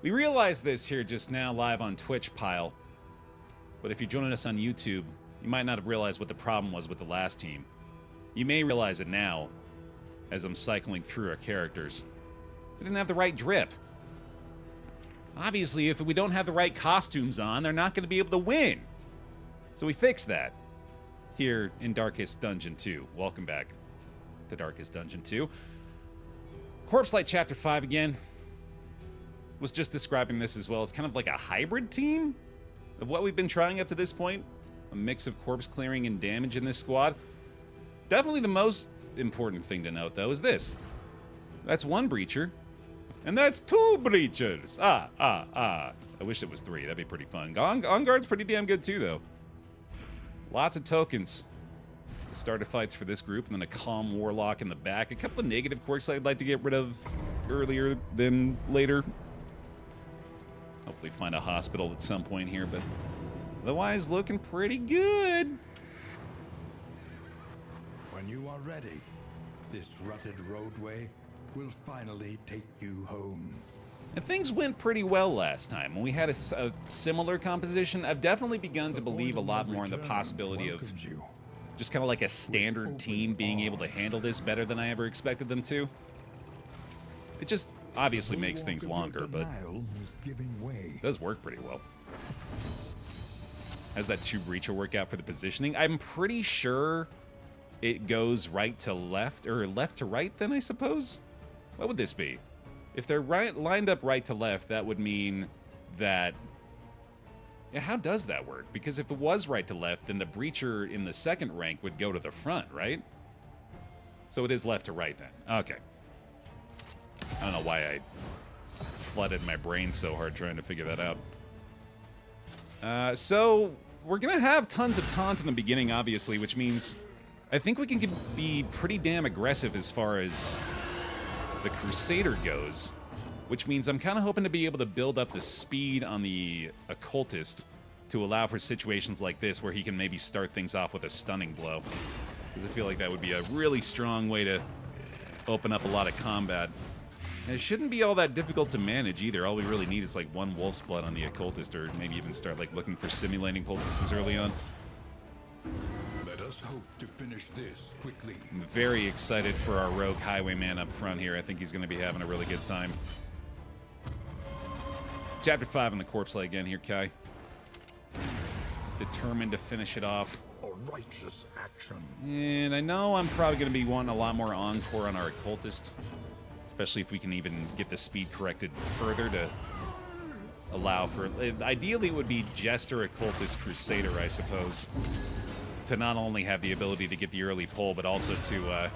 We realized this here just now live on Twitch, Pile. But if you're joining us on YouTube, you might not have realized what the problem was with the last team. You may realize it now, as I'm cycling through our characters. We didn't have the right drip. Obviously, if we don't have the right costumes on, they're not going to be able to win. So we fixed that. Here in Darkest Dungeon 2. Welcome back to Darkest Dungeon 2. Corpse Light Chapter 5 again. Was just describing this as well. It's kind of like a hybrid team of what we've been trying up to this point. A mix of corpse clearing and damage in this squad. Definitely the most important thing to note, though, is this. That's one breacher. And that's two breachers. I wish it was three. That'd be pretty fun. On guard's pretty damn good, too, though. Lots of tokens. Starter fights for this group, and then a calm warlock in the back. A couple of negative quirks I'd like to get rid of earlier than later. Hopefully find a hospital at some point here, but otherwise looking pretty good. When you are ready, this rutted roadway will finally take you home. And things went pretty well last time. When we had a similar composition, I've definitely begun to believe a lot more in the possibility of just kind of like a standard team being able to handle this better than I ever expected them to. It just obviously makes things longer, but it does work pretty well. How's that two breacher work out for the positioning? I'm pretty sure it goes right to left, or left to right then, I suppose? What would this be? If they're lined up right to left, that would mean that... Yeah, how does that work? Because if it was right to left, then the breacher in the second rank would go to the front, right? So it is left to right then. Okay. I don't know why I flooded my brain so hard trying to figure that out. So we're going to have tons of taunt in the beginning, obviously, which means I think we can be pretty damn aggressive as far as the Crusader goes, which means I'm kind of hoping to be able to build up the speed on the Occultist to allow for situations like this where he can maybe start things off with a stunning blow. Because I feel like that would be a really strong way to open up a lot of combat. And it shouldn't be all that difficult to manage either. All we really need is like one Wolf's Blood on the Occultist, or maybe even start like looking for simulating poultices early on. Let us hope to finish this quickly. I'm very excited for our rogue highwayman up front here. I think he's going to be having a really good time. Chapter 5 on the Corpse Light again here, Kai. Determined to finish it off. A righteous action. And I know I'm probably going to be wanting a lot more encore on our Occultist. Especially if we can even get the speed corrected further to allow for... Ideally, it would be Jester, Occultist, Crusader, I suppose. To not only have the ability to get the early pull, but also to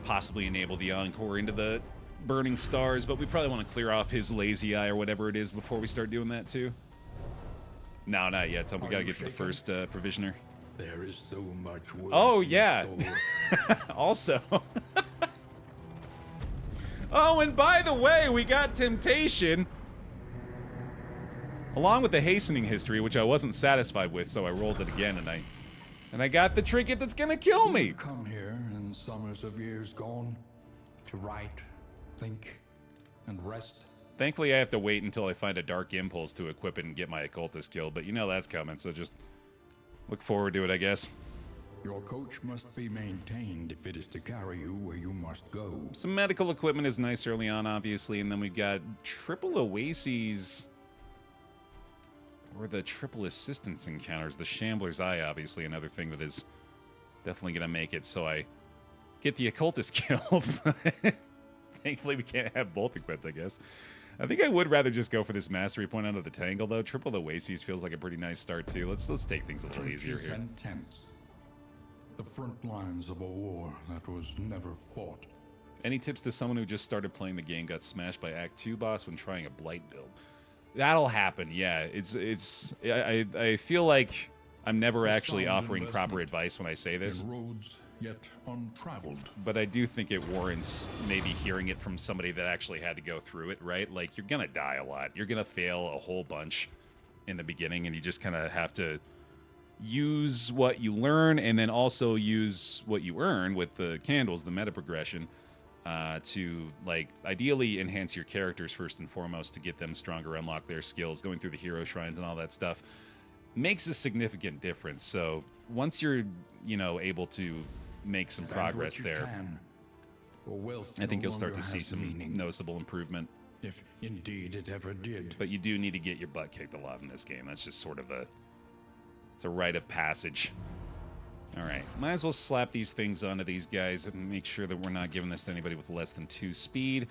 possibly enable the encore into the Burning Stars, but we probably want to clear off his Lazy Eye or whatever it is before we start doing that too. No, not yet. So we gotta get to the first Provisioner. There is so much work. Oh, yeah! Also... Oh, and by the way, we got Temptation! Along with the Hastening history, which I wasn't satisfied with, so I rolled it again, and I got the Trinket that's gonna kill me! Come here in summers of years gone to write, think, and rest. Thankfully, I have to wait until I find a Dark Impulse to equip it and get my Occultist killed, but you know that's coming, so just look forward to it, I guess. Your coach must be maintained if it is to carry you where you must go. Some medical equipment is nice early on, obviously, and then we've got triple Oases... Or the triple assistance encounters. The Shambler's Eye, obviously, another thing that is definitely going to make it so I get the Occultist killed. Thankfully, we can't have both equipped, I guess. I think I would rather just go for this Mastery Point out of the Tangle, though. Triple Oases feels like a pretty nice start, too. Let's take things a little easier here. And tents. The front lines of a war that was never fought. Any tips to someone who just started playing the game, got smashed by Act 2 boss when trying a Blight build? That'll happen, yeah. I feel like I'm never actually offering proper advice when I say this. Roads yet untraveled. But I do think it warrants maybe hearing it from somebody that actually had to go through it, right? Like, you're gonna die a lot. You're gonna fail a whole bunch in the beginning, and you just kind of have to use what you learn and then also use what you earn with the candles, the meta progression, to, like, ideally enhance your characters first and foremost to get them stronger, unlock their skills, going through the hero shrines and all that stuff makes a significant difference. So once you're, you know, able to make some progress there, I think you'll start to see some noticeable improvement. If indeed it ever did. But you do need to get your butt kicked a lot in this game. That's just sort of it's a rite of passage. All right, might as well slap these things onto these guys and make sure that we're not giving this to anybody with less than 2 speed.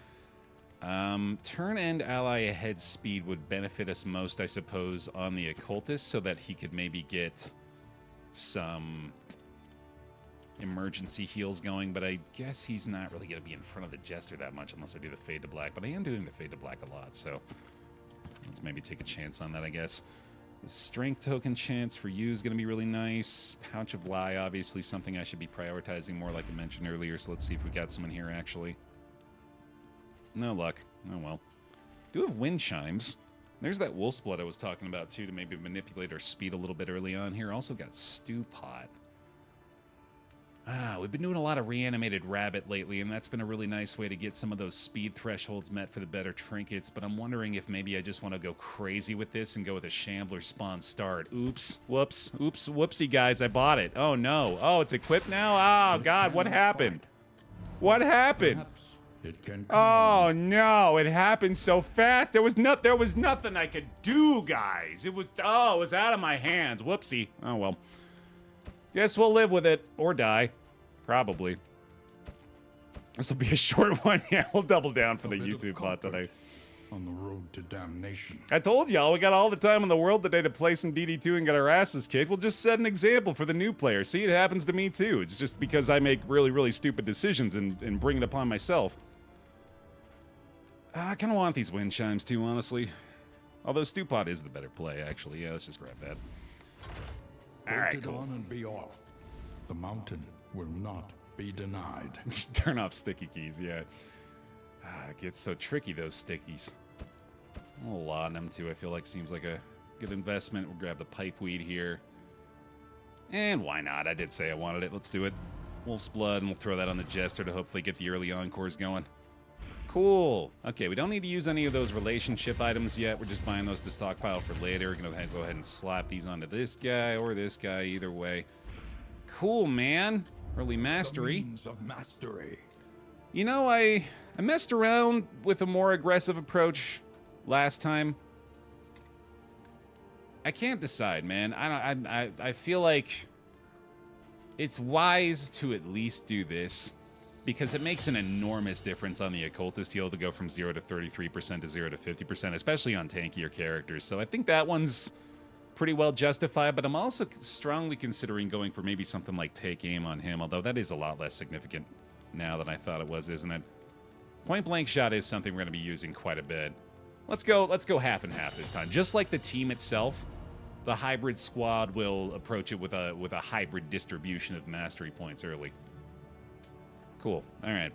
Turn end ally ahead speed would benefit us most, I suppose, on the occultist, so that he could maybe get some emergency heals going, but I guess he's not really going to be in front of the jester that much unless I do the fade to black, but I am doing the fade to black a lot, so let's maybe take a chance on that, I guess. The strength token chance for you is going to be really nice. Pouch of lie, obviously something I should be prioritizing more, like I mentioned earlier, so let's see if we got someone here actually. No luck. Oh well. Do have wind chimes. There's that wolf's blood I was talking about too, to maybe manipulate our speed a little bit early on here. Also got stew pot. We've been doing a lot of reanimated rabbit lately, and that's been a really nice way to get some of those speed thresholds met for the better trinkets, but I'm wondering if maybe I just want to go crazy with this and go with a shambler spawn start. Oops. Whoops. Oops. Whoopsie, guys. I bought it. Oh, no. Oh, it's equipped now? Oh, God. What happened? What happened? Oh, no. It happened so fast. There was nothing I could do, guys. It was out of my hands. Whoopsie. Oh, well. Guess we'll live with it, or die. Probably. This will be a short one. Yeah, we'll double down for the YouTube plot today. On the road to damnation. I told y'all, we got all the time in the world today to play some DD2 and get our asses kicked. We'll just set an example for the new players. See, it happens to me too. It's just because I make really, really stupid decisions and bring it upon myself. I kind of want these wind chimes too, honestly. Although stew pot is the better play, actually. Yeah, let's just grab that. All right, cool. On and be off. The mountain will not be denied. Just turn off sticky keys, yeah. It gets so tricky, those stickies. A lot of them, too, I feel like seems like a good investment. We'll grab the pipeweed here. And why not? I did say I wanted it. Let's do it. Wolf's blood, and we'll throw that on the jester to hopefully get the early encores going. Cool. Okay, we don't need to use any of those relationship items yet. We're just buying those to stockpile for later. We're going to go ahead and slap these onto this guy or this guy, either way. Cool, man. Early mastery. The means of mastery. You know, I messed around with a more aggressive approach last time. I can't decide, man. I feel like it's wise to at least do this, because it makes an enormous difference on the occultist heal to go from 0 to 33% to 0 to 50%, especially on tankier characters. So I think that one's pretty well justified, but I'm also strongly considering going for maybe something like take aim on him, although that is a lot less significant now than I thought it was, isn't it? Point blank shot is something we're going to be using quite a bit. Let's go half and half this time. Just like the team itself, the hybrid squad will approach it with a hybrid distribution of mastery points early. Cool. All right.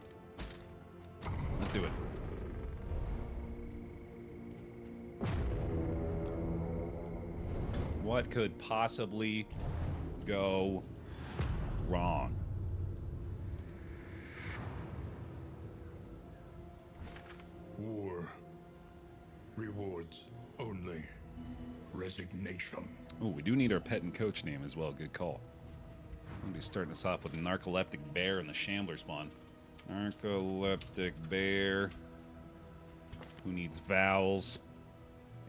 Let's do it. What could possibly go wrong? War rewards only resignation. Oh, we do need our pet and coach name as well. Good call. I'll be starting us off with a narcoleptic bear in the shambler spawn. Narcoleptic bear. Who needs vowels?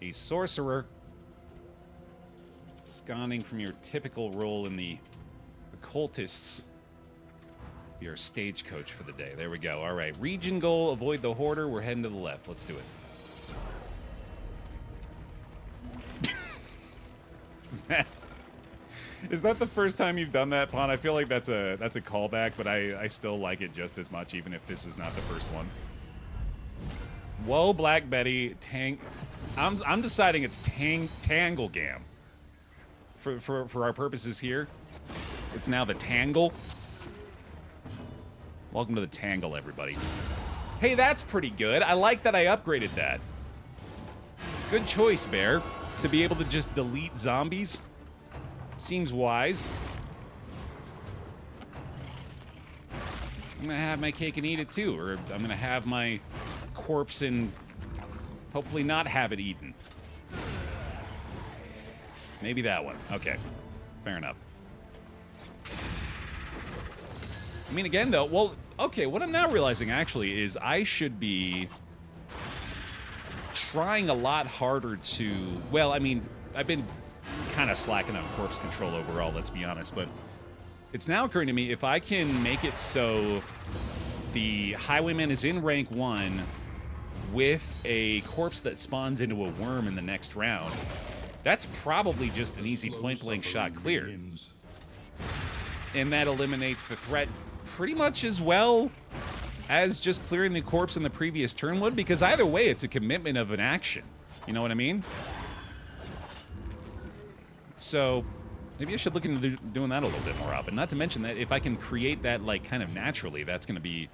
A sorcerer. Sconning from your typical role in the occultists. Be our stagecoach for the day. There we go. All right. Region goal, avoid the hoarder. We're heading to the left. Let's do it. Is that the first time you've done that, Pon? I feel like that's a callback, but I still like it just as much, even if this is not the first one. Whoa, Black Betty, I'm deciding it's tangle gam. For our purposes here, it's now the tangle. Welcome to the tangle, everybody. Hey, that's pretty good. I like that I upgraded that. Good choice, Bear. To be able to just delete zombies. Seems wise. I'm gonna have my cake and eat it too, or I'm gonna have my corpse and hopefully not have it eaten. Maybe that one. Okay, fair enough. I mean, again, though, well, okay, what I'm now realizing, actually, is I should be trying a lot harder to... Well, I mean, I've been kind of slacking on corpse control overall, let's be honest, but it's now occurring to me, if I can make it so the Highwayman is in rank 1 with a corpse that spawns into a worm in the next round, that's probably just an easy point-blank shot clear. And that eliminates the threat pretty much as well as just clearing the corpse in the previous turn would, because either way, it's a commitment of an action. You know what I mean? So maybe I should look into doing that a little bit more often. Not to mention that if I can create that, like, kind of naturally, that's going to be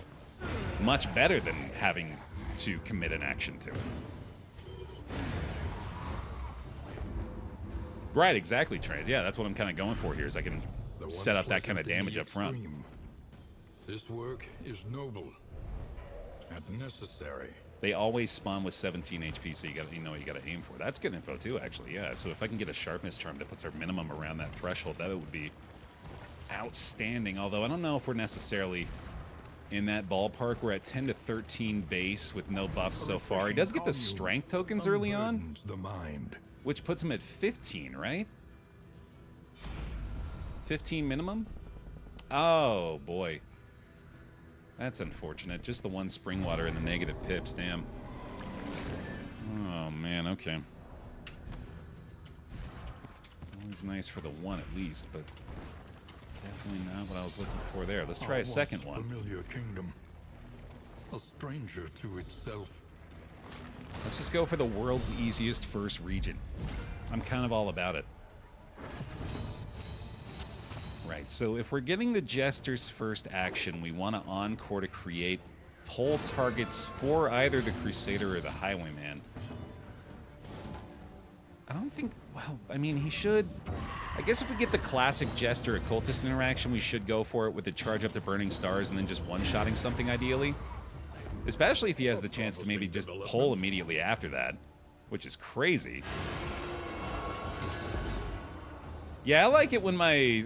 much better than having to commit an action to it. Right, exactly, Trey. Yeah, that's what I'm kind of going for here, is I can set up that kind of damage up front. This work is noble and necessary. They always spawn with 17 HP, so you know what you gotta aim for. That's good info too, actually, yeah. So if I can get a sharpness charm that puts our minimum around that threshold, that would be outstanding. Although I don't know if we're necessarily in that ballpark. We're at 10 to 13 base with no buffs so far. He does get the strength tokens early on, which puts him at 15, right? 15 minimum? Oh, boy. That's unfortunate. Just the one spring water and the negative pips, damn. Oh, man, okay. It's always nice for the one at least, but definitely not what I was looking for there. Let's try a second one. Familiar kingdom, a stranger to itself. Let's just go for the world's easiest first region. I'm kind of all about it. Right, so if we're getting the Jester's first action, we want to encore to create pull targets for either the Crusader or the Highwayman. I don't think, well, I mean, he should... I guess if we get the classic Jester Occultist interaction, we should go for it with the charge up to Burning Stars and then just one-shotting something, ideally. Especially if he has the chance to maybe just pull immediately after that, which is crazy. Yeah, I like it when my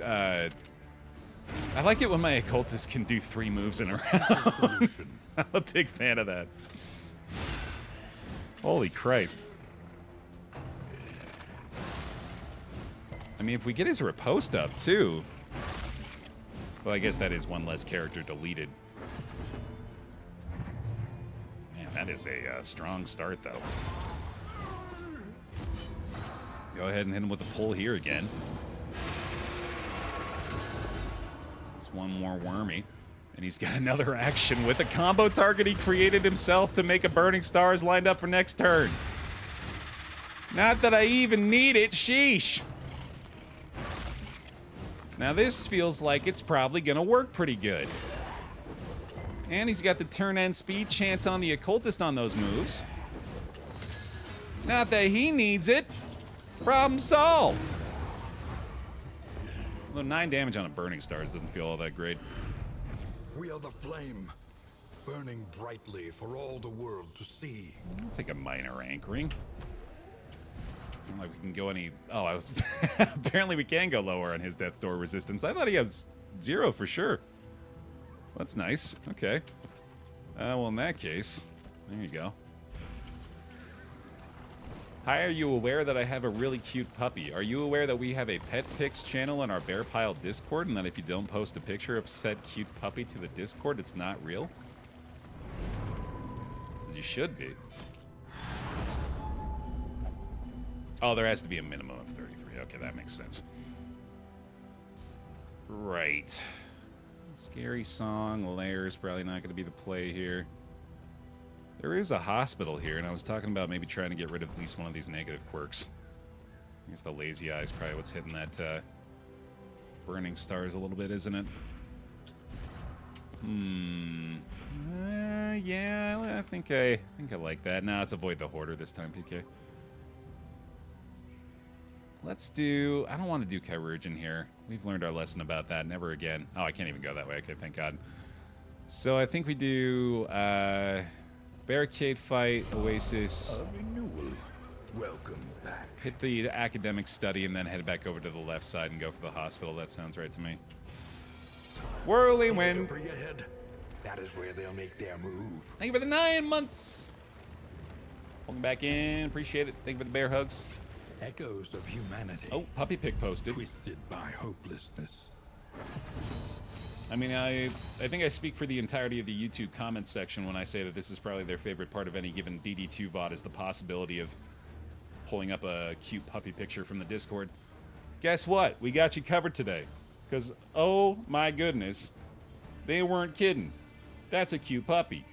occultist can do 3 moves in a round. I'm a big fan of that. Holy Christ. I mean, if we get his riposte up, too... Well, I guess that is one less character deleted. Man, that is a strong start, though. Go ahead and hit him with a pull here again. It's one more wormy. And he's got another action with a combo target he created himself to make a Burning Stars lined up for next turn. Not that I even need it, sheesh. Now this feels like it's probably gonna work pretty good. And he's got the turn end speed chance on the occultist on those moves. Not that he needs it. Problem solved. Although 9 damage on a Burning Stars doesn't feel all that great. We are the flame, burning brightly for all the world to see. I'll take a minor anchoring. I don't know if we can go any... Oh, I was... Apparently we can go lower on his Death's Door resistance. I thought he has 0 for sure. That's nice. Okay. Well, in that case, there you go. Hi, are you aware that I have a really cute puppy? Are you aware that we have a pet pics channel on our Baer Pile Discord, and that if you don't post a picture of said cute puppy to the Discord, it's not real? As you should be. Oh, there has to be a minimum of 33. Okay, that makes sense. Right. Scary Song, Lair's probably not going to be the play here. There is a hospital here, and I was talking about maybe trying to get rid of at least one of these negative quirks. I guess the Lazy Eye is probably what's hitting that Burning Stars a little bit, isn't it? Yeah, I think I like that. Nah, let's avoid the Hoarder this time, PK. Let's do... I don't want to do Chirurgeon here. We've learned our lesson about that. Never again. Oh, I can't even go that way. Okay, thank God. So I think we do barricade fight, Oasis, A renewal. Welcome back. hit the academic study, and then head back over to the left side and go for the hospital. That sounds right to me. Whirlwind. Bring ahead. That is where they'll make their move. Thank you for the 9 months. Welcome back in. Appreciate it. Thank you for the bear hugs. Echoes of humanity. Oh, puppy pick posted. Twisted by hopelessness. I mean, I think I speak for the entirety of the YouTube comments section when I say that this is probably their favorite part of any given DD2 VOD is the possibility of pulling up a cute puppy picture from the Discord. Guess what? We got you covered today. Because, oh my goodness, they weren't kidding. That's a cute puppy.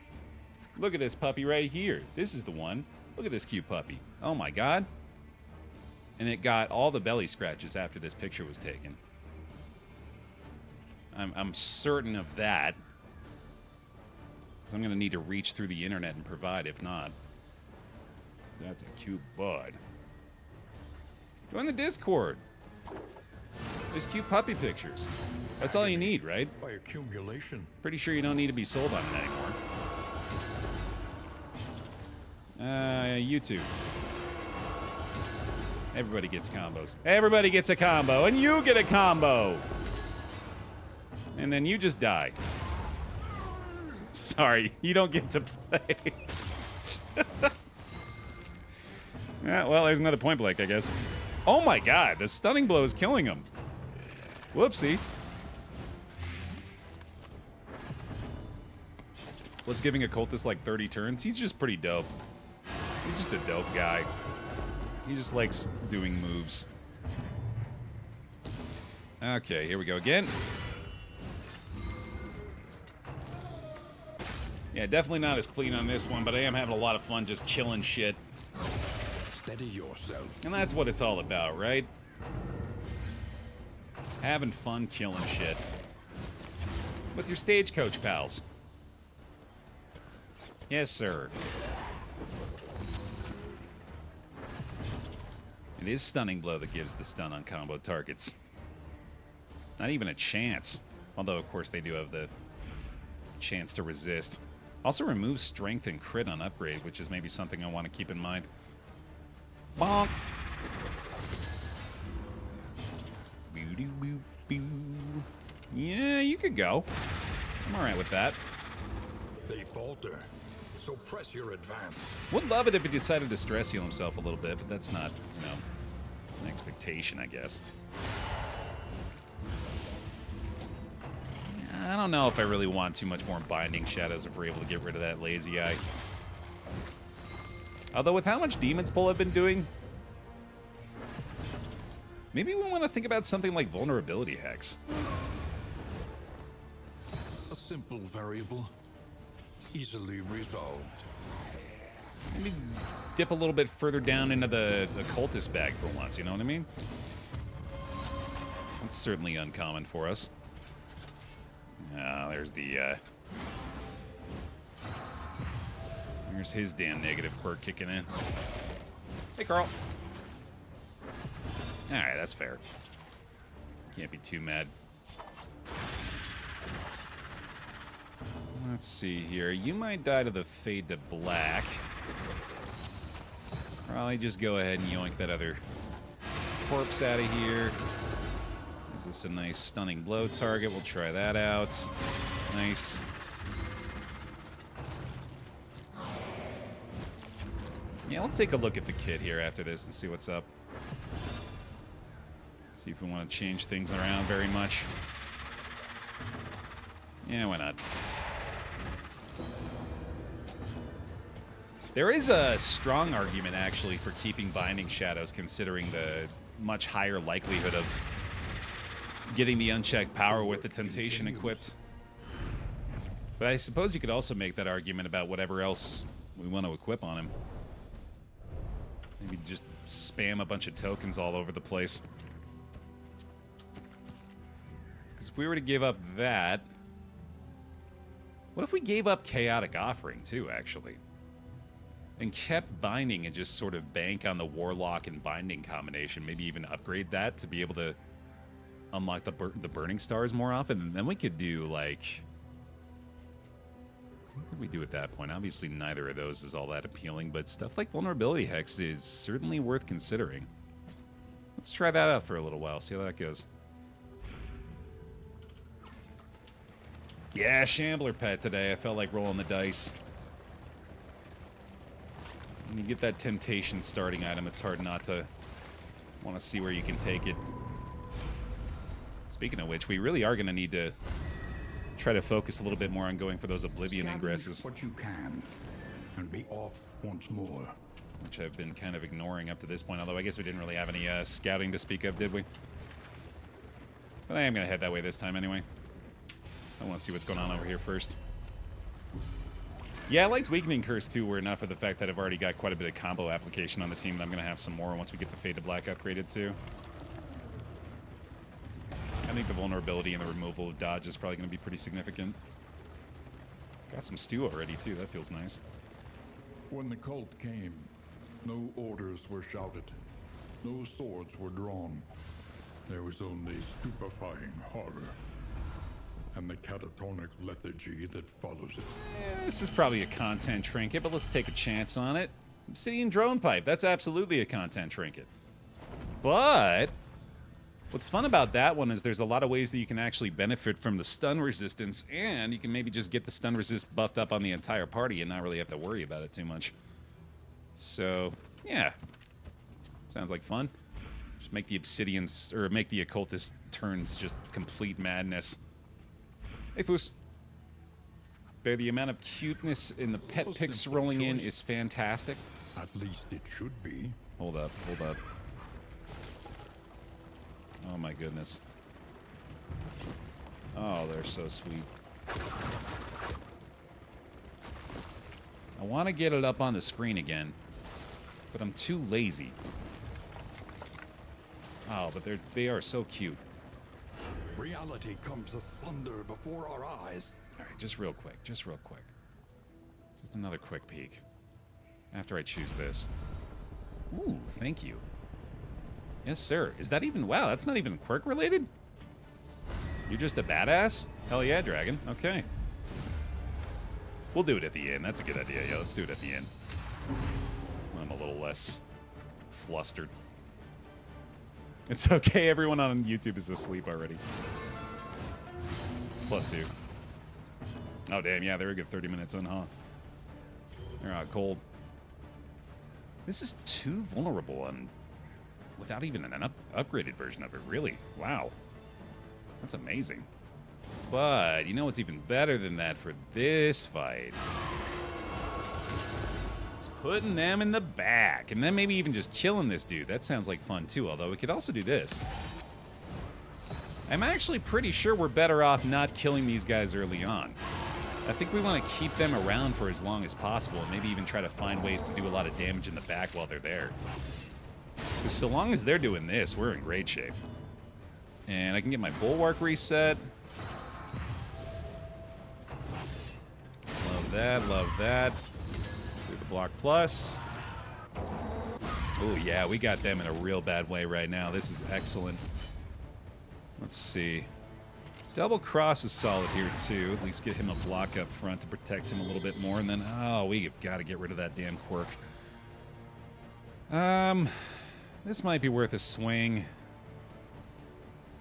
Look at this puppy right here. This is the one. Look at this cute puppy. Oh my god. And it got all the belly scratches after this picture was taken. I'm certain of that. Because I'm going to need to reach through the internet and provide, if not. That's a cute bud. Join the Discord. There's cute puppy pictures. That's all you need, right? By accumulation. Pretty sure you don't need to be sold on it anymore. YouTube. Everybody gets combos. Everybody gets a combo, and you get a combo! And then you just die. Sorry, you don't get to play. Yeah, well, there's another point blank, I guess. Oh my god, the stunning blow is killing him. Whoopsie. What's giving a cultist like 30 turns? He's just pretty dope. He's just a dope guy. He just likes doing moves. Okay, here we go again. Yeah, definitely not as clean on this one, but I am having a lot of fun just killing shit. Steady yourself. And that's what it's all about, right? Having fun killing shit. With your stagecoach pals. Yes, sir. It is Stunning Blow that gives the stun on combo targets. Not even a chance. Although, of course, they do have the chance to resist. Also removes strength and crit on upgrade, which is maybe something I want to keep in mind. Bonk! Yeah, you could go. I'm alright with that. They falter. So press your advance. Would love it if he decided to stress heal himself a little bit, but that's not, you know, an expectation, I guess. I don't know if I really want too much more Binding Shadows if we're able to get rid of that lazy eye. Although with how much Demon's Pull I've been doing, maybe we want to think about something like Vulnerability Hex. A simple variable, easily resolved. Maybe dip a little bit further down into the cultist bag for once, you know what I mean? That's certainly uncommon for us. There's the, there's his damn negative quirk kicking in. Hey, Carl. Alright, that's fair. Can't be too mad. Let's see here. You might die to the Fade to Black. Probably just go ahead and yoink that other corpse out of here. Is this a nice Stunning Blow target? We'll try that out. Nice. Yeah, we'll take a look at the kit here after this and see what's up. See if we want to change things around very much. Yeah, why not? There is a strong argument, actually, for keeping Binding Shadows, considering the much higher likelihood of getting the unchecked power with the Temptation equipped. But I suppose you could also make that argument about whatever else we want to equip on him. Maybe just spam a bunch of tokens all over the place. Because if we were to give up that... What if we gave up Chaotic Offering, too, actually? And kept Binding and just sort of bank on the Warlock and Binding combination. Maybe even upgrade that to be able to unlock the Burning Stars more often. And then we could do, like... What could we do at that point? Obviously, neither of those is all that appealing, but stuff like Vulnerability Hex is certainly worth considering. Let's try that out for a little while, see how that goes. Yeah, Shambler Pet today. I felt like rolling the dice. When you get that Temptation starting item, it's hard not to want to see where you can take it. Speaking of which, we really are going to need to try to focus a little bit more on going for those Oblivion ingresses. What you can, and be off once more. Which I've been kind of ignoring up to this point, although I guess we didn't really have any scouting to speak of, did we? But I am going to head that way this time anyway. I want to see what's going on over here first. Yeah, I liked Weakening Curse too, were enough of the fact that I've already got quite a bit of combo application on the team, and I'm going to have some more once we get the Fade to Black upgraded too. I think the vulnerability and the removal of dodge is probably going to be pretty significant. Got some stew already too, that feels nice. When the cult came, no orders were shouted, no swords were drawn. There was only stupefying horror, and the catatonic lethargy that follows it. Yeah, this is probably a content trinket, but let's take a chance on it. Obsidian Drone Pipe, that's absolutely a content trinket. But what's fun about that one is there's a lot of ways that you can actually benefit from the stun resistance, and you can maybe just get the stun resist buffed up on the entire party and not really have to worry about it too much. So, yeah. Sounds like fun. Just make the Obsidians, or make the Occultist turns just complete madness. Hey, Foos. Bear, the amount of cuteness in the pet pics rolling in is fantastic. At least it should be. Hold up, hold up. Oh my goodness. Oh, they're so sweet. I want to get it up on the screen again, but I'm too lazy. Oh, but they are so cute. Reality comes asunder before our eyes. All right, just real quick, just real quick. Just another quick peek. After I choose this. Ooh, thank you. Yes, sir. Is that even... Wow, that's not even quirk related? You're just a badass? Hell yeah, dragon. Okay. We'll do it at the end. That's a good idea. Yeah, let's do it at the end. I'm a little less flustered. It's okay. Everyone on YouTube is asleep already. +2. Oh, damn. Yeah, they're a good 30 minutes in, huh? They're out cold. This is too vulnerable and without even an upgraded version of it, really. Wow. That's amazing. But you know what's even better than that for this fight? It's putting them in the back. And then maybe even just killing this dude. That sounds like fun too, although we could also do this. I'm actually pretty sure we're better off not killing these guys early on. I think we want to keep them around for as long as possible and maybe even try to find ways to do a lot of damage in the back while they're there. Because so long as they're doing this, we're in great shape. And I can get my Bulwark reset. Love that, love that. Do the block plus. Oh yeah, we got them in a real bad way right now. This is excellent. Let's see. Double cross is solid here too. At least get him a block up front to protect him a little bit more. And then, oh, we've got to get rid of that damn quirk. This might be worth a swing.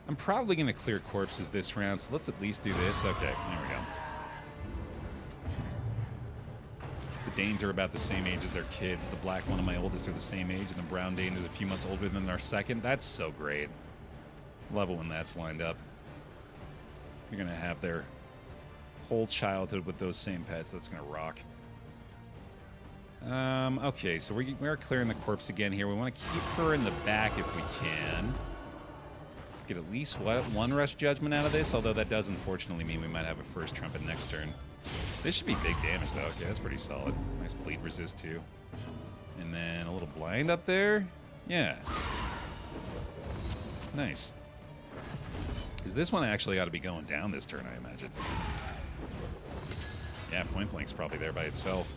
I'm probably going to clear corpses this round, so let's at least do this. Okay, there we go. The Danes are about the same age as our kids. The black one and my oldest are the same age, and the brown Dane is a few months older than our second. That's so great. Love it when that's lined up. You're going to have their whole childhood with those same pets. That's going to rock. Okay, so we're clearing the corpse again here. We want to keep her in the back if we can. Get at least, what, one rush judgment out of this, although that does unfortunately mean we might have a first trumpet next turn. This should be big damage, though. Okay, that's pretty solid. Nice bleed resist, too. And then a little blind up there. Yeah. Nice. Because this one actually ought to be going down this turn, I imagine. Yeah, point blank's probably there by itself.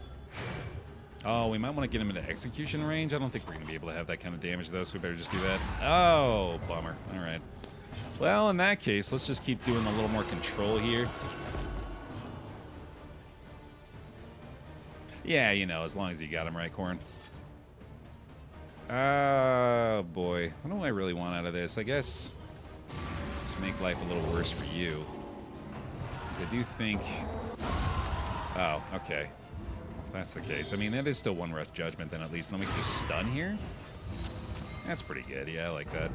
Oh, we might want to get him into execution range. I don't think we're going to be able to have that kind of damage, though, so we better just do that. Oh, bummer. All right. Well, in that case, let's just keep doing a little more control here. Yeah, you know, as long as you got him right, Corn. Oh, boy. What do I really want out of this? I guess just make life a little worse for you. Because I do think... Oh, okay. If that's the case. I mean, that is still one rush judgment, then at least. And then we can just stun here? That's pretty good. Yeah, I like that.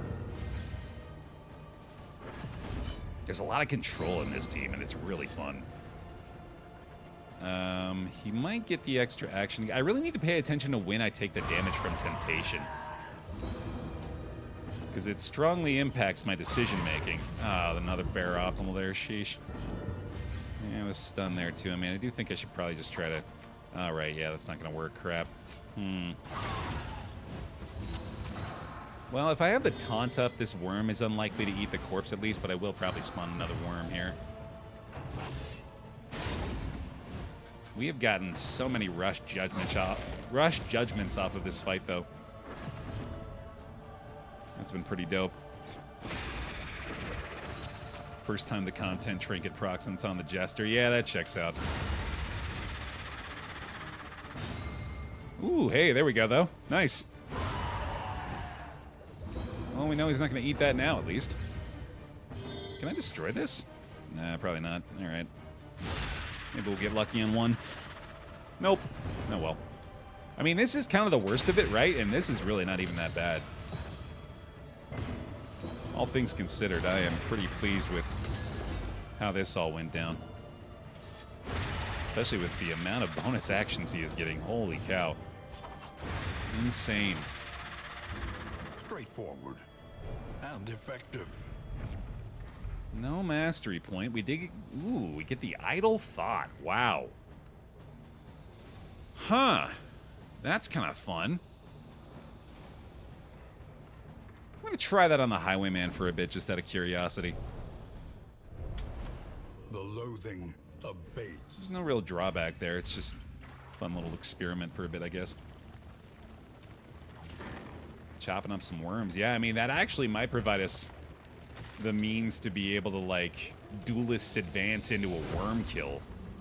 There's a lot of control in this team, and it's really fun. He might get the extra action. I really need to pay attention to when I take the damage from Temptation. Because it strongly impacts my decision-making. Ah, another Baer optimal there, sheesh. Yeah, I was stunned there, too. I mean, I do think I should probably just try to... Alright, yeah, that's not going to work. Crap. Well, if I have the taunt up, this worm is unlikely to eat the corpse at least, but I will probably spawn another worm here. We have gotten so many rush judgments off of this fight, though. That's been pretty dope. First time the content Trinket procs and it's on the Jester. Yeah, that checks out. Ooh, hey, there we go, though. Nice. Well, we know he's not going to eat that now, at least. Can I destroy this? Nah, probably not. All right. Maybe we'll get lucky on one. Nope. Oh, well. I mean, this is kind of the worst of it, right? And this is really not even that bad. All things considered, I am pretty pleased with how this all went down. Especially with the amount of bonus actions he is getting. Holy cow. Insane. Straightforward and effective. No mastery point. We did... Ooh, we get the idle thought. Wow. Huh. That's kind of fun. I'm going to try that on the Highwayman for a bit, just out of curiosity. The loathing abates. There's no real drawback there. It's just a fun little experiment for a bit, I guess. Chopping up some worms. Yeah, I mean, that actually might provide us the means to be able to, like, duelists advance into a worm kill.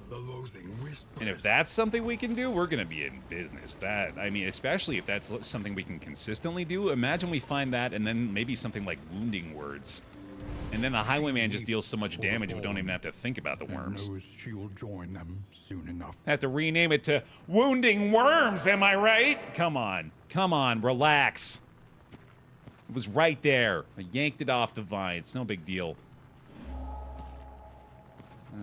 The loathing whispers. And if that's something we can do, we're going to be in business. That, I mean, especially if that's something we can consistently do. Imagine we find that and then maybe something like wounding words. And then the Highwayman just deals so much damage we don't even have to think about the worms. Knows she'll join them soon enough. Have to rename it to Wounding Worms, am I right? Come on. Come on, relax. It was right there. I yanked it off the vine. It's no big deal.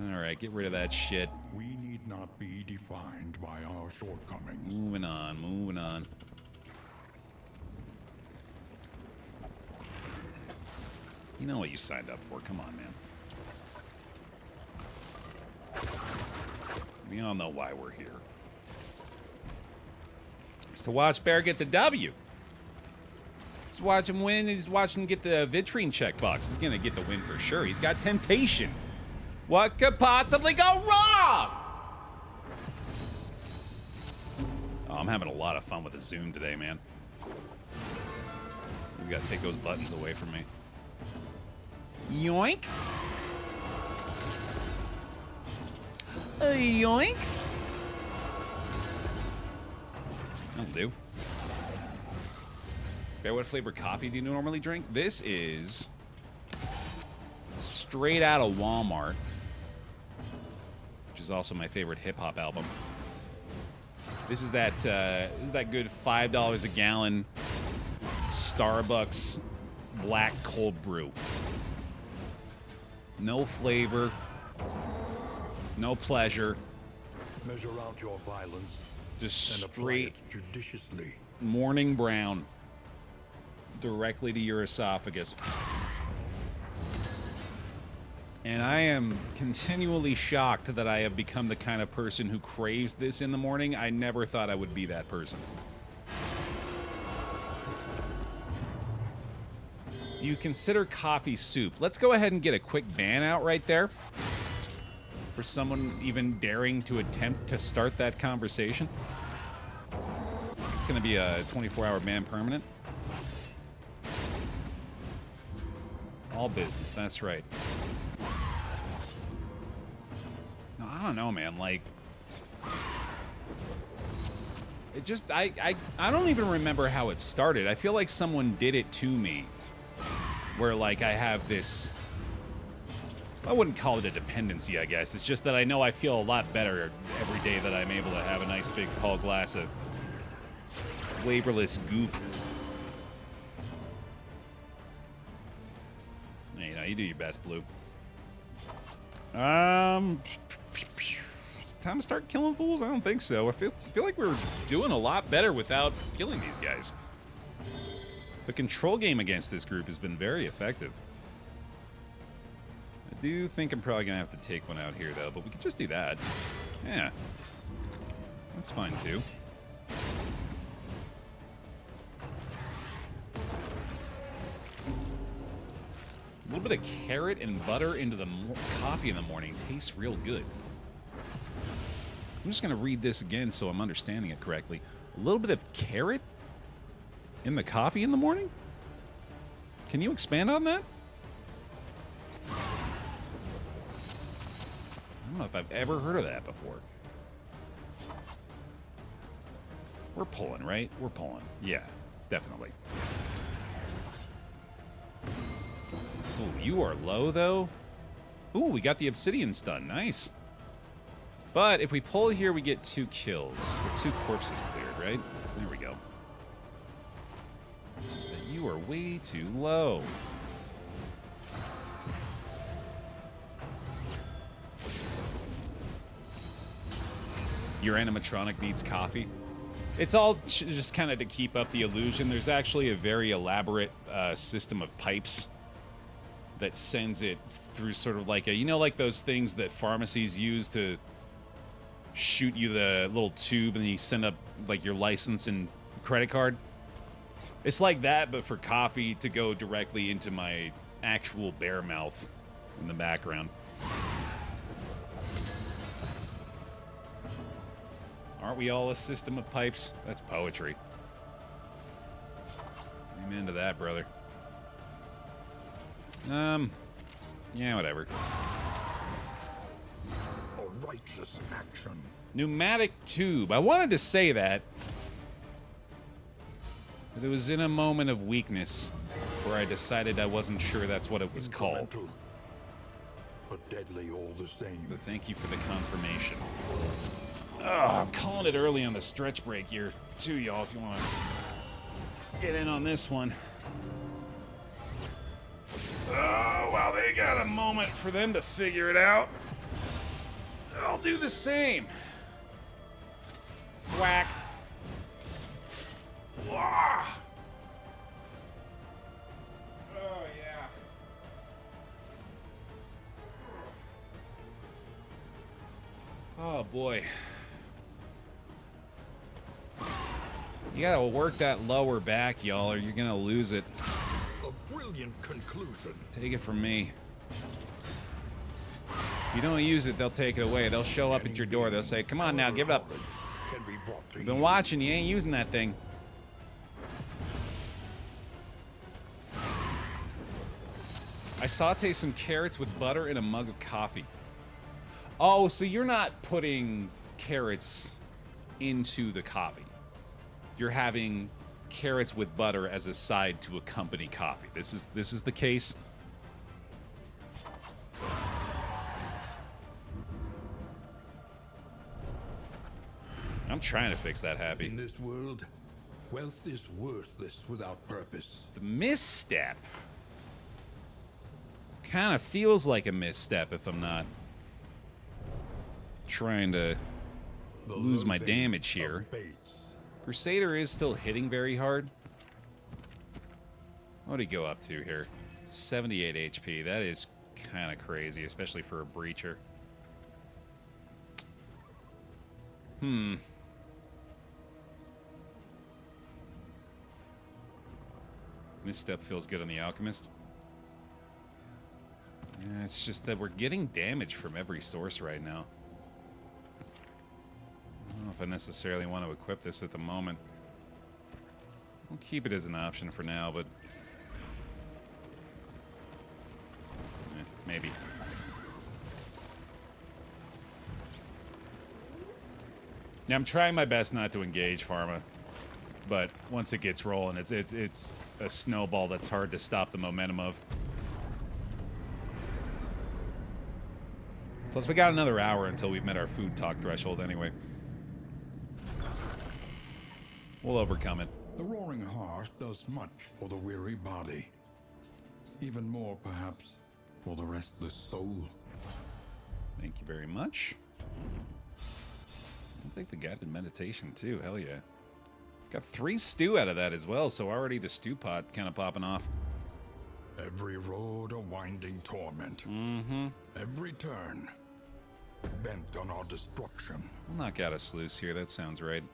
Alright, get rid of that shit. We need not be defined by our shortcomings. Moving on, moving on. You know what you signed up for. Come on, man. We all know why we're here. It's to watch Baer get the W. Just watch him win. He's watching him get the vitrine checkbox. He's going to get the win for sure. He's got temptation. What could possibly go wrong? Oh, I'm having a lot of fun with the zoom today, man. We've got to take those buttons away from me. Yoink. Yoink. That'll do. Baer, what flavor coffee do you normally drink? This is straight out of Walmart, which is also my favorite hip-hop album. This is that good $5 a gallon Starbucks black cold brew. No flavor, no pleasure. Measure out your violence. Just and apply straight it judiciously. morning brown directly to your esophagus. And I am continually shocked that I have become the kind of person who craves this in the morning. I never thought I would be that person. Do you consider coffee soup? Let's go ahead and get a quick ban out right there for someone even daring to attempt to start that conversation. It's going to be a 24-hour ban permanent. All business, that's right. No, I don't know, man. Like, It just, I don't even remember how it started. I feel like someone did it to me. Where, like, I have this... I wouldn't call it a dependency, I guess. It's just that I know I feel a lot better every day that I'm able to have a nice big tall glass of flavorless goop. You know, you do your best, Blue. It's time to start killing fools? I don't think so. I feel like we're doing a lot better without killing these guys. The control game against this group has been very effective. I do think I'm probably going to have to take one out here, though, but we could just do that. Yeah. That's fine, too. A little bit of carrot and butter into the coffee in the morning tastes real good. I'm just going to read this again so I'm understanding it correctly. A little bit of carrot in the coffee in the morning? Can you expand on that? I don't know if I've ever heard of that before. We're pulling, right? We're pulling. Yeah, definitely. Ooh, you are low, though. Ooh, we got the obsidian stun. Nice. But if we pull here, we get 2 kills. Or 2 corpses cleared, right? So there we go. It's just that you are way too low. Your animatronic needs coffee. It's all just kind of to keep up the illusion. There's actually a very elaborate system of pipes that sends it through sort of like a, you know, like those things that pharmacies use to shoot you the little tube and then you send up like your license and credit card. It's like that, but for coffee to go directly into my actual bear mouth in the background. Aren't we all a system of pipes? That's poetry. Amen to that, brother. Yeah, whatever. A righteous action. Pneumatic tube. I wanted to say that, but it was in a moment of weakness where I decided I wasn't sure that's what it was called. But deadly all the same. But thank you for the confirmation. Oh, I'm calling it early on the stretch break here, too, y'all, if you want to get in on this one. Oh, while they got a moment for them to figure it out, I'll do the same. Whack. Wah. Oh, yeah. Oh, boy. You gotta work that lower back, y'all, or you're gonna lose it. A brilliant conclusion. Take it from me. If you don't use it, they'll take it away. They'll show up at your door. They'll say, come on now, give it up. Can be brought to I've been you. watching. You ain't using that thing. I saute some carrots with butter in a mug of coffee. Oh, so you're not putting carrots into the coffee. You're having carrots with butter as a side to accompany coffee. This is the case. I'm trying to fix that, Happy. In this world, wealth is worthless without purpose. The misstep kind of feels like a misstep if I'm not trying to lose my damage here. Crusader is still hitting very hard. What did he go up to here? 78 HP. That is kind of crazy, especially for a breacher. Misstep feels good on the Alchemist. Yeah, it's just that we're getting damage from every source right now. I don't know if I necessarily want to equip this at the moment. We'll keep it as an option for now, but... maybe. Yeah, I'm trying my best not to engage Pharma, but once it gets rolling, it's a snowball that's hard to stop the momentum of. Plus, we got another hour until we've met our food talk threshold anyway. We'll overcome it. The roaring heart does much for the weary body. Even more, perhaps, for the restless soul. Thank you very much. I'll take the guided meditation too. Hell yeah. Got 3 stew out of that as well, so already the stew pot kind of popping off. Every road a winding torment. Mm-hmm. Every turn bent on our destruction. We'll knock out a sluice here. That sounds right.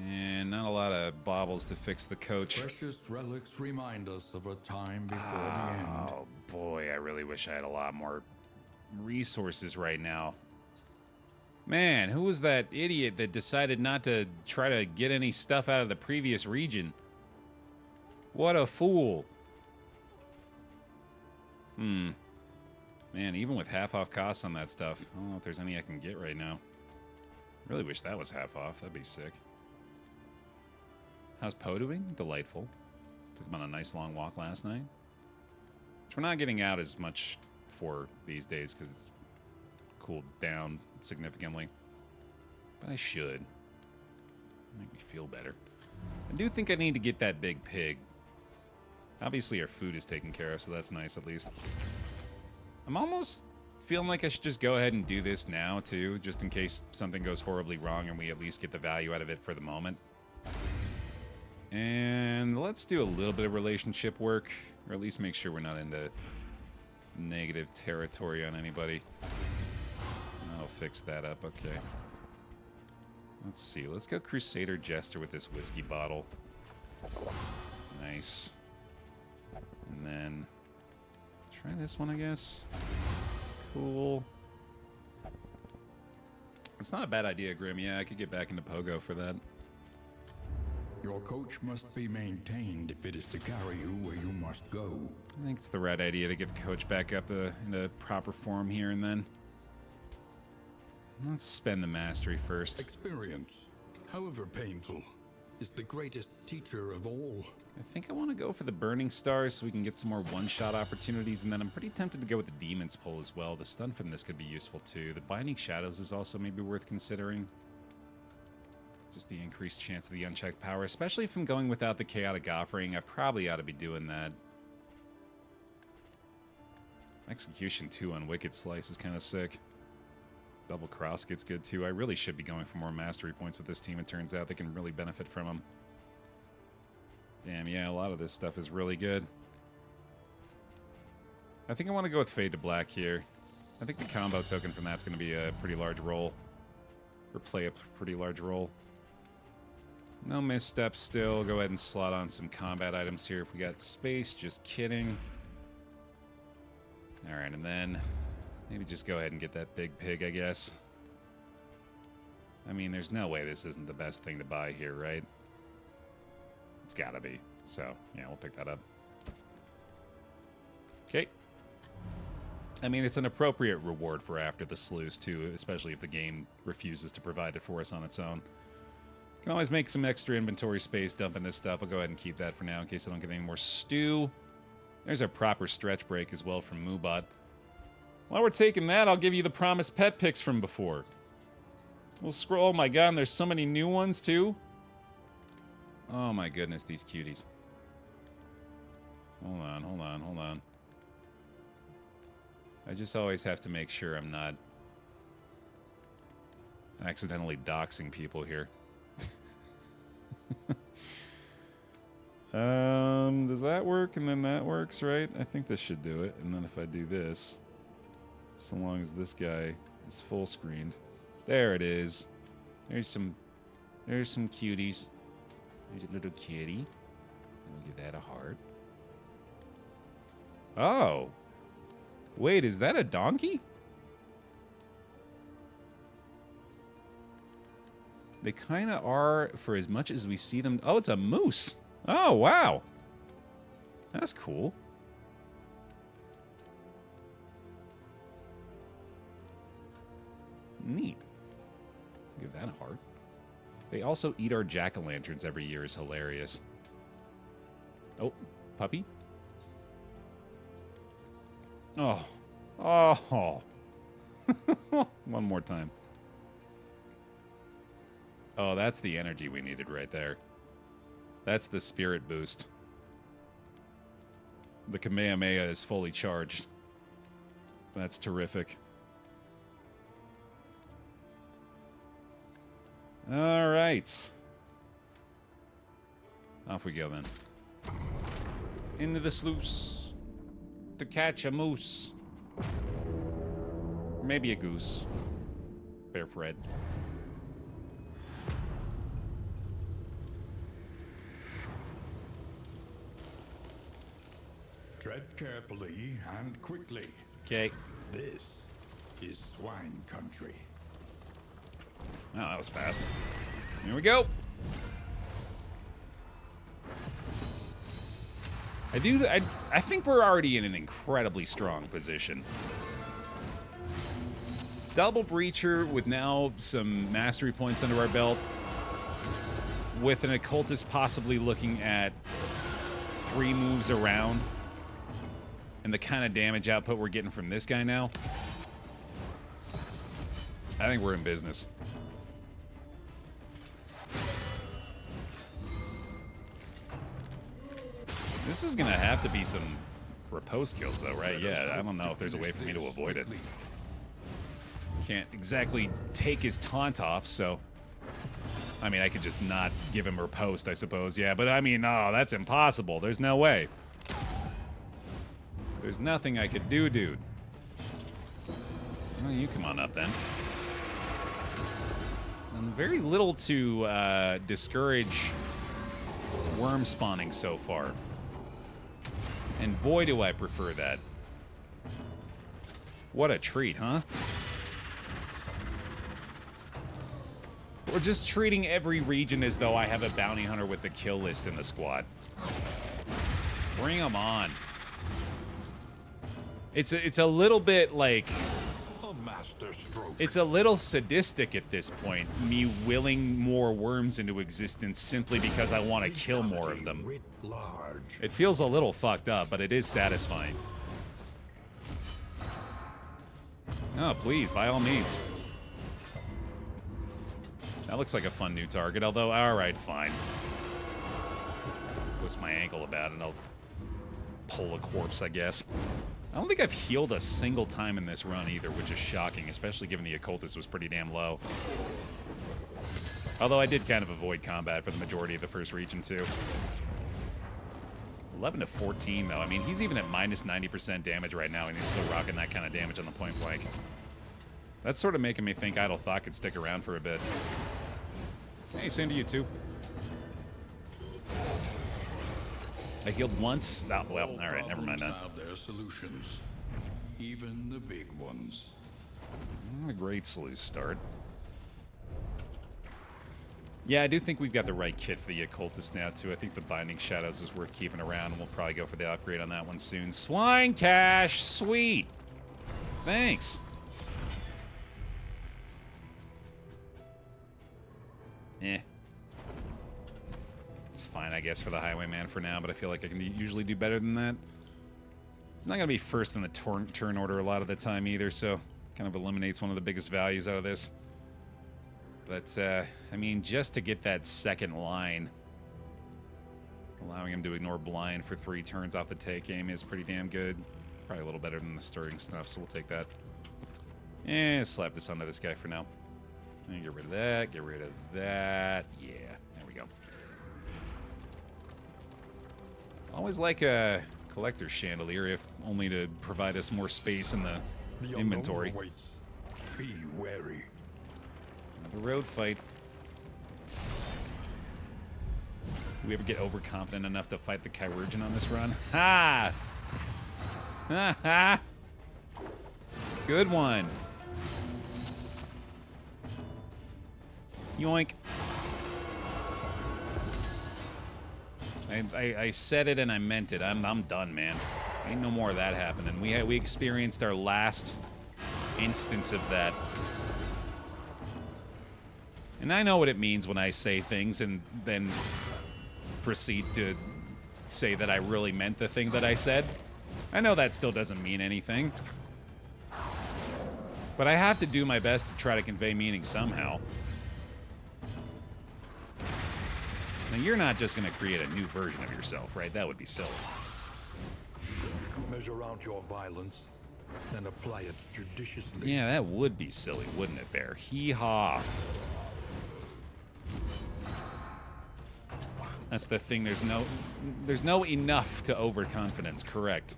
And not a lot of baubles to fix the coach. Precious relics remind us of a time before the end. Oh boy, I really wish I had a lot more resources right now. Man, who was that idiot that decided not to try to get any stuff out of the previous region? What a fool. Man, even with half off costs on that stuff, I don't know if there's any I can get right now. Really wish that was half off. That'd be sick. How's Poe doing? Delightful. Took him on a nice long walk last night. Which we're not getting out as much for these days because it's cooled down significantly. But I should. Make me feel better. I do think I need to get that big pig. Obviously our food is taken care of, so that's nice at least. I'm almost feeling like I should just go ahead and do this now too, just in case something goes horribly wrong and we at least get the value out of it for the moment. And let's do a little bit of relationship work, or at least make sure we're not into negative territory on anybody. I'll fix that up, okay. Let's see, let's go Crusader Jester with this whiskey bottle. Nice. And then try this one, I guess. Cool. It's not a bad idea, Grim. Yeah, I could get back into Pogo for that. Your coach must be maintained if it is to carry you where you must go. I think it's the right idea to get the coach back up into proper form here and then. Let's spend the mastery first. Experience, however painful, is the greatest teacher of all. I think I want to go for the Burning Stars so we can get some more one-shot opportunities, and then I'm pretty tempted to go with the Demon's Pull as well. The stun from this could be useful too. The Binding Shadows is also maybe worth considering. Just the increased chance of the unchecked power, especially if I'm going without the Chaotic Offering. I probably ought to be doing that. Execution 2 on Wicked Slice is kind of sick. Double Cross gets good too. I really should be going for more mastery points with this team. It turns out they can really benefit from them. Damn, yeah, a lot of this stuff is really good. I think I want to go with Fade to Black here. I think the combo token from that's going to be a pretty large role. Or play a pretty large role. No missteps still. Go ahead and slot on some combat items here if we got space. Just kidding. Alright, and then maybe just go ahead and get that big pig, I guess. I mean, there's no way this isn't the best thing to buy here, right? It's gotta be. So, yeah, we'll pick that up. Okay. I mean, it's an appropriate reward for after the sluice, too, especially if the game refuses to provide it for us on its own. Can always make some extra inventory space dumping this stuff. I'll go ahead and keep that for now in case I don't get any more stew. There's a proper stretch break as well from Moobot. While we're taking that, I'll give you the promised pet picks from before. We'll scroll. Oh my god, and there's so many new ones, too. Oh my goodness, these cuties. Hold on, hold on, hold on. I just always have to make sure I'm not accidentally doxing people here. Does that work? And then that works, right? I think this should do it. And then if I do this, so long as this guy is full screened. There it is. There's some cuties. There's a little kitty. And we'll give that a heart. Oh. Wait, is that a donkey? They kind of are for as much as we see them. Oh, it's a moose. Oh, wow. That's cool. Neat. Give that a heart. They also eat our jack-o'-lanterns every year is hilarious. Oh, puppy? Oh. Oh. One more time. Oh, that's the energy we needed right there. That's the spirit boost. The Kamehameha is fully charged. That's terrific. All right. Off we go then. Into the sluice to catch a moose. Or maybe a goose. Bear Fred. Tread carefully and quickly. Okay. This is swine country. Oh, that was fast. Here we go. I think we're already in an incredibly strong position. Double Breacher with now some mastery points under our belt. With an occultist possibly looking at 3 moves around. And the kind of damage output we're getting from this guy now. I think we're in business. This is gonna have to be some riposte kills though, right? Yeah, I don't know if there's a way for me to avoid it. Can't exactly take his taunt off, so... I mean, I could just not give him riposte, I suppose. Yeah, but I mean, no, that's impossible. There's no way. There's nothing I could do, dude. Well, you come on up, then. And very little to discourage worm spawning so far. And boy, do I prefer that. What a treat, huh? We're just treating every region as though I have a bounty hunter with the kill list in the squad. Bring them on. It's a little bit like... A master stroke. It's a little sadistic at this point, me willing more worms into existence simply because I want to kill more of them. Writ large. It feels a little fucked up, but it is satisfying. Oh, please, by all means. That looks like a fun new target, although, alright, fine. Twist my ankle about it, I'll pull a corpse, I guess. I don't think I've healed a single time in this run either, which is shocking, especially given the occultist was pretty damn low. Although I did kind of avoid combat for the majority of the first region, too. 11 to 14, though. I mean, he's even at minus 90% damage right now, and he's still rocking that kind of damage on the point blank. That's sort of making me think Idle Thought could stick around for a bit. Hey, same to you, too. I healed once. Oh, well, all right, never mind that. Have their solutions, even the big ones. Not a great sluice start. Yeah, I do think we've got the right kit for the occultist now, too. I think the Binding Shadows is worth keeping around, and we'll probably go for the upgrade on that one soon. Swine Cash! Sweet! Thanks. Eh. It's fine, I guess, for the Highwayman for now, but I feel like I can usually do better than that. He's not going to be first in the turn order a lot of the time either, so kind of eliminates one of the biggest values out of this. But, I mean, just to get that second line, allowing him to ignore blind for 3 turns off the take aim is pretty damn good. Probably a little better than the stirring stuff, so we'll take that. Slap this onto this guy for now. And get rid of that, get rid of that. Yeah, there we go. Always like a collector's chandelier, if only to provide us more space in the inventory. Awaits. Be wary. Another road fight. Do we ever get overconfident enough to fight the Chirurgeon on this run? Ha! Ha ha! Good one. Yoink. I said it and I meant it. I'm done, man. Ain't no more of that happening. We experienced our last instance of that And I know what it means when I say things and then proceed to say that I really meant the thing that I said. I know that still doesn't mean anything. But I have to do my best to try to convey meaning somehow. Now, you're not just going to create a new version of yourself, right? That would be silly. Measure out your violence and apply it judiciously. Yeah, that would be silly, wouldn't it, Bear? Hee-haw. That's the thing. There's no enough to overconfidence, correct.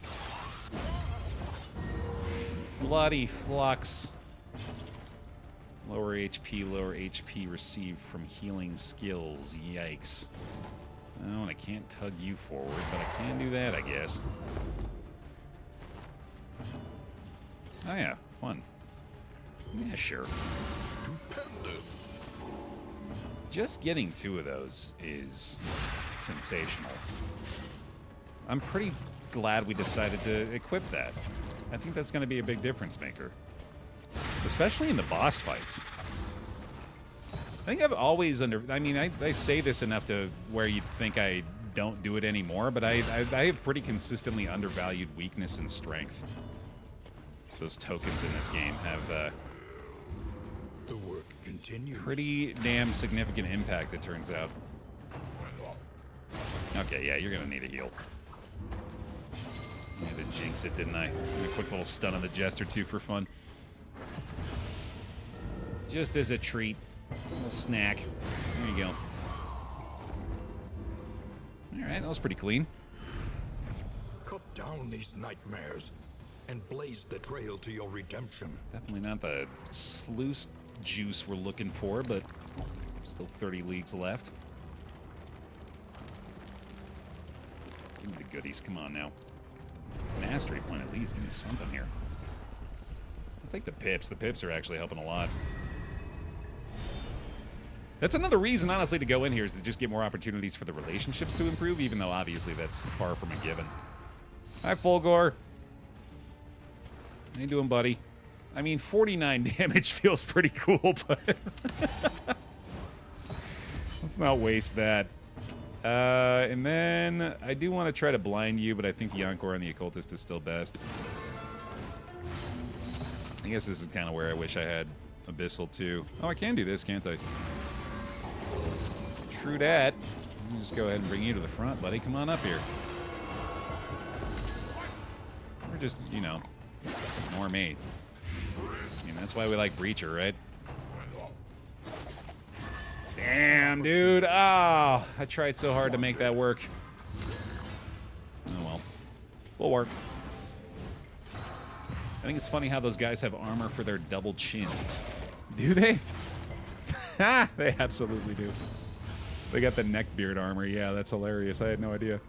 Bloody flux. Lower HP received from healing skills. Yikes. Oh, and I can't tug you forward, but I can do that, I guess. Oh yeah, fun. Yeah, sure. Stupendous. Just getting 2 of those is sensational. I'm pretty glad we decided to equip that. I think that's going to be a big difference maker. Especially in the boss fights. I think I've always I mean, I say this enough to where you'd think I don't do it anymore, but I have pretty consistently undervalued weakness and strength. Those tokens in this game have The work continues. pretty damn significant impact, it turns out. Okay, yeah, you're gonna need a heal. I had to jinx it, didn't I? And a quick little stun on the Jester, too, for fun. Just as a treat. A little snack. There you go. Alright, that was pretty clean. Cut down these nightmares and blaze the trail to your redemption. Definitely not the sluice juice we're looking for, but still 30 leagues left. Give me the goodies, come on now. Mastery point at least, give me something here. I'll take the pips. The pips are actually helping a lot. That's another reason, honestly, to go in here is to just get more opportunities for the relationships to improve, even though obviously that's far from a given. Hi, Fulgore. How you doing, buddy? I mean, 49 damage feels pretty cool, but let's not waste that. And then I do want to try to blind you, but I think the Encore on the Occultist is still best. I guess this is kind of where I wish I had Abyssal, too. Oh, I can do this, can't I? True dat. Let me just go ahead and bring you to the front, buddy. Come on up here. Or just, you know, ignore me. I mean, that's why we like Breacher, right? Damn, dude. Ah, I tried so hard to make that work. Oh, well. Will work. I think it's funny how those guys have armor for their double chins. Do they? Ha! They absolutely do. They got the neckbeard armor. Yeah, that's hilarious. I had no idea.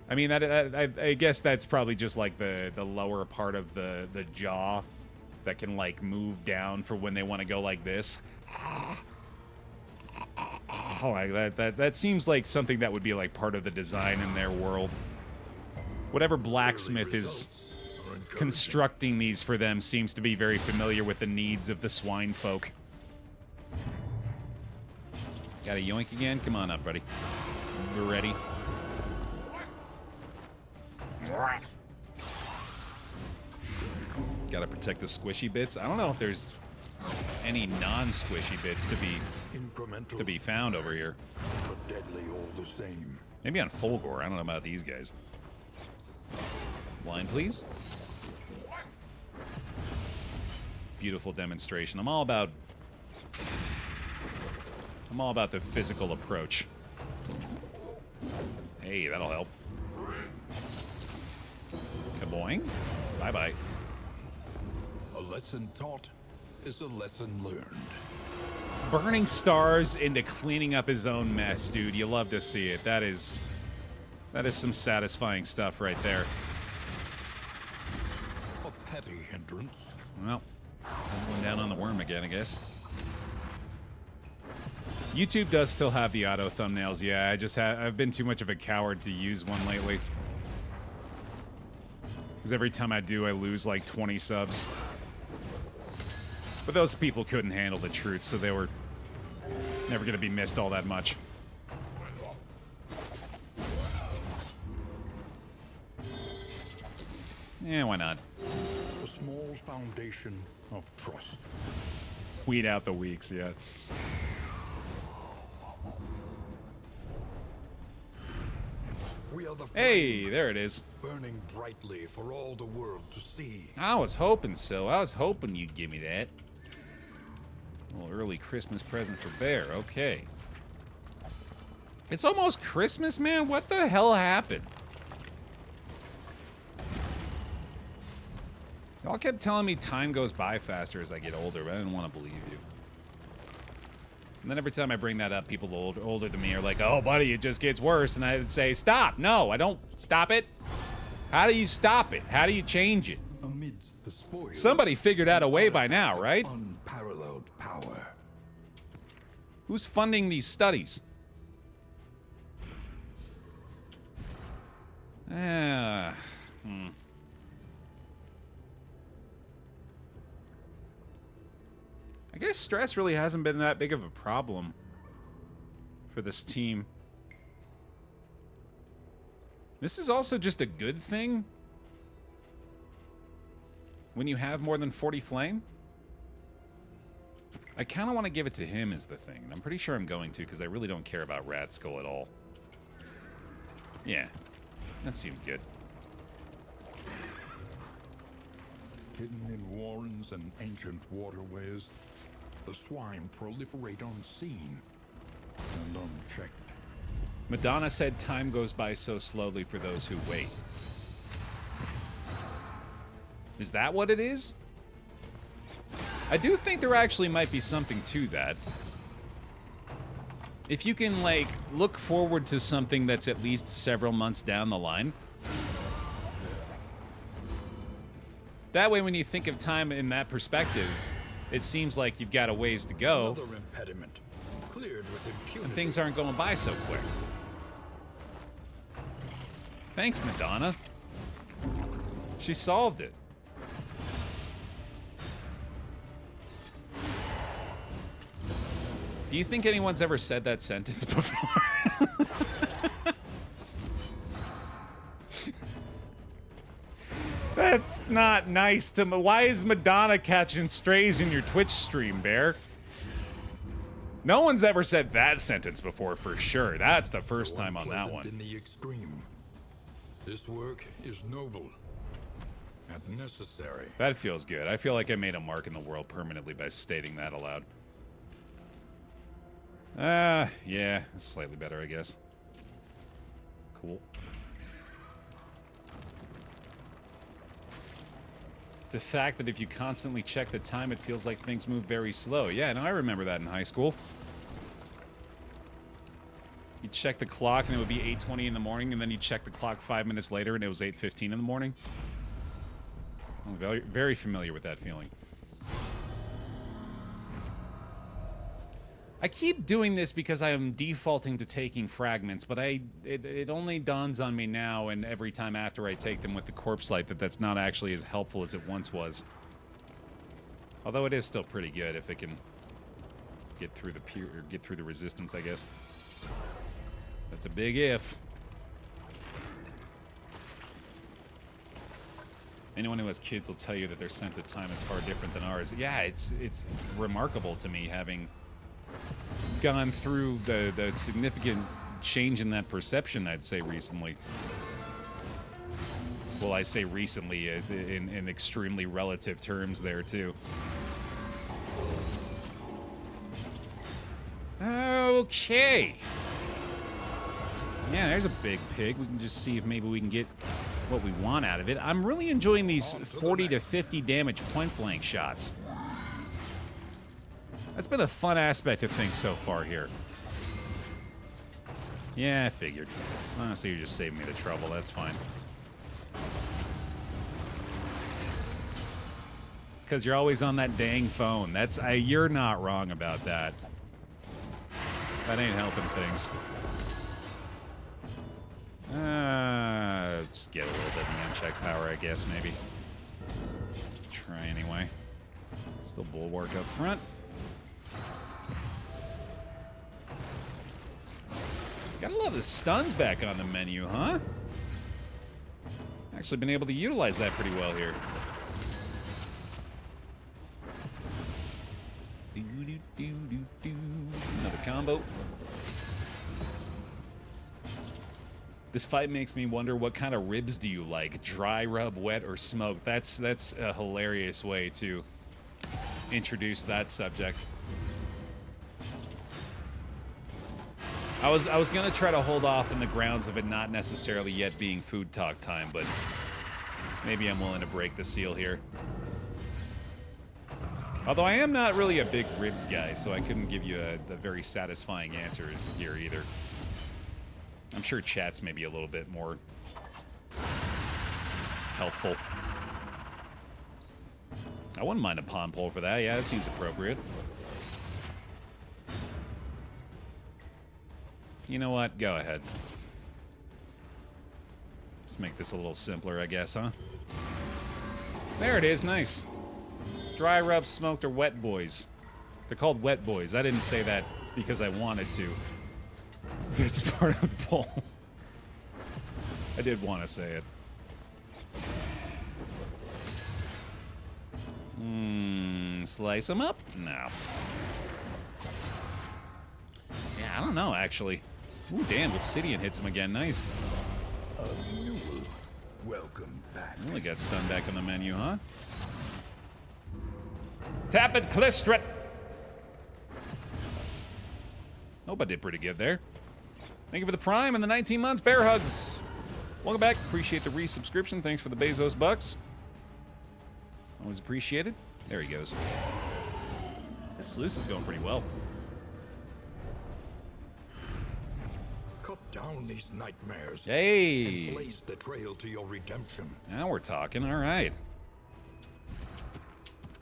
I mean, I guess that's probably just like the lower part of the jaw that can like move down for when they want to go like this. Oh, like that seems like something that would be like part of the design in their world. Whatever blacksmith is constructing these for them seems to be very familiar with the needs of the swine folk. Got a yoink again? Come on up, buddy. We're ready. Gotta protect the squishy bits. I don't know if there's any non-squishy bits to be found over here. But deadly all the same. Maybe on Fulgore. I don't know about these guys. Blind, please. Beautiful demonstration. I'm all about the physical approach. Hey, that'll help. Kaboing. Bye-bye. A lesson taught is a lesson learned. Burning stars into cleaning up his own mess, dude. You love to see it. That is some satisfying stuff right there. A petty hindrance. Well, I'm going down on the worm again, I guess. YouTube does still have the auto thumbnails. Yeah, I've been too much of a coward to use one lately. Because every time I do, I lose like 20 subs. But those people couldn't handle the truth, so they were never going to be missed all that much. Yeah, why not? A small foundation of trust. Weed out the weaks, yeah. We are the Hey, there it is. burning brightly for all the world to see. I was hoping so. I was hoping you'd give me that. A little early Christmas present for Baer. Okay. It's almost Christmas, man. What the hell happened? Y'all kept telling me time goes by faster as I get older, but I didn't want to believe you. And then every time I bring that up, people older than me are like, oh, buddy, it just gets worse. And I would say, stop. No, I don't. Stop it. How do you stop it? How do you change it? Amidst the spoils, Somebody figured out a way by now, right? unparalleled power. Who's funding these studies? I guess stress really hasn't been that big of a problem for this team. This is also just a good thing when you have more than 40 flame. I kind of want to give it to him as the thing. And I'm pretty sure I'm going to because I really don't care about Rat Skull at all. Yeah, that seems good. Hidden in warrens and ancient waterways, the swine proliferate unseen and unchecked. Madonna said time goes by so slowly for those who wait. Is that what it is? I do think there actually might be something to that. If you can, like, look forward to something that's at least several months down the line. That way, when you think of time in that perspective, it seems like you've got a ways to go. Another impediment cleared with impunity. And things aren't going by so quick. Thanks, Madonna. She solved it. Do you think anyone's ever said that sentence before? That's not nice to me. Why is Madonna catching strays in your Twitch stream, Baer? No one's ever said that sentence before, for sure. That's the first time on that one. In the extreme. This work is noble and necessary. That feels good. I feel like I made a mark in the world permanently by stating that aloud. Yeah, it's slightly better, I guess. Cool. The fact that if you constantly check the time, it feels like things move very slow. Yeah, no, I remember that in high school. You check the clock and it would be 8:20 in the morning, and then you check the clock 5 minutes later and it was 8:15 in the morning. I'm very, very familiar with that feeling. I keep doing this because I am defaulting to taking fragments, but it only dawns on me now and every time after I take them with the corpse light that that's not actually as helpful as it once was. Although it is still pretty good if it can get through the resistance, I guess. That's a big if. Anyone who has kids will tell you that their sense of time is far different than ours. Yeah, it's remarkable to me, having gone through the significant change in that perception, I'd say, recently. Well, I say recently in extremely relative terms there, too. Okay. Yeah, there's a big pig. We can just see if maybe we can get what we want out of it. I'm really enjoying these 40 to 50 damage point-blank shots. That's been a fun aspect of things so far here. Yeah, I figured. Honestly, you're just saving me the trouble. That's fine. It's because you're always on that dang phone. You're not wrong about that. That ain't helping things. Just get a little bit of the uncheck power, I guess, maybe. Try anyway. Still bulwark up front. Gotta love the stuns back on the menu, huh? Actually been able to utilize that pretty well here. Another combo. This fight makes me wonder, what kind of ribs do you like? Dry, rub, wet, or smoked? That's a hilarious way to introduce that subject. I was gonna try to hold off in the grounds of it not necessarily yet being food talk time, but maybe I'm willing to break the seal here. Although I am not really a big ribs guy, so I couldn't give you a very satisfying answer here either. I'm sure chat's maybe a little bit more helpful. I wouldn't mind a pond pole for that. Yeah, that seems appropriate. You know what? Go ahead. Let's make this a little simpler, I guess, huh? There it is. Nice. Dry rub, smoked, or wet boys. They're called wet boys. I didn't say that because I wanted to. It's part of the poll. I did want to say it. Slice them up? No. Yeah, I don't know, actually. Ooh, damn, Obsidian hits him again. Nice. Welcome back. Really got stunned back on the menu, huh? Tap it, Clistret! Hope I did pretty good there. Thank you for the Prime and the 19 months. Bear hugs. Welcome back. Appreciate the resubscription. Thanks for the Bezos bucks. Always appreciated. There he goes. This sluice is going pretty well. Cut down these nightmares. Hey! And blaze the trail to your redemption. Now we're talking. All right.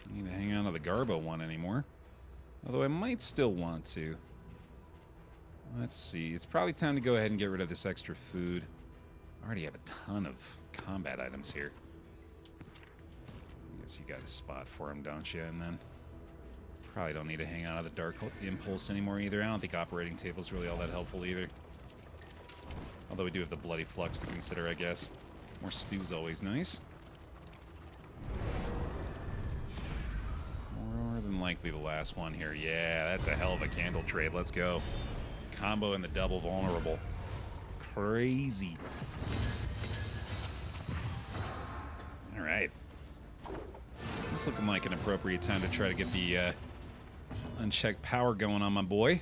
Don't need to hang on to the Garbo one anymore. Although I might still want to. Let's see. It's probably time to go ahead and get rid of this extra food. I already have a ton of combat items here. I guess you got a spot for them, don't you? And then probably don't need to hang out of the Dark Impulse anymore either. I don't think operating table's really all that helpful either. Although we do have the Bloody Flux to consider, I guess. More stew's always nice. More than likely the last one here. Yeah, that's a hell of a candle trade. Let's go. Combo and the double vulnerable. Crazy. All right. This looking like an appropriate time to try to get the unchecked power going on my boy.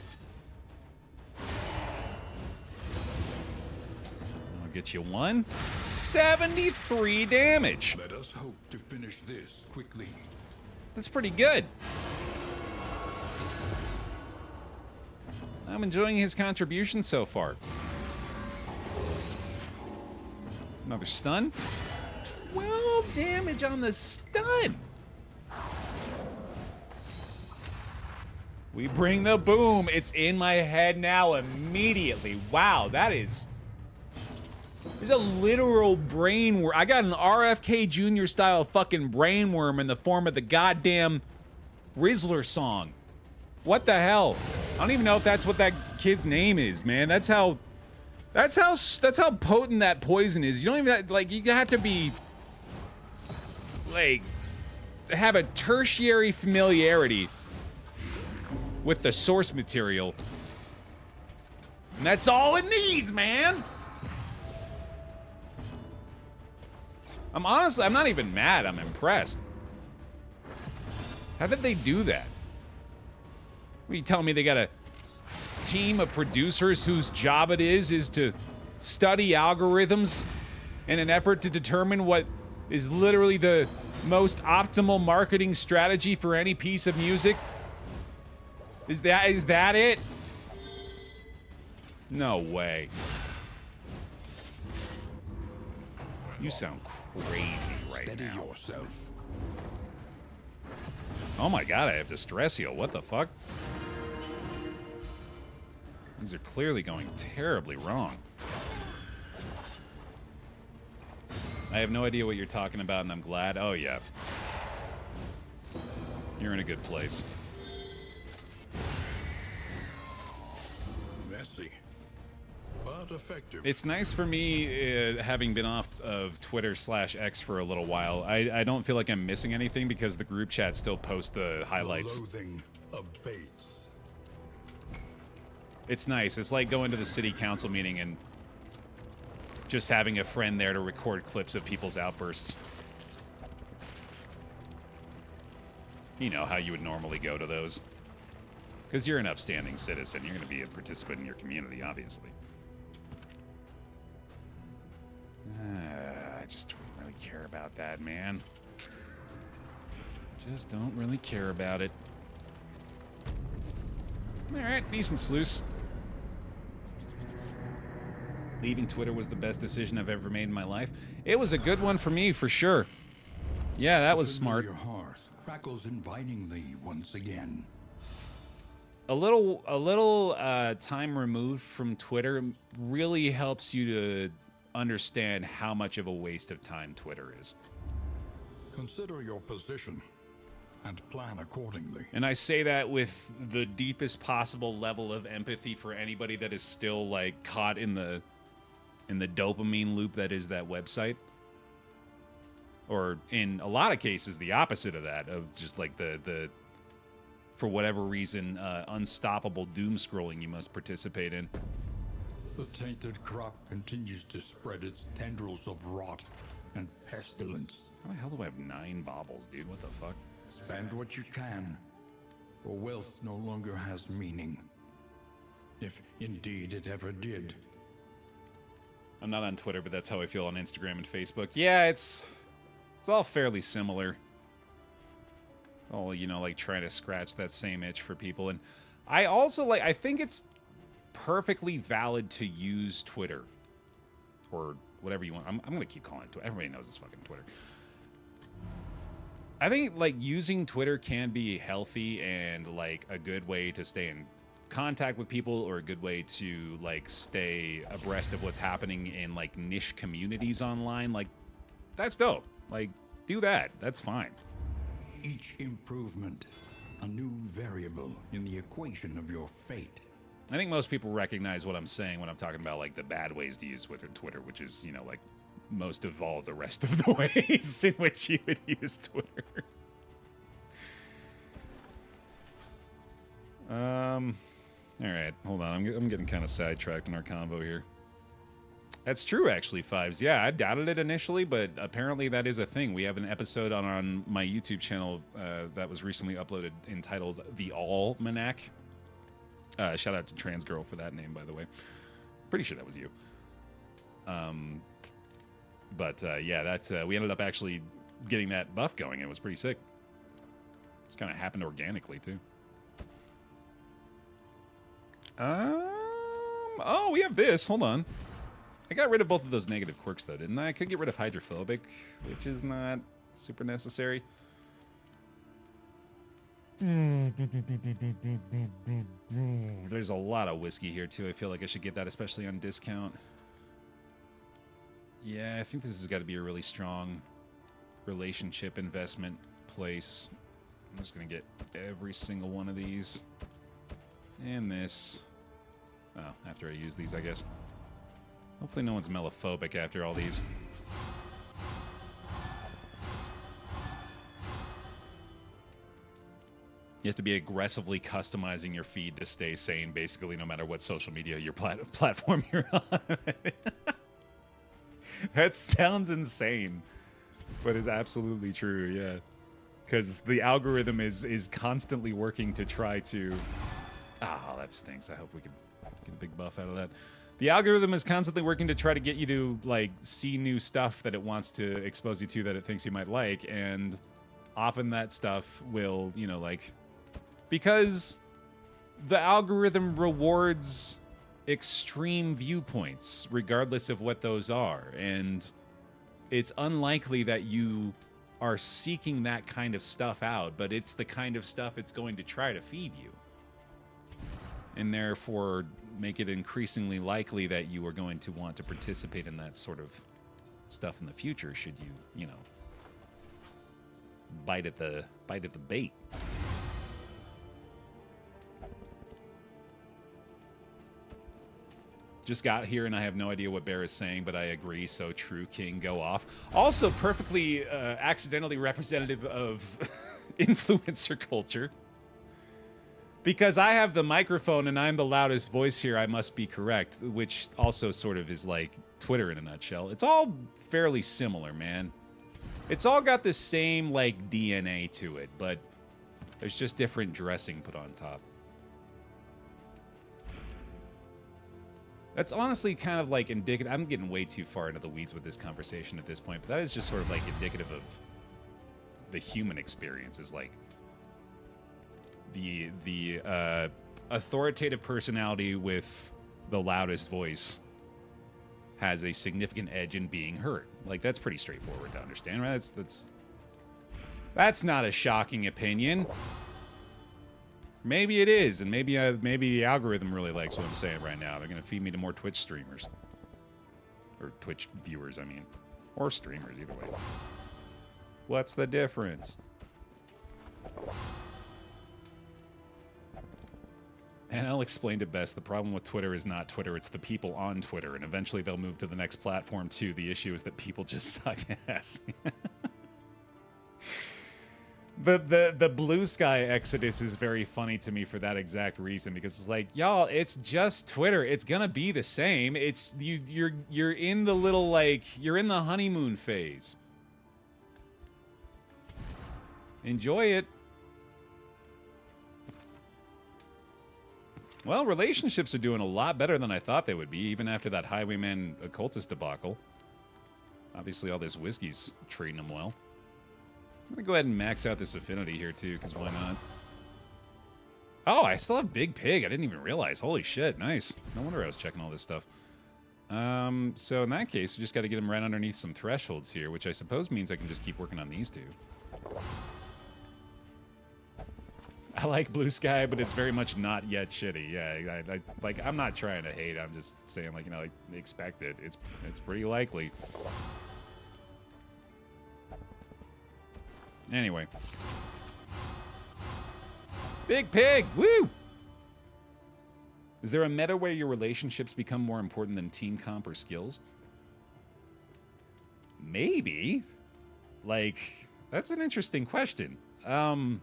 I'll get you one. 73 damage. Let us hope to finish this quickly. That's pretty good. I'm enjoying his contribution so far. Another stun. 12 damage on the stun. We bring the boom. It's in my head now immediately. Wow, that is... There's a literal brainworm. I got an RFK Jr. style fucking brainworm in the form of the goddamn Rizzler song. What the hell? I don't even know if that's what that kid's name is, man. That's how potent that poison is. You don't even have, like, you have to be like have a tertiary familiarity with the source material. And that's all it needs, man. I'm not even mad. I'm impressed. How did they do that? What, are you telling me they got a team of producers whose job it is to study algorithms in an effort to determine what is literally the most optimal marketing strategy for any piece of music? Is that it? No way. You sound crazy right Steady now. yourself. Oh my god, I have distress heal. What the fuck? Things are clearly going terribly wrong. I have no idea what you're talking about, and I'm glad. Oh, yeah. You're in a good place. Messy, but effective. It's nice for me, having been off of Twitter/X for a little while. I don't feel like I'm missing anything because the group chat still posts the highlights. The loathing abates. It's nice. It's like going to the city council meeting and just having a friend there to record clips of people's outbursts. You know how you would normally go to those. Because you're an upstanding citizen. You're going to be a participant in your community, obviously. I just don't really care about that, man. Just don't really care about it. Alright, decent sluice. Leaving Twitter was the best decision I've ever made in my life. It was a good one for me, for sure. Yeah, that was smart. Your heart crackles invitingly once again. A little time removed from Twitter really helps you to understand how much of a waste of time Twitter is. Consider your position and plan accordingly. And I say that with the deepest possible level of empathy for anybody that is still like caught in the dopamine loop that is that website. Or in a lot of cases the opposite of that, of just like the for whatever reason unstoppable doom scrolling you must participate in. The tainted crop continues to spread its tendrils of rot and pestilence. How the hell do I have 9 baubles, dude? What the fuck? Spend what you can, for wealth no longer has meaning. If indeed it ever did. I'm not on Twitter, but that's how I feel on Instagram and Facebook. Yeah, it's all fairly similar. It's all, you know, like trying to scratch that same itch for people. And I also I think it's perfectly valid to use Twitter or whatever you want. I'm going to keep calling it Twitter. Everybody knows it's fucking Twitter. I think like using Twitter can be healthy and like a good way to stay in contact with people, or a good way to like stay abreast of what's happening in like niche communities online. Like, that's dope. Like, do that. That's fine. Each improvement, a new variable in the equation of your fate. I think most people recognize what I'm saying when I'm talking about like the bad ways to use Twitter, which is, you know, like most of all the rest of the ways in which you would use Twitter. All right, hold on. I'm getting kind of sidetracked in our convo here. That's true, actually, Fives. Yeah, I doubted it initially, but apparently that is a thing. We have an episode on my YouTube channel that was recently uploaded entitled The Almanac. Shout out to Trans Girl for that name, by the way. Pretty sure that was you. But yeah, that's we ended up actually getting that buff going. It was pretty sick. Just kind of happened organically, too. Oh, we have this. Hold on. I got rid of both of those negative quirks, though, didn't I? I could get rid of hydrophobic, which is not super necessary. There's a lot of whiskey here, too. I feel like I should get that, especially on discount. Yeah, I think this has got to be a really strong relationship investment place. I'm just going to get every single one of these. And this. Oh, after I use these, I guess. Hopefully no one's mellophobic after all these. You have to be aggressively customizing your feed to stay sane, basically, no matter what social media your platform you're on. That sounds insane, but is absolutely true, yeah. Because the algorithm is constantly working to try to... Oh, that stinks. I hope we could get a big buff out of that. The algorithm is constantly working to try to get you to, like, see new stuff that it wants to expose you to that it thinks you might like, and often that stuff will, you know, like... Because the algorithm rewards extreme viewpoints, regardless of what those are, and it's unlikely that you are seeking that kind of stuff out, but it's the kind of stuff it's going to try to feed you. And therefore make it increasingly likely that you are going to want to participate in that sort of stuff in the future, should you, you know, bite at the bait. Just got here and I have no idea what Baer is saying, but I agree. So true, King. Go off. Also perfectly accidentally representative of influencer culture. Because I have the microphone and I'm the loudest voice here, I must be correct. Which also sort of is like Twitter in a nutshell. It's all fairly similar, man. It's all got the same, like, DNA to it, but there's just different dressing put on top. That's honestly kind of like indicative. I'm getting way too far into the weeds with this conversation at this point, but that is just sort of like indicative of the human experience. Is like the authoritative personality with the loudest voice has a significant edge in being heard. Like, that's pretty straightforward to understand, right? That's not a shocking opinion. Maybe it is, and maybe the algorithm really likes what I'm saying right now. They're gonna feed me to more Twitch streamers. Or Twitch viewers, I mean. Or streamers, either way. What's the difference? And I'll explain it best. The problem with Twitter is not Twitter, it's the people on Twitter, and eventually they'll move to the next platform too. The issue is that people just suck ass. The blue sky exodus is very funny to me for that exact reason, because it's like, y'all, it's just Twitter. It's gonna be the same. It's you're in the little, like, you're in the honeymoon phase. Enjoy it. Well, relationships are doing a lot better than I thought they would be, even after that Highwayman occultist debacle. Obviously, all this whiskey's treating them well. I'm gonna go ahead and max out this affinity here too, because why not? Oh, I still have Big Pig. I didn't even realize. Holy shit, nice. No wonder I was checking all this stuff. So in that case, we just got to get him right underneath some thresholds here, which I suppose means I can just keep working on these two. I like Blue Sky, but it's very much not yet shitty. Yeah, like, I'm not trying to hate. I'm just saying, like, you know, like, expect it. It's pretty likely. Anyway. Big Pig! Woo! Is there a meta where your relationships become more important than team comp or skills? Maybe. Like, that's an interesting question. Well,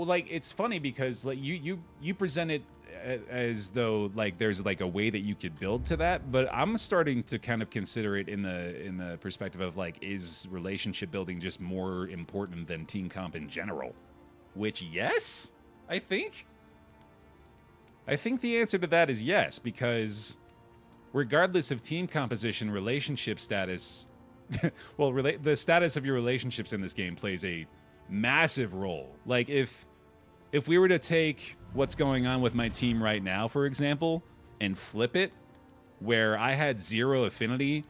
like, it's funny because, like, you present it as though, like, there's like a way that you could build to that, but I'm starting to kind of consider it in the perspective of, like, is relationship building just more important than team comp in general? Which, yes, I think the answer to that is yes, because regardless of team composition, relationship status, well, the status of your relationships in this game plays a massive role. Like, if we were to take what's going on with my team right now, for example, and flip it, where I had 0 affinity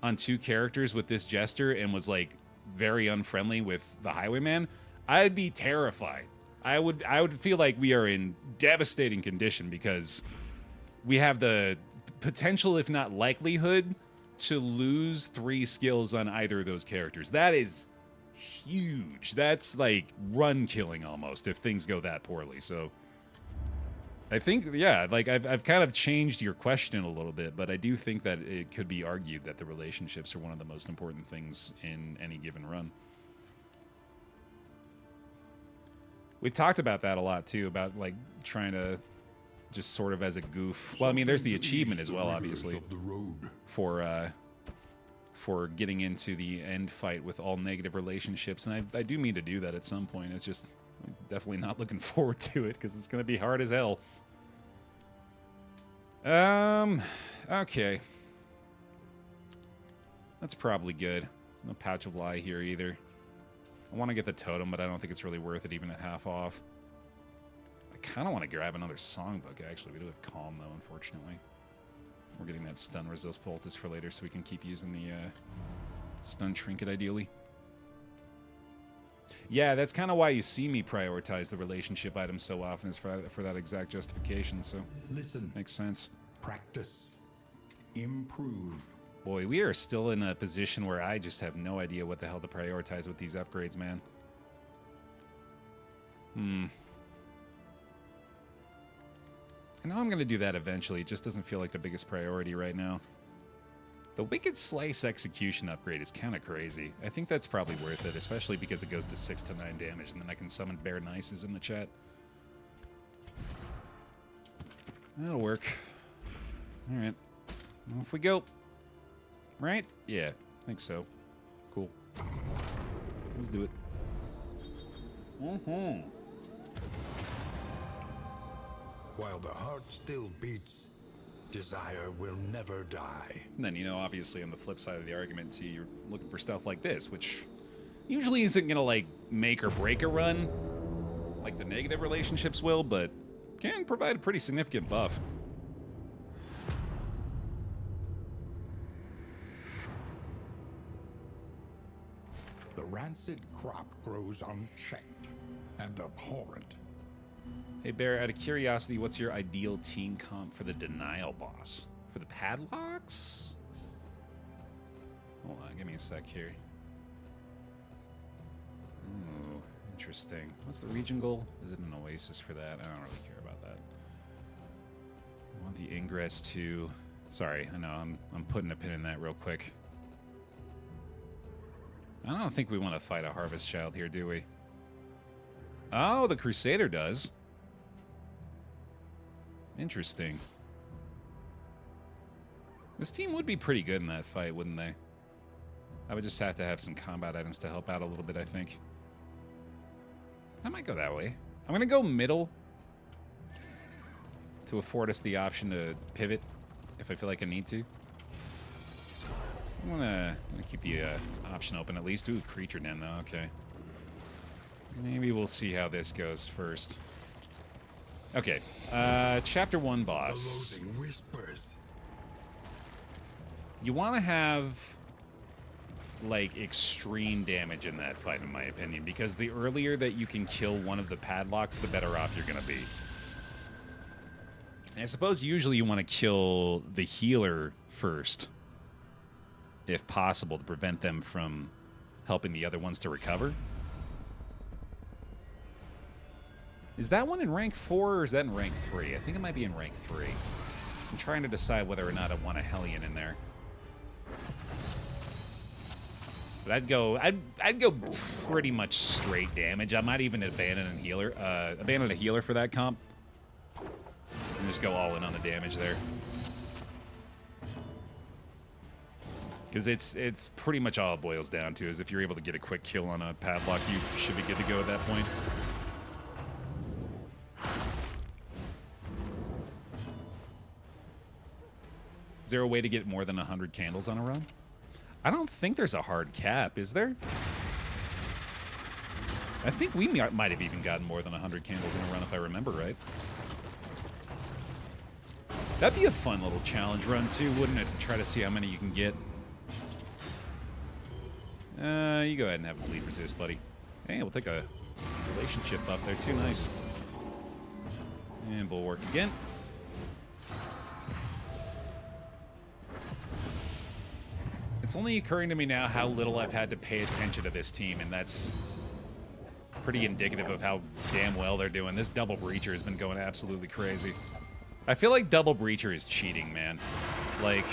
on 2 characters with this jester and was, like, very unfriendly with the Highwayman, I'd be terrified. I would feel like we are in devastating condition because we have the potential, if not likelihood, to lose 3 skills on either of those characters. That is huge. That's like run killing almost if things go that poorly. So I think, yeah, like I've kind of changed your question a little bit, but I do think that it could be argued that the relationships are one of the most important things in any given run. We've talked about that a lot too, about like trying to just sort of as a goof. Well, I mean, there's the achievement as well, obviously, for getting into the end fight with all negative relationships, and I do mean to do that at some point. It's just, I'm definitely not looking forward to it because it's going to be hard as hell. Okay. That's probably good. No Pouch of Lie here either. I want to get the totem, but I don't think it's really worth it even at half off. I kind of want to grab another songbook, actually. We do have Calm, though, unfortunately. We're getting that stun resist poultice for later so we can keep using the stun trinket, ideally. Yeah, that's kind of why you see me prioritize the relationship items so often, is for that exact justification, so Listen. makes sense. Practice. Improve. Boy, we are still in a position where I just have no idea what the hell to prioritize with these upgrades, man. I know I'm going to do that eventually. It just doesn't feel like the biggest priority right now. The Wicked Slice execution upgrade is kind of crazy. I think that's probably worth it, especially because it goes to 6 to 9 damage, and then I can summon Bear Nices in the chat. That'll work. Alright. Off we go. Right? Yeah, I think so. Cool. Let's do it. While the heart still beats, desire will never die. And then, you know, obviously on the flip side of the argument, too, you're looking for stuff like this, which usually isn't going to, like, make or break a run, like the negative relationships will, but can provide a pretty significant buff. The rancid crop grows unchecked and abhorrent. Hey, Bear, out of curiosity, what's your ideal team comp for the Denial boss? For the padlocks? Hold on, give me a sec here. Ooh, interesting. What's the region goal? Is it an oasis for that? I don't really care about that. I want the ingress to... Sorry, I know, I'm putting a pin in that real quick. I don't think we want to fight a Harvest Child here, do we? Oh, the Crusader does. Interesting. This team would be pretty good in that fight, wouldn't they? I would just have to have some combat items to help out a little bit, I think. I might go that way. I'm going to go middle to afford us the option to pivot if I feel like I need to. I'm gonna keep the option open at least. Ooh, creature den though, okay. Maybe we'll see how this goes first. Okay, chapter 1 boss. The loathing whispers. You want to have, like, extreme damage in that fight, in my opinion, because the earlier that you can kill one of the padlocks, the better off you're gonna be. And I suppose usually you want to kill the healer first, if possible, to prevent them from helping the other ones to recover. Is that one in rank 4 or is that in rank 3? I think it might be in rank 3. So I'm trying to decide whether or not I want a Hellion in there. But I'd go pretty much straight damage. I might even abandon a healer for that comp. And just go all in on the damage there. Because it's pretty much all it boils down to, is if you're able to get a quick kill on a padlock, you should be good to go at that point. Is there a way to get more than 100 candles on a run? I don't think there's a hard cap, is there? I think we might have even gotten more than 100 candles in a run, if I remember right. That'd be a fun little challenge run, too, wouldn't it? To try to see how many you can get. You go ahead and have a bleed resist, buddy. Hey, we'll take a relationship buff there, too. Nice. And bulwark again. It's only occurring to me now how little I've had to pay attention to this team, and that's pretty indicative of how damn well they're doing. This double breacher has been going absolutely crazy. I feel like double breacher is cheating, man. Like,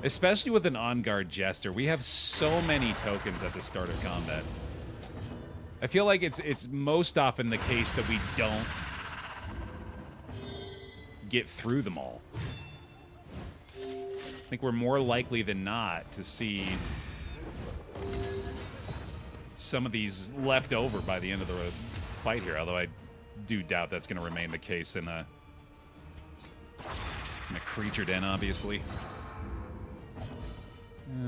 especially with an on-guard jester, we have so many tokens at the start of combat. I feel like it's most often the case that we don't get through them all. I think we're more likely than not to see some of these left over by the end of the fight here, although I do doubt that's going to remain the case in a creature den, obviously.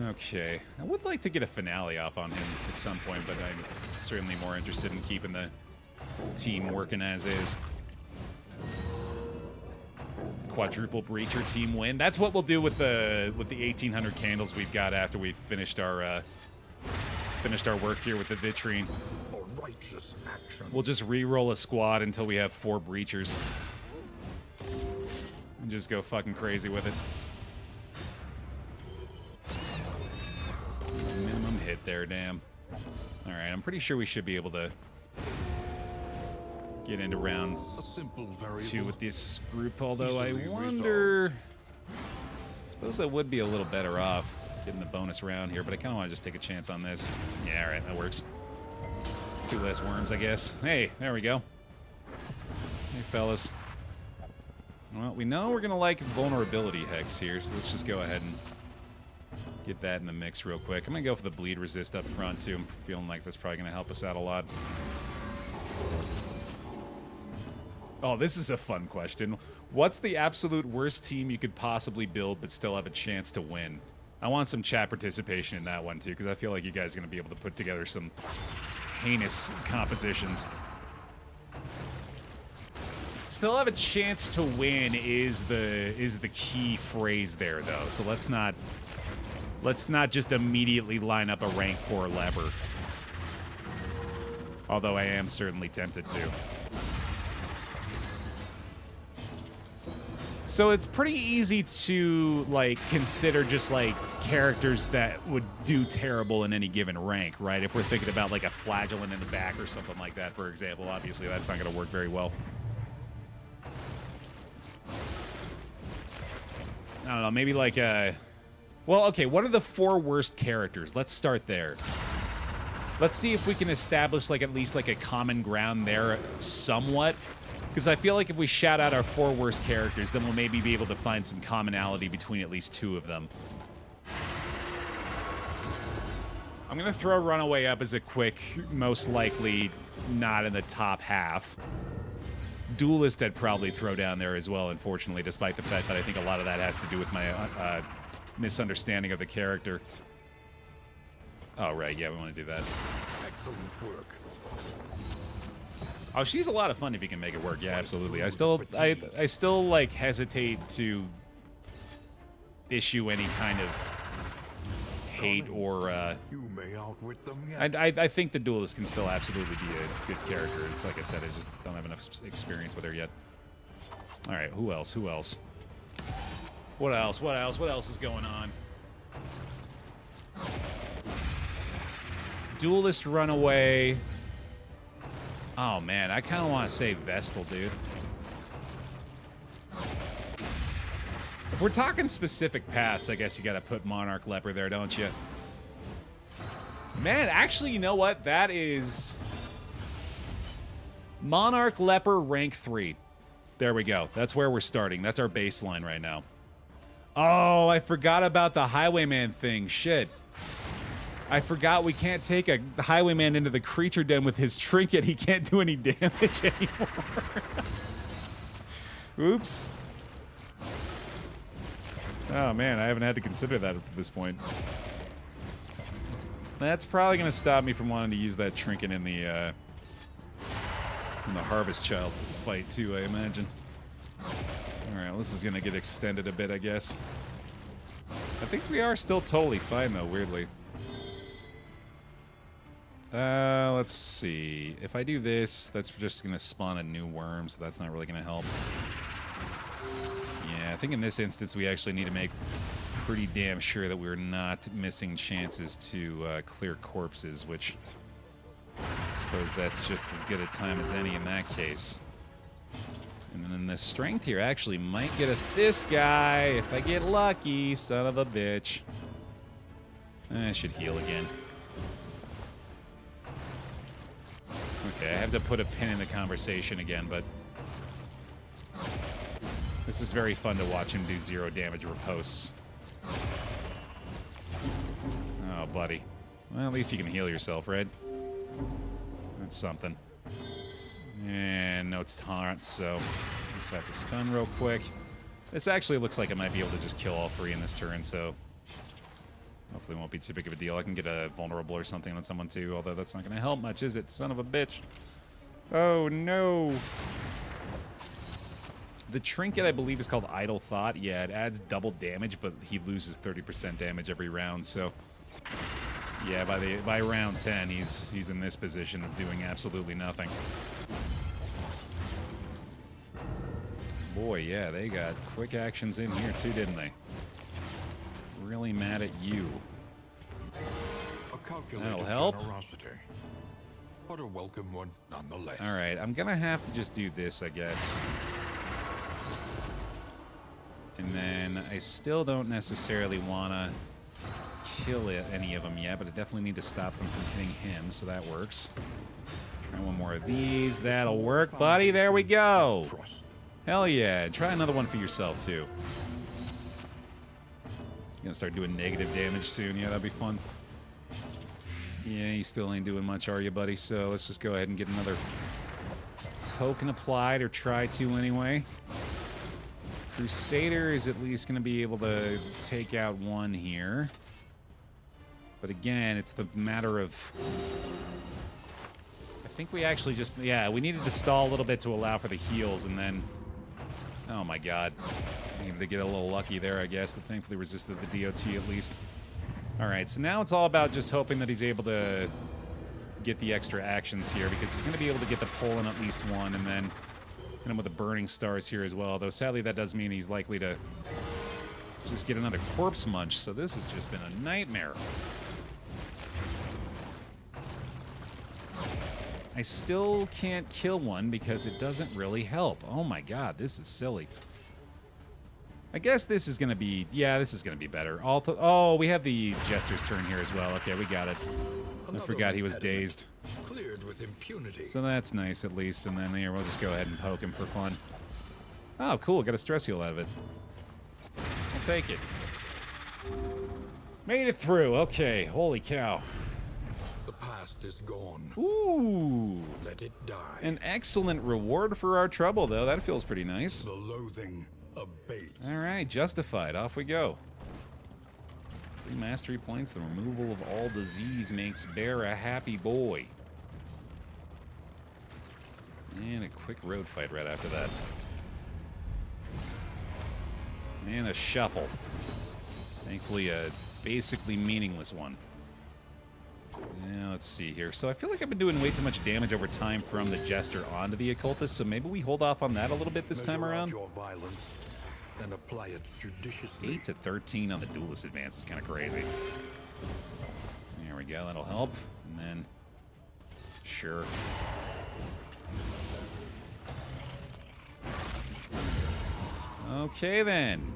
Okay. I would like to get a finale off on him at some point, but I'm certainly more interested in keeping the team working as is. Quadruple breacher team win. That's what we'll do with the 1,800 candles we've got after we've finished our work here with the vitrine. A righteous action. We'll just re-roll a squad until we have 4 breachers. And just go fucking crazy with it. right there, damn. Alright, I'm pretty sure we should be able to get into round A simple variable. 2 with this group, although I Easily wonder... I suppose I would be a little better off getting the bonus round here, but I kind of want to just take a chance on this. Yeah, alright, that works. 2 less worms, I guess. Hey, there we go. Hey, fellas. Well, we know we're going to like vulnerability hex here, so let's just go ahead and get that in the mix real quick. I'm going to go for the bleed resist up front, too. I'm feeling like that's probably going to help us out a lot. Oh, this is a fun question. What's the absolute worst team you could possibly build but still have a chance to win? I want some chat participation in that one, too, because I feel like you guys are going to be able to put together some heinous compositions. Still have a chance to win is the key phrase there, though. So let's not just immediately line up a rank 4 lever. Although I am certainly tempted to. So it's pretty easy to like consider just like characters that would do terrible in any given rank, right? If we're thinking about like a flagellant in the back or something like that, for example, obviously that's not going to work very well. I don't know, maybe like a... Well, okay, what are the 4 worst characters? Let's start there. Let's see if we can establish like at least like a common ground there somewhat. Because I feel like if we shout out our 4 worst characters, then we'll maybe be able to find some commonality between at least 2 of them. I'm going to throw Runaway up as a quick, most likely not in the top half. Duelist I'd probably throw down there as well, unfortunately, despite the fact that I think a lot of that has to do with my misunderstanding of the character. Oh, right, yeah, we want to do that. Excellent work. Oh, she's a lot of fun if you can make it work. Yeah, absolutely. I still like hesitate to issue any kind of hate or You may outwit them yet. I think the Duelist can still absolutely be a good character. It's like I said, I just don't have enough experience with her yet. All right, who else? Who else? What else? What else? What else is going on? Duelist Runaway. Oh man, I kind of want to say Vestal, dude. If we're talking specific paths, I guess you got to put Monarch Leper there, don't you? Man, actually, you know what? That is Monarch Leper rank 3. There we go. That's where we're starting. That's our baseline right now. Oh, I forgot about the Highwayman thing. Shit. I forgot we can't take a Highwayman into the creature den with his trinket. He can't do any damage anymore. Oops. Oh, man, I haven't had to consider that at this point. That's probably going to stop me from wanting to use that trinket in the Harvest Child fight, too, I imagine. Alright, well, this is going to get extended a bit, I guess. I think we are still totally fine, though, weirdly. Let's see. If I do this, that's just going to spawn a new worm, so that's not really going to help. Yeah, I think in this instance we actually need to make pretty damn sure that we're not missing chances to clear corpses, which I suppose that's just as good a time as any in that case. And then the strength here actually might get us this guy if I get lucky, son of a bitch. I should heal again. Okay, I have to put a pin in the conversation again, but this is very fun to watch him do 0 damage riposts. Oh, buddy. Well, at least you can heal yourself, right? That's something. And no, it's taunt, so just have to stun real quick. This actually looks like I might be able to just kill all 3 in this turn, so hopefully it won't be too big of a deal. I can get a vulnerable or something on someone too, although that's not going to help much, is it? Son of a bitch. Oh, no. The trinket, I believe, is called Idle Thought. Yeah, it adds double damage, but he loses 30% damage every round, so yeah, by round 10, he's in this position of doing absolutely nothing. Boy, yeah, they got quick actions in here too, didn't they? Really mad at you. calculated That'll help. generosity, but a welcome one nonetheless. All right, I'm gonna have to just do this, I guess. And then I still don't necessarily want to kill any of them yet, but I definitely need to stop them from hitting him, so that works. Try one more of these. That'll work, buddy. There we go. Trust. Hell yeah. Try another one for yourself, too. You're gonna start doing negative damage soon. Yeah, that'd be fun. Yeah, you still ain't doing much, are you, buddy? So let's just go ahead and get another token applied, or try to anyway. Crusader is at least going to be able to take out one here. But again, it's the matter of... I think we actually just... Yeah, we needed to stall a little bit to allow for the heals, and then... Oh my god. Needed to get a little lucky there, I guess, but thankfully resisted the DOT at least. Alright, so now it's all about just hoping that he's able to get the extra actions here, because he's going to be able to get the pull in at least one, and then hit him with the burning stars here as well. Though sadly that does mean he's likely to just get another corpse munch, so this has just been a nightmare. I still can't kill one because it doesn't really help. Oh my god, this is silly. I guess this is going to be... Yeah, this is going to be better. Oh, we have the Jester's turn here as well. Okay, we got it. I forgot he was dazed. Cleared with impunity. So that's nice, at least. And then here, we'll just go ahead and poke him for fun. Oh, cool. Got a stress heal out of it. I'll take it. Made it through. Okay, holy cow. The past is gone. Ooh. Let it die. An excellent reward for our trouble, though. That feels pretty nice. The loathing abates. All right, justified. Off we go. 3 mastery points. The removal of all disease makes Baer a happy boy. And a quick road fight right after that. And a shuffle. Thankfully, a basically meaningless one. Yeah, let's see here. So I feel like I've been doing way too much damage over time from the Jester onto the Occultist, so maybe we hold off on that a little bit this time around. Your violence and apply it judiciously. 8 to 13 on the Duelist advance is kind of crazy. There we go, that'll help. And then, sure. Okay then.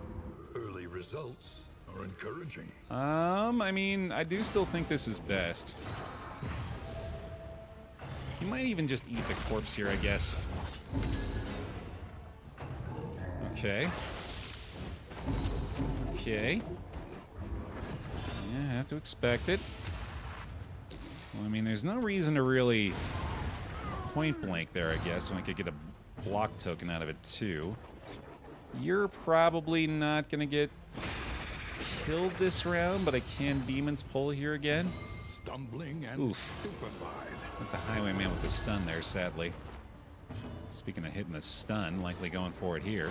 Early results are encouraging. I mean, I do still think this is best. He might even just eat the corpse here, I guess. Okay. Okay. Yeah, I have to expect it. Well, I mean, there's no reason to really point blank there, I guess, when I could get a block token out of it, too. You're probably not going to get killed this round, but I can Demon's Pull here again. Stumbling and stupefied. With the Highwayman with the stun there, sadly. Speaking of hitting the stun, likely going for it here.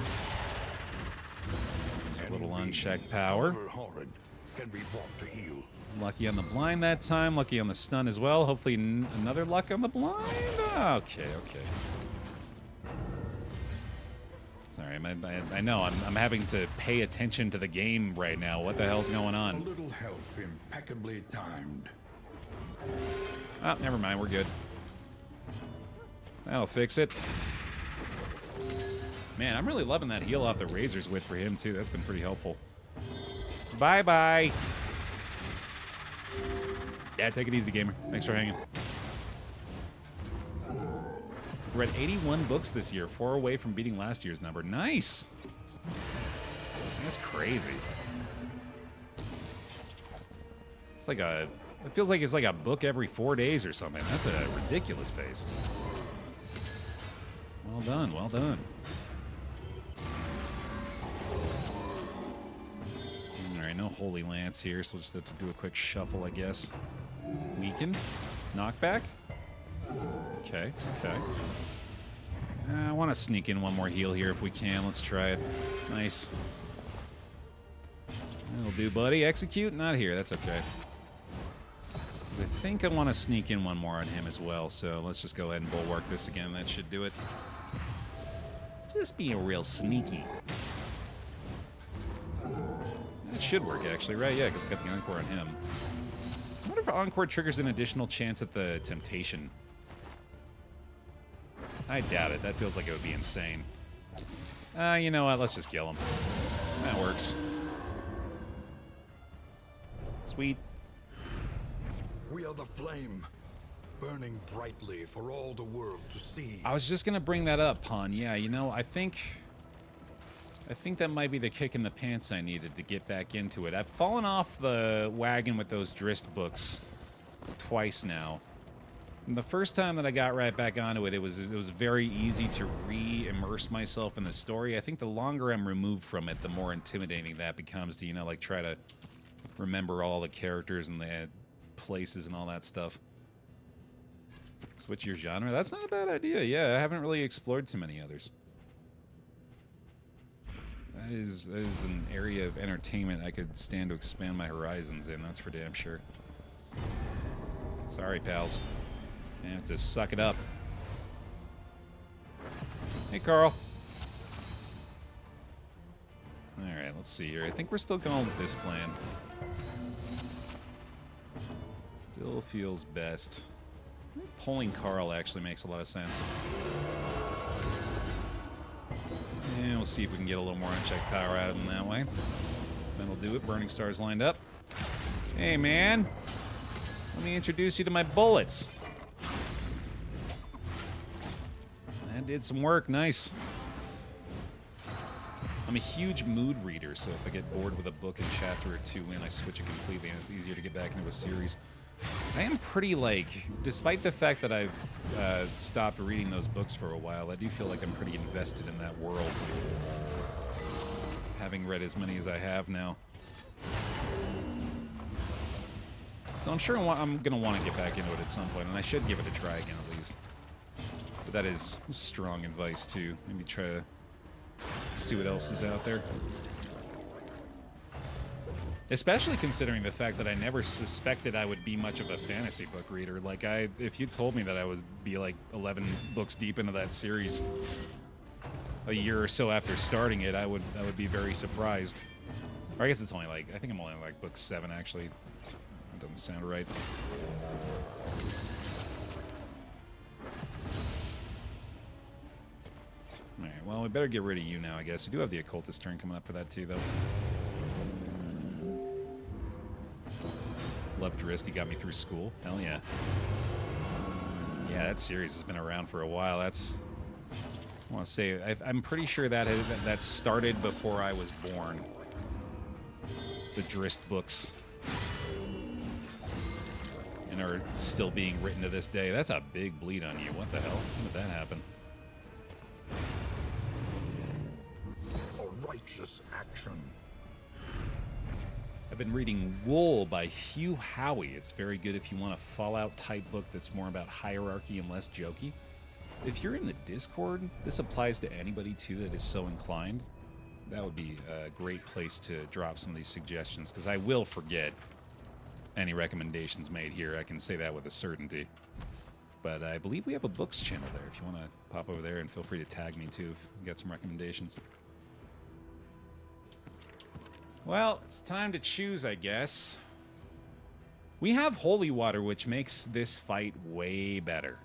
There's a little unchecked power. Horrid can be brought to heel. Lucky on the blind that time. Lucky on the stun as well. Hopefully another luck on the blind. Okay, okay. Sorry, I know I'm having to pay attention to the game right now. What the hell's going A on? little help impeccably timed. Oh, never mind. We're good. That'll fix it. Man, I'm really loving that heal off the Razor's Wit for him, too. That's been pretty helpful. Bye-bye. Yeah, take it easy, gamer. Thanks for hanging. Read 81 books this year, 4 away from beating last year's number. Nice! That's crazy. It's like a... It feels like it's like a book every 4 days or something. That's a ridiculous pace. Well done, well done. Alright, no Holy Lance here, so we'll just have to do a quick shuffle, I guess. Weaken. Knockback. Okay, okay. I want to sneak in one more heal here if we can. Let's try it. Nice. That'll do, buddy. Execute? Not here. That's okay. I think I want to sneak in one more on him as well, so let's just go ahead and bulwark this again. That should do it. Just being real sneaky. That should work, actually, right? Yeah, because we got the Encore on him. I wonder if Encore triggers an additional chance at the temptation. I doubt it. That feels like it would be insane. You know what? Let's just kill him. That works. Sweet. We are the flame, burning brightly for all the world to see. I was just gonna bring that up, Pon. Yeah, you know, I think that might be the kick in the pants I needed to get back into it. I've fallen off the wagon with those Drizzt books twice now. And the first time that I got right back onto it, it was very easy to re-immerse myself in the story. I think the longer I'm removed from it, the more intimidating that becomes to, you know, like try to remember all the characters and the places and all that stuff. Switch your genre? That's not a bad idea. Yeah, I haven't really explored too many others. That is an area of entertainment I could stand to expand my horizons in, that's for damn sure. Sorry, pals. I have to suck it up. Hey, Carl. Alright, let's see here. I think we're still going with this plan. Still feels best. Pulling Carl actually makes a lot of sense. And we'll see if we can get a little more unchecked power out of him that way. That'll do it. Burning Star's lined up. Hey, man. Let me introduce you to my bullets. That did some work. Nice. I'm a huge mood reader, so if I get bored with a book in chapter or two in, I switch it completely, and it's easier to get back into a series. I am pretty, like, despite the fact that I've stopped reading those books for a while, I do feel like I'm pretty invested in that world, having read as many as I have now. So I'm sure I'm going to want to get back into it at some point, and I should give it a try again at least. But that is strong advice, too. Maybe try to see what else is out there. Especially considering the fact that I never suspected I would be much of a fantasy book reader. Like, if you told me that I would be like 11 books deep into that series a year or so after starting it, I would be very surprised. Or I guess it's only like, I think I'm only like book 7 actually. That doesn't sound right. Alright, well, we better get rid of you now, I guess. We do have the occultist turn coming up for that too, though. Love Drizzt, he got me through school. Hell yeah. Yeah, that series has been around for a while. That's... I want to say, I'm pretty sure that started before I was born. The Drizzt books. And are still being written to this day. That's a big bleed on you. What the hell? When did that happen? A righteous action. I've been reading Wool by Hugh Howey. It's very good if you want a Fallout-type book that's more about hierarchy and less jokey. If you're in the Discord, this applies to anybody, too, that is so inclined. That would be a great place to drop some of these suggestions, because I will forget any recommendations made here. I can say that with a certainty. But I believe we have a books channel there. If you want to pop over there, and feel free to tag me, too, if you got some recommendations. Well, it's time to choose, I guess. We have Holy Water, which makes this fight way better.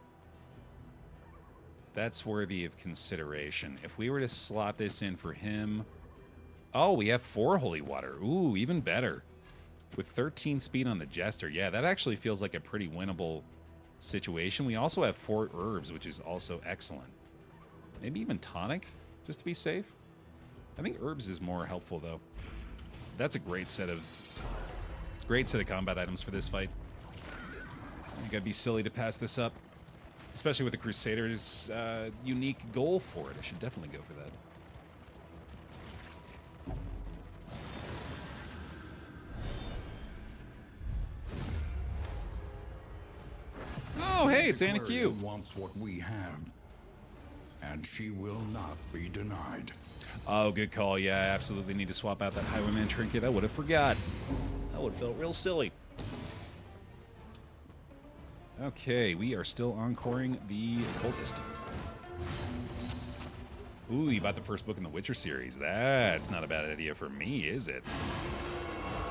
That's worthy of consideration. If we were to slot this in for him... Oh, we have 4 Holy Water. Ooh, even better. With 13 speed on the Jester. Yeah, that actually feels like a pretty winnable situation. We also have 4 Herbs, which is also excellent. Maybe even Tonic, just to be safe. I think Herbs is more helpful, though. That's a great set of combat items for this fight. I think I'd be silly to pass this up, especially with the Crusader's unique goal for it. I should definitely go for that. Oh, hey, it's Anna Q. Wants what we have, and she will not be denied. Oh, good call. Yeah, I absolutely need to swap out that Highwayman trinket. I would have forgot. That would have felt real silly. Okay, we are still encoring the Occultist. Ooh, you bought the first book in the Witcher series. That's not a bad idea for me, is it?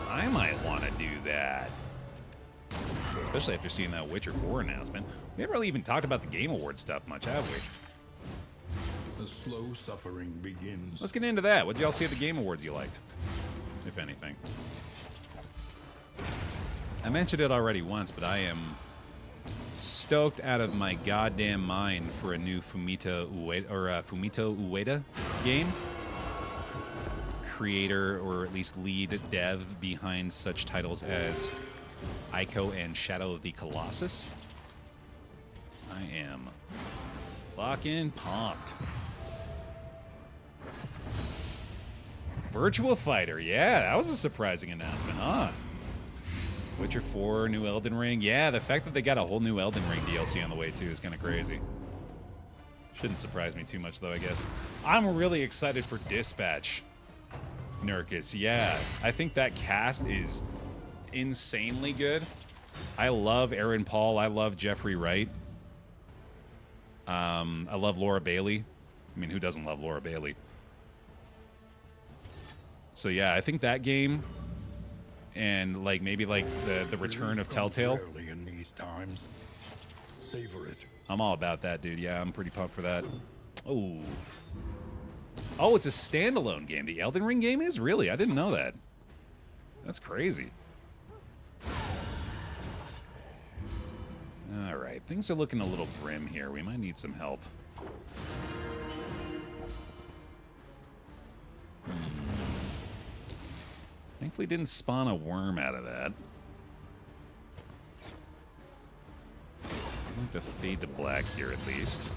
I might want to do that. Especially after seeing that Witcher 4 announcement. We haven't really even talked about the Game Awards stuff much, have we? The slow suffering begins. Let's get into that. What did y'all see at the Game Awards you liked, if anything? I mentioned it already once, but I am stoked out of my goddamn mind for a new Fumito Ueda game. Creator, or at least lead dev behind such titles as Ico and Shadow of the Colossus. I am fucking pumped. Virtua Fighter, yeah, that was a surprising announcement, huh? Witcher 4, new Elden Ring. Yeah, the fact that they got a whole new Elden Ring DLC on the way, too, is kind of crazy. Shouldn't surprise me too much, though, I guess. I'm really excited for Dispatch, Nurkis. Yeah, I think that cast is insanely good. I love Aaron Paul. I love Jeffrey Wright. I love Laura Bailey. I mean, who doesn't love Laura Bailey? So, yeah, I think that game... and like maybe like the return of Telltale. In these times. Savor it. I'm all about that, dude. Yeah, I'm pretty pumped for that. Oh, it's a standalone game. The Elden Ring game is? Really? I didn't know that. That's crazy. All right, things are looking a little grim here. We might need some help. Thankfully didn't spawn a worm out of that. I like to fade to black here at least.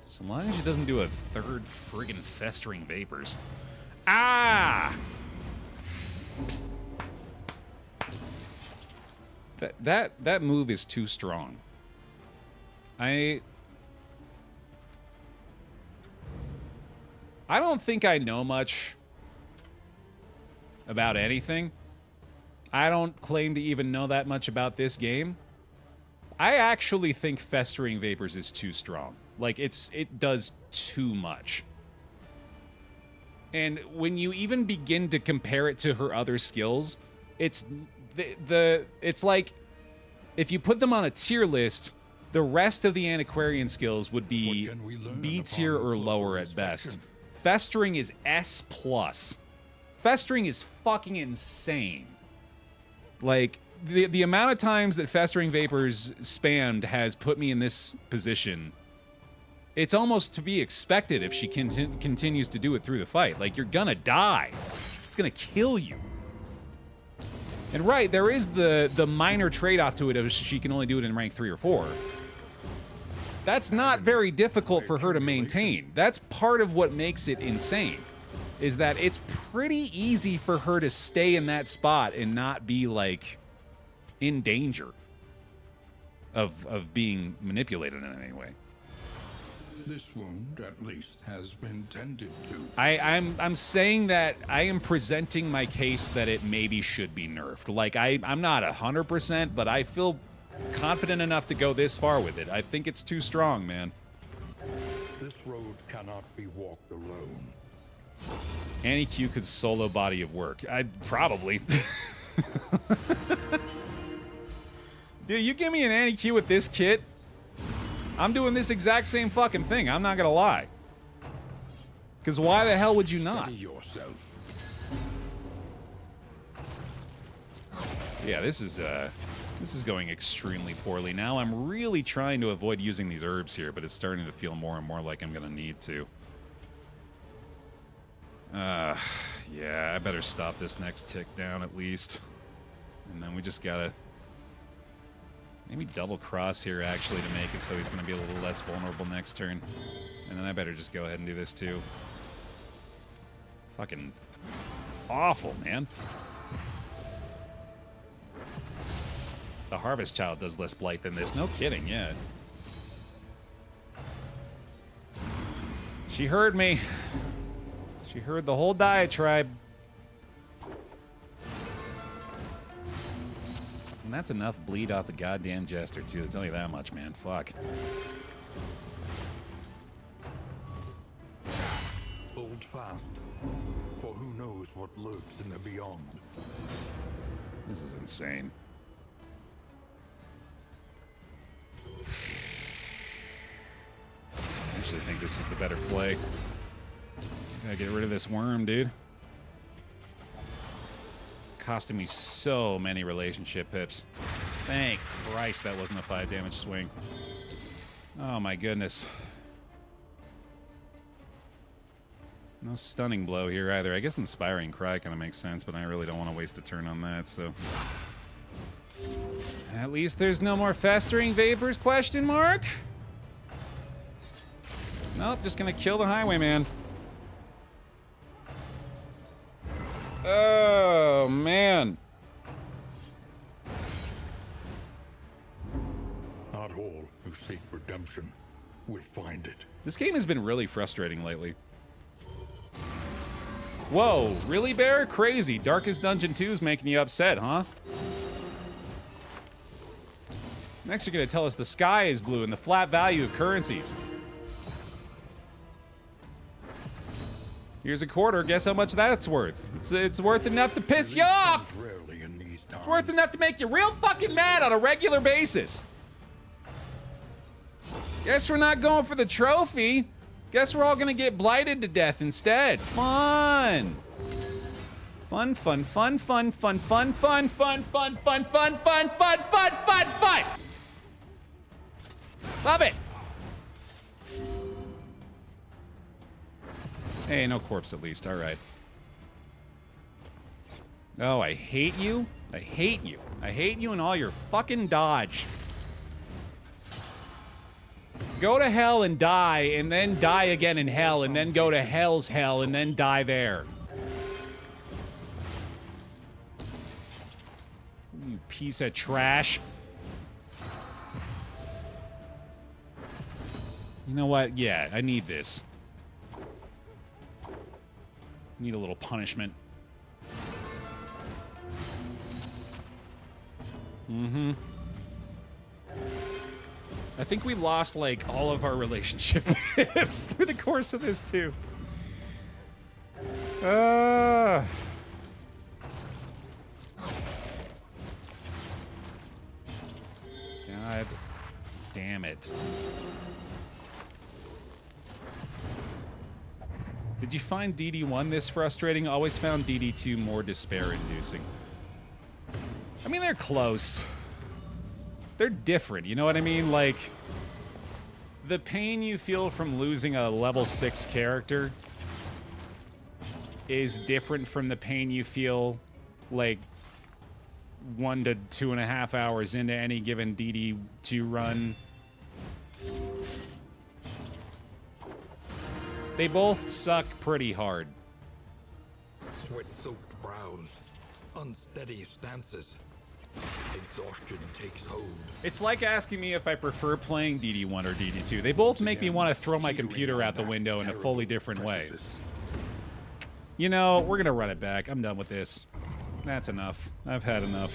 So long as she doesn't do a third friggin' festering vapors. Ah! That move is too strong. I don't think I know much about anything. I don't claim to even know that much about this game. I actually think Festering Vapors is too strong. Like, it does too much. And when you even begin to compare it to her other skills, it's it's like if you put them on a tier list, the rest of the Antiquarian skills would be B tier or lower at best. Festering is S+. Festering is fucking insane. Like, the amount of times that Festering Vapors spammed has put me in this position. It's almost to be expected if she continues to do it through the fight. Like, you're gonna die. It's gonna kill you. And right, there is the minor trade-off to it of she can only do it in rank 3 or 4. That's not very difficult for her to maintain. That's part of what makes it insane, is that it's pretty easy for her to stay in that spot and not be, like, in danger of being manipulated in any way. This wound, at least, has been tended to. I'm saying that I am presenting my case that it maybe should be nerfed. Like, I'm not 100%, but I feel confident enough to go this far with it. I think it's too strong, man. This road cannot be walked alone. Annie Q could solo body of work. I'd probably. Dude, you give me an Annie Q with this kit, I'm doing this exact same fucking thing. I'm not gonna lie. Because why the hell would you not? Steady yourself. Yeah, this is going extremely poorly. Now I'm really trying to avoid using these herbs here, but it's starting to feel more and more like I'm gonna need to. Yeah, I better stop this next tick down at least. And then we just gotta maybe double cross here actually to make it so he's gonna be a little less vulnerable next turn. And then I better just go ahead and do this too. Fucking awful, man. The Harvest Child does less blight than this. No kidding, yeah. She heard me. She heard the whole diatribe. And that's enough bleed off the goddamn Jester, too. I'll tell you that much, man. Fuck. Hold fast, for who knows what lurks in the beyond. This is insane. think this is the better play. Gotta get rid of this worm, dude. Costing me so many relationship pips. Thank Christ that wasn't a 5 damage swing. Oh my goodness. No stunning blow here either. I guess Inspiring Cry kind of makes sense, but I really don't want to waste a turn on that, so... At least there's no more festering vapors, question mark? Nope, just gonna kill the Highwayman. Oh, man. Not all who seek redemption will find it. This game has been really frustrating lately. Whoa, really, Baer? Crazy. Darkest Dungeon 2 is making you upset, huh? Next, you're going to tell us the sky is blue and the flat value of currencies. Here's a quarter. Guess how much that's worth? It's worth enough to piss you off! It's worth enough to make you real fucking mad on a regular basis. Guess we're not going for the trophy. Guess we're all gonna get blighted to death instead. Fun! Fun, fun, fun, fun, fun, fun, fun, fun, fun, fun, fun, fun, fun, fun, fun, fun! Love it! Hey, no corpse at least, alright. Oh, I hate you. I hate you. I hate you and all your fucking dodge. Go to hell and die, and then die again in hell, and then go to hell's hell, and then die there. You piece of trash. You know what? Yeah, I need this. Need a little punishment. Mm-hmm. I think we lost, like, all of our relationship tips through the course of this, too. God damn it. Did you find DD1 this frustrating? Always found DD2 more despair-inducing. I mean, they're close. They're different, you know what I mean? Like, the pain you feel from losing a level 6 character is different from the pain you feel, like, 1 to 2.5 hours into any given DD2 run. They both suck pretty hard. Sweat-soaked brows, unsteady stances. Exhaustion takes hold. It's like asking me if I prefer playing DD1 or DD2. They both make me want to throw my computer out the window in a fully different way. You know, we're gonna run it back. I'm done with this. That's enough. I've had enough.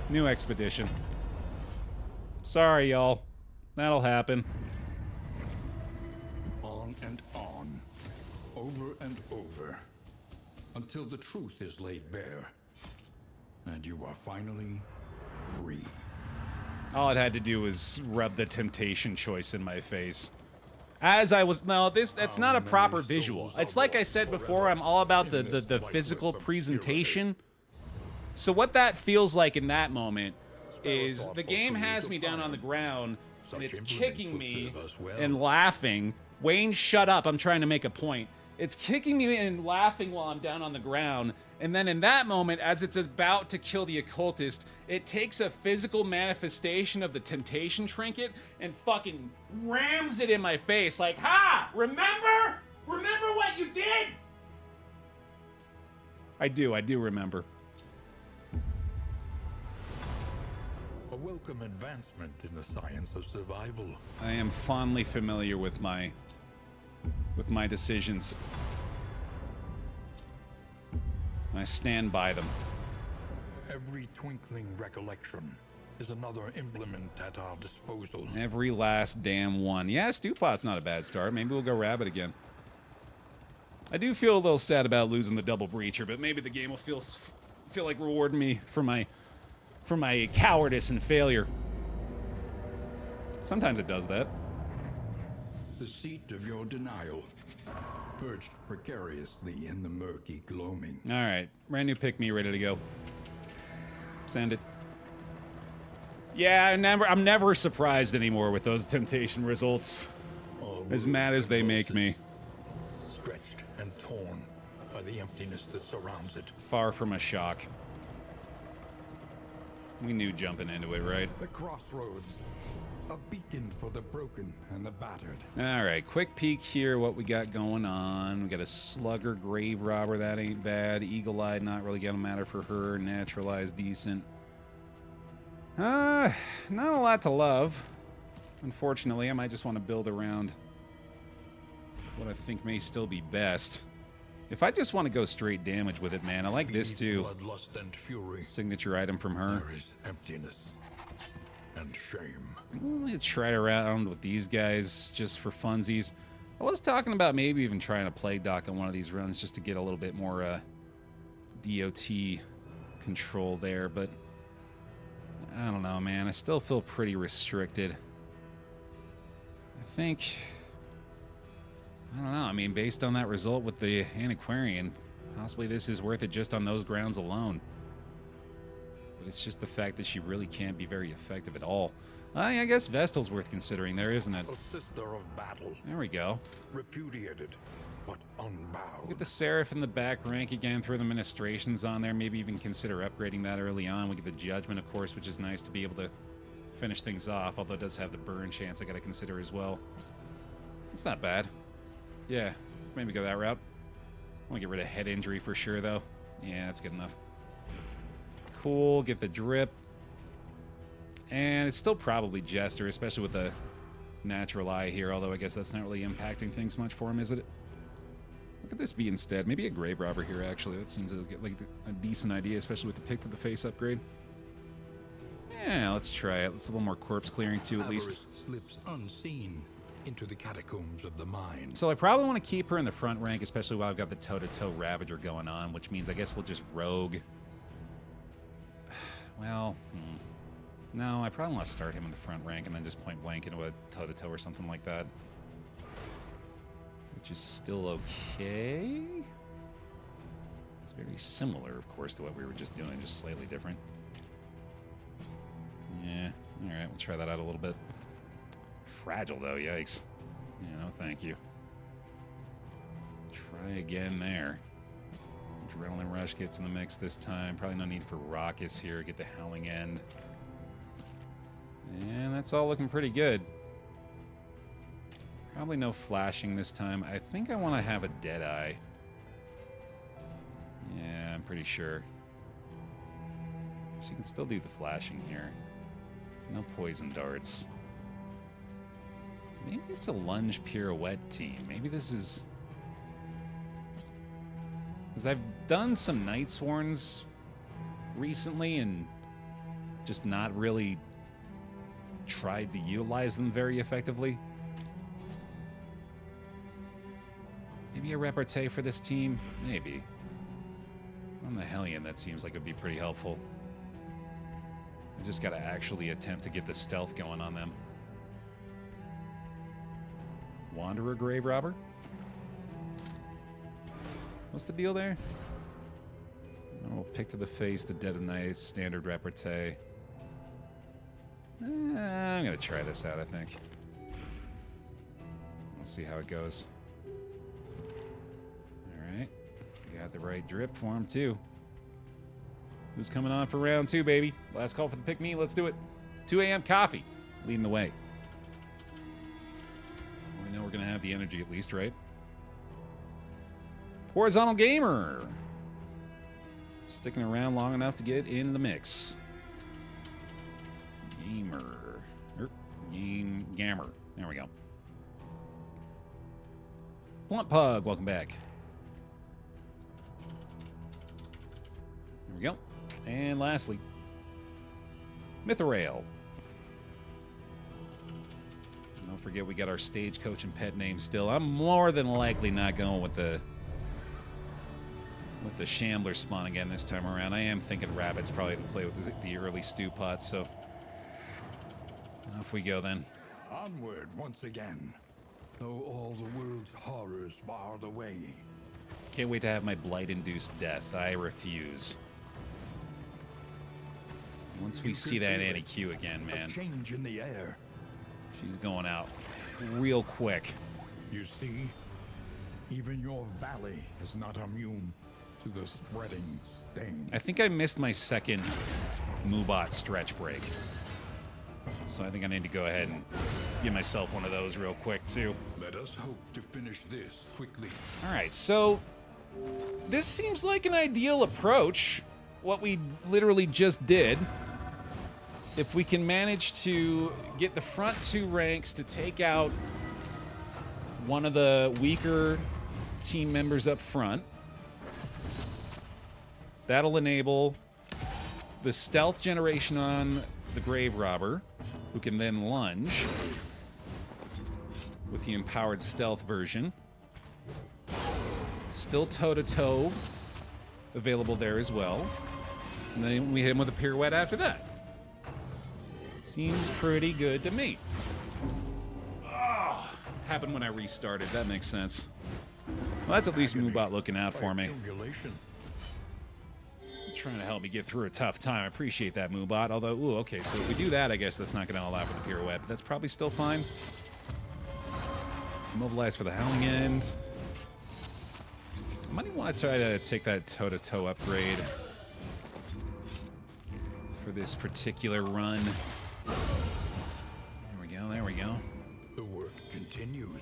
New expedition. Sorry, y'all. That'll happen. On and on. Over and over. Until the truth is laid bare. And you are finally free. All it had to do was rub the temptation choice in my face. As I was... No, that's not a proper visual. It's like I said before, I'm all about the physical presentation. So what that feels like in that moment is the game has me down on the ground, and it's kicking me and laughing. Wayne, shut up. I'm trying to make a point. It's kicking me and laughing while I'm down on the ground. And then in that moment, as it's about to kill the occultist, it takes a physical manifestation of the temptation trinket and fucking rams it in my face like, ha! Remember? Remember what you did? I do remember. A welcome advancement in the science of survival. I am fondly familiar with my decisions. I stand by them. Every twinkling recollection is another implement at our disposal. Every last damn one. Yeah, Stewpot's not a bad start. Maybe we'll go rabbit again. I do feel a little sad about losing the double breacher, but maybe the game will feel like rewarding me for my cowardice and failure. Sometimes it does that. the seat of your denial, perched precariously in the murky gloaming. All right, brand new pick me, ready to go. Send it. Yeah, I'm never surprised anymore with those temptation results. As mad as they make me. Stretched and torn by the emptiness that surrounds it. Far from a shock. We knew jumping into it, right? The crossroads. A beacon for the broken and the battered. All right, quick peek here, what we got going on. We got a slugger, grave robber, that ain't bad. Eagle-eyed, not really gonna matter for her. Naturalized, decent. Not a lot to love. Unfortunately, I might just want to build around what I think may still be best. If I just want to go straight damage with it, man, I like this too. Bloodlust and fury. Signature item from her. There is emptiness and shame. I'm gonna try around with these guys just for funsies. I was talking about maybe even trying to play dock on one of these runs just to get a little bit more DOT control there, but I don't know, man. I still feel pretty restricted. I think, I don't know. I mean, based on that result with the Antiquarian, possibly this is worth it just on those grounds alone. But it's just the fact that she really can't be very effective at all. I guess Vestal's worth considering there, isn't it? A sister of battle. There we go. Repudiated, but unbowed. Get the Seraph in the back rank again, throw the Ministrations on there, maybe even consider upgrading that early on. We get the Judgment, of course, which is nice to be able to finish things off, although it does have the burn chance I gotta consider as well. It's not bad. Yeah, maybe go that route. I want to get rid of head injury for sure, though. Yeah, that's good enough. Cool, get the drip. And it's still probably Jester, especially with the natural eye here, although I guess that's not really impacting things much for him, is it? Look at this be instead. Maybe a grave robber here, actually. That seems like a decent idea, especially with the pick to the face upgrade. Yeah, let's try it. It's a little more corpse clearing, too, at least. Slips unseen into the catacombs of the mine. So I probably want to keep her in the front rank, especially while I've got the toe-to-toe Ravager going on, which means I guess we'll just rogue. Well, no, I probably want to start him in the front rank and then just point blank into a toe-to-toe or something like that. Which is still okay. It's very similar, of course, to what we were just doing, just slightly different. Yeah, alright, we'll try that out a little bit. Fragile, though, yikes. Yeah, no thank you. Try again there. Adrenaline Rush gets in the mix this time. Probably no need for Raucous here. Get the Howling End. And that's all looking pretty good. Probably no flashing this time. I think I want to have a Deadeye. Yeah, I'm pretty sure. She can still do the flashing here. No poison darts. Maybe it's a lunge pirouette team. Maybe this is... Because I've done some Night Sworns recently and just not really tried to utilize them very effectively. Maybe a repartee for this team? Maybe. On the Hellion, that seems like it'd be pretty helpful. I just gotta actually attempt to get the stealth going on them. Wanderer Grave Robber? What's the deal there? We'll pick to the face, the Dead of Night, standard repartee. I'm gonna try this out, I think. We'll see how it goes. Alright. Got the right drip for him, too. Who's coming on for round 2, baby? Last call for the pick me, let's do it. 2 a.m. coffee, leading the way. We know we're gonna have the energy at least, right? Horizontal Gamer. Sticking around long enough to get in the mix. Gamer. Gammer. There we go. Blunt Pug, welcome back. Here we go. And lastly, Mythrail. Don't forget we got our stagecoach and pet name still. I'm more than likely not going with the Shambler spawn again this time around. I am thinking Rabbit's probably to play with the early stew pots, so off we go then. Onward once again. though all the world's horrors bar the way. Can't wait to have my blight-induced death. I refuse. Once we see that Annie Q again, A man, change in the air. she's going out real quick. You see, even your valley is not immune to the spreading stain. I think I missed my second Moobot stretch break. So I think I need to go ahead and give myself one of those real quick, too. Let us hope to finish this quickly. All right, so this seems like an ideal approach, what we literally just did. If we can manage to get the front two ranks to take out one of the weaker team members up front, that'll enable the stealth generation on the Grave Robber, who can then lunge with the empowered stealth version. Still toe-to-toe available there as well. And then we hit him with a pirouette after that. Seems pretty good to me. Oh, happened when I restarted. That makes sense. Well, that's at least Moobot looking out for me. Trying to help me get through a tough time. I appreciate that, Moobot. Although, ooh, okay, so if we do that, I guess that's not going to allow for the pirouette. But that's probably still fine. Immobilize for the Howling End. I might want to try to take that toe-to-toe upgrade for this particular run. There we go, there we go. The work continues.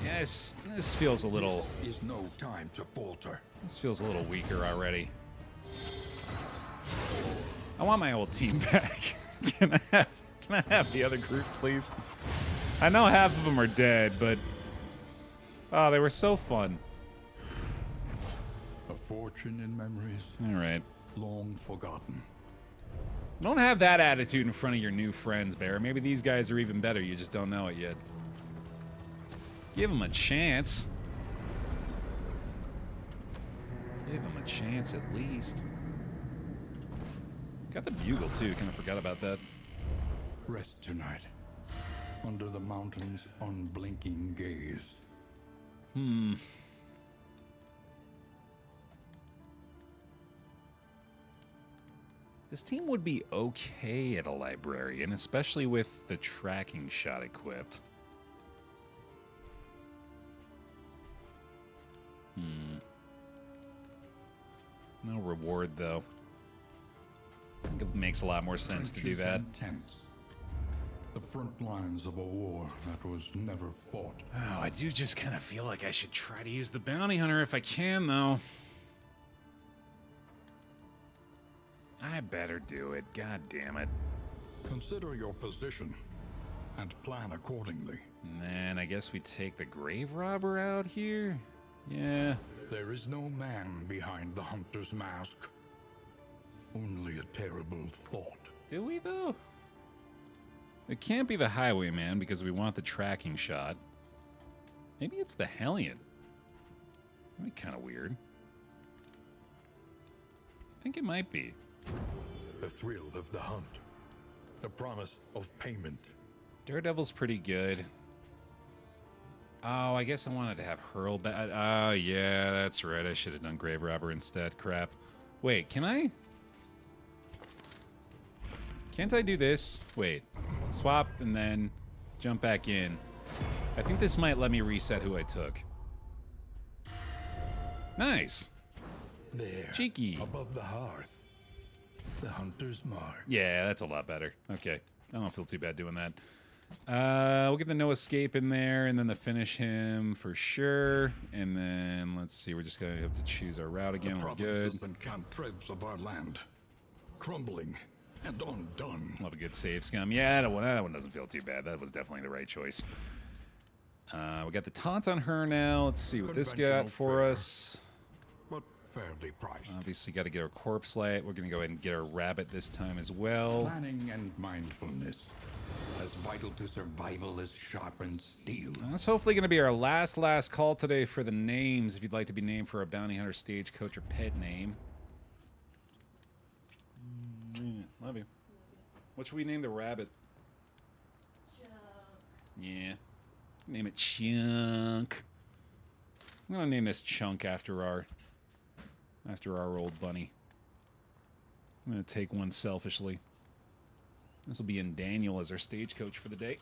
Yes, this feels a little... Is no time to falter. This feels a little weaker already. I want my old team back. Can I have the other group, please? I know half of them are dead, but... Oh, they were so fun. A fortune in memories All right. long forgotten. Don't have that attitude in front of your new friends, Baer. Maybe these guys are even better. You just don't know it yet. Give them a chance. Give them a chance at least. Got the bugle, too. Kind of forgot about that. Rest tonight, under the mountain's unblinking gaze. This team would be okay at a librarian, especially with the tracking shot equipped. No reward, though. I think it makes a lot more sense to do Trenches that. and tents. The front lines of a war that was never fought. Oh, I do just kind of feel like I should try to use the bounty hunter if I can, though. I better do it. God damn it. Consider your position and plan accordingly. And then I guess we take the grave robber out here? Yeah. There is no man behind the hunter's mask. Only a terrible thought. Do we, though? It can't be the highwayman because we want the tracking shot. Maybe it's the Hellion. That'd be kind of weird. I think it might be. The thrill of the hunt. The promise of payment. Daredevil's pretty good. Oh, I guess I wanted to have Hurl back. Oh, yeah, that's right. I should have done Grave Robber instead. Crap. Wait, can I? Can't I do this? Wait. Swap and then jump back in. I think this might let me reset who I took. Nice. There. Cheeky. Above the hearth. The hunter's mark. Yeah, that's a lot better. Okay. I don't feel too bad doing that. We'll get the no escape in there, and then the finish him for sure. And then, let's see, we're just going to have to choose our route again. The We're good. provinces and cantrevs of our land. Crumbling and undone. Love a good save scum. Yeah, that one doesn't feel too bad. That was definitely the right choice. We got the taunt on her now. Let's see what this got for fare. us. But fairly priced. Obviously, got to get our corpse light. We're going to go ahead and get our rabbit this time as well. Planning and mindfulness. As vital to survival as sharpened steel. That's hopefully going to be our last call today for the names. If you'd like to be named for a bounty hunter, stagecoach, or pet name. Love you. What should we name the rabbit? John. Yeah. Name it Chunk. I'm gonna name this Chunk after our old bunny. I'm gonna take one selfishly. This will be in Daniel as our stagecoach for the day.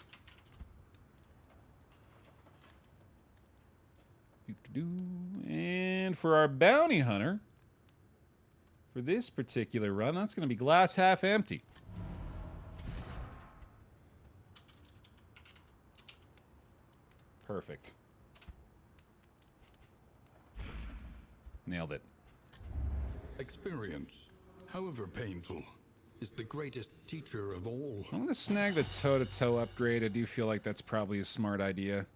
And for our bounty hunter, for this particular run, that's going to be glass half empty. Perfect. Nailed it. Experience, however painful, is the greatest teacher of all. I'm going to snag the toe-to-toe upgrade. I do feel like that's probably a smart idea.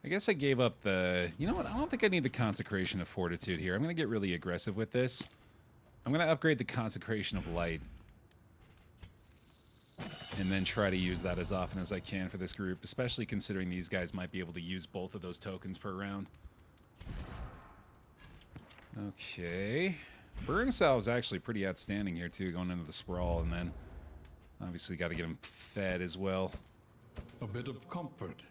I guess I gave up the... You know what? I don't think I need the Consecration of Fortitude here. I'm going to get really aggressive with this. I'm going to upgrade the Consecration of Light. And then try to use that as often as I can for this group, especially considering these guys might be able to use both of those tokens per round. Okay. Burn Salve is actually pretty outstanding here, too, going into the Sprawl, and then obviously got to get him fed as well. A bit of comfort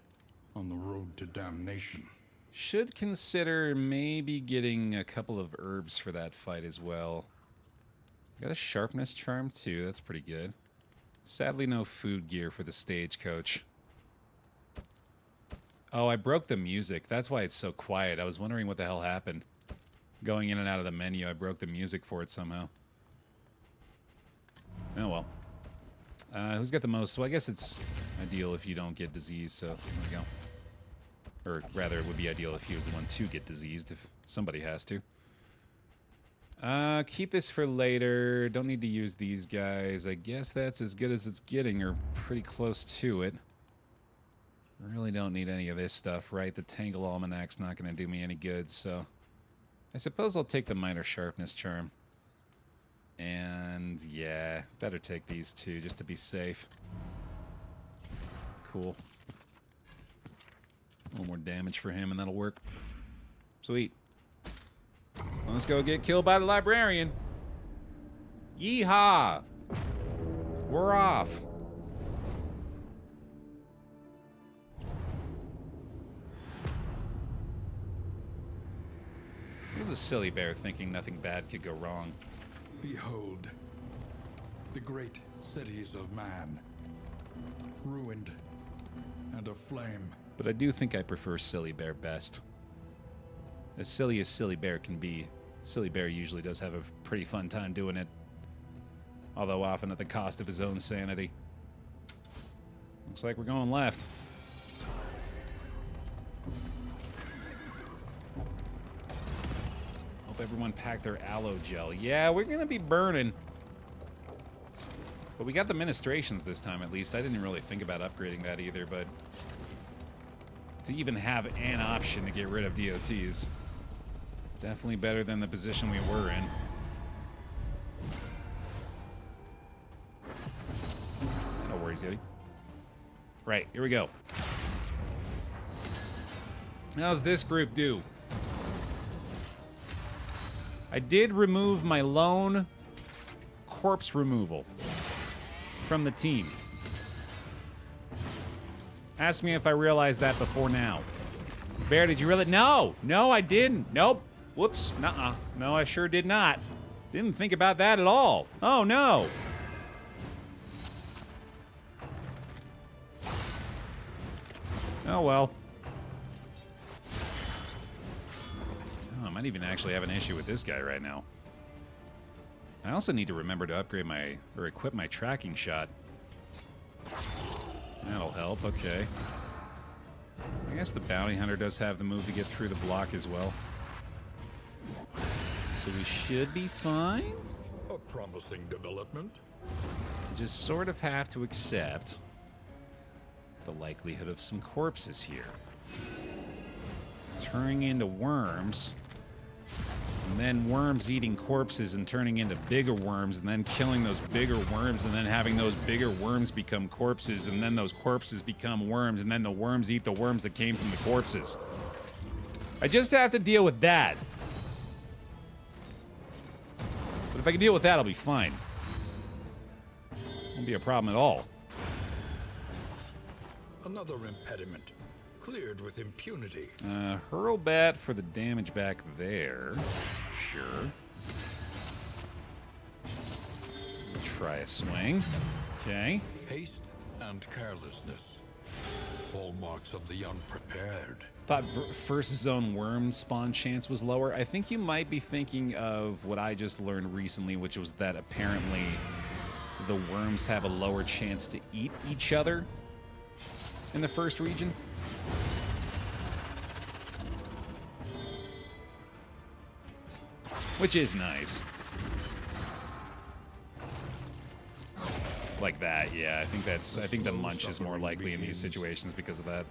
on the road to damnation. Should consider maybe getting a couple of herbs for that fight as well. Got a Sharpness Charm, too. That's pretty good. Sadly, no food gear for the stagecoach. Oh, I broke the music. That's why it's so quiet. I was wondering what the hell happened. Going in and out of the menu, I broke the music for it somehow. Oh, well. Who's got the most? Well, I guess it's ideal if you don't get diseased, so there we go. Or rather, it would be ideal if he was the one to get diseased, if somebody has to. Keep this for later. Don't need to use these guys. I guess that's as good as it's getting, or pretty close to it. Really don't need any of this stuff, right? The Tangle Almanac's not going to do me any good, so... I suppose I'll take the Minor Sharpness Charm. And, yeah, better take these two, just to be safe. Cool. A little more damage for him, and that'll work. Sweet. Let's go get killed by the librarian. Yeehaw! We're off. It was a silly bear thinking nothing bad could go wrong. Behold, the great cities of man, ruined and aflame. But I do think I prefer Silly Bear best. As Silly Bear can be, Silly Bear usually does have a pretty fun time doing it. Although often at the cost of his own sanity. Looks like we're going left. Hope everyone packed their aloe gel. Yeah, we're gonna be burning. But we got the ministrations this time, at least. I didn't really think about upgrading that either, but... to even have an option to get rid of DOTs. Definitely better than the position we were in. No worries, Yeti. Right, here we go. How's this group do? I did remove my lone corpse removal from the team. Ask me if I realized that before now. Bear, did you really? No! No, I didn't. Nope. Whoops. Nuh-uh. No, I sure did not. Didn't think about that at all. Oh, no. Oh, well. Oh, I might even actually have an issue with this guy right now. I also need to remember to upgrade my, or equip my tracking shot. That'll help, okay. I guess the bounty hunter does have the move to get through the block as well. So we should be fine. A promising development. Just sort of have to accept the likelihood of some corpses here. Turning into worms. And then worms eating corpses and turning into bigger worms, and then killing those bigger worms, and then having those bigger worms become corpses, and then those corpses become worms, and then the worms eat the worms that came from the corpses. I just have to deal with that. But if I can deal with that, I'll be fine. Won't be a problem at all. Another impediment. Cleared with impunity. Hurl bat for the damage back there. Sure. Try a swing. Okay. Haste and carelessness. Hallmarks of the unprepared. Thought first zone worm spawn chance was lower. I think you might be thinking of what I just learned recently, which was that apparently the worms have a lower chance to eat each other in the first region. Which is nice. Like that, yeah. I think the munch is more likely in these situations because of that.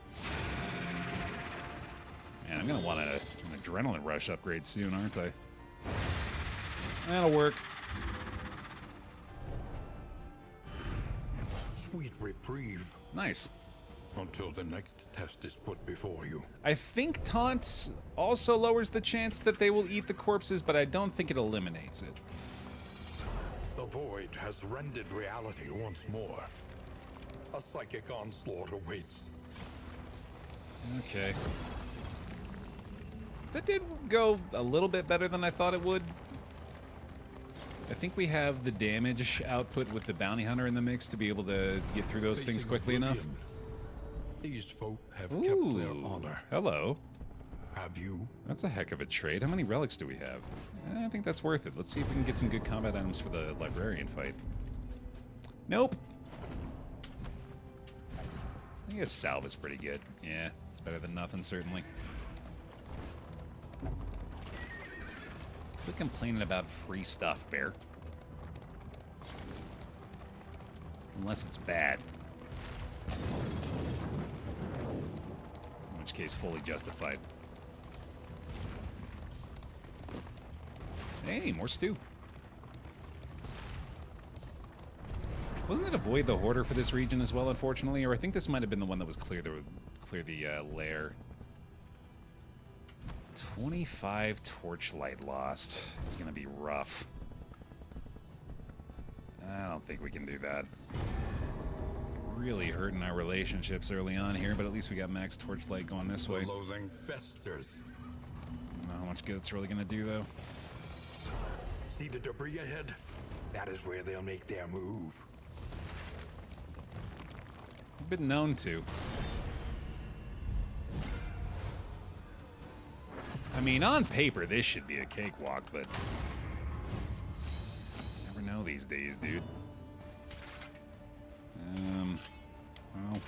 Man, I'm gonna want an adrenaline rush upgrade soon, aren't I? That'll work. Sweet reprieve. Nice. Until the next test is put before you. I think taunt also lowers the chance that they will eat the corpses, but I don't think it eliminates it. The void has rendered reality once more. A psychic onslaught awaits. Okay. That did go a little bit better than I thought it would. I think we have the damage output with the bounty hunter in the mix to be able to get through those things quickly enough. These folk have Ooh, kept their honor. Hello. Have you? That's a heck of a trade. How many relics do we have? I think that's worth it. Let's see if we can get some good combat items for the librarian fight. Nope. I guess salve is pretty good. Yeah, it's better than nothing, certainly. Quit complaining about free stuff, Baer. Unless it's bad. In which case, fully justified. Hey, more stew. Wasn't it avoid the hoarder for this region as well, unfortunately? Or I think this might have been the one that was clear the lair. 25 torchlight lost. It's gonna be rough. I don't think we can do that. Really hurting our relationships early on here, but at least we got max torchlight going this way. Loathing festers. I don't know how much good it's really gonna do though. See the debris ahead? That is where they'll make their move. I've been known to. I mean, on paper, this should be a cakewalk, but never know these days, dude. Well,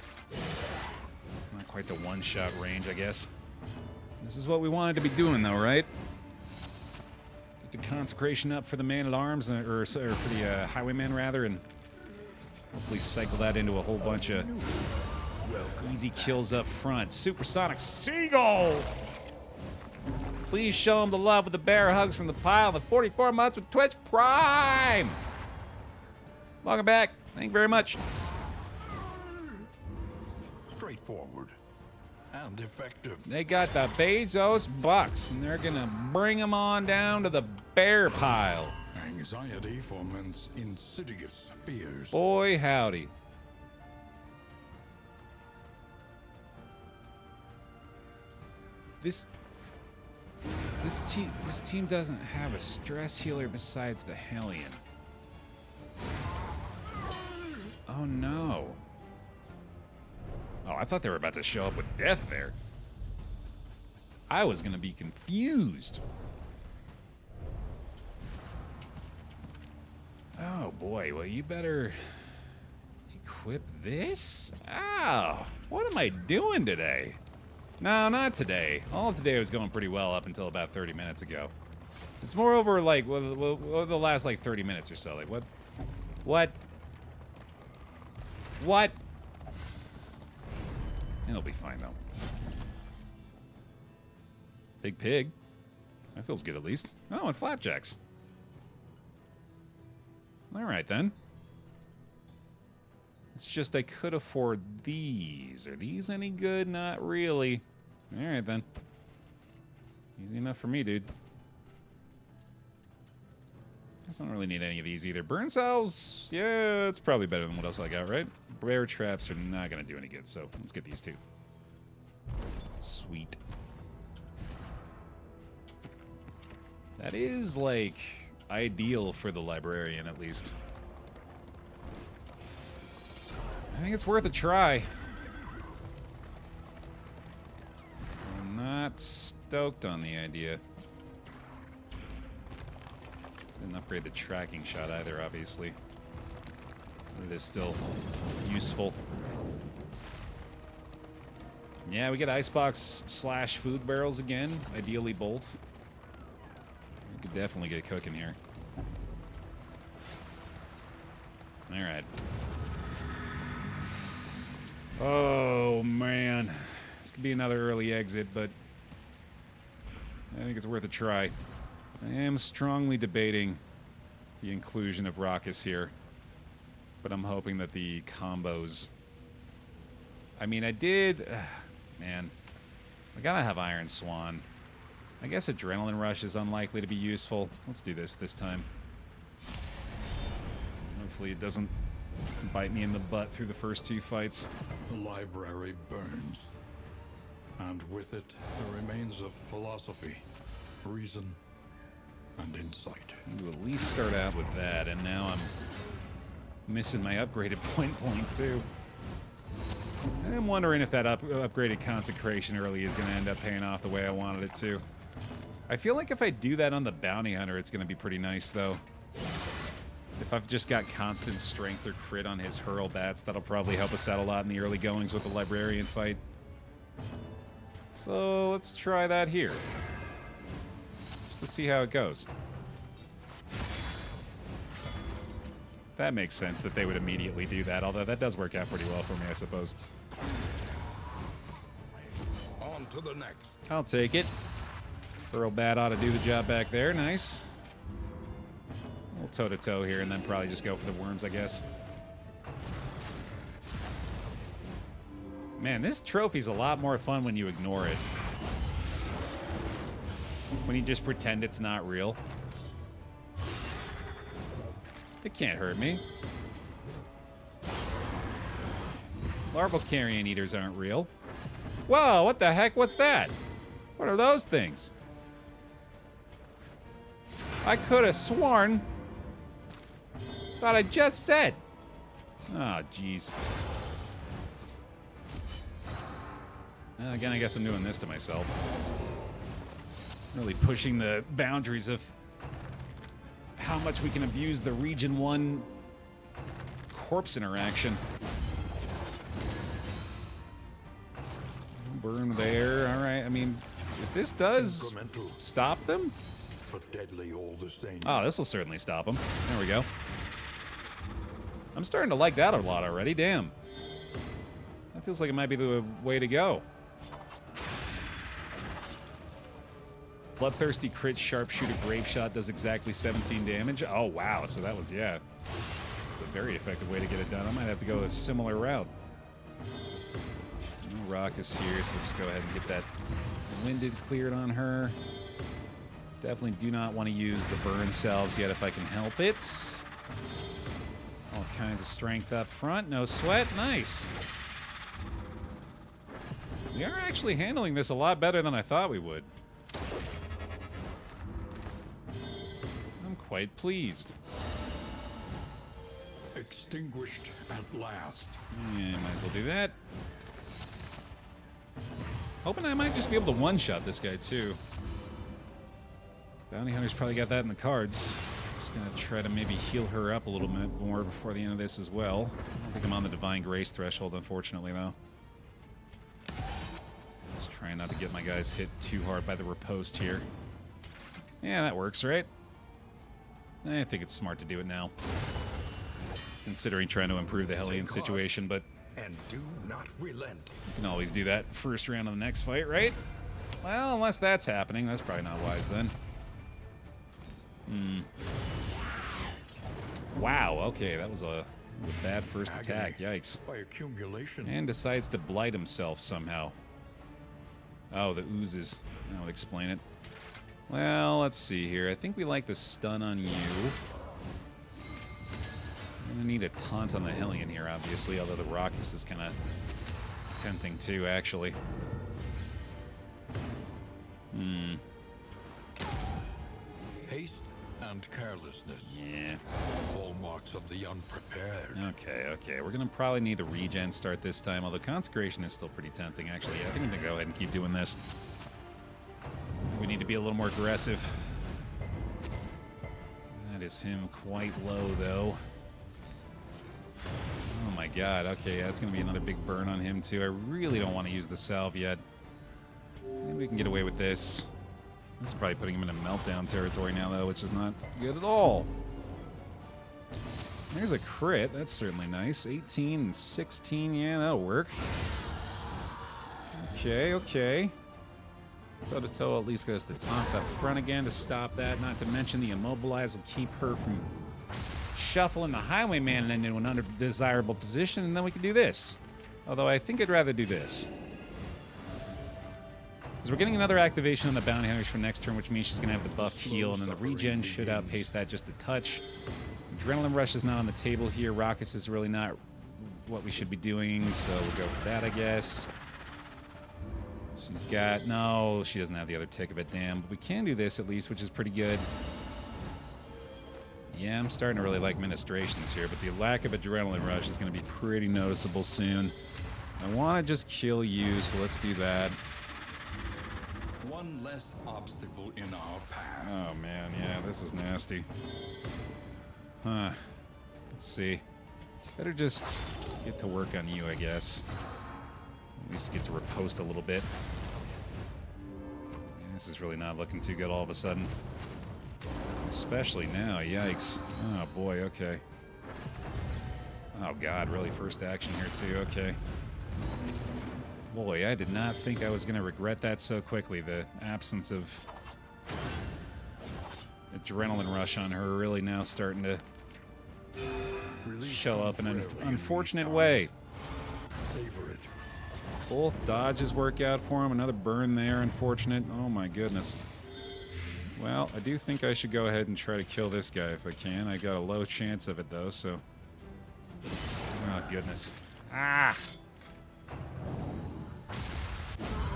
not quite the one-shot range, I guess. This is what we wanted to be doing, though, right? Get the consecration up for the man-at-arms, or for the highwayman, rather, and hopefully cycle that into a whole bunch of easy kills up front. Supersonic Seagull! Please show him the love with the bear hugs from the pile and the 44 months with Twitch Prime! Welcome back. Thank you very much. Straightforward and effective. They got the Bezos bucks, and they're gonna bring them on down to the Baer Pile. Anxiety foments insidious fears. Boy, howdy. This team doesn't have a stress healer besides the Hellion. Oh no. Oh, I thought they were about to show up with death there. I was gonna be confused. Oh boy, well you better equip this? Ow, what am I doing today? No, not today. All of today was going pretty well up until about 30 minutes ago. It's more over like, well, the last like 30 minutes or so. Like what? What? What? It'll be fine though. Big pig. That feels good at least. Oh, and flapjacks. All right then. It's just I could afford these. Are these any good? Not really. All right then. Easy enough for me, dude. Don't really need any of these either. Burn cells, yeah, it's probably better than what else I got, right? Bear traps are not going to do any good, so let's get these two. Sweet. That is, like, ideal for the librarian, at least. I think it's worth a try. I'm not stoked on the idea. Didn't upgrade the tracking shot either, obviously. But it is still useful. Yeah, we get icebox / food barrels again. Ideally both. We could definitely get cooking here. Alright. Oh, man. This could be another early exit, but I think it's worth a try. I am strongly debating the inclusion of Raucous here, but I'm hoping that the combos... I mean, I did... man, I gotta have Iron Swan. I guess Adrenaline Rush is unlikely to be useful. Let's do this time. Hopefully it doesn't bite me in the butt through the first 2 fights. The library burns. And with it, the remains of philosophy, reason, and insight. We'll at least start out with that, and now I'm missing my upgraded point too. I'm wondering if that upgraded consecration early is going to end up paying off the way I wanted it to. I feel like if I do that on the bounty hunter, it's going to be pretty nice, though. If I've just got constant strength or crit on his hurl bats, that'll probably help us out a lot in the early goings with the librarian fight. So let's try that here. Just to see how it goes. That makes sense that they would immediately do that, although that does work out pretty well for me, I suppose. On to the next. I'll take it. Hurl bat ought to do the job back there. Nice. We'll toe-to-toe here and then probably just go for the worms, I guess. Man, this trophy's a lot more fun when you ignore it. When you just pretend it's not real. It can't hurt me. Larval carrion eaters aren't real. Whoa, what the heck? What's that? What are those things? I could have sworn. Thought I just said. Oh, jeez. Again, I guess I'm doing this to myself. Really pushing the boundaries of how much we can abuse the Region 1 corpse interaction. Burn there. All right. I mean, if this does stop them... but deadly all the same. Oh, this will certainly stop them. There we go. I'm starting to like that a lot already. Damn. That feels like it might be the way to go. Bloodthirsty crit sharpshooter grave shot does exactly 17 damage. Oh, wow. So that was, yeah. It's a very effective way to get it done. I might have to go a similar route. No Raucous here, so just go ahead and get that winded cleared on her. Definitely do not want to use the burn salves yet if I can help it. All kinds of strength up front. No sweat. Nice. We are actually handling this a lot better than I thought we would. I'm quite pleased. Extinguished at last. Yeah, might as well do that. Hoping I might just be able to one-shot this guy, too. Bounty Hunter's probably got that in the cards. Just gonna try to maybe heal her up a little bit more before the end of this as well. I don't think I'm on the Divine Grace threshold, unfortunately, though. Just trying not to get my guys hit too hard by the riposte here. Yeah, that works, right? I think it's smart to do it now. Just considering trying to improve the Hellion situation, but... and do not relent. You can always do that first round of the next fight, right? Well, unless that's happening, that's probably not wise then. Wow, okay, that was a bad first attack. Yikes. By accumulation. And decides to blight himself somehow. Oh, the oozes. That would explain it. Well, let's see here. I think we like the stun on you. Gonna need a taunt on the Hellion here, obviously, although the Raucous is kind of tempting too, actually. Haste and carelessness. Yeah. Hallmarks of the unprepared. Okay. We're gonna probably need the regen start this time, although Consecration is still pretty tempting, actually. I think I'm gonna go ahead and keep doing this. We need to be a little more aggressive. That is him quite low, though. Oh my god, okay, that's gonna be another big burn on him, too. I really don't want to use the salve yet. Maybe we can get away with this. This is probably putting him in a meltdown territory now, though, which is not good at all. There's a crit. That's certainly nice. 18 and 16. Yeah, that'll work. Okay. Toe-to-toe at least goes to taunt up front again to stop that. Not to mention the Immobilize will keep her from shuffling the Highwayman into an undesirable position, and then we can do this. Although I think I'd rather do this. Because we're getting another activation on the Bounty Hunters for next turn, which means she's going to have the buffed heal, and then the regen should outpace that just a touch. Adrenaline Rush is not on the table here. Raucous is really not what we should be doing, so we'll go for that, I guess. She's got... No, she doesn't have the other tick of it, damn. But we can do this, at least, which is pretty good. Yeah, I'm starting to really like Ministrations here, but the lack of Adrenaline Rush is going to be pretty noticeable soon. I want to just kill you, so let's do that. One less obstacle in our path. Oh, man, yeah, this is nasty. Huh. Let's see. Better just get to work on you, I guess. At least get to riposte a little bit. Yeah, this is really not looking too good all of a sudden. Especially now, yikes. Oh, boy, okay. Oh, God, really? First action here, too, okay. Boy, I did not think I was going to regret that so quickly. The absence of adrenaline rush on her really now starting to show up in an unfortunate way. Savor it. Both dodges work out for him. Another burn there, unfortunate. Oh my goodness. Well, I do think I should go ahead and try to kill this guy if I can. I got a low chance of it, though, so... Oh, goodness. Ah!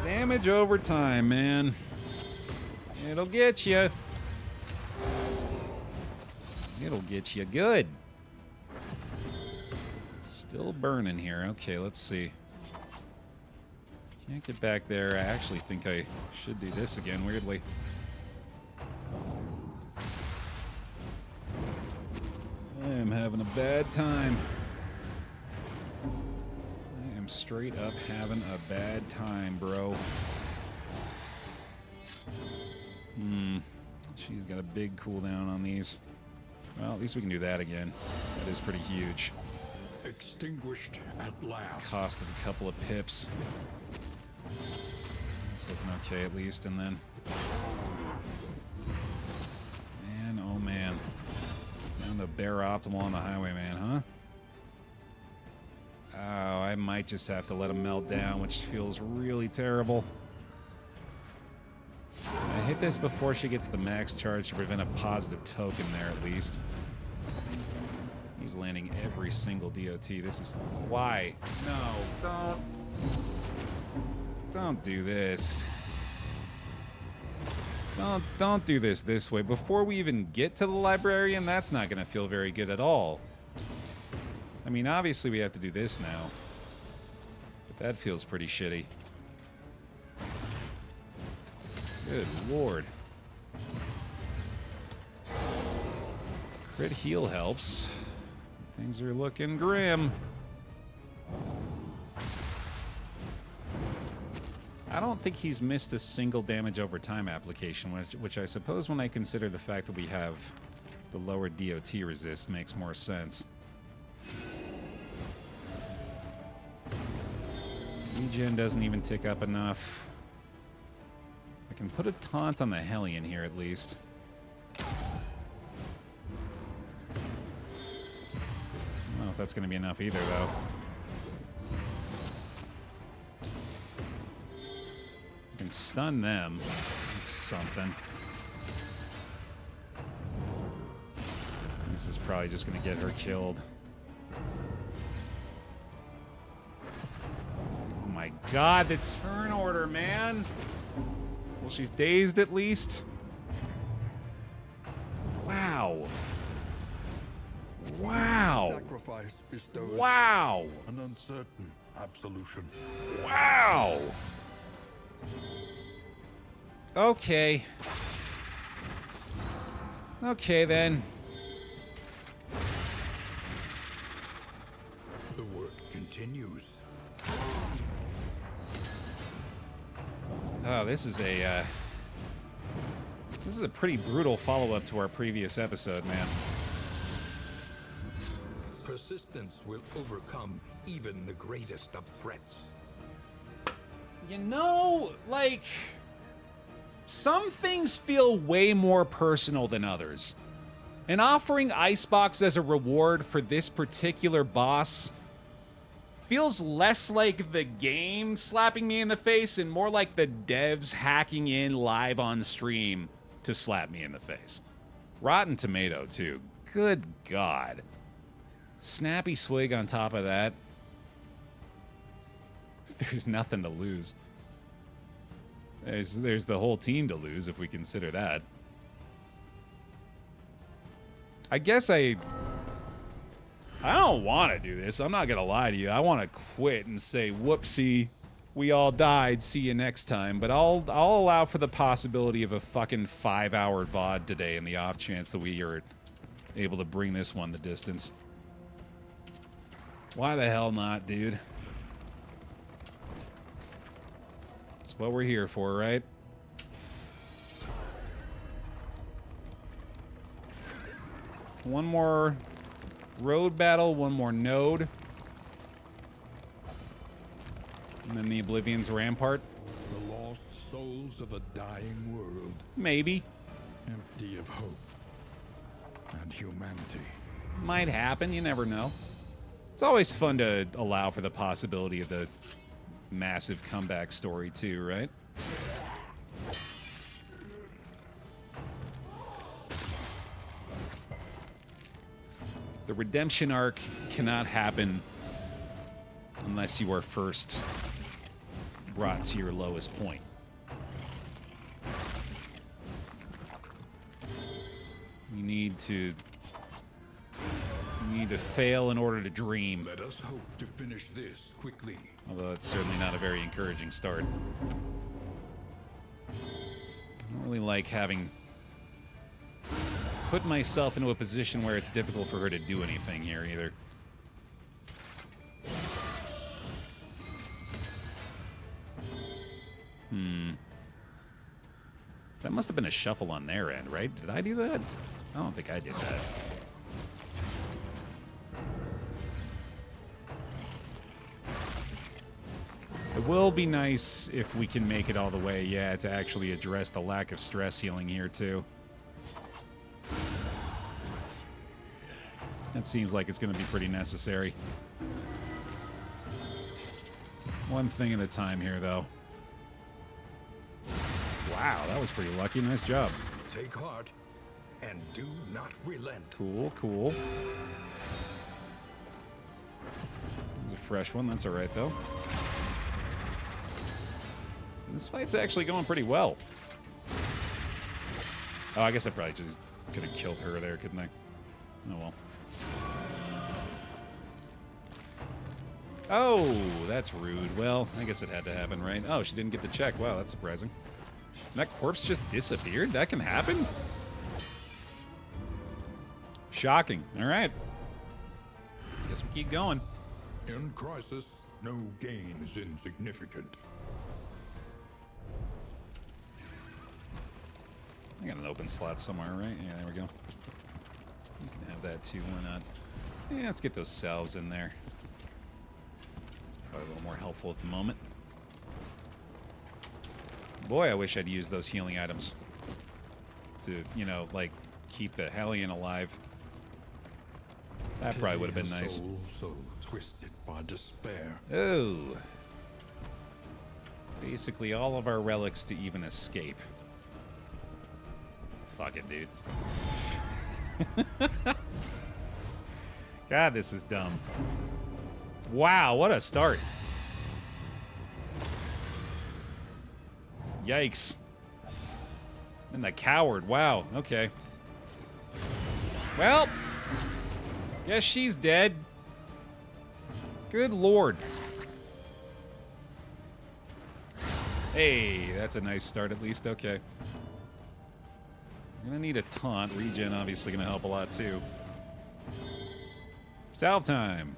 Damage over time, man. It'll get you. It'll get you good. Still burning here. Okay, let's see. Can't get back there. I actually think I should do this again, weirdly. I am having a bad time. I am straight up having a bad time, bro. She's got a big cooldown on these. Well, at least we can do that again. That is pretty huge. Extinguished at last. Cost of a couple of pips. It's looking okay at least, and then... Man, oh man. Down to Baer Optimal on the Highwayman, huh? Oh, I might just have to let him melt down, which feels really terrible. I hit this before she gets the max charge to prevent a positive token there, at least. He's landing every single DOT. This is... Why? No, don't do this. Don't do this way. Before we even get to the librarian, that's not going to feel very good at all. I mean, obviously we have to do this now. But that feels pretty shitty. Good lord. Crit heal helps. Things are looking grim. I don't think he's missed a single damage over time application, which I suppose when I consider the fact that we have the lower DOT resist makes more sense. Regen doesn't even tick up enough. I can put a taunt on the Hellion here at least. I don't know if that's going to be enough either, though. I can stun them. That's something. This is probably just going to get her killed. my god, the turn order, man. Well, she's dazed at least. Wow. Wow. Sacrifice bestows Wow. an uncertain absolution. Wow. Okay. Okay, then. The work continues. Oh, this is a pretty brutal follow-up to our previous episode, man. Persistence will overcome even the greatest of threats. You know, like, some things feel way more personal than others. And offering Icebox as a reward for this particular boss feels less like the game slapping me in the face and more like the devs hacking in live on stream to slap me in the face. Rotten Tomato, too. Good God. Snappy Swig on top of that. There's nothing to lose. There's the whole team to lose if we consider that. I guess I don't want to do this. I'm not going to lie to you. I want to quit and say, whoopsie, we all died. See you next time. But I'll allow for the possibility of a fucking 5-hour VOD today in the off chance that we are able to bring this one the distance. Why the hell not, dude? That's what we're here for, right? One more road battle, one more node. And then the Oblivion's Rampart. The lost souls of a dying world, Maybe. empty of hope and humanity. Might happen, you never know. It's always fun to allow for the possibility of the massive comeback story too, right? The redemption arc cannot happen unless you are first brought to your lowest point. You need to fail in order to dream. Let us hope to finish this quickly. Although it's certainly not a very encouraging start. I don't really like having put myself into a position where it's difficult for her to do anything here either. That must have been a shuffle on their end, right? Did I do that? I don't think I did that. It will be nice if we can make it all the way, yeah, to actually address the lack of stress healing here, too. That seems like it's going to be pretty necessary. One thing at a time here, though. Wow, that was pretty lucky. Nice job. Take heart and do not relent. Cool, cool. There's a fresh one. That's all right, though. This fight's actually going pretty well. Oh, I guess I probably just could have killed her there, couldn't I? Oh, well. Oh, that's rude. Well, I guess it had to happen, right? Oh, she didn't get the check. Wow, that's surprising. And that corpse just disappeared? That can happen? Shocking. All right. Guess we keep going. In crisis, no gain is insignificant. I got an open slot somewhere, right? Yeah, there we go. You can have that too, why not? Yeah, let's get those salves in there. It's probably a little more helpful at the moment. Boy, I wish I'd used those healing items to, you know, like, keep the Hellion alive. That probably would have been nice. Soul so twisted by despair. Oh. Basically all of our relics to even escape. Fuck it, dude. God, this is dumb. Wow, what a start. Yikes. And the coward. Wow. Okay. Well, guess she's dead. Good lord. Hey, that's a nice start at least. Okay. Gonna need a taunt. Regen obviously gonna help a lot too. Salve time.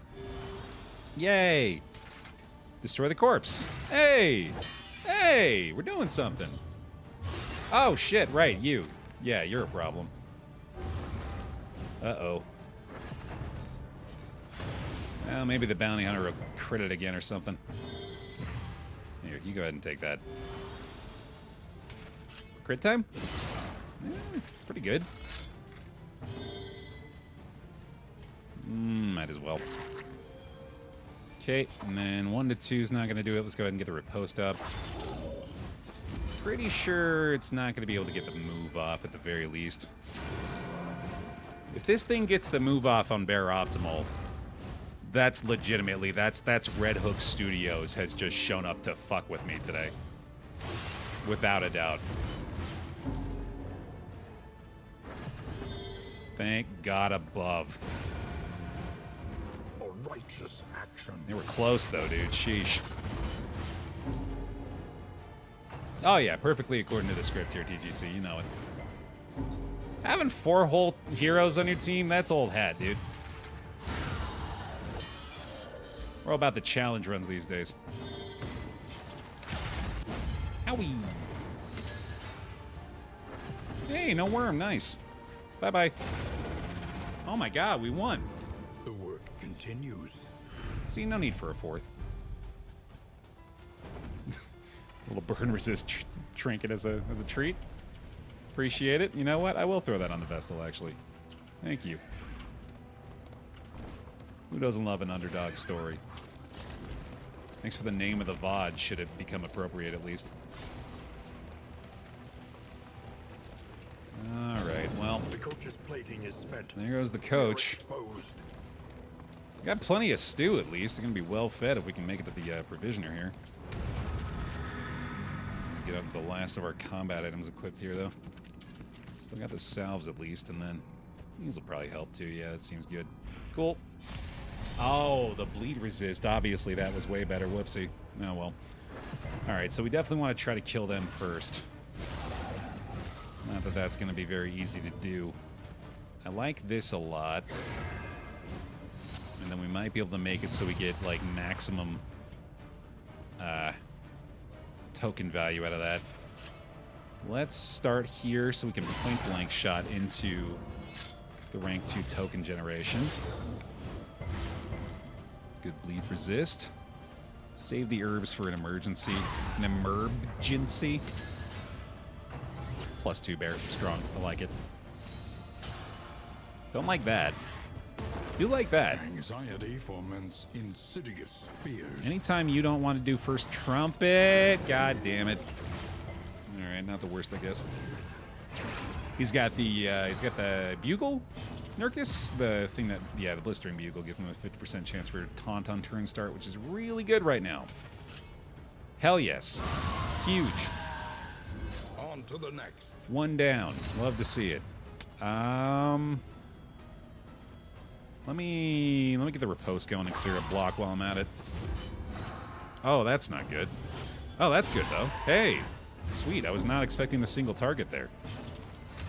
Yay. Destroy the corpse. Hey. Hey, we're doing something. Oh shit, right, you. Yeah, you're a problem. Uh-oh. Well, maybe the bounty hunter will crit it again or something. Here, you go ahead and take that. Crit time? Yeah, pretty good. Might as well. Okay, and then 1 to 2 is not going to do it. Let's go ahead and get the riposte up. Pretty sure it's not going to be able to get the move off at the very least. If this thing gets the move off on Baer Optimal, that's legitimately, that's Red Hook Studios has just shown up to fuck with me today. Without a doubt. Thank God above. A righteous action. They were close though, dude. Sheesh. Oh yeah, perfectly according to the script here, TGC. You know it. Having 4 whole heroes on your team, that's old hat, dude. We're all about the challenge runs these days. Owie. Hey, no worm. Nice. Bye-bye. Oh my god, we won. The work continues. See, no need for a 4th. Little burn resist trinket as a treat. Appreciate it. You know what? I will throw that on the Vestal, actually. Thank you. Who doesn't love an underdog story? Thanks for the name of the VOD, should it become appropriate at least. Alright, well. The coach's plating is spent. There goes the coach. Got plenty of stew at least. They're going to be well fed if we can make it to the provisioner here. Get up the last of our combat items equipped here, though. Still got the salves at least, and then these will probably help too. Yeah, that seems good. Cool. Oh, the bleed resist. Obviously, that was way better. Whoopsie. Oh, well. Alright, so we definitely want to try to kill them first. Not that that's going to be very easy to do. I like this a lot. And then we might be able to make it so we get, like, maximum token value out of that. Let's start here so we can point blank shot into the rank 2 token generation. Good bleed resist. Save the herbs for an emergency. An emergency. +2 bear. Strong. I like it. Don't like that. Do like that. Anxiety foments insidious fears. Anytime you don't want to do first trumpet, god damn it. All right, not the worst, I guess. He's got the bugle, Nurkus, the thing that, yeah, the blistering bugle gives him a 50% chance for taunt on turn start, which is really good right now. Hell yes, huge. On to the next. 1 down. Love to see it. Let me get the riposte going and clear a block while I'm at it. Oh, that's not good. Oh, that's good though. Hey, sweet. I was not expecting the single target there.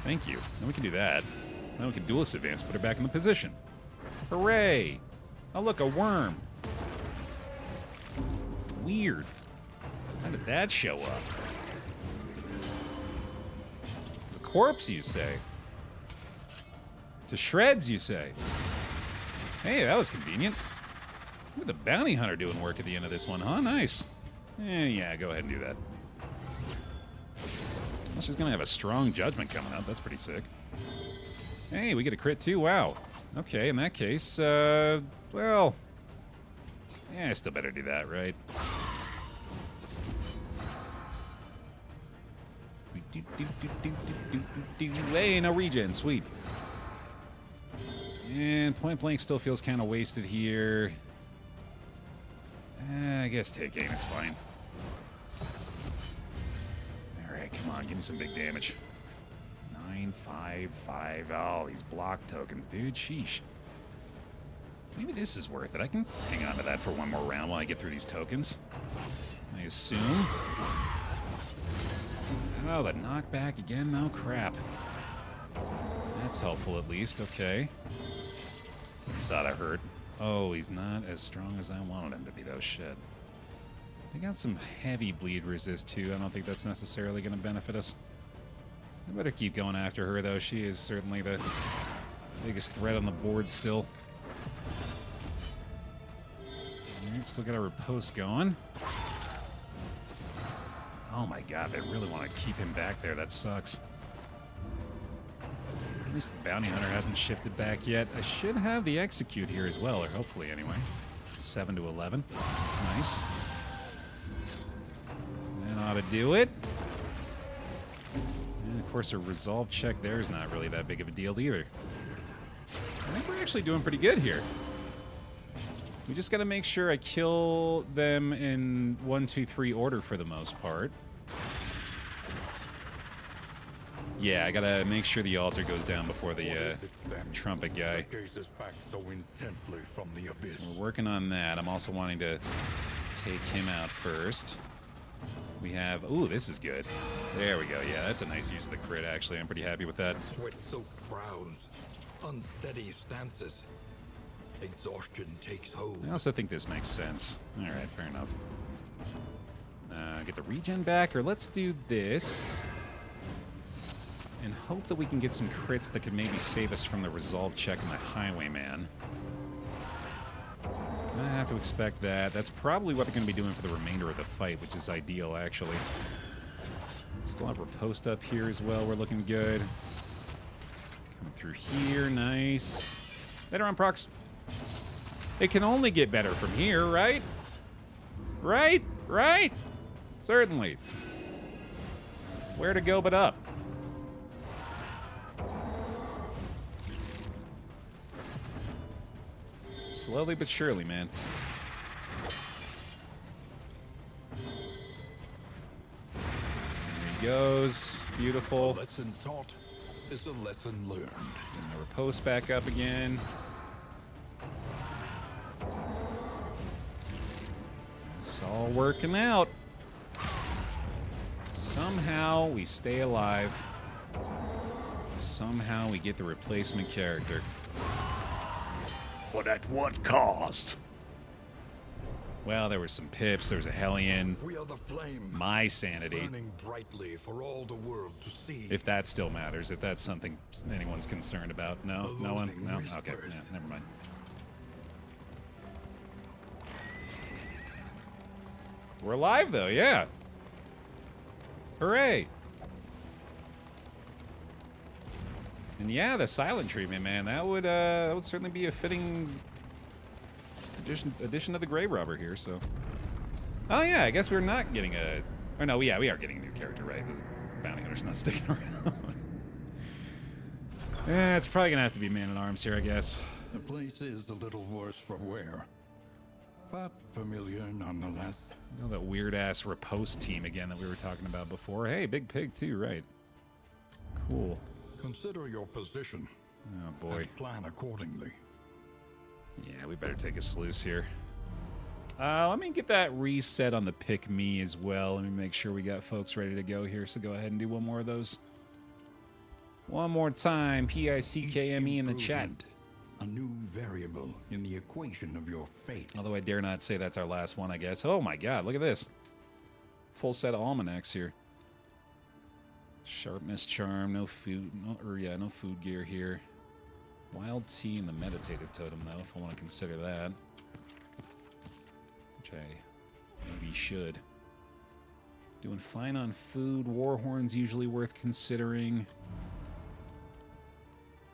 Thank you. Then we can do that. Then we can duelist advance, put her back in the position. Hooray! Oh look, a worm. Weird. How did that show up? The corpse, you say? To shreds, you say? Hey, that was convenient. Look at the bounty hunter doing work at the end of this one, huh? Nice. Yeah, go ahead and do that. Well, she's gonna have a strong judgment coming up. That's pretty sick. Hey, we get a crit too. Wow. Okay, in that case, well, yeah, I still better do that, right? Hey, no regen. Sweet. And point blank still feels kind of wasted here. I guess take aim is fine. Alright, come on, give me some big damage. 955. Oh, these block tokens, dude. Sheesh. Maybe this is worth it. I can hang on to that for one more round while I get through these tokens. I assume. Oh, the knockback again? No, crap. That's helpful at least. Okay. I thought I hurt. Oh, he's not as strong as I wanted him to be, though. Shit. They got some heavy bleed resist, too. I don't think that's necessarily going to benefit us. I better keep going after her, though. She is certainly the biggest threat on the board still. Alright, still got our post going. Oh my god, they really want to keep him back there. That sucks. At least the bounty hunter hasn't shifted back yet. I should have the execute here as well, or hopefully anyway. 7 to 11. Nice. That ought to do it. And of course, a resolve check there is not really that big of a deal either. I think we're actually doing pretty good here. We just got to make sure I kill them in 1, 2, 3 order for the most part. Yeah, I got to make sure the altar goes down before the trumpet guy. Back so intently from the abyss. So we're working on that. I'm also wanting to take him out first. We have... Ooh, this is good. There we go. Yeah, that's a nice use of the crit, actually. I'm pretty happy with that. Sweat-soaked brows, unsteady stances. Exhaustion takes hold. I also think this makes sense. All right, fair enough. Get the regen back, or let's do this. And hope that we can get some crits that could maybe save us from the resolve check on the highwayman. I have to expect that. That's probably what they're going to be doing for the remainder of the fight, which is ideal, actually. Still have riposte up here as well. We're looking good. Coming through here. Nice. Better on procs. It can only get better from here, right? Right? Right? Certainly. Where to go but up? Slowly but surely, man. There he goes. Beautiful. A lesson taught is a lesson learned. Getting the riposte back up again. It's all working out. Somehow we stay alive. Somehow we get the replacement character. But at what cost? Well, there were some pips, there was a Hellion. We are the flame, My sanity. burning brightly for all the world to see. If that still matters, if that's something anyone's concerned about. No? No one? Loathing No? whispers. Okay, yeah, never mind. We're alive, though, yeah. Hooray! And yeah, the silent treatment, man, that would certainly be a fitting addition to the grave robber here. So, oh yeah, I guess we're not getting a. Or no, yeah, we are getting a new character, right? The bounty hunter's not sticking around. Yeah, it's probably gonna have to be Man at Arms here, I guess. The place is a little worse for wear, but familiar nonetheless. You know that weird ass riposte team again that we were talking about before. Hey, big pig too, right? Cool. Consider your position Oh boy. and plan accordingly. Yeah, we better take a sluice here. Let me get that reset on the pick me as well. Let me make sure we got folks ready to go here. So go ahead and do one more of those. One more time, PICKME in the chat. Improvement, a new variable in the equation of your fate. Although I dare not say that's our last one, I guess. Oh my god, look at this. Full set of almanacs here. Sharpness charm, no food, no food gear here. Wild tea and the meditative totem, though, if I want to consider that. Which I maybe should. Doing fine on food. Warhorn's usually worth considering.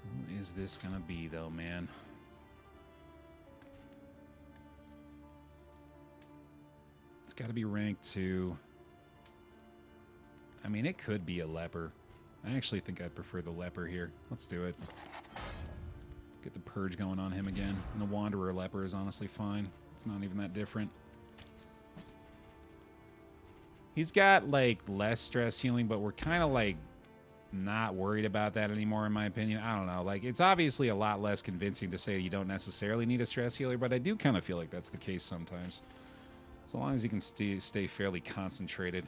Who is this gonna be, though, man? It's gotta be rank 2. I mean, it could be a leper. I actually think I'd prefer the leper here. Let's do it. Get the purge going on him again. And the wanderer leper is honestly fine. It's not even that different. He's got, like, less stress healing, but we're kind of, like, not worried about that anymore, in my opinion. I don't know. Like, it's obviously a lot less convincing to say you don't necessarily need a stress healer, but I do kind of feel like that's the case sometimes. So long as you can stay fairly concentrated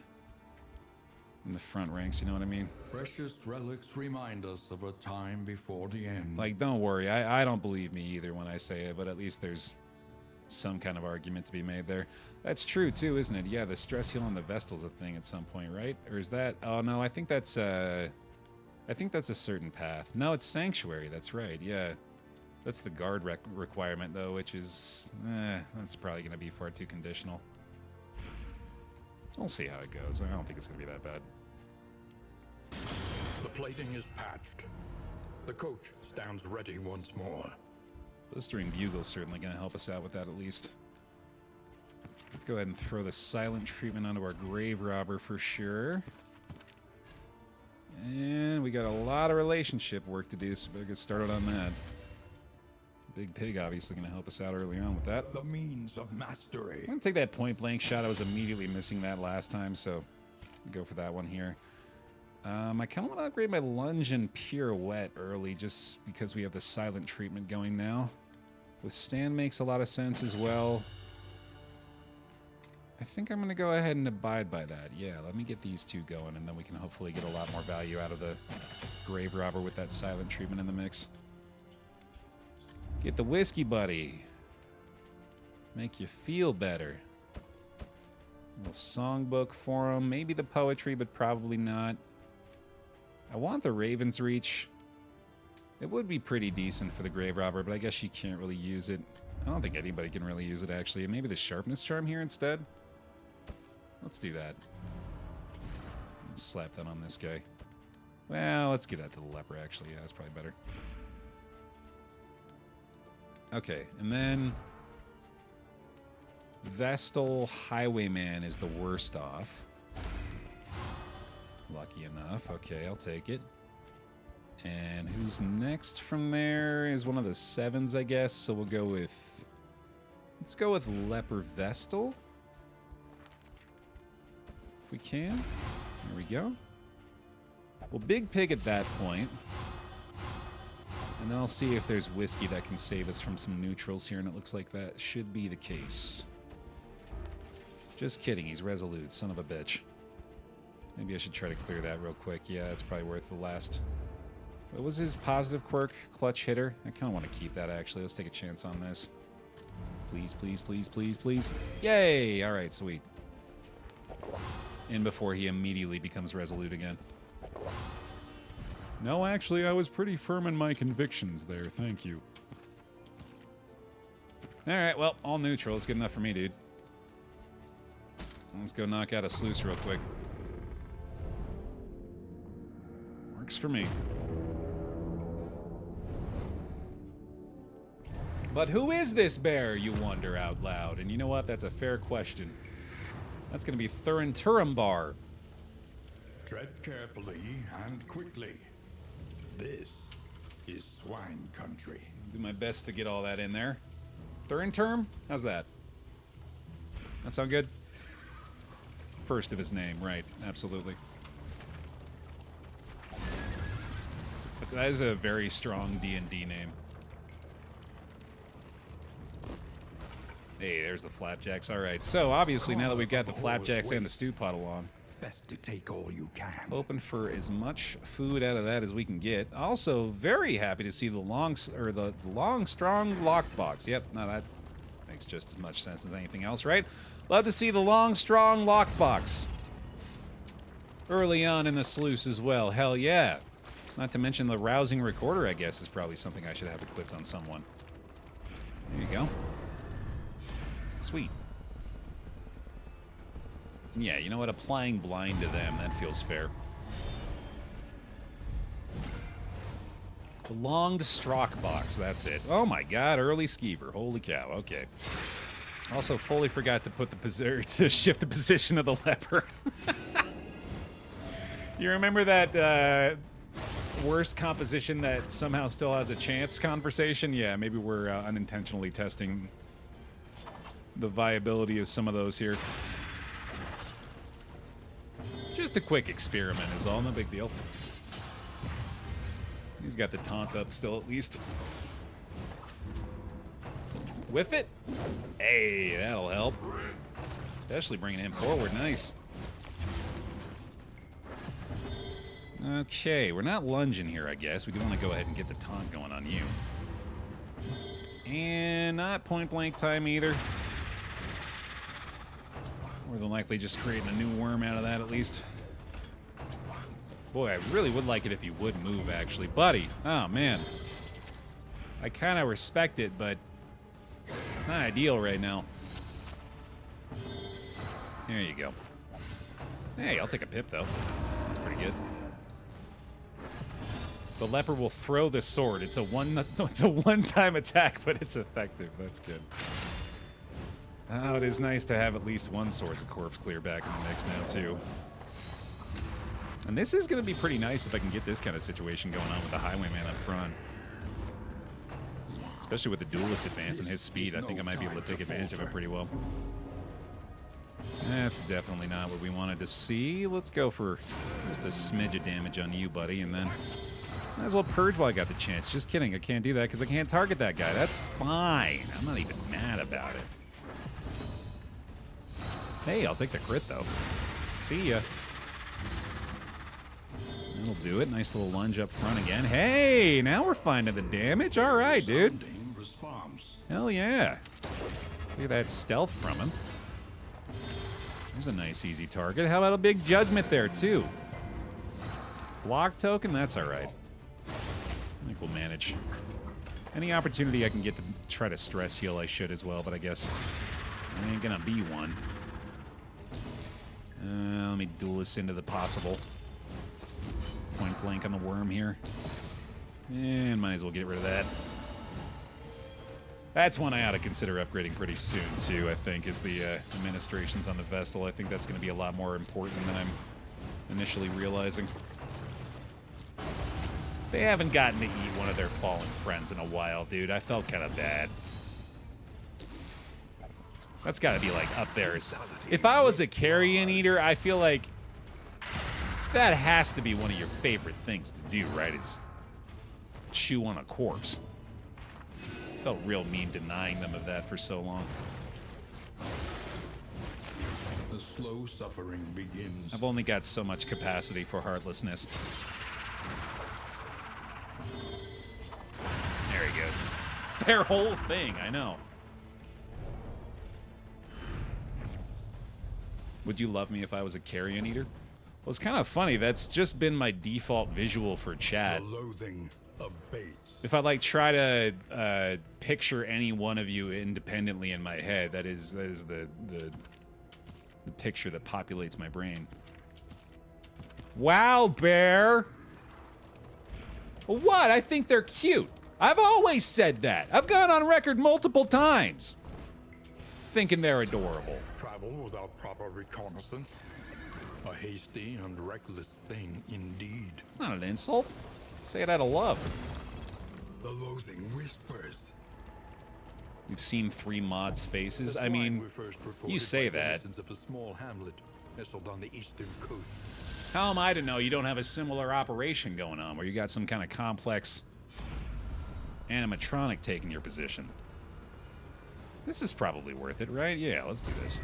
in the front ranks, you know what I mean? Precious relics remind us of a time before the end. Like, don't worry. I don't believe me either when I say it, but at least there's some kind of argument to be made there. That's true, too, isn't it? Yeah, the stress heal on the Vestal's a thing at some point, right? Or is that... Oh, no, I think that's a certain path. No, it's Sanctuary. That's right, yeah. That's the guard requirement, though, which is... that's probably going to be far too conditional. We'll see how it goes. I don't think it's going to be that bad. The plating is patched. The coach stands ready once more. Blistering Bugle's certainly going to help us out with that at least. Let's go ahead and throw the silent treatment onto our grave robber for sure. And we got a lot of relationship work to do, so better get started on that. Big Pig obviously going to help us out early on with that. The means of mastery. I'm going to take that point blank shot. I was immediately missing that last time, so go for that one here. I kind of want to upgrade my lunge and pirouette early just because we have the silent treatment going now. Withstand makes a lot of sense as well. I think I'm going to go ahead and abide by that. Yeah, let me get these two going, and then we can hopefully get a lot more value out of the grave robber with that silent treatment in the mix. Get the whiskey, buddy. Make you feel better. A little songbook for him. Maybe the poetry, but probably not. I want the Raven's Reach. It would be pretty decent for the grave robber, but I guess you can't really use it. I don't think anybody can really use it, actually. Maybe the Sharpness Charm here instead? Let's do that. Let's slap that on this guy. Well, let's give that to the leper, actually. Yeah, that's probably better. Okay, and then... Vestal Highwayman is the worst off. Lucky enough. Okay, I'll take it. And who's next from there is one of the 7s, I guess. So we'll go with... Let's go with Leper Vestal. If we can. There we go. Well, Big Pig at that point. And then I'll see if there's whiskey that can save us from some neutrals here, and it looks like that should be the case. Just kidding, he's resolute, son of a bitch. Maybe I should try to clear that real quick. Yeah, that's probably worth the last... What was his positive quirk? Clutch hitter? I kind of want to keep that, actually. Let's take a chance on this. Please, please, please, please, please. Yay! Alright, sweet. In before he immediately becomes resolute again. No, actually, I was pretty firm in my convictions there. Thank you. Alright, well, all neutral. It's good enough for me, dude. Let's go knock out a sluice real quick. Works for me. But who is this bear, you wonder out loud? And you know what? That's a fair question. That's going to be Thurin Turambar. Tread carefully and quickly. This is swine country. Do my best to get all that in there. Thurin Term? How's that? That sound good? First of his name, right. Absolutely. That is a very strong D&D name. Hey, there's the flapjacks. All right, so obviously now that we've got the flapjacks and the stew pot along, Best to take all you can. hoping for as much food out of that as we can get. Also, very happy to see the long, strong lockbox. Yep, no, that makes just as much sense as anything else, right? Love to see the long, strong lockbox early on in the sluice as well. Hell yeah! Not to mention the rousing recorder, I guess, is probably something I should have equipped on someone. There you go. Sweet. Yeah, you know what? Applying blind to them, that feels fair. The longed strock box, that's it. Oh my god, early skeever. Holy cow, okay. Also, fully forgot to put the to shift the position of the leper. You remember that worst composition that somehow still has a chance conversation? Yeah, maybe we're unintentionally testing the viability of some of those here. Just a quick experiment is all, no big deal. He's got the taunt up still at least. Whiff it? Hey, that'll help. Especially bringing him forward, nice. Okay, we're not lunging here, I guess. We do want to go ahead and get the taunt going on you. And not point blank time either. More than likely just creating a new worm out of that at least. Boy, I really would like it if you would move, actually. Buddy, oh man. I kind of respect it, but it's not ideal right now. There you go. Hey, I'll take a pip, though. That's pretty good. The leper will throw the sword. It's a one-time attack, but it's effective. That's good. Oh, it is nice to have at least one source of corpse clear back in the mix now, too. And this is going to be pretty nice if I can get this kind of situation going on with the Highwayman up front. Especially with the Duelist advance and his speed, I think I might be able to take advantage of it pretty well. That's definitely not what we wanted to see. Let's go for just a smidge of damage on you, buddy, and then might as well purge while I got the chance. Just kidding, I can't do that because I can't target that guy. That's fine. I'm not even mad about it. Hey, I'll take the crit, though. See ya. That'll do it. Nice little lunge up front again. Hey, now we're finding the damage. All right, dude. Hell yeah. Look at that stealth from him. There's a nice, easy target. How about a big judgment there, too? Block token? That's all right. I think we'll manage. Any opportunity I can get to try to stress heal, I should as well, but I guess there ain't gonna be one. Let me duel this into the possible. Point blank on the worm here. And might as well get rid of that. That's one I ought to consider upgrading pretty soon, too, I think, is the administrations on the Vestal. I think that's going to be a lot more important than I'm initially realizing. They haven't gotten to eat one of their fallen friends in a while, dude. I felt kind of bad. That's got to be, like, up there. If I was a carrion eater, I feel like that has to be one of your favorite things to do, right, is chew on a corpse. Felt real mean denying them of that for so long. The slow suffering begins. I've only got so much capacity for heartlessness. There he goes. It's their whole thing, I know. Would you love me if I was a carrion eater? Well, it's kind of funny. That's just been my default visual for chat. The loathing of Bates. If I like try to picture any one of you independently in my head, that is the picture that populates my brain. Wow, Baer. What? I think they're cute. I've always said that. I've gone on record multiple times thinking they're adorable. Travel without proper reconnaissance. A hasty and reckless thing indeed. It's not an insult. Say it out of love. The loathing whispers. We've seen 3 mods' faces. The I mean, swine were first reported you say by that. denizens of a small hamlet nestled on the eastern coast. How am I to know you don't have a similar operation going on where you got some kind of complex animatronic taking your position? This is probably worth it, right? Yeah, let's do this.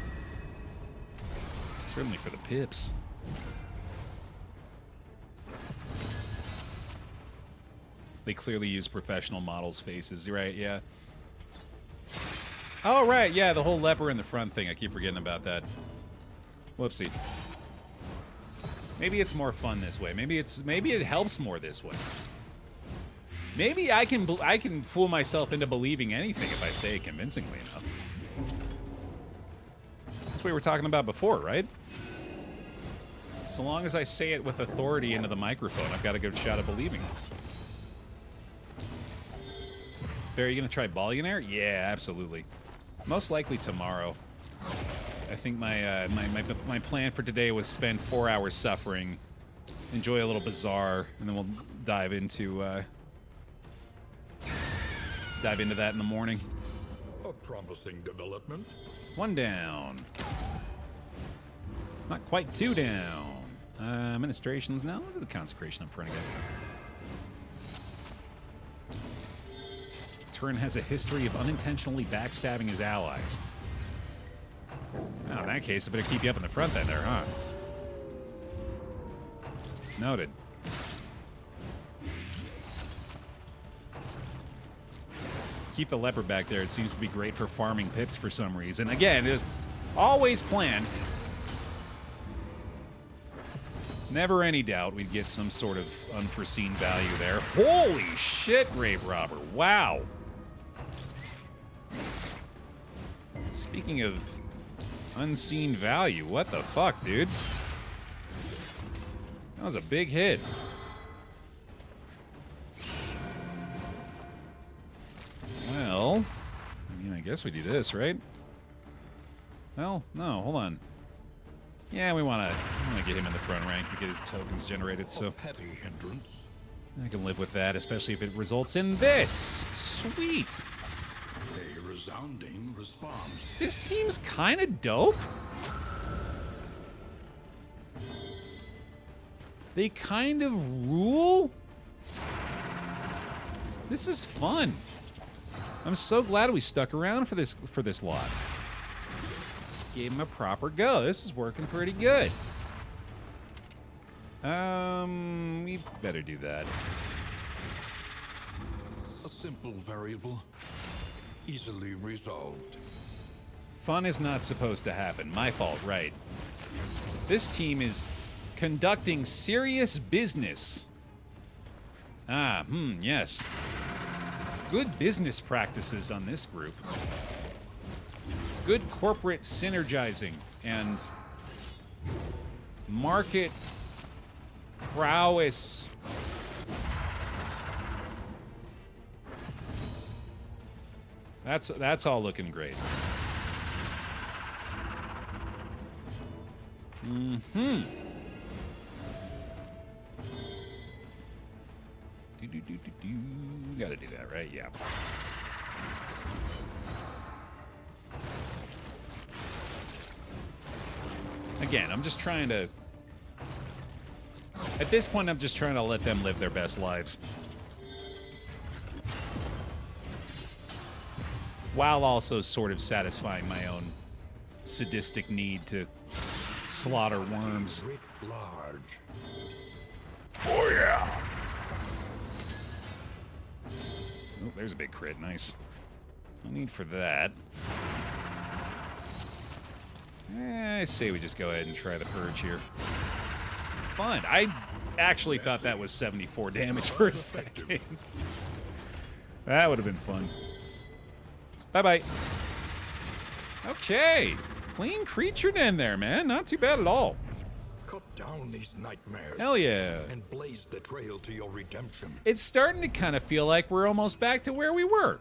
Certainly for the pips. They clearly use professional models' faces, right? Yeah. Oh, right, yeah, the whole leper in the front thing. I keep forgetting about that. Whoopsie. Maybe it's more fun this way. Maybe it helps more this way. Maybe I can fool myself into believing anything if I say it convincingly enough. That's what we were talking about before, right? So long as I say it with authority into the microphone, I've got a good shot of believing it. Bear, are you gonna try Billionaire? Yeah, absolutely. Most likely tomorrow. I think my plan for today was spend 4 hours suffering, enjoy a little Bazaar, and then we'll dive into that in the morning. A promising development. 1 down. Not quite 2 down. Administrations. Now look at the consecration up front again. Turin has a history of unintentionally backstabbing his allies. Oh, in that case, I better keep you up in the front then there, huh? Noted. Keep the leopard back there. It seems to be great for farming pips for some reason. Again, it is always planned. Never any doubt we'd get some sort of unforeseen value there. Holy shit, Grave Robber. Wow. Speaking of unseen value, what the fuck, dude? That was a big hit. Well, I mean, I guess we do this, right? Well, no, hold on. Yeah, we want to get him in the front rank to get his tokens generated, so Petty hindrance. I can live with that, especially if it results in this. Sweet. A resounding response. This team's kind of dope. They kind of rule. This is fun. I'm so glad we stuck around for this lot. Gave him a proper go. This is working pretty good. We better do that. A simple variable, easily resolved. Fun is not supposed to happen. My fault, right. This team is conducting serious business. Yes. Good business practices on this group. Good corporate synergizing and market prowess. That's all looking great. Gotta do that, right? Yeah. Again, I'm just trying to... At this point, I'm just trying to let them live their best lives. While also sort of satisfying my own sadistic need to slaughter worms. Writ large. Oh, yeah! Oh, there's a big crit. Nice. No need for that. I say we just go ahead and try the purge here. Fun. I actually thought that was 74 damage for a second. That would have been fun. Bye-bye. Okay. Clean creature den there, man. Not too bad at all. Cut down these nightmares. Hell yeah. And blaze the trail to your redemption. It's starting to kind of feel like we're almost back to where we were.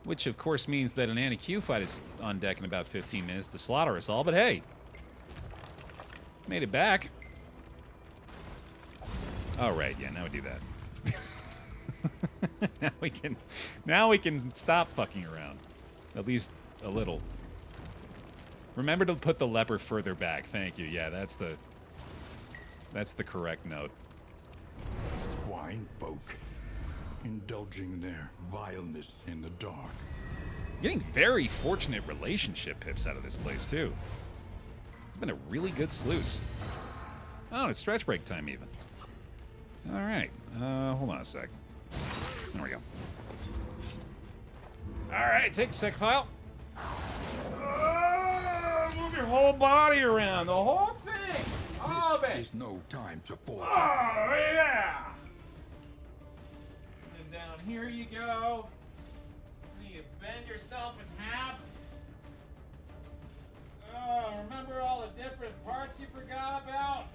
Which, of course, means that an anti-Q fight is on deck in about 15 minutes to slaughter us all, but hey. Made it back. Oh, right, yeah, now we do that. now we can stop fucking around. At least a little. Remember to put the leper further back. Thank you. Yeah, that's the correct note. Swine folk, indulging their vileness in the dark. Getting very fortunate relationship pips out of this place, too. It's been a really good sluice. Oh, and it's stretch break time, even. All right. Hold on a sec. There we go. All right, take a sec, Pile. Move your whole body around. The whole thing. Oh, baby. There's no time to fall. Oh, yeah. And then down here you go. And you bend yourself in half. Oh, remember all the different parts you forgot about?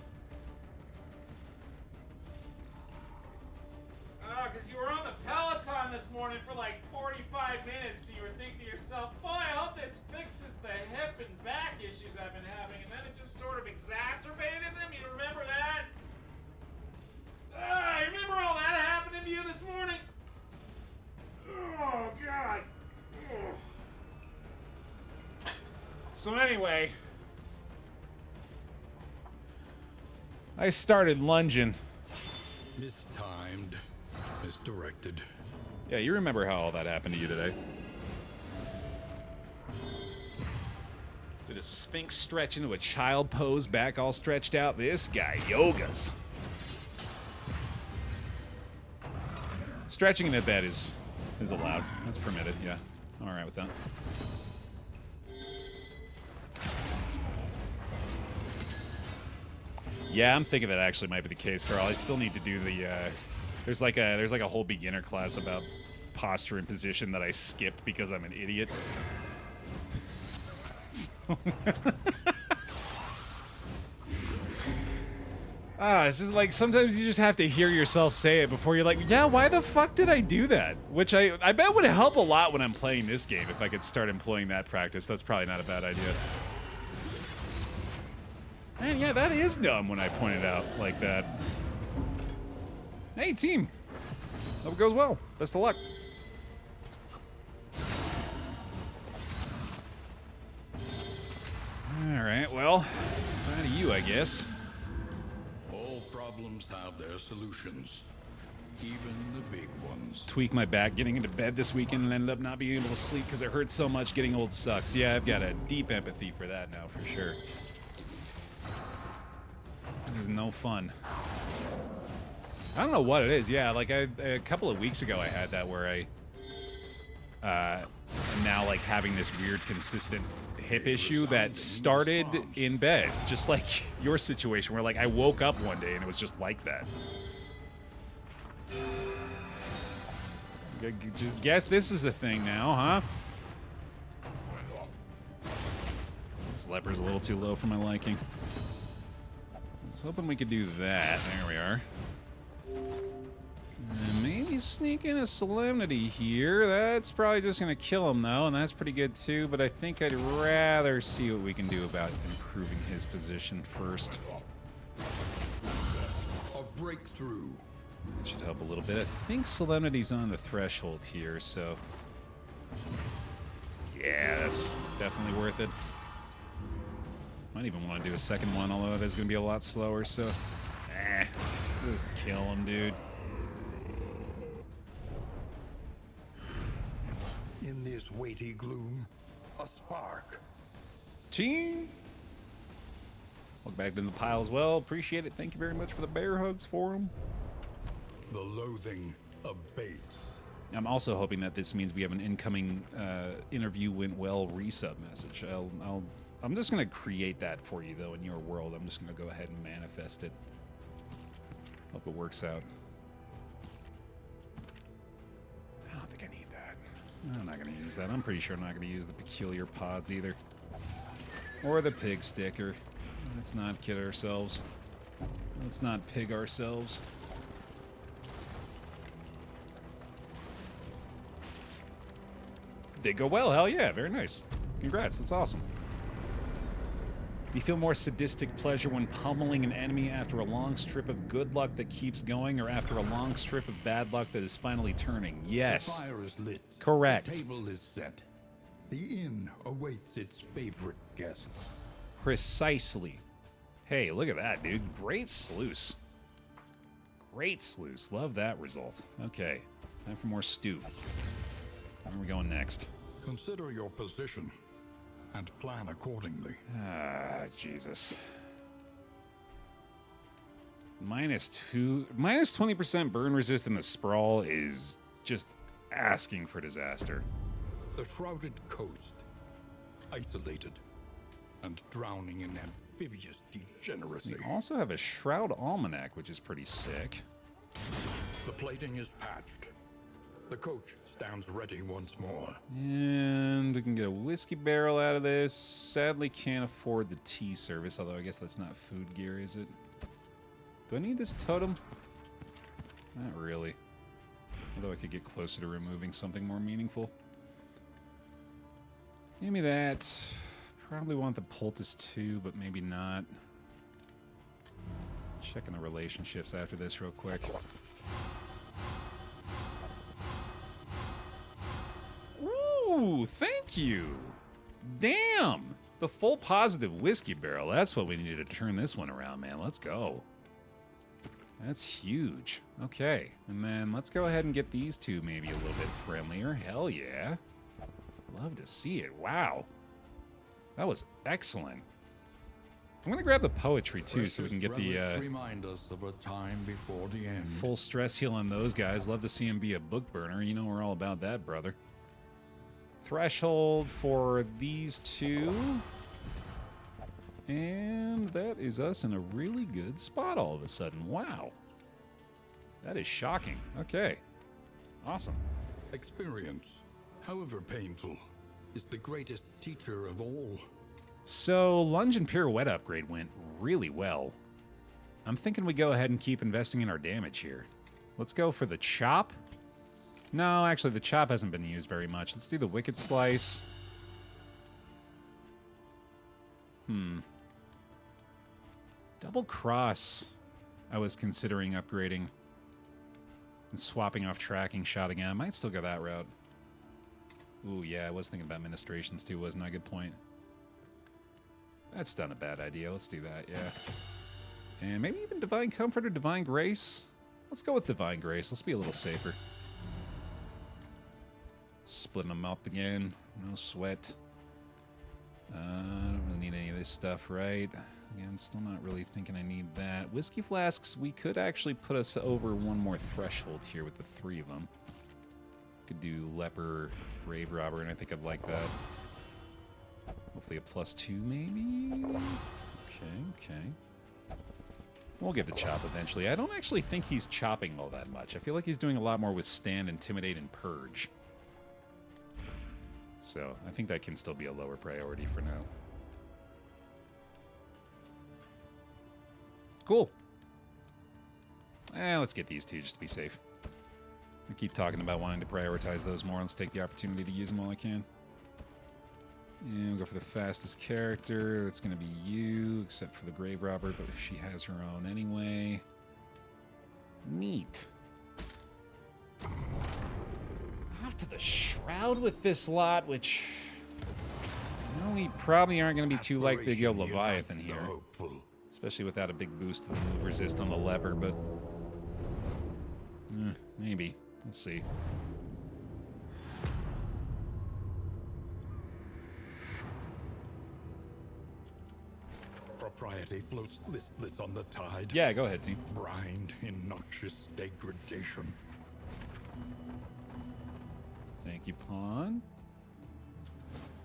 Oh, because you were on the Peloton this morning for like 45 minutes, and you were thinking to yourself, boy, I hope this fixes the hip and back issues I've been having, and then it just sort of exacerbated them. You remember that? You remember all that happening to you this morning? Oh, God. Ugh. So anyway, I started lunging. Mistimed. Misdirected. Yeah, you remember how all that happened to you today. Did a sphinx stretch into a child pose, back all stretched out? This guy yogas. Stretching in a bed is allowed. That's permitted, yeah. I'm alright with that. Yeah, I'm thinking that actually might be the case, Carl. I still need to do the there's like a whole beginner class about posture and position that I skipped because I'm an idiot. So it's just like sometimes you just have to hear yourself say it before you're like, yeah, why the fuck did I do that? Which I bet would help a lot when I'm playing this game if I could start employing that practice. That's probably not a bad idea. Man, yeah, that is dumb when I point it out like that. Hey, team. Hope it goes well. Best of luck. Alright, well, bye to you, I guess. All problems have their solutions, even the big ones. Tweak my back getting into bed this weekend and ended up not being able to sleep because it hurts so much. Getting old sucks. Yeah, I've got a deep empathy for that now, for sure. It is no fun. I don't know what it is. Yeah, like a couple of weeks ago I had that where I am now like having this weird consistent hip issue that started in bed, just like your situation where like I woke up one day and it was just like that. Just guess this is a thing now, huh? This leper's a little too low for my liking. I was hoping we could do that. There we are. And maybe sneak in a solemnity here. That's probably just going to kill him, though, and that's pretty good, too. But I think I'd rather see what we can do about improving his position first. A breakthrough. That should help a little bit. I think solemnity's on the threshold here, so... yeah, that's definitely worth it. Might even want to do a second one, although it is going to be a lot slower, so... just kill him, dude. In this weighty gloom, a spark. Ching! Welcome back to the pile as well. Appreciate it. Thank you very much for the bear hugs for him. The loathing abates. I'm also hoping that this means we have an incoming interview went well resub message. I'm just going to create that for you, though, in your world. I'm just going to go ahead and manifest it. Hope it works out. I don't think I need that. I'm not going to use that. I'm pretty sure I'm not going to use the peculiar pods either. Or the pig sticker. Let's not kid ourselves. Let's not pig ourselves. They go well, hell yeah, very nice. Congrats, that's awesome. Do you feel more sadistic pleasure when pummeling an enemy after a long strip of good luck that keeps going, or after a long strip of bad luck that is finally turning? Yes. The fire is lit. Correct. The table is set. The inn awaits its favorite guests. Precisely. Hey, look at that, dude. Great sluice. Great sluice. Love that result. Okay, time for more stew. Where are we going next? Consider your position and plan accordingly. Ah, Jesus. Minus 20% burn resist in the sprawl is just asking for disaster. The shrouded coast, isolated and drowning in amphibious degeneracy. We also have a Shroud Almanac, which is pretty sick. The plating is patched. The coach stands ready once more. And we can get a whiskey barrel out of this. Sadly can't afford the tea service, although I guess that's not food gear, is it? Do I need this totem? Not really. Although I could get closer to removing something more meaningful. Give me that. Probably want the poultice too, but maybe not. Checking the relationships after this real quick. Ooh, thank you. Damn. The full positive whiskey barrel. That's what we needed to turn this one around, man. Let's go. That's huge. Okay, and then let's go ahead and get these two maybe a little bit friendlier. Hell yeah. Love to see it. Wow. That was excellent. I'm going to grab the poetry too so we can get the remind us of a time before the end. full stress heal on those guys. Love to see him be a book burner. You know we're all about that, brother. Threshold for these two. And that is us in a really good spot all of a sudden. Wow. That is shocking. Okay. Awesome. Experience, however painful, is the greatest teacher of all. So, lunge and pirouette upgrade went really well. I'm thinking we go ahead and keep investing in our damage here. Let's go for the chop. No, actually, the chop hasn't been used very much. Let's do the wicked slice. Double cross, I was considering upgrading and swapping off tracking shot again. I might still go that route. Ooh, yeah, I was thinking about ministrations too, wasn't I? Good point. That's not a bad idea. Let's do that, yeah. And maybe even Divine Comfort or Divine Grace. Let's go with Divine Grace. Let's be a little safer. Splitting them up again. No sweat. I don't really need any of this stuff, right? Again, still not really thinking I need that. Whiskey flasks, we could actually put us over one more threshold here with the 3 of them. Could do Leper, Grave Robber, and I think I'd like that. Hopefully a +2, maybe? Okay. We'll get the chop eventually. I don't actually think he's chopping all that much. I feel like he's doing a lot more with Stand, Intimidate, and Purge. So, I think that can still be a lower priority for now. Cool. Let's get these two just to be safe. I keep talking about wanting to prioritize those more. Let's take the opportunity to use them while I can. And we'll go for the fastest character. That's going to be you, except for the Grave Robber, but she has her own anyway. Neat. Off to the Shroud with this lot, which... I know we probably aren't going to be too likely to go Leviathan here. Especially without a big boost to the move resist on the Leper, but... maybe. We'll see. Propriety floats listless on the tide. Yeah, go ahead, team. Brined in noxious degradation. Thank you, Pawn.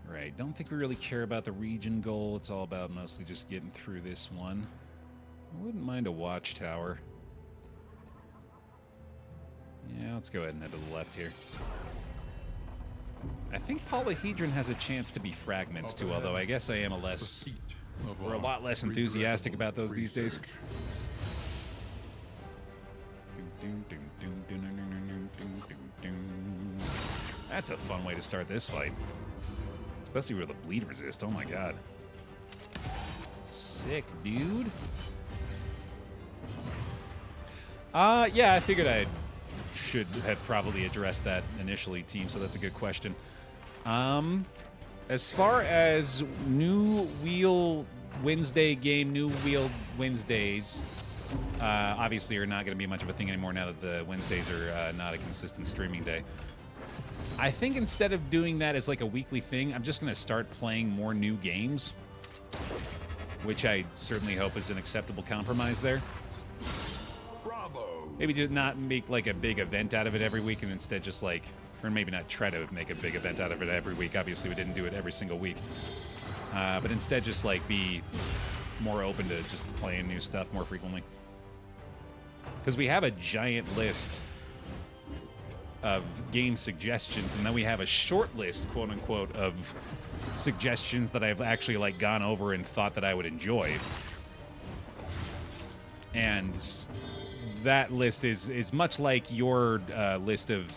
Right, don't think we really care about the region goal. It's all about mostly just getting through this one. I wouldn't mind a watchtower. Yeah, let's go ahead and head to the left here. I think Polyhedron has a chance to be fragments too, although I guess I am we're a lot less enthusiastic about those these days. That's a fun way to start this fight. Especially with the bleed resist. Oh my god. Sick, dude. Yeah, I figured I should have probably addressed that initially, team, so that's a good question. As far as new wheel Wednesday game, new wheel Wednesdays, obviously are not going to be much of a thing anymore now that the Wednesdays are not a consistent streaming day. I think instead of doing that as like a weekly thing, I'm just going to start playing more new games, which I certainly hope is an acceptable compromise there. Bravo! Maybe just not make like a big event out of it every week and instead just like, or maybe not try to make a big event out of it every week. Obviously, we didn't do it every single week. But instead just like be more open to just playing new stuff more frequently. Because we have a giant list of game suggestions, and then we have a short list, quote unquote, of suggestions that I've actually like gone over and thought that I would enjoy. And that list is much like your list of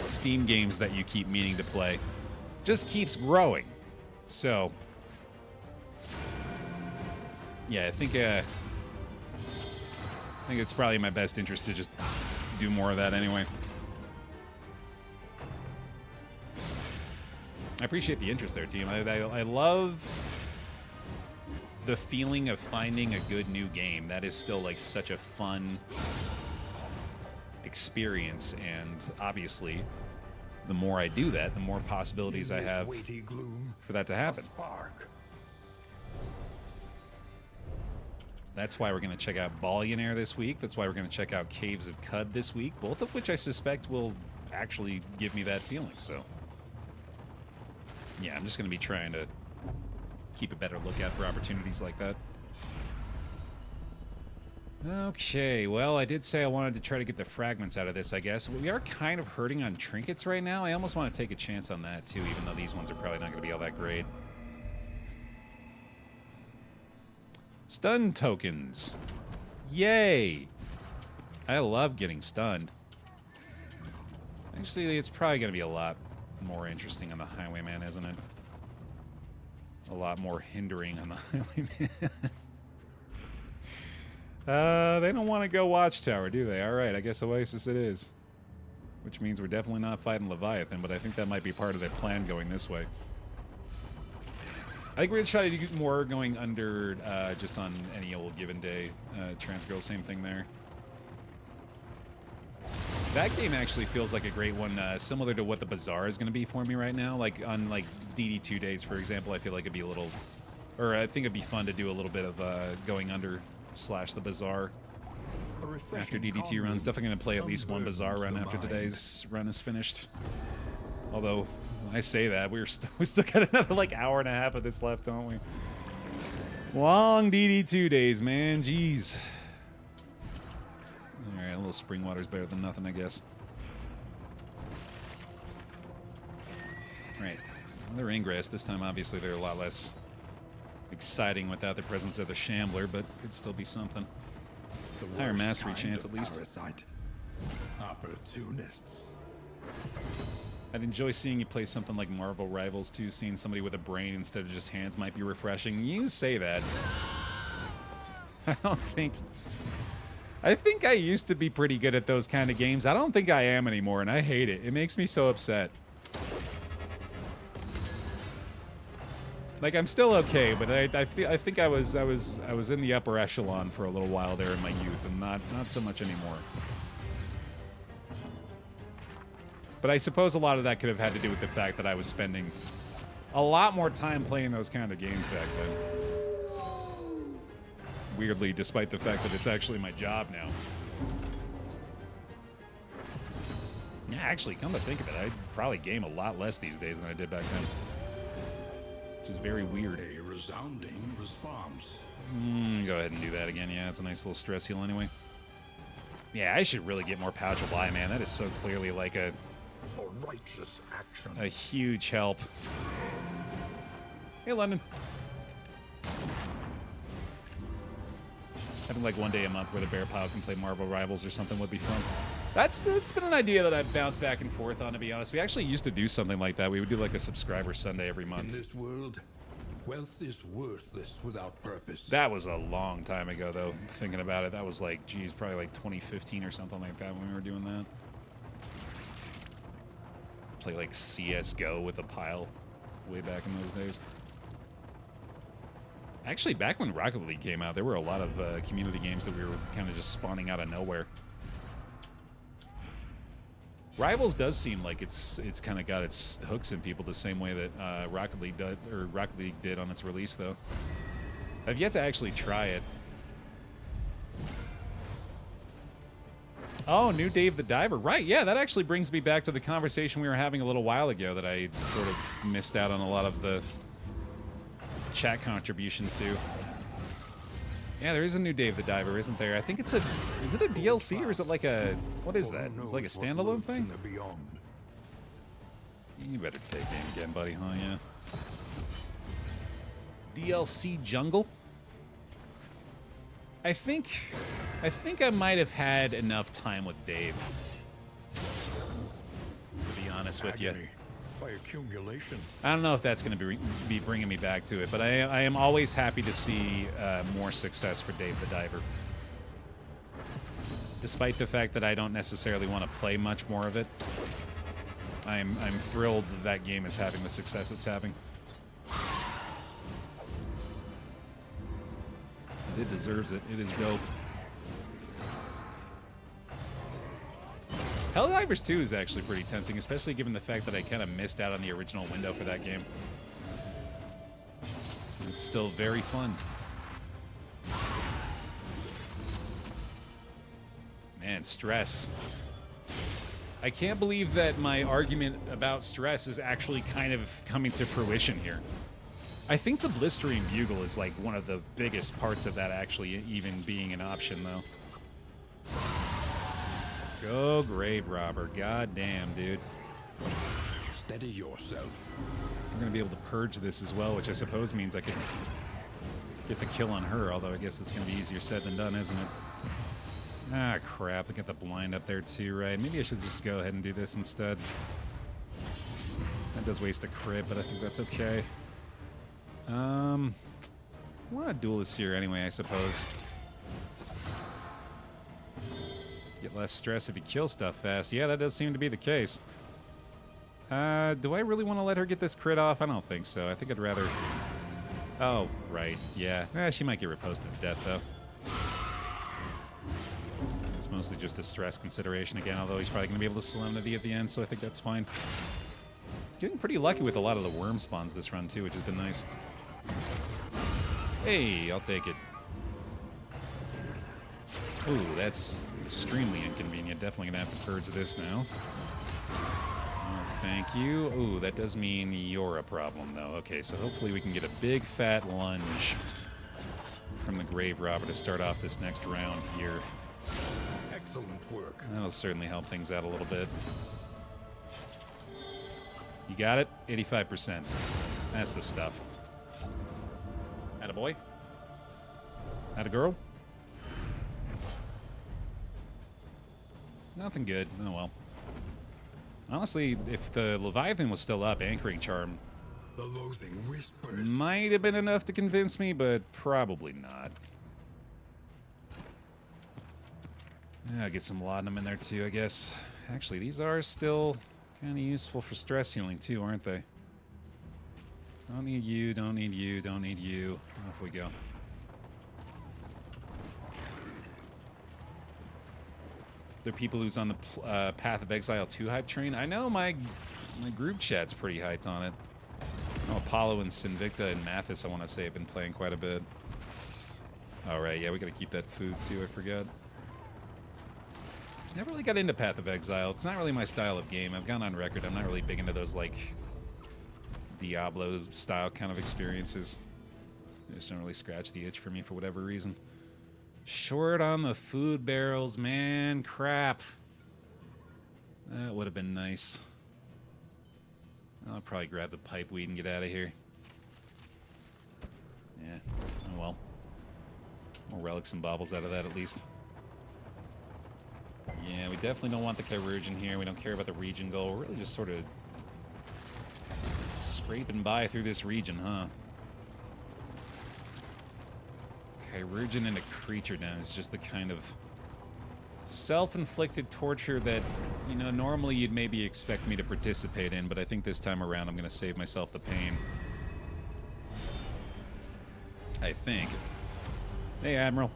Steam games that you keep meaning to play. Just keeps growing. So, yeah, I think it's probably in my best interest to just do more of that anyway. I appreciate the interest there, team. I love the feeling of finding a good new game, that is still like such a fun experience, and obviously the more I do that, the more possibilities I have for that to happen. That's why we're going to check out Ballionaire this week. That's why we're going to check out Caves of Cud this week, both of which I suspect will actually give me that feeling. So yeah, I'm just going to be trying to keep a better lookout for opportunities like that. Okay, well, I did say I wanted to try to get the fragments out of this, I guess. We are kind of hurting on trinkets right now. I almost want to take a chance on that, too, even though these ones are probably not going to be all that great. Stun tokens. Yay! I love getting stunned. Actually, it's probably going to be a lot more interesting on the Highwayman, isn't it? A lot more hindering on the Highwayman. They don't want to go Watchtower, do they? Alright, I guess Oasis it is. Which means we're definitely not fighting Leviathan, but I think that might be part of their plan going this way. I think we're going to try to do more going under just on any old given day. Transgirl, same thing there. That game actually feels like a great one, similar to what the Bazaar is going to be for me right now. Like on like DD2 days, for example, I feel like it'd be a little... Or I think it'd be fun to do a little bit of going under / the Bazaar after DD2 runs. Definitely going to play at least one Bazaar run after today's run is finished. Although, when I say that, we still got another like hour and a half of this left, don't we? Long DD2 days, man. Jeez. Alright, a little spring water's better than nothing, I guess. Right. Another ingress. This time, obviously, they're a lot less exciting without the presence of the Shambler, but it'd still be something. Higher mastery chance, at least. Opportunists. I'd enjoy seeing you play something like Marvel Rivals too. Seeing somebody with a brain instead of just hands might be refreshing. You say that. I don't think... I think I used to be pretty good at those kind of games. I don't think I am anymore, and I hate it. It makes me so upset. Like, I'm still okay, but I think I was in the upper echelon for a little while there in my youth, and not so much anymore. But I suppose a lot of that could have had to do with the fact that I was spending a lot more time playing those kind of games back then. Weirdly, despite the fact that it's actually my job now. Yeah, actually, come to think of it, I probably game a lot less these days than I did back then. Which is very weird. A resounding response. Go ahead and do that again. Yeah, it's a nice little stress heal anyway. Yeah, I should really get more Pouch of Lie, man. That is so clearly like a righteous action. A huge help. Hey, London. Having like one day a month where the Baer Pile can play Marvel Rivals or something would be fun. That's been an idea that I've bounced back and forth on, to be honest. We actually used to do something like that. We would do like a subscriber Sunday every month. In this world, wealth is worthless without purpose. That was a long time ago, though, thinking about it. That was like, geez, probably like 2015 or something like that when we were doing that. Play like CSGO with a pile way back in those days. Actually, back when Rocket League came out, there were a lot of community games that we were kind of just spawning out of nowhere. Rivals does seem like it's kind of got its hooks in people the same way that Rocket League did on its release, though. I've yet to actually try it. Oh, new Dave the Diver. Right, yeah, that actually brings me back to the conversation we were having a little while ago that I sort of missed out on a lot of the chat contribution to. Yeah, there is a new Dave the Diver, isn't there? I think it's a... Is it a DLC or is it like a... What is that? It's like a standalone thing? You better take aim again, buddy, huh? Yeah. DLC Jungle? I think I might have had enough time with Dave. To be honest with you. By accumulation. I don't know if that's going to be bringing me back to it, but I am always happy to see more success for Dave the Diver. Despite the fact that I don't necessarily want to play much more of it, I'm thrilled that game is having the success it's having. it deserves it. It is dope. Helldivers 2 is actually pretty tempting, especially given the fact that I kind of missed out on the original window for that game. It's still very fun. Man, stress. I can't believe that my argument about stress is actually kind of coming to fruition here. I think the blistering bugle is like one of the biggest parts of that actually even being an option, though. Go grave robber. God damn, dude. Steady yourself. I'm going to be able to purge this as well, which I suppose means I could get the kill on her, although I guess it's going to be easier said than done, isn't it? Ah, crap. I got the blind up there too, right? Maybe I should just go ahead and do this instead. That does waste a crit, but I think that's okay. We're not duelists here anyway, I suppose. Get less stress if you kill stuff fast. Yeah, that does seem to be the case. Do I really want to let her get this crit off? I don't think so. I think I'd rather... Oh, right. Yeah. She might get riposted to death, though. It's mostly just a stress consideration again, although he's probably going to be able to Solemnity at the end, so I think that's fine. Getting pretty lucky with a lot of the worm spawns this run, too, which has been nice. Hey, I'll take it. Ooh, that's extremely inconvenient. Definitely going to have to purge this now. Oh, thank you. Ooh, that does mean you're a problem, though. Okay, so hopefully we can get a big, fat lunge from the grave robber to start off this next round here. Excellent work. That'll certainly help things out a little bit. You got it? 85%. That's the stuff. Attaboy? Attagirl? Nothing good. Oh well. Honestly, if the Leviathan was still up, Anchoring Charm The loathing whispers. might have been enough to convince me, but probably not. I'll get some laudanum in there too, I guess. Actually, these are still kind of useful for stress healing too, aren't they? Don't need you, don't need you, don't need you. Off we go. There are people who's on the Path of Exile 2 hype train. I know my group chat's pretty hyped on it. Oh, Apollo and Sinvicta and Mathis, I want to say, have been playing quite a bit. All right, yeah, we got to keep that food too, I forgot. Never really got into Path of Exile. It's not really my style of game. I've gone on record. I'm not really big into those, like, Diablo-style kind of experiences. They just don't really scratch the itch for me for whatever reason. Short on the food barrels, man. Crap. That would have been nice. I'll probably grab the pipe weed and get out of here. Yeah, oh well. More relics and baubles out of that, at least. Yeah, we definitely don't want the Chirurgeon here. We don't care about the region goal. We're really just sort of scraping by through this region, huh? Chirurgeon and a creature now is just the kind of self-inflicted torture that, you know, normally you'd maybe expect me to participate in, but I think this time around I'm going to save myself the pain. I think. Hey, Admiral.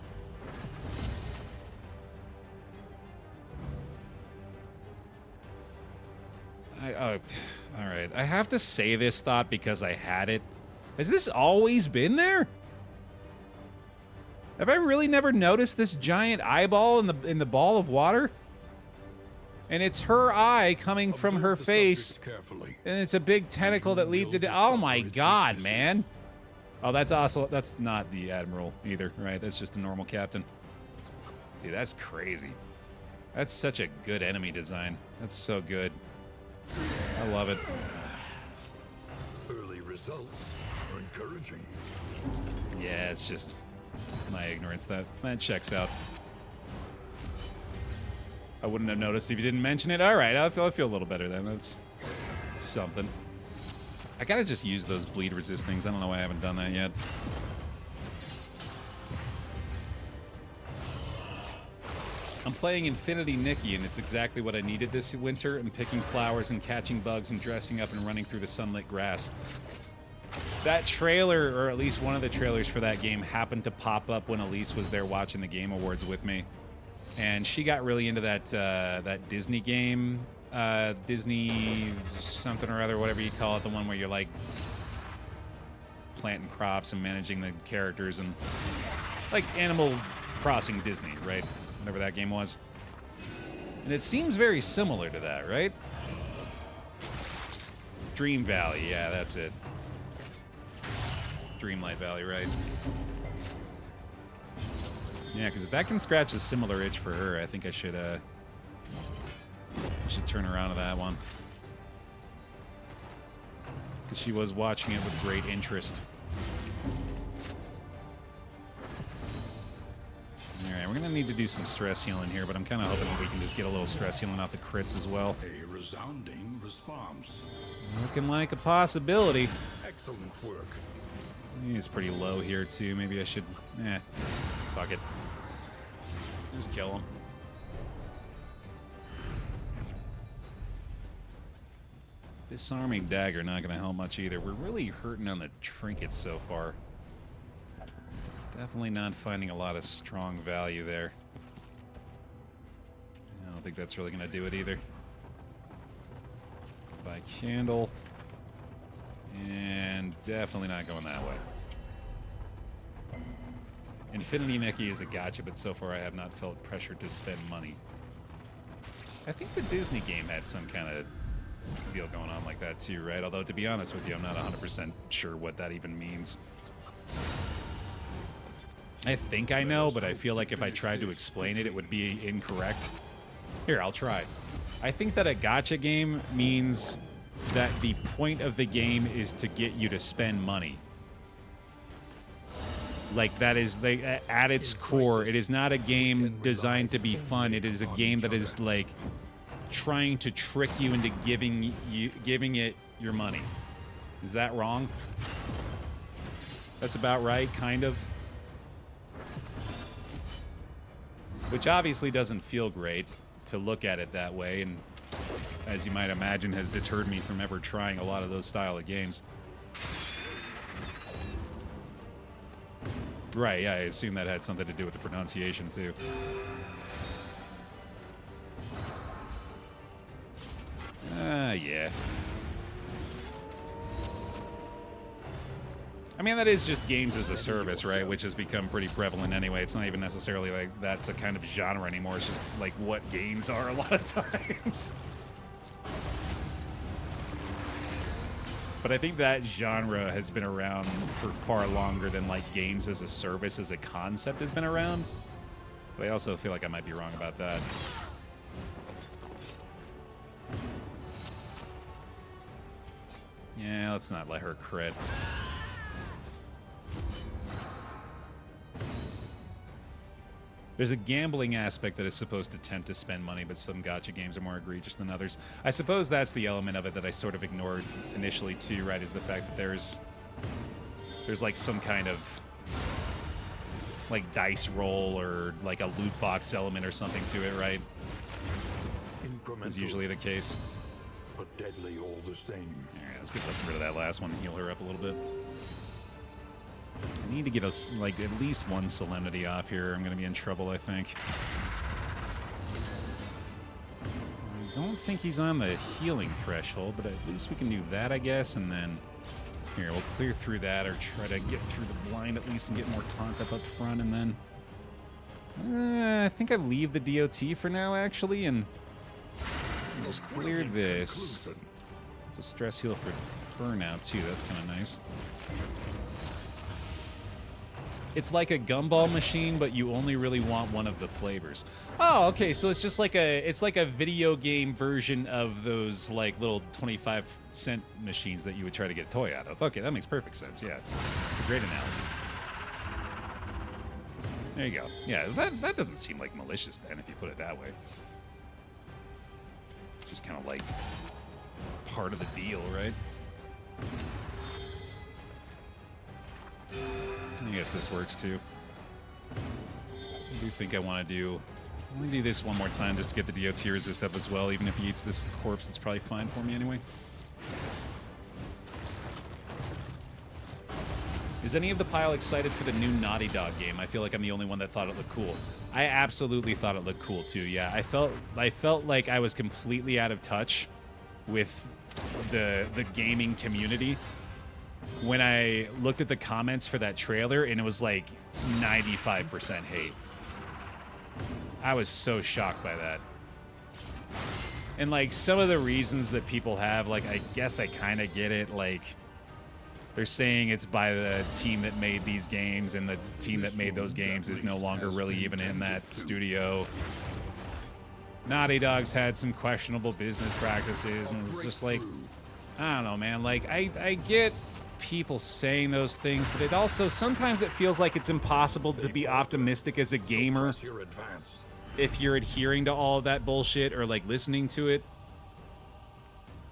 Oh, all right. I have to say this thought because I had it. Has this always been there? Have I really never noticed this giant eyeball in the ball of water? And it's her eye coming from her face. And it's a big tentacle that leads into... Oh my god, man. Oh, that's also... That's not the Admiral either, right? That's just a normal captain. Dude, that's crazy. That's such a good enemy design. That's so good. I love it. Early results are encouraging. Yeah, it's just my ignorance. That checks out. I wouldn't have noticed if you didn't mention it. All right, I feel a little better then. That's something. I gotta just use those bleed resist things. I don't know why I haven't done that yet. I'm playing Infinity Nikki, and it's exactly what I needed this winter. I'm picking flowers and catching bugs and dressing up and running through the sunlit grass. That trailer, or at least one of the trailers for that game, happened to pop up when Elise was there watching the Game Awards with me, and she got really into that that Disney game, Disney something or other, whatever you call it, the one where you're like planting crops and managing the characters, and like Animal Crossing Disney, right? Whatever that game was. And it seems very similar to that, right? Dream Valley, yeah, that's it. Dreamlight Valley, right? Yeah, because if that can scratch a similar itch for her, I think I should turn around to that one. Because she was watching it with great interest. Alright, we're going to need to do some stress healing here, but I'm kind of hoping that we can just get a little stress healing off the crits as well. A resounding response. Looking like a possibility. Excellent work. He's pretty low here, too. Maybe I should... fuck it. Just kill him. Disarming dagger not going to help much either. We're really hurting on the trinkets so far. Definitely not finding a lot of strong value there. I don't think that's really going to do it either. Buy candle. And definitely not going that way. Infinity Mickey is a gotcha, but so far I have not felt pressured to spend money. I think the Disney game had some kind of deal going on like that too, right? Although, to be honest with you, I'm not 100% sure what that even means. I think I know, but I feel like if I tried to explain it, it would be incorrect. Here, I'll try. I think that a gacha game means that the point of the game is to get you to spend money. Like, that is, at its core, it is not a game designed to be fun. It is a game that is, like, trying to trick you into giving it your money. Is that wrong? That's about right, kind of. Which obviously doesn't feel great to look at it that way, and as you might imagine, has deterred me from ever trying a lot of those style of games. Right, yeah, I assume that had something to do with the pronunciation, too. Yeah. I mean, that is just games as a service, right? Which has become pretty prevalent anyway. It's not even necessarily like that's a kind of genre anymore. It's just like what games are a lot of times. But I think that genre has been around for far longer than like games as a service as a concept has been around. But I also feel like I might be wrong about that. Yeah, let's not let her crit. There's a gambling aspect that is supposed to tempt to spend money, but some gacha games are more egregious than others. I suppose that's the element of it that I sort of ignored initially too, right, is the fact that there's like some kind of like dice roll or like a loot box element or something to it, right? Is usually the case. But deadly all the same. Alright, let's get rid of that last one and heal her up a little bit. I need to get us, like, at least one Solemnity off here. I'm going to be in trouble, I think. I don't think he's on the healing threshold, but at least we can do that, I guess, and then... Here, we'll clear through that, or try to get through the blind at least and get more taunt up front, and then... I think I leave the DOT for now, actually, and... just clear this. It's a stress heal for her now, too. That's kind of nice. It's like a gumball machine, but you only really want one of the flavors. Oh, okay, so it's just like a video game version of those like little 25-cent machines that you would try to get a toy out of. Okay, that makes perfect sense. Yeah, it's a great analogy. There you go. Yeah, that doesn't seem like malicious then, if you put it that way. Just kind of like part of the deal, right? I guess this works too. I do think I want to do... I'm going to do this one more time just to get the DOT resist up as well. Even if he eats this corpse, it's probably fine for me anyway. Is any of the pile excited for the new Naughty Dog game? I feel like I'm the only one that thought it looked cool. I absolutely thought it looked cool too. Yeah, I felt like I was completely out of touch with the gaming community when I looked at the comments for that trailer, and it was like 95% hate. I was so shocked by that. And like some of the reasons that people have, like, I guess I kind of get it. Like, they're saying it's by the team that made these games, and the team that made those games is no longer really even in that studio. Naughty Dog's had some questionable business practices, and it's just like, I don't know, man. Like, I get people saying those things, but it also, sometimes it feels like it's impossible to be optimistic as a gamer if you're adhering to all of that bullshit or, like, listening to it.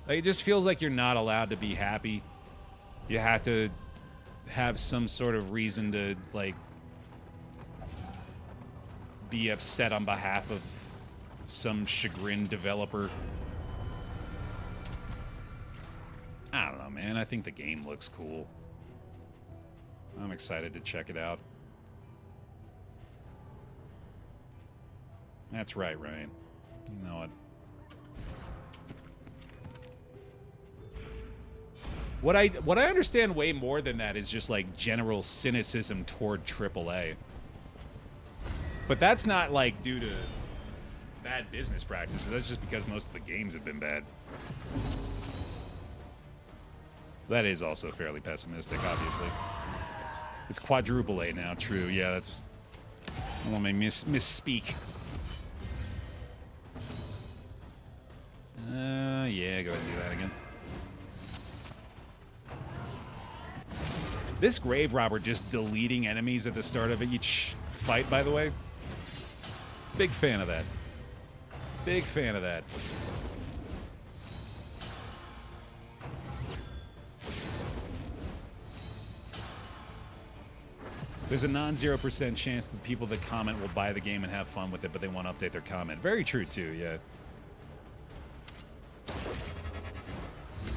Like, it just feels like you're not allowed to be happy. You have to have some sort of reason to, like, be upset on behalf of some chagrined developer. I don't know, man. I think the game looks cool. I'm excited to check it out. That's right, Ryan. You know it. What I understand way more than that is just like general cynicism toward AAA. But that's not like due to bad business practices. That's just because most of the games have been bad. That is also fairly pessimistic, obviously. It's quadruple A now, true. Yeah, that's... I don't want to misspeak. Yeah, go ahead and do that again. This grave robber just deleting enemies at the start of each fight, by the way. Big fan of that. Big fan of that. There's a non-0% chance the people that comment will buy the game and have fun with it, but they want to update their comment. Very true, too, yeah.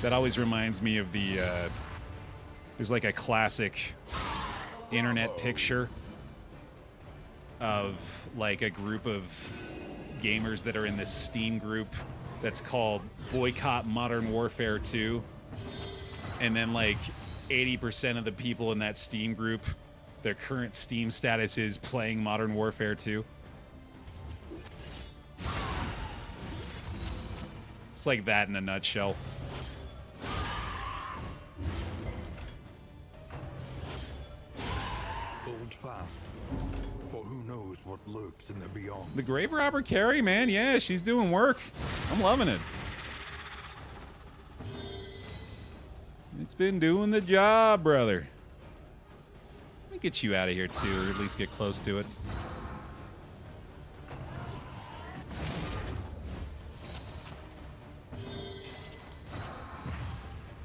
That always reminds me of the, there's like a classic internet picture of like a group of gamers that are in this Steam group that's called Boycott Modern Warfare 2. And then like 80% of the people in that Steam group, their current Steam status is playing Modern Warfare 2. It's like that in a nutshell. Hold fast, for who knows what lurks in the beyond. The grave robber Carrie, man, yeah, she's doing work. I'm loving it. It's been doing the job, brother. Let me get you out of here too, or at least get close to it.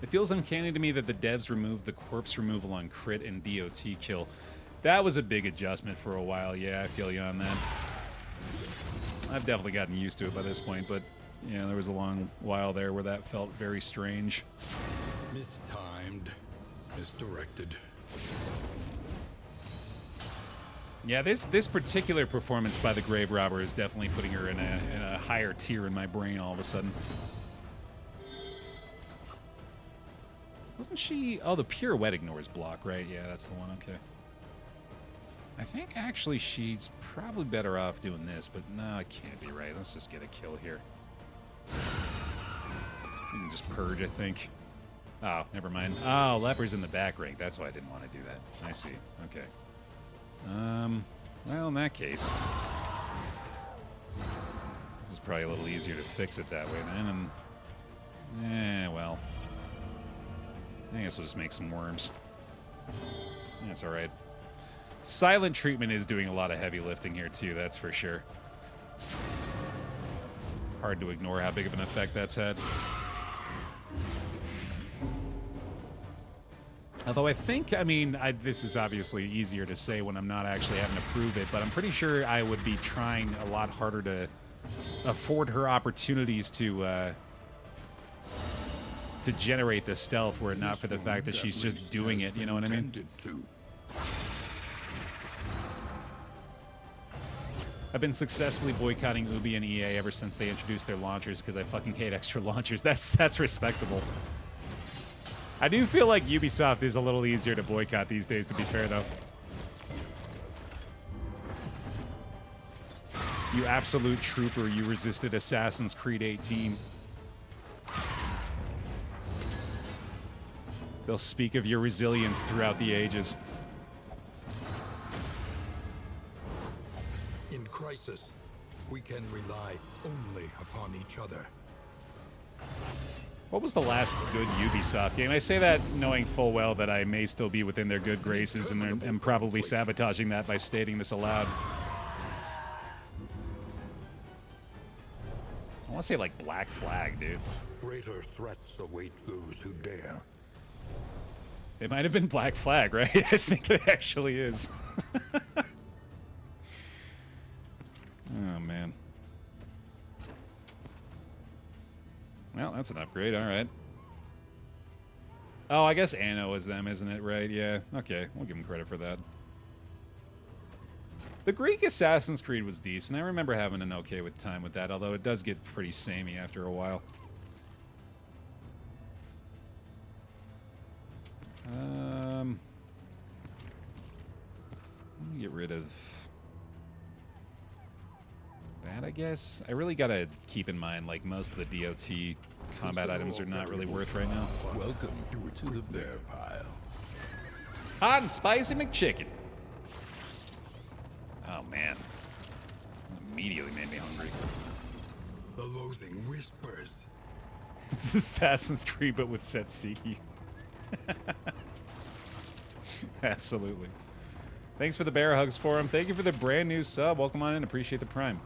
It feels uncanny to me that the devs removed the corpse removal on crit and DOT kill. That was a big adjustment for a while. Yeah, I feel you on that. I've definitely gotten used to it by this point, but yeah, there was a long while there where that felt very strange. Mistimed, misdirected. Yeah, this particular performance by the grave robber is definitely putting her in a higher tier in my brain all of a sudden. Wasn't she... Oh, the pirouette ignores block, right? Yeah, that's the one. Okay. I think actually she's probably better off doing this, but no, it can't be right. Let's just get a kill here. We can just purge, I think. Oh, never mind. Oh, leper's in the back rank. That's why I didn't want to do that. I see. Okay. Well, in that case, this is probably a little easier to fix it that way then, and well, I guess we'll just make some worms. That's all right. Silent treatment is doing a lot of heavy lifting here too, that's for sure. Hard to ignore how big of an effect that's had. Although I think, I mean, this is obviously easier to say when I'm not actually having to prove it, but I'm pretty sure I would be trying a lot harder to afford her opportunities to to generate the stealth were it not for the fact that she's just doing it, you know what I mean? Intended to. I've been successfully boycotting Ubi and EA ever since they introduced their launchers because I fucking hate extra launchers. That's respectable. I do feel like Ubisoft is a little easier to boycott these days, to be fair, though. You absolute trooper, you resisted Assassin's Creed 18. They'll speak of your resilience throughout the ages. In crisis, we can rely only upon each other. What was the last good Ubisoft game? I say that knowing full well that I may still be within their good graces and am probably sabotaging that by stating this aloud. I want to say like Black Flag, dude. Greater threats await those who dare. It might have been Black Flag, right? I think it actually is. Oh, man. Well, that's an upgrade, alright. Oh, I guess Anno is them, isn't it? Right, yeah. Okay, we'll give them credit for that. The Greek Assassin's Creed was decent. I remember having an okay time with that, although it does get pretty samey after a while. Let me get rid of that, I guess. I really gotta keep in mind, like, most of the DOT combat items are not really worth right now. Welcome to the Baer Pile. Hot and spicy McChicken. Oh, man. Immediately made me hungry. The loathing whispers. It's Assassin's Creed, but with Tzatziki. Absolutely. Thanks for the bear hugs forum. Thank you for the brand new sub. Welcome on in. Appreciate the prime.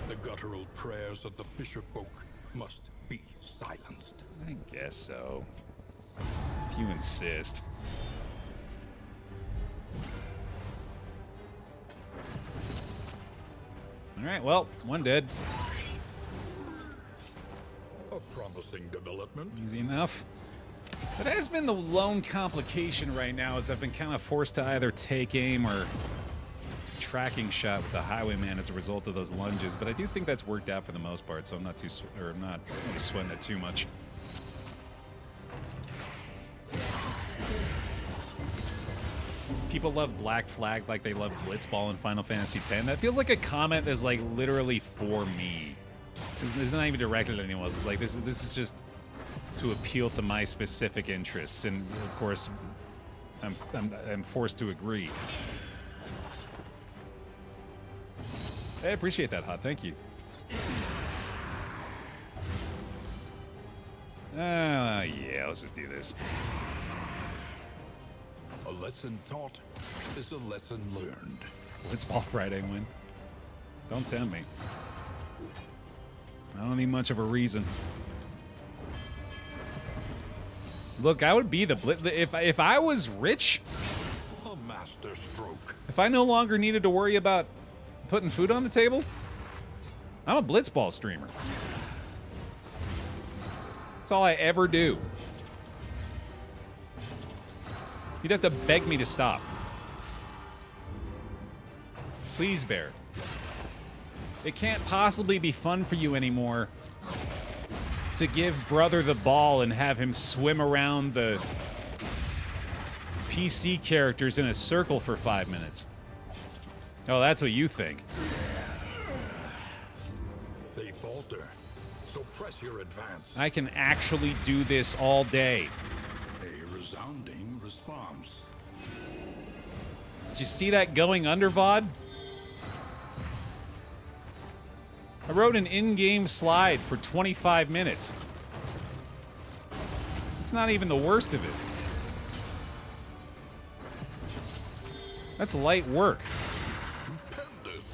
The guttural prayers of the fisherfolk must be silenced. I guess so. If you insist. Alright, well, one dead. A promising development. Easy enough. That has been the lone complication right now, is I've been kind of forced to either take aim or tracking shot with the Highwayman as a result of those lunges, but I do think that's worked out for the most part, so I'm not not really sweating it too much. People love Black Flag like they love Blitzball in Final Fantasy X. That feels like a comment that's like literally for me. It's not even directed at anyone else. It's like this is just to appeal to my specific interests, and of course, I'm forced to agree. I appreciate that, Hot. Thank you. Yeah, let's just do this. A lesson taught is a lesson learned. Blitzball Friday win. Don't tempt me. I don't need much of a reason. Look, I would be the if I was rich. A master stroke. If I no longer needed to worry about putting food on the table, I'm a Blitzball streamer. That's all I ever do. You'd have to beg me to stop. Please, Bear. It can't possibly be fun for you anymore to give brother the ball and have him swim around the PC characters in a circle for 5 minutes. Oh, that's what you think. They falter, so press your advance. I can actually do this all day. A resounding response. Did you see that going under, VOD? I wrote an in-game slide for 25 minutes. It's not even the worst of it. That's light work. Stupendous.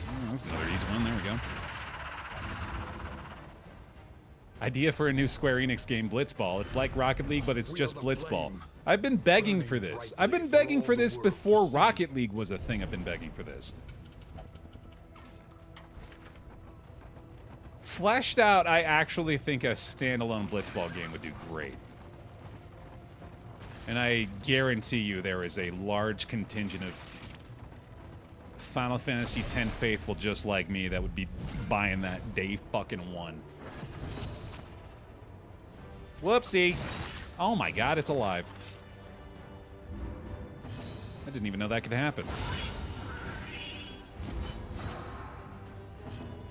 Oh, that's another easy one. There we go. Idea for a new Square Enix game, Blitzball. It's like Rocket League, but it's just Blitzball. I've been begging for this. I've been begging for this before Rocket League was a thing. I've been begging for this. Fleshed out, I actually think a standalone Blitzball game would do great. And I guarantee you there is a large contingent of Final Fantasy X faithful just like me that would be buying that day fucking one. Whoopsie. Oh my god, it's alive. I didn't even know that could happen.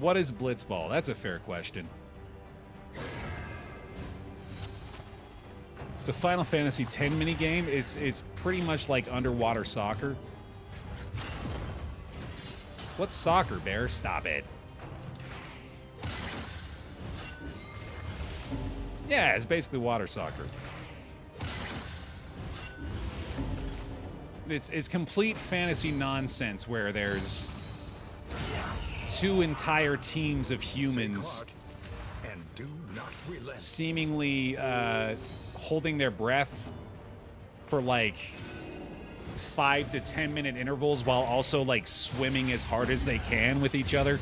What is Blitzball? That's a fair question. It's a Final Fantasy X minigame. It's pretty much like underwater soccer. What's soccer, Baer? Stop it. Yeah, it's basically water soccer. It's complete fantasy nonsense where there's two entire teams of humans and do not relent. seemingly holding their breath for like 5 to 10 minute intervals while also like swimming as hard as they can with each other.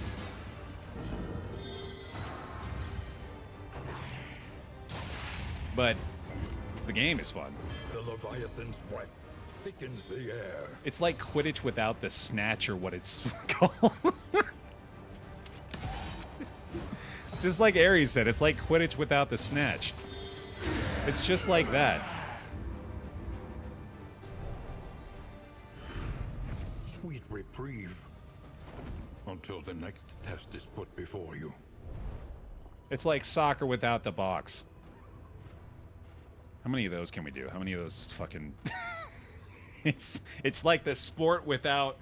But the game is fun. The Leviathan's breath thickens the air. It's like Quidditch without the snatch or what it's called. Just like Ares said, it's like Quidditch without the snatch. It's just like that. Sweet reprieve. Until the next test is put before you. It's like soccer without the box. How many of those can we do? How many of those fucking... It's like the sport without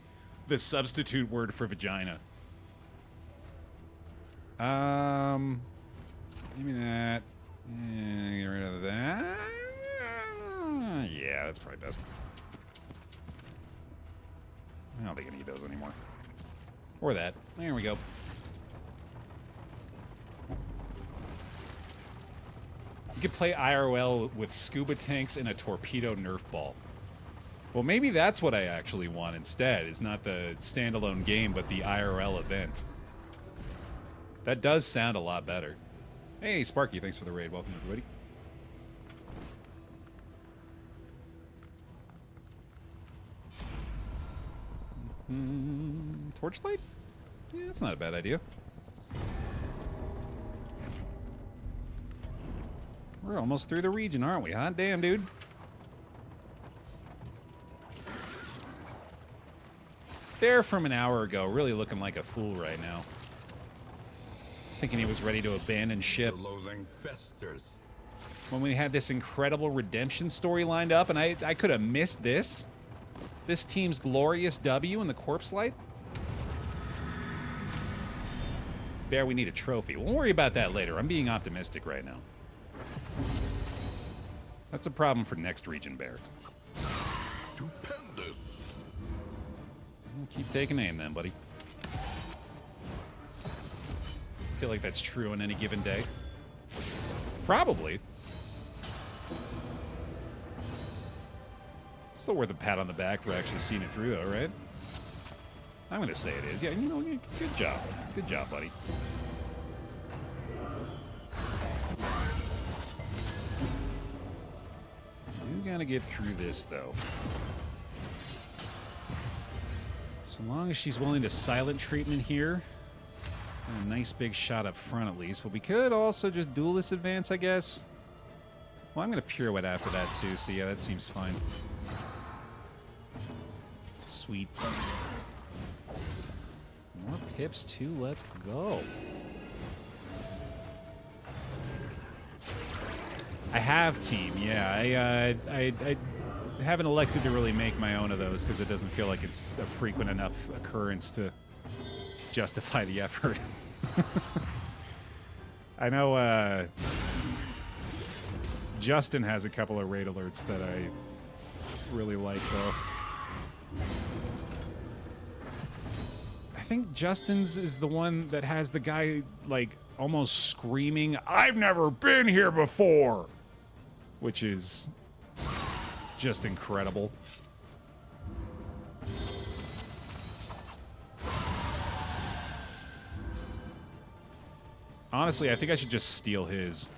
the substitute word for vagina. Give me that. Get rid of that. Yeah, that's probably best. I don't think I need those anymore. Or that. There we go. You could play IRL with scuba tanks and a torpedo Nerf ball. Well, maybe that's what I actually want instead, is not the standalone game, but the IRL event. That does sound a lot better. Hey, Sparky, thanks for the raid. Welcome, everybody. Torchlight? Yeah, that's not a bad idea. We're almost through the region, aren't we? Hot damn, dude. There from an hour ago, really looking like a fool right now. Thinking he was ready to abandon ship. The loathing festers. When we had this incredible redemption story lined up, and I could have missed this. This team's glorious W in the corpse light. Baer, we need a trophy. We'll worry about that later. I'm being optimistic right now. That's a problem for next region, Baer. Stupendous. Keep taking aim then, buddy. Feel like that's true on any given day. Probably. Still worth a pat on the back for actually seeing it through, though, right? I'm gonna say it is. Yeah, you know, good job. Good job, buddy. You gotta get through this, though. So long as she's willing to silent treatment here. And a nice big shot up front, at least. But we could also just duelist advance, I guess. Well, I'm gonna pirouette after that, too, so yeah, that seems fine. Sweet. More pips, too. Let's go. I have team, yeah. I haven't elected to really make my own of those because it doesn't feel like it's a frequent enough occurrence to justify the effort. I know Justin has a couple of raid alerts that I really like, though. I think Justin's is the one that has the guy, like, almost screaming, "I've never been here before!" Which is just incredible. Honestly, I think I should just steal his.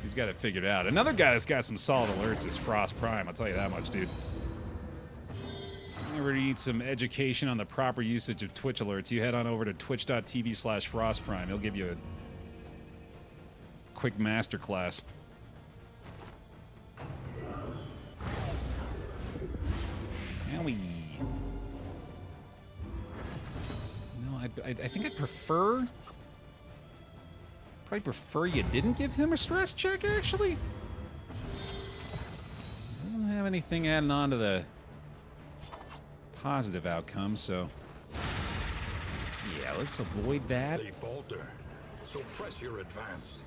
He's got it figured out. Another guy that's got some solid alerts is Frost Prime. I'll tell you that much, dude. If you need some education on the proper usage of Twitch alerts, you head on over to twitch.tv/frostprime. He'll give you a quick masterclass. Owie. You know, I think I'd prefer... Probably prefer you didn't give him a stress check, actually. I don't have anything adding on to the positive outcome, so... Yeah, let's avoid that. They falter, so press your advance.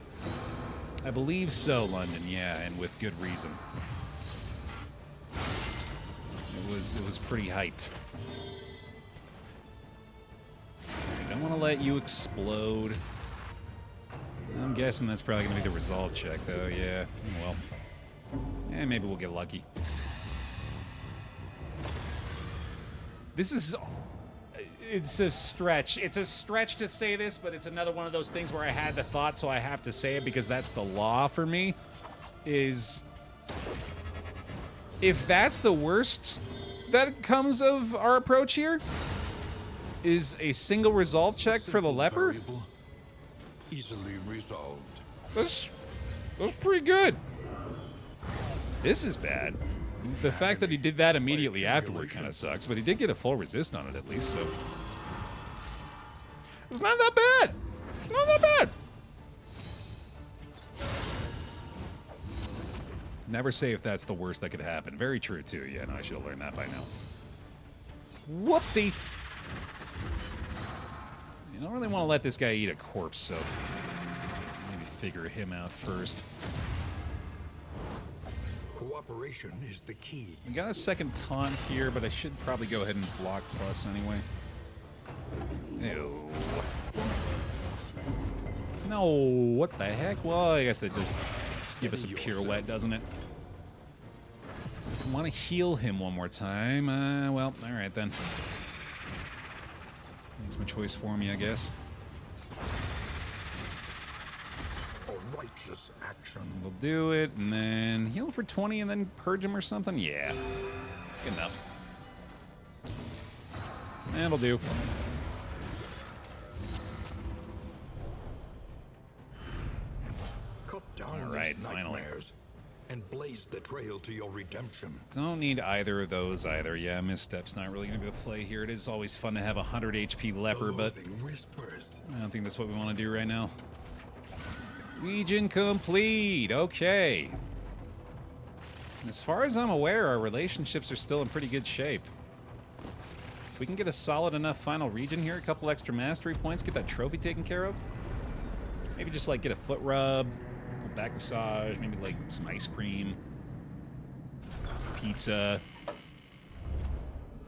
I believe so, London, yeah, and with good reason. It was pretty hyped. I don't want to let you explode. I'm guessing that's probably going to be the resolve check, though, yeah. Well, maybe we'll get lucky. This is... It's a stretch. It's a stretch to say this, but it's another one of those things where I had the thought, so I have to say it because that's the law for me, is... If that's the worst that comes of our approach here, is a single resolve check for the leper? Variable, easily resolved. That's pretty good. This is bad. The fact that he did that immediately afterward kind of sucks, but he did get a full resist on it at least, so... It's not that bad! It's not that bad! Never say if that's the worst that could happen. Very true, too. Yeah, no, I should have learned that by now. Whoopsie! You don't really want to let this guy eat a corpse, so... Maybe figure him out first. Cooperation is the key. We got a second taunt here, but I should probably go ahead and block plus anyway. Ew. No, what the heck? Well, I guess that just give us a pirouette, doesn't it? I want to heal him one more time. Well, all right then. Makes my choice for me, I guess. A righteous action. We'll do it, and then heal for 20 and then purge him or something? Yeah. Good enough. That'll do. Cut down All right, these finally. nightmares and blaze the trail to your redemption. Don't need either of those either. Yeah, misstep's not really going to be a play here. It is always fun to have a 100 HP leper, but Whispers. I don't think that's what we want to do right now. Region complete. Okay. As far as I'm aware, our relationships are still in pretty good shape. If we can get a solid enough final region here, a couple extra mastery points, get that trophy taken care of. Maybe just like get a foot rub, a back massage, maybe like some ice cream, pizza.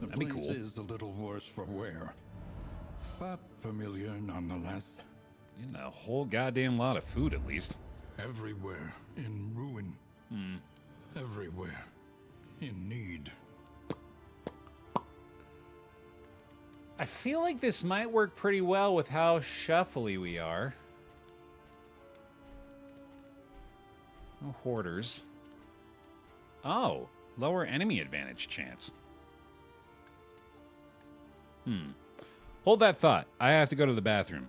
The That'd be place cool. is a little worse for wear, but familiar nonetheless. Getting a whole goddamn lot of food at least. Everywhere in ruin. Everywhere in need. I feel like this might work pretty well with how shuffly we are. No hoarders. Oh, lower enemy advantage chance. Hold that thought. I have to go to the bathroom.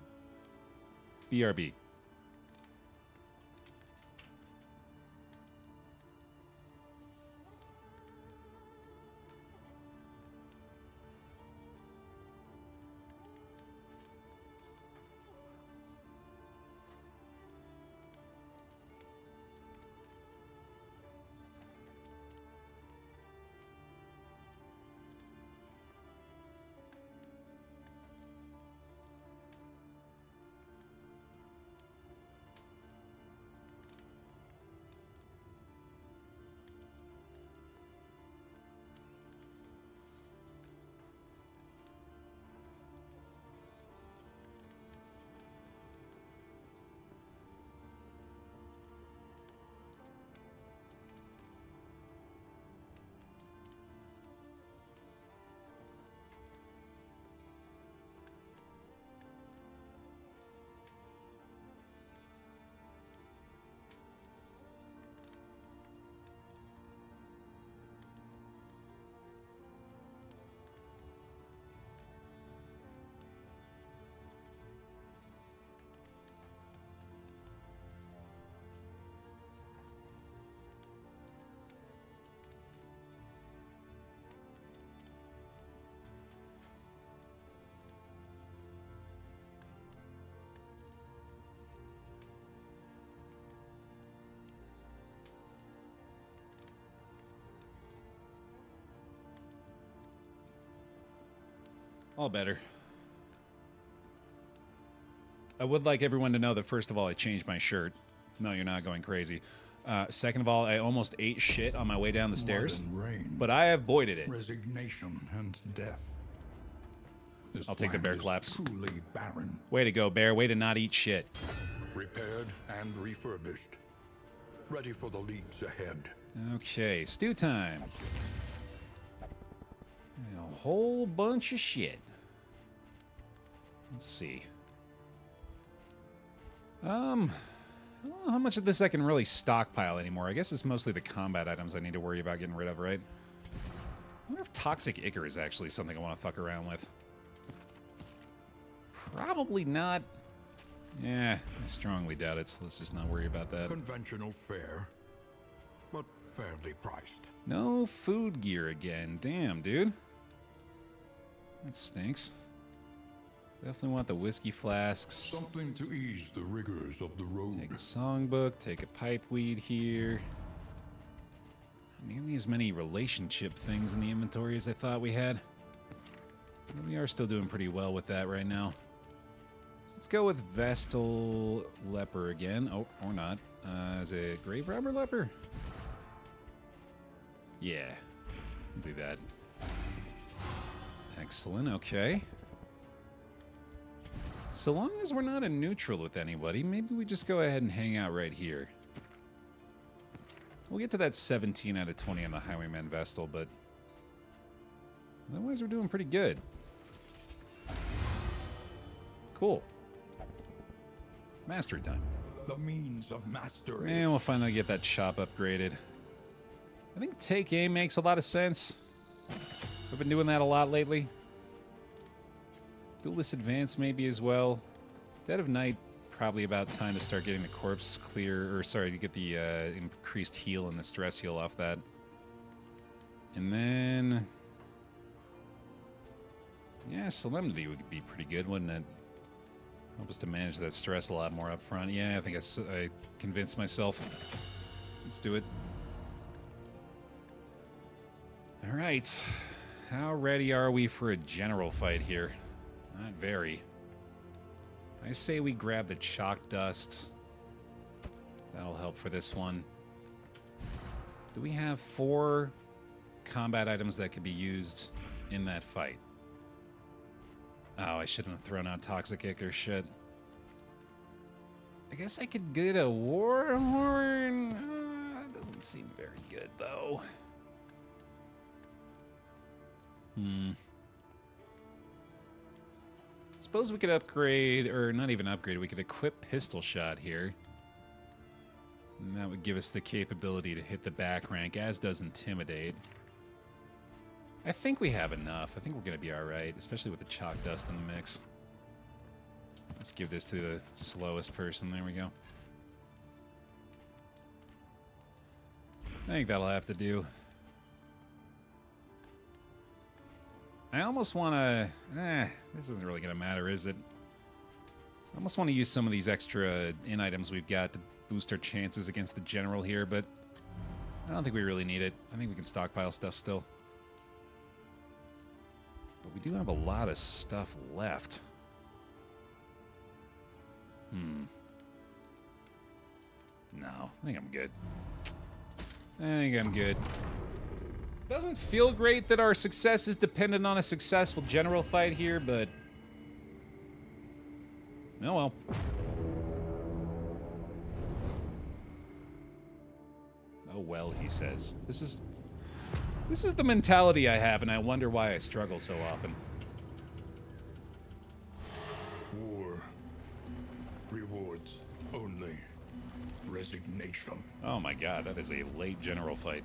BRB. All better. I would like everyone to know that, first of all, I changed my shirt. No, you're not going crazy. Second of all, I almost ate shit on my way down the stairs, but I avoided it. Resignation and death. This I'll take the land bear is claps. Truly barren. Way to go, Bear. Way to not eat shit. Repaired and refurbished. Ready for the leagues ahead. Okay, stew time. A whole bunch of shit. Let's see. I don't know how much of this I can really stockpile anymore. I guess it's mostly the combat items I need to worry about getting rid of, right? I wonder if toxic ichor is actually something I want to fuck around with. Probably not. Yeah, I strongly doubt it, so let's just not worry about that. Conventional fare, but fairly priced. No food gear again. Damn, dude. That stinks. Definitely want the whiskey flasks. Something to ease the rigors of the road. Take a songbook, take a pipeweed here. Not nearly as many relationship things in the inventory as I thought we had. But we are still doing pretty well with that right now. Let's go with Vestal Leper again. Oh, or not. Is it Grave Robber Leper? Yeah, we'll do that. Excellent, okay. So long as we're not in neutral with anybody, maybe we just go ahead and hang out right here. We'll get to that 17 out of 20 on the Highwayman Vestal, but otherwise we're doing pretty good. Cool. Mastery time. The means of mastery. And we'll finally get that shop upgraded. I think take aim makes a lot of sense. I've been doing that a lot lately. Duelist Advance maybe as well. Dead of Night, probably about time to start getting the corpse clear, or sorry, to get the increased heal and the stress heal off that. And then, yeah, Solemnity would be pretty good, wouldn't it? Help us to manage that stress a lot more up front. Yeah, I think I convinced myself. Let's do it. All right. How ready are we for a general fight here? Not very. I say we grab the chalk dust. That'll help for this one. Do we have 4 combat items that could be used in that fight? Oh, I shouldn't have thrown out Toxic Ichor shit. I guess I could get a War Horn. Doesn't seem very good, though. Suppose we could upgrade, or not even upgrade, we could equip Pistol Shot here. And that would give us the capability to hit the back rank, as does Intimidate. I think we have enough. I think we're going to be alright, especially with the chalk dust in the mix. Let's give this to the slowest person. There we go. I think that'll have to do. I almost want to... this isn't really going to matter, is it? I almost want to use some of these extra in-items we've got to boost our chances against the general here, but I don't think we really need it. I think we can stockpile stuff still. But we do have a lot of stuff left. No, I think I'm good. I think I'm good. Doesn't feel great that our success is dependent on a successful general fight here, but... oh well. Oh well, he says. This is the mentality I have, and I wonder why I struggle so often. War. Rewards only. Resignation. Oh my god, that is a late general fight.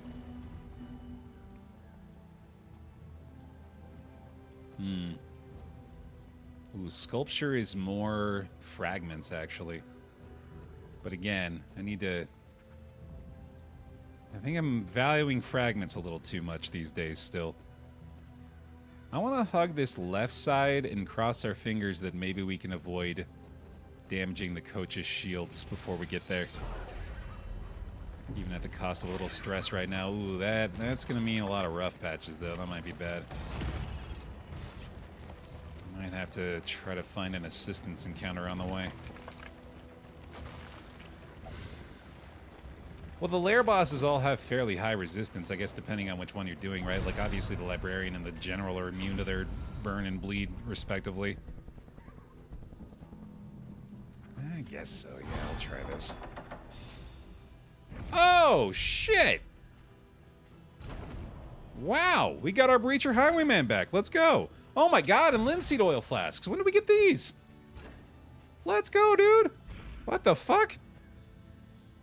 Ooh, sculpture is more fragments, actually. But again, I need to... I think I'm valuing fragments a little too much these days still. I want to hug this left side and cross our fingers that maybe we can avoid damaging the coach's shields before we get there. Even at the cost of a little stress right now. Ooh, that's going to mean a lot of rough patches, though. That might be bad. Might have to try to find an assistance encounter on the way. Well, the lair bosses all have fairly high resistance, I guess, depending on which one you're doing, right? Like, obviously the librarian and the general are immune to their burn and bleed, respectively. I guess so, yeah, I'll try this. Oh, shit! Wow, we got our Breacher Highwayman back. Let's go. Oh my god, and linseed oil flasks. When did we get these? Let's go, dude. What the fuck?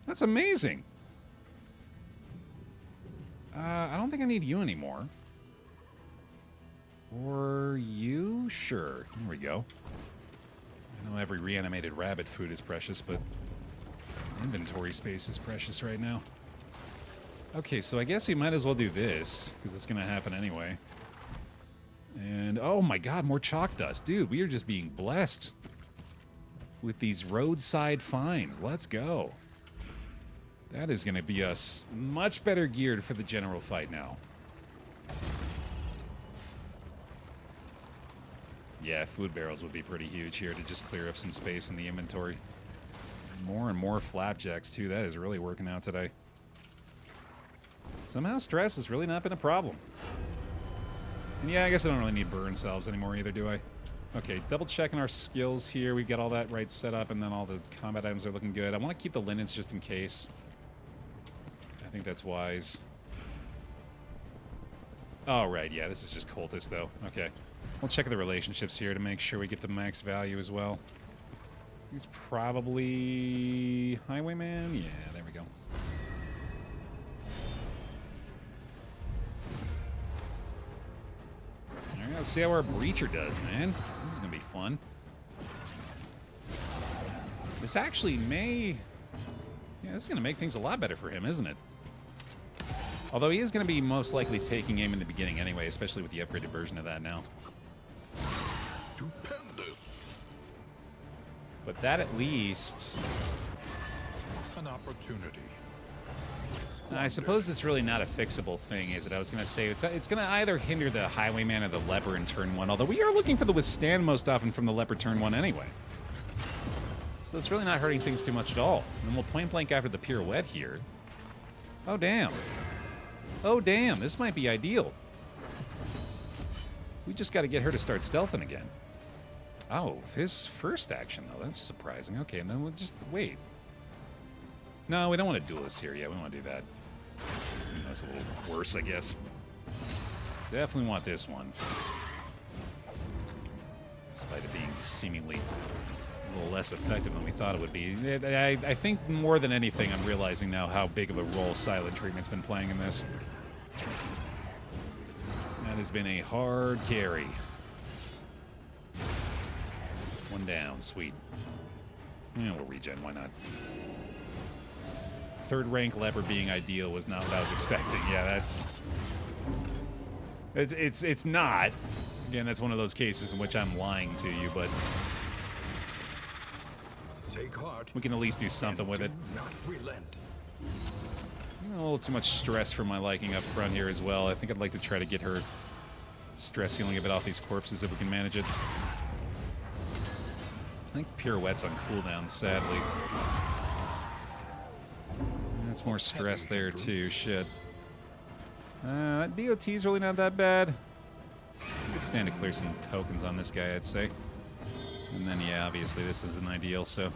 That's amazing. I don't think I need you anymore. Or you? Sure. There we go. I know every reanimated rabbit food is precious, but inventory space is precious right now. Okay, so I guess we might as well do this, because it's going to happen anyway. And, oh my god, more chalk dust. Dude, we are just being blessed with these roadside finds. Let's go. That is going to be us much better geared for the general fight now. Yeah, food barrels would be pretty huge here to just clear up some space in the inventory. More and more flapjacks, too. That is really working out today. Somehow stress has really not been a problem. And yeah, I guess I don't really need burn salves anymore either, do I? Okay, double checking our skills here. We've got all that right set up, and then all the combat items are looking good. I want to keep the linens just in case. I think that's wise. Oh, right, yeah, this is just cultist, though. Okay. We'll check the relationships here to make sure we get the max value as well. He's probably Highwayman? Yeah, there we go. Alright, let's see how our Breacher does, man. This is gonna be fun. This actually may... Yeah, this is gonna make things a lot better for him, isn't it? Although he is gonna be most likely taking aim in the beginning anyway, especially with the upgraded version of that now. Stupendous. But that at least... An opportunity. I suppose it's really not a fixable thing, is it? I was going to say, it's going to either hinder the Highwayman or the Leper in turn 1, although we are looking for the Withstand most often from the Leper turn 1 anyway. So it's really not hurting things too much at all. And we'll point blank after the Pirouette here. Oh, damn. Oh, damn. This might be ideal. We just got to get her to start stealthing again. Oh, his first action, though. That's surprising. Okay, and then we'll just wait. No, we don't want to duelist here. Yeah, we want to do that. That's a little worse, I guess. Definitely want this one. Despite it being seemingly a little less effective than we thought it would be. I think more than anything, I'm realizing now how big of a role silent treatment's been playing in this. That has been a hard carry. One down, sweet. Yeah, we'll regen, why not? Third rank Leper being ideal was not what I was expecting. Yeah, that's... It's not. Again, that's one of those cases in which I'm lying to you, but... Take heart. We can at least do something with it. Not relent. A little too much stress for my liking up front here as well. I think I'd like to try to get her stress healing a bit off these corpses if we can manage it. I think Pirouette's on cooldown, sadly. That's more stress there, too. Shit. DOT's really not that bad. I could stand to clear some tokens on this guy, I'd say. And then, yeah, obviously this isn't ideal, so...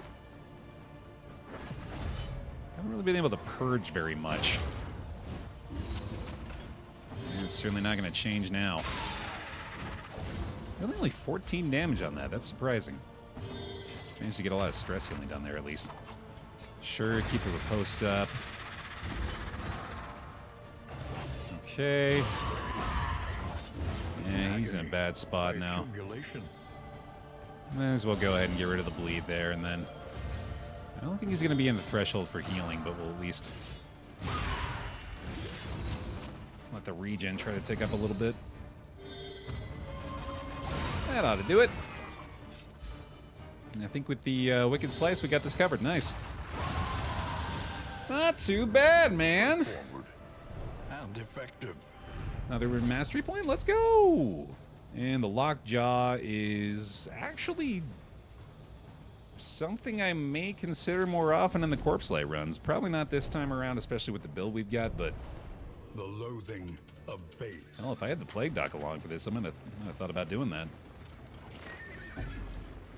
Haven't really been able to purge very much. And it's certainly not going to change now. Really only 14 damage on that. That's surprising. Managed to get a lot of stress healing down there, at least. Sure, keep the riposte up. Okay. Yeah, he's in a bad spot now. Might as well go ahead and get rid of the bleed there, and then... I don't think he's going to be in the threshold for healing, but we'll at least... let the regen try to take up a little bit. That ought to do it. And I think with the Wicked Slice, we got this covered. Nice. Not too bad, man. Forward and effective. Another mastery point. Let's go. And the lockjaw is actually something I may consider more often in the corpse light runs. Probably not this time around, especially with the build we've got, but... The loathing abates. Well, if I had the Plague Dock along for this, I might have thought about doing that.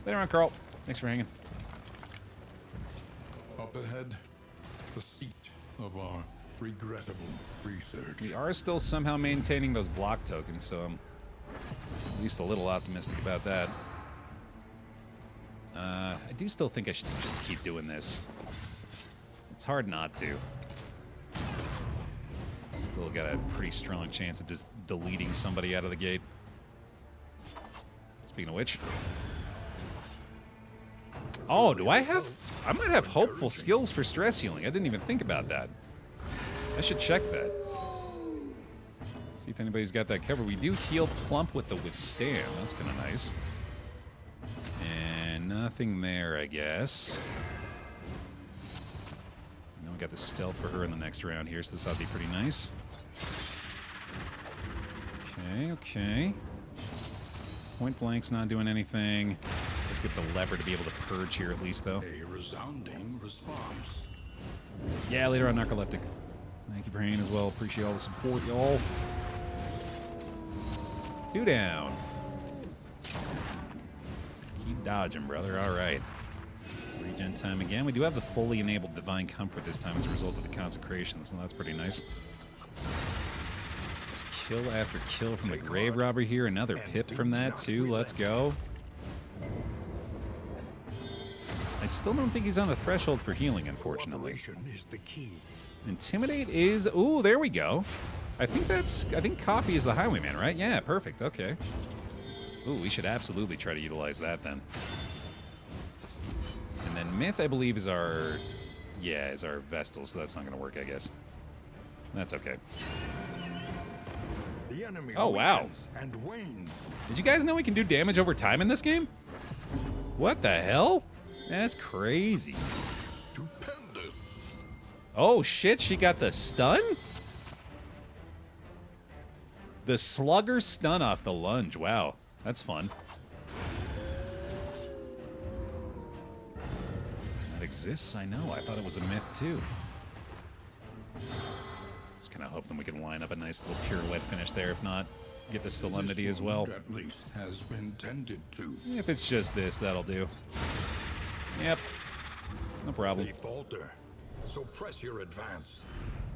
Later on, Carl. Thanks for hanging. Up ahead, the seat of our regrettable research. We are still somehow maintaining those block tokens, so I'm at least a little optimistic about that. I do still think I should just keep doing this. It's hard not to. Still got a pretty strong chance of just deleting somebody out of the gate. Speaking of which... Oh, do I have... I might have hopeful skills for stress healing. I didn't even think about that. I should check that. See if anybody's got that covered. We do heal plump with the withstand. That's kind of nice. And nothing there, I guess. And then we got the stealth for her in the next round here, so this ought to be pretty nice. Okay, okay. Point blank's not doing anything. Let's get the lever to be able to purge here at least, though. A resounding response. Yeah, later on, Narcoleptic. Thank you for hanging as well. Appreciate all the support, y'all. 2 down. Keep dodging, brother. All right. Regen time again. We do have the fully enabled Divine Comfort this time as a result of the consecration, so that's pretty nice. There's kill after kill from the Grave Robber here. Another pip from that, too. Let's go. I still don't think he's on the threshold for healing, unfortunately. Is the key. Intimidate is... Ooh, there we go. I think Coffee is the Highwayman, right? Yeah, perfect. Okay. Ooh, we should absolutely try to utilize that then. And then Myth, I believe, is our... Yeah, is our Vestal, so that's not going to work, I guess. That's okay. The enemy Oh, wow. and wanes. Did you guys know we can do damage over time in this game? What the hell? That's crazy. Stupendous. Oh, shit, she got the stun? The Slugger stun off the lunge. Wow, that's fun. That exists, I know. I thought it was a myth, too. Just kind of hoping we can line up a nice little pirouette finish there. If not, get the Solemnity as well. At least has been tended to. If it's just this, that'll do. Yep. No problem. They falter. So press your advance.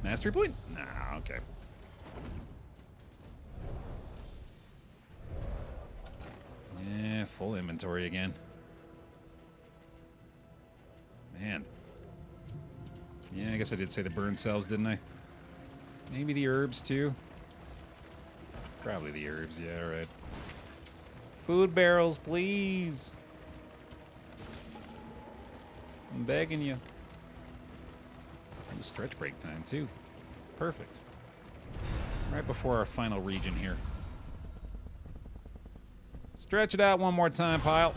Mastery point? Nah, okay. Yeah, full inventory again. Man. Yeah, I guess I did say the burn cells, didn't I? Maybe the herbs, too. Probably the herbs, yeah, right. Food barrels, please. I'm begging you. Stretch break time, too. Perfect. Right before our final region here. Stretch it out one more time, Pile.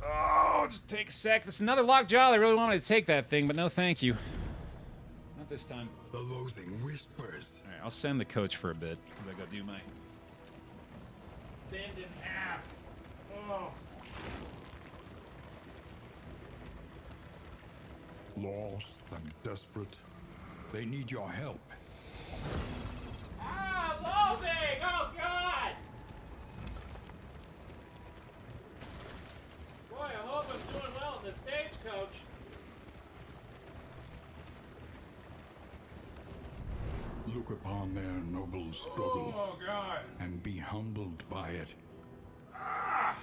Oh, just take a sec. This is another lockjaw. I really wanted to take that thing, but no thank you. Not this time. The loathing whispers. All right, I'll send the coach for a bit as I go do my bend in half. Oh. Lost and desperate, they need your help. Ah, loathing! Oh, God! Boy, I hope I'm doing well in the stagecoach. Look upon their noble struggle Oh, God. and be humbled by it. Ah.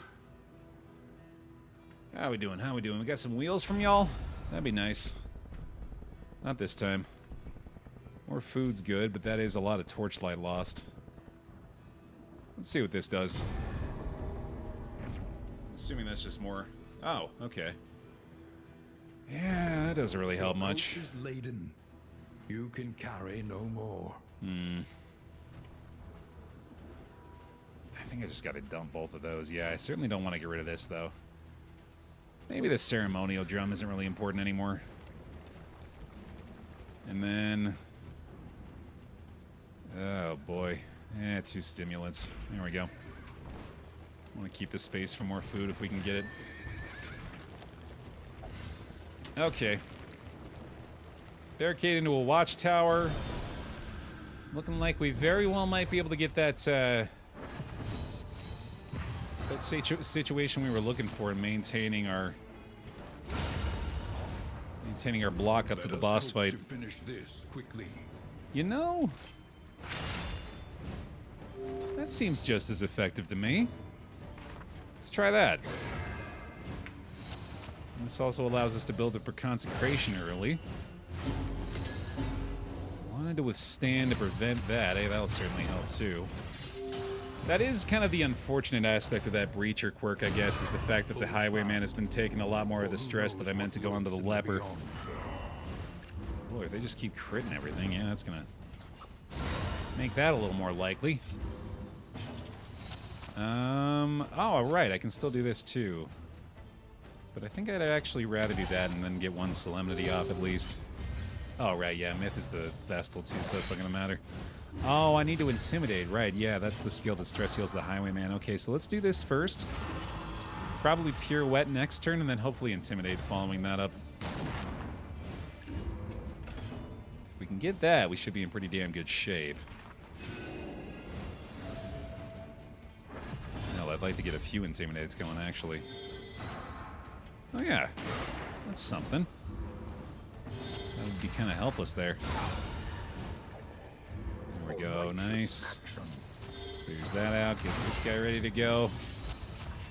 How we doing? How we doing? We got some wheels from y'all? That'd be nice. Not this time. More food's good, but that is a lot of torchlight lost. Let's see what this does. Assuming that's just more... Oh, okay. Yeah, that doesn't really help much. Coach is laden. You can carry no more. I think I just gotta dump both of those. Yeah, I certainly don't want to get rid of this, though. Maybe the ceremonial drum isn't really important anymore. And then... Oh, boy. 2 stimulants. There we go. I want to keep the space for more food if we can get it. Okay. Barricade into a watchtower. Looking like we very well might be able to get that situation we were looking for in maintaining our block up to the boss fight. To finish this quickly. You know, that seems just as effective to me. Let's try that. This also allows us to build up for consecration early. Wanted to withstand to prevent that. Hey, that'll certainly help too. That is kind of the unfortunate aspect of that breacher quirk, I guess, is the fact that the highwayman has been taking a lot more of the stress that I meant to go onto the leper. Boy, if they just keep critting everything, yeah, that's gonna make that a little more likely. Oh, right, I can still do this too. But I think I'd actually rather do that and then get 1 solemnity off at least. Oh, right, yeah, Myth is the Vestal too, so that's not gonna matter. Oh, I need to intimidate, right, yeah, that's the skill that stress heals the highwayman. Okay, so let's do this first. Probably pirouette next turn, and then hopefully intimidate following that up. If we can get that, we should be in pretty damn good shape. Hell, I'd like to get a few intimidates going, actually. Oh, yeah. That's something. That would be kind of helpless there. There we go. Nice. Clears that out. Gets this guy ready to go.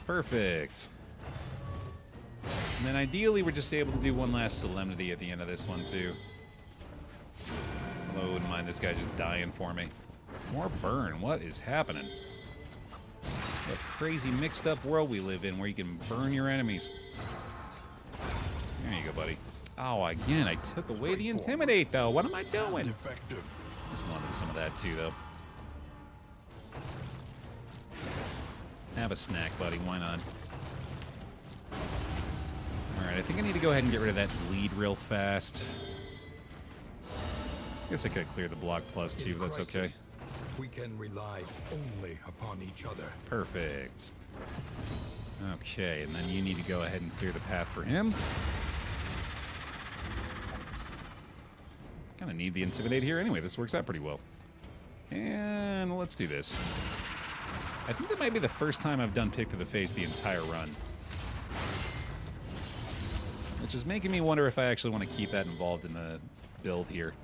Perfect. And then ideally, we're just able to do 1 last solemnity at the end of this one, too. Although I wouldn't mind this guy just dying for me. More burn. What is happening? What a crazy mixed-up world we live in where you can burn your enemies. There you go, buddy. Oh, again, I took away the intimidate, though. What am I doing? Defective. Just wanted some of that, too, though. Have a snack, buddy. Why not? Alright, I think I need to go ahead and get rid of that lead real fast. I guess I could clear the block plus, too, but that's okay. We can rely only upon each other. Perfect. Okay, and then you need to go ahead and clear the path for him. Kind of need the intimidate here anyway. This works out pretty well. And let's do this. I think that might be the first time I've done pick to the face the entire run. Which is making me wonder if I actually want to keep that involved in the build here.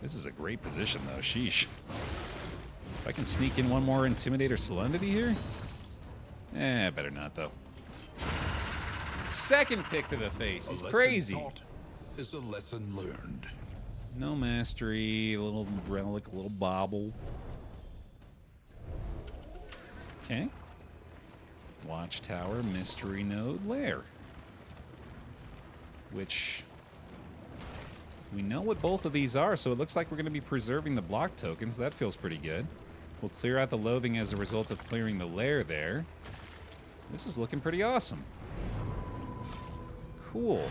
This is a great position, though. Sheesh. If I can sneak in 1 more Intimidator Solemnity here? Better not, though. Second pick to the face. He's crazy. Taught is a lesson learned. No mastery, a little relic, a little bauble. Okay. Watchtower, mystery node, lair. Which... we know what both of these are, so it looks like we're going to be preserving the block tokens. That feels pretty good. We'll clear out the loathing as a result of clearing the lair there. This is looking pretty awesome. Cool.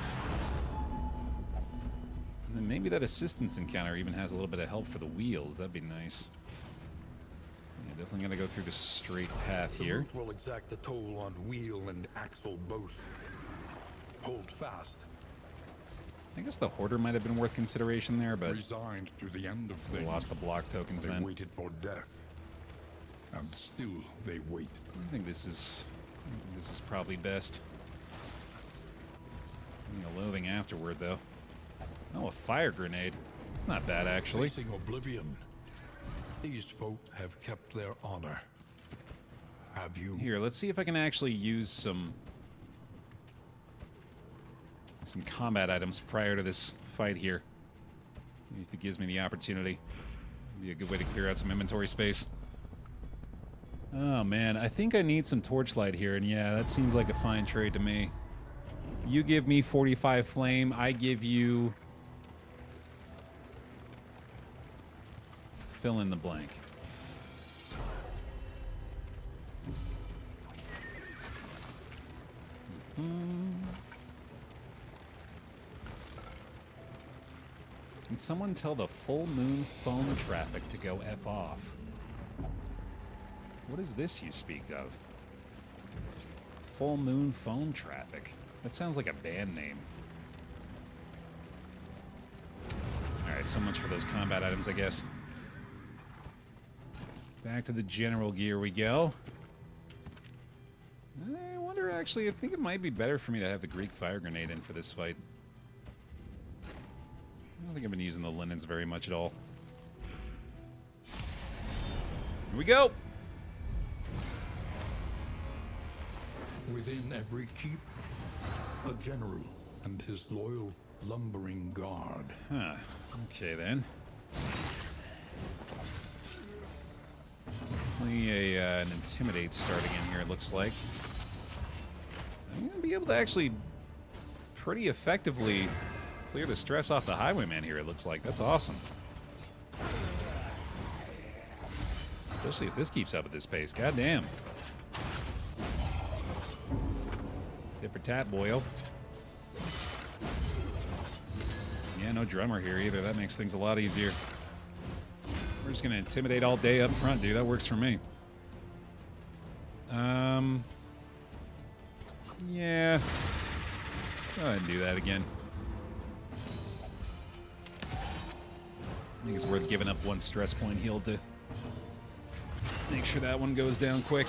And then maybe that assistance encounter even has a little bit of help for the wheels. That'd be nice. Yeah, definitely going to go through the straight path The here. route will exact the toll on wheel and axle both. Hold fast. I guess the Hoarder might have been worth consideration there, but Resigned to the end of we things. lost the block tokens They then. waited for death. And still they wait. I think this is probably best. A loathing afterward, though. Oh, a fire grenade. It's not bad, actually. Facing oblivion. These folk have kept their honor. Have you? Here, let's see if I can actually use some combat items prior to this fight here. If it gives me the opportunity. Be a good way to clear out some inventory space. Oh, man. I think I need some torchlight here, and yeah, that seems like a fine trade to me. You give me 45 flame, I give you... fill in the blank. Can someone tell the full moon phone traffic to go F off? What is this you speak of? Full moon phone traffic. That sounds like a band name. Alright, so much for those combat items, I guess. Back to the general gear we go. I wonder, actually, I think it might be better for me to have the Greek fire grenade in for this fight. I don't think I've been using the linens very much at all. Here we go! Within every keep, a general and his loyal lumbering guard. Huh. Okay, then. Definitely an intimidate starting in here, it looks like. I'm going to be able to actually pretty effectively clear the stress off the highwayman here, it looks like. That's awesome. Especially if this keeps up at this pace. Goddamn. Tit for tat, boyo. Yeah, no drummer here either. That makes things a lot easier. We're just going to intimidate all day up front, dude. That works for me. Yeah. Go ahead and do that again. I think it's worth giving up one stress point heal to make sure that one goes down quick.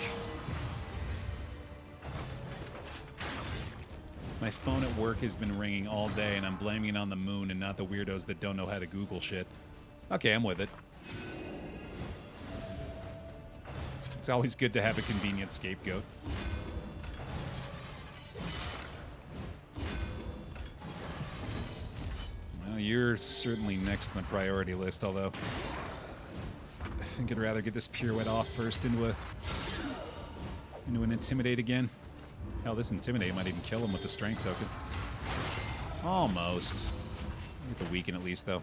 My phone at work has been ringing all day, and I'm blaming it on the moon and not the weirdos that don't know how to Google shit. Okay, I'm with it. It's always good to have a convenient scapegoat. Well, you're certainly next on the priority list, although I think I'd rather get this pirouette off first into an intimidate again. Hell, this intimidate might even kill him with the strength token. Almost. Get the weaken at least, though.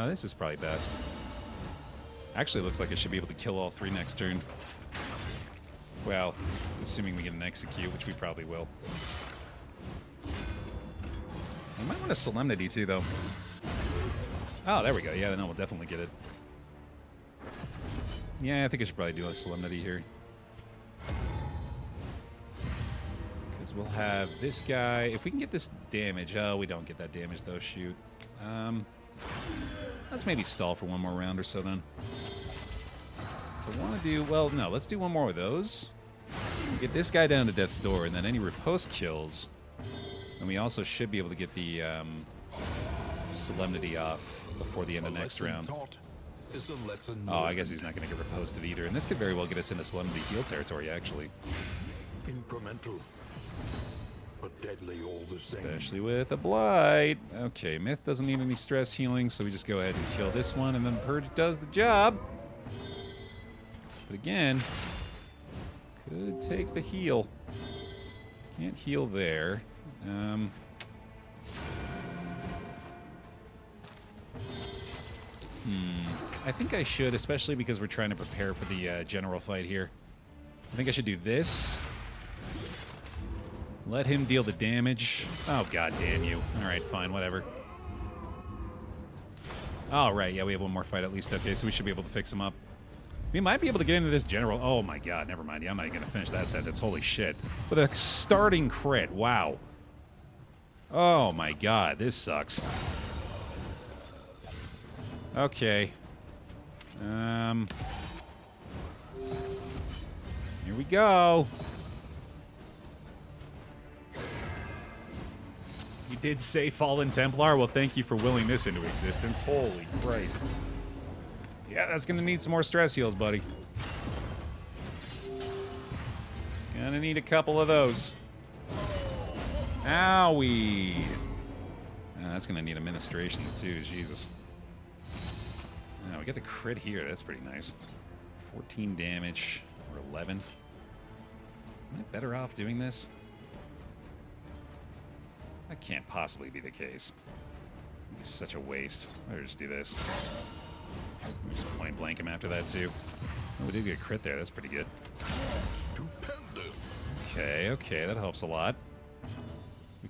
This is probably best. Actually, looks like I should be able to kill all three next turn. Well, assuming we get an execute, which we probably will. I might want a solemnity too, though. Oh, there we go. Yeah, no, we'll definitely get it. Yeah, I think I should probably do a solemnity here. Because we'll have this guy. If we can get this damage. Oh, we don't get that damage, though. Shoot. Let's maybe stall for one more round or so, then. So I want to do... Well, no, let's do one more of those. Get this guy down to death's door, and then any riposte kills. And we also should be able to get the solemnity off before the end of next round. Oh, I guess he's not going to get riposted either. And this could very well get us into solemnity heal territory, actually. Incremental, but deadly all the same. Especially with a blight. Okay, Myth doesn't need any stress healing, so we just go ahead and kill this one, and then Purge does the job. But again, could take the heal. Can't heal there. I think I should, especially because we're trying to prepare for the general fight here. I think I should do this. Let him deal the damage. Oh, god damn you. Alright, fine, whatever. Alright, yeah, we have one more fight at least. Okay, so we should be able to fix him up. We might be able to get into this general. Oh my god, never mind. Yeah, I'm not even going to finish that sentence. Holy shit. With a starting crit. Wow. Oh my god, this sucks. Okay. Here we go. You did say Fallen Templar? Well, thank you for willing this into existence. Holy Christ. Yeah, that's gonna need some more stress heals, buddy. Gonna need a couple of those. Owie. That's gonna need administrations too, Jesus. Oh, we got the crit here, that's pretty nice. 14 damage, or 11. Am I better off doing this? That can't possibly be the case. It's such a waste. I'll just do this. Just point blank him after that too. Oh, we did get a crit there, that's pretty good. Okay, okay, that helps a lot. We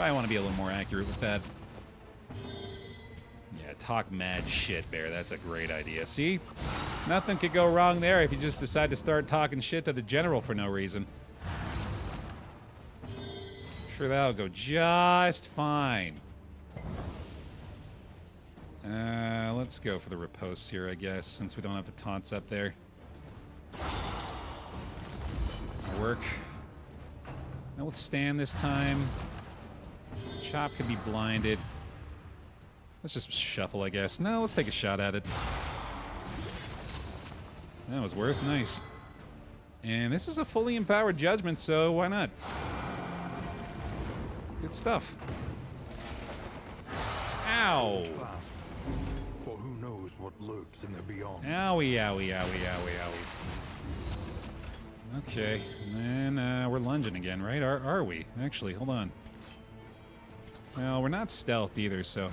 Probably want to be a little more accurate with that. Yeah, talk mad shit, Baer. That's a great idea. See? Nothing could go wrong there if you just decide to start talking shit to the general for no reason. Sure, that'll go just fine. Let's go for the riposte here, I guess, since we don't have the taunts up there. That'll work. No withstand this time. Chop could be blinded. Let's just shuffle, I guess. No, let's take a shot at it. That was worth. Nice. And this is a fully empowered judgment, so why not? Good stuff. Ow! For who knows what lurks in the beyond. Owie, owie, owie, owie, owie. Okay, and then we're lunging again, right? Are we? Actually, hold on. Well, we're not stealth either, so let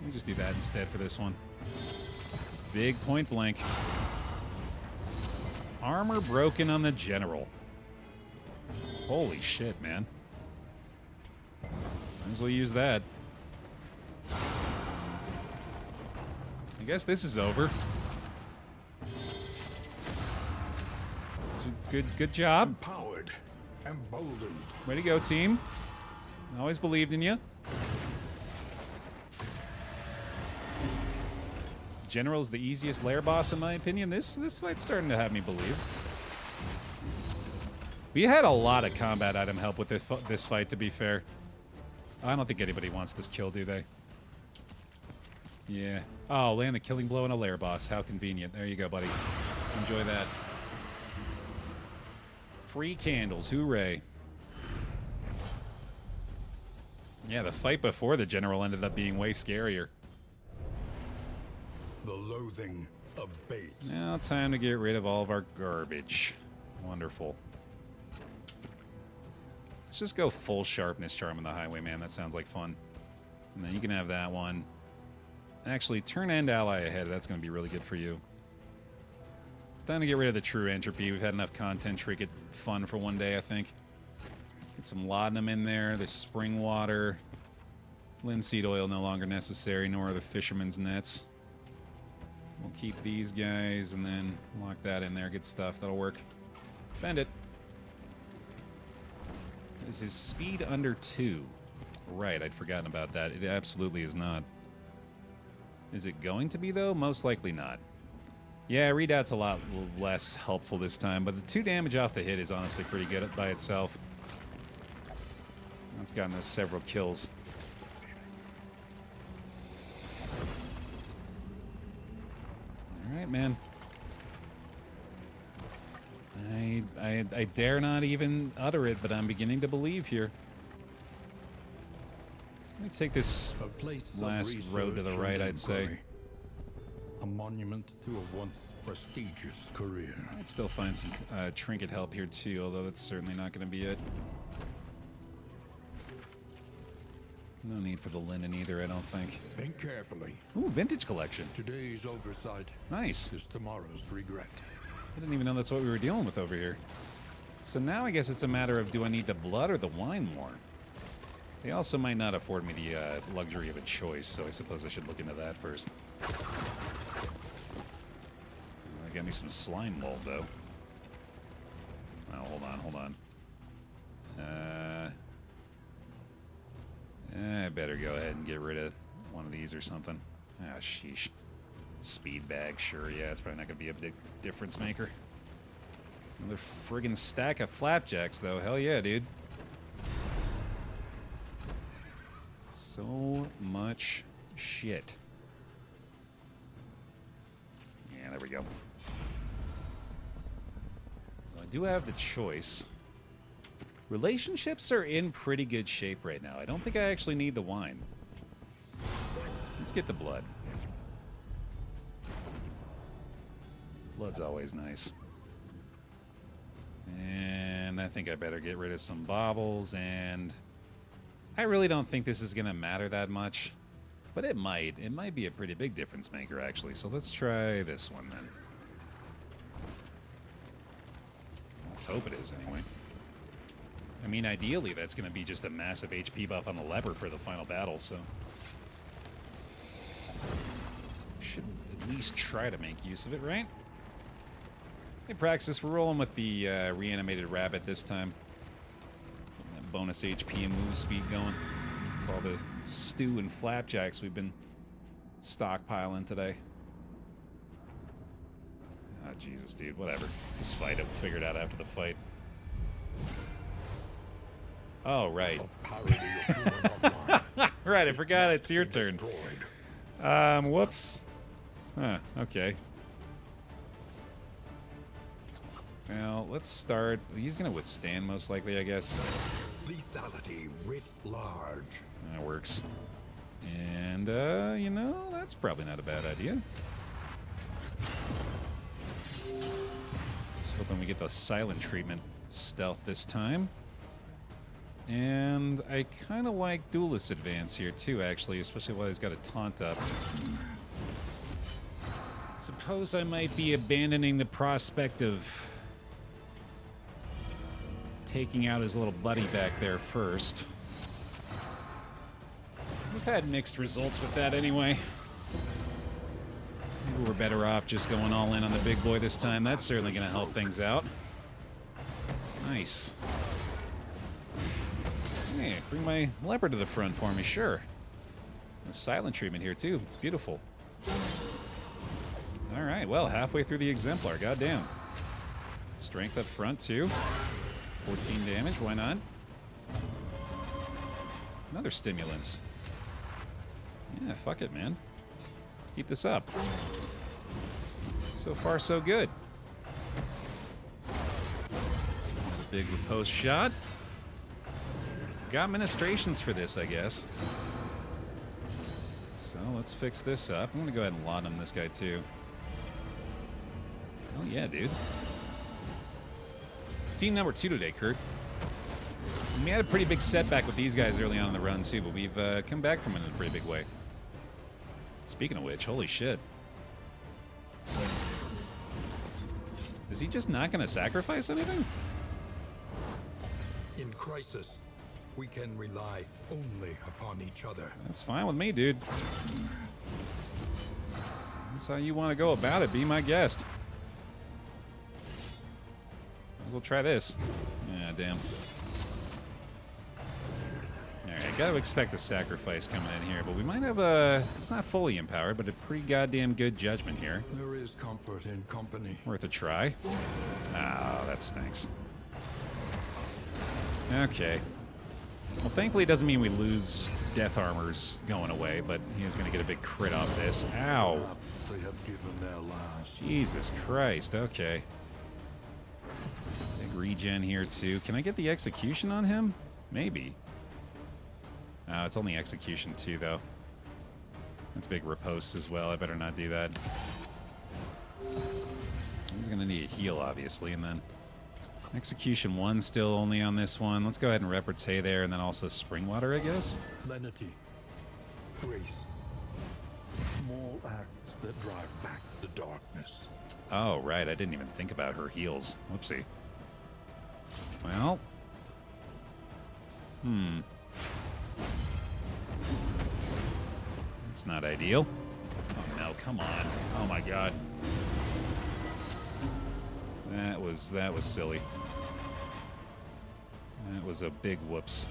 me just do that instead for this one. Big point blank. Armor broken on the general. Holy shit, man. Might as well use that. I guess this is over. Good job. Empowered, emboldened. Way to go, team. Always believed in you. General's the easiest lair boss in my opinion. This fight's starting to have me believe. We had a lot of combat item help with this fight, to be fair. I don't think anybody wants this kill, do they? Yeah. Oh, land the killing blow on a lair boss. How convenient. There you go, buddy. Enjoy that. Free candles. Hooray. Yeah, the fight before the general ended up being way scarier. The loathing abates. Now time to get rid of all of our garbage. Wonderful. Let's just go full sharpness charm on the highwayman. That sounds like fun. And then you can have that one. Actually, turn end ally ahead. That's going to be really good for you. Time to get rid of the true entropy. We've had enough content Trinket fun for one day, I think. Get some laudanum in there. The spring water. Linseed oil no longer necessary, nor are the fisherman's nets. We'll keep these guys and then lock that in there. Good stuff. That'll work. Send it. Is his speed under 2? Right, I'd forgotten about that. It absolutely is not. Is it going to be, though? Most likely not. Yeah, readout's a lot less helpful this time, but the 2 damage off the hit is honestly pretty good by itself. That's gotten us several kills. Alright, man. I dare not even utter it, but I'm beginning to believe here. Let me take this last road to the right, I'd say. A monument to a once prestigious career. I'd still find some trinket help here too, although that's certainly not going to be it. No need for the linen either, I don't think. Think carefully. Ooh, vintage collection. Today's oversight Nice. is tomorrow's regret. I didn't even know that's what we were dealing with over here. So now I guess it's a matter of, do I need the blood or the wine more? They also might not afford me the luxury of a choice, so I suppose I should look into that first. I got me some slime mold, though. Oh, hold on. I better go ahead and get rid of one of these or something. Ah, sheesh. Speed bag, sure, yeah, it's probably not going to be a big difference maker. Another friggin' stack of flapjacks, though. Hell yeah, dude. So much shit. Yeah, there we go. So I do have the choice. Relationships are in pretty good shape right now. I don't think I actually need the wine. Let's get the blood. Blood's always nice. And I think I better get rid of some baubles, and I really don't think this is going to matter that much, but it might. It might be a pretty big difference maker, actually. So let's try this one, then. Let's hope it is, anyway. I mean, ideally, that's going to be just a massive HP buff on the leper for the final battle, so... should at least try to make use of it, right? Hey, Praxis, we're rolling with the reanimated rabbit this time. Getting that bonus HP and move speed going. For all the stew and flapjacks we've been stockpiling today. Oh, Jesus, dude. Whatever. Just fight it. We'll figure it out after the fight. Oh, right. Right, I forgot it's your turn. Whoops. Huh, okay. Well, let's start. He's going to withstand, most likely, I guess. Lethality writ large. That works. And, you know, that's probably not a bad idea. Just hoping we get the silent treatment stealth this time. And I kind of like Duelist Advance here, too, actually, especially while he's got a taunt up. Suppose I might be abandoning the prospect of taking out his little buddy back there first. We've had mixed results with that anyway. Maybe we're better off just going all in on the big boy this time. That's certainly going to help things out. Nice. Hey, bring my leopard to the front for me, sure. And silent treatment here, too. It's beautiful. All right, well, halfway through the exemplar. Goddamn. Strength up front, too. 14 damage, why not? Another stimulants. Yeah, fuck it, man. Let's keep this up. So far, so good. Big riposte shot. Got ministrations for this, I guess. So let's fix this up. I'm gonna go ahead and laudanum this guy too. Oh yeah, dude. Team number 2 today, Kurt. We had a pretty big setback with these guys early on in the run too, but we've come back from it in a pretty big way. Speaking of which, holy shit. Is he just not gonna sacrifice anything? In crisis, we can rely only upon each other. That's fine with me, dude. That's how you want to go about it. Be my guest. Might as well try this. Yeah, damn. Alright, gotta expect a sacrifice coming in here, but we might have a... it's not fully empowered, but a pretty goddamn good judgment here. There is comfort in company. Worth a try. Oh, that stinks. Okay. Well, thankfully it doesn't mean we lose death armors going away, but he is going to get a big crit off this. Ow! They have given their last. Jesus Christ, okay. Big regen here, too. Can I get the execution on him? Maybe. Oh, it's only execution, too, though. That's big riposte as well. I better not do that. He's going to need a heal, obviously, and then... execution 1 still only on this one. Let's go ahead and repartee there, and then also Springwater, I guess. Lenity. Grace. Small acts that drive back the darkness. Oh, right. I didn't even think about her heals. Whoopsie. Well. That's not ideal. Oh, no. Come on. Oh, my God. That was silly. That was a big whoops.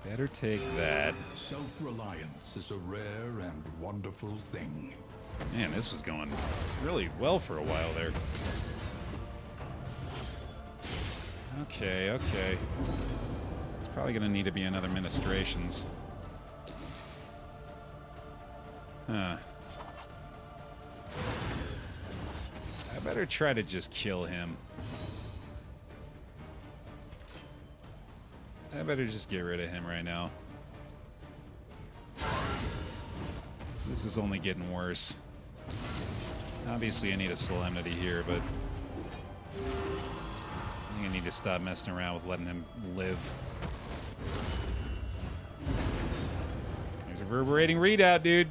Better take that. Self-reliance is a rare and wonderful thing. Man, this was going really well for a while there. Okay, okay. It's probably going to need to be another ministrations. Huh. I better try to just kill him. I better just get rid of him right now. This is only getting worse. Obviously, I need a Solemnity here, but I think I need to stop messing around with letting him live. There's a reverberating readout, dude.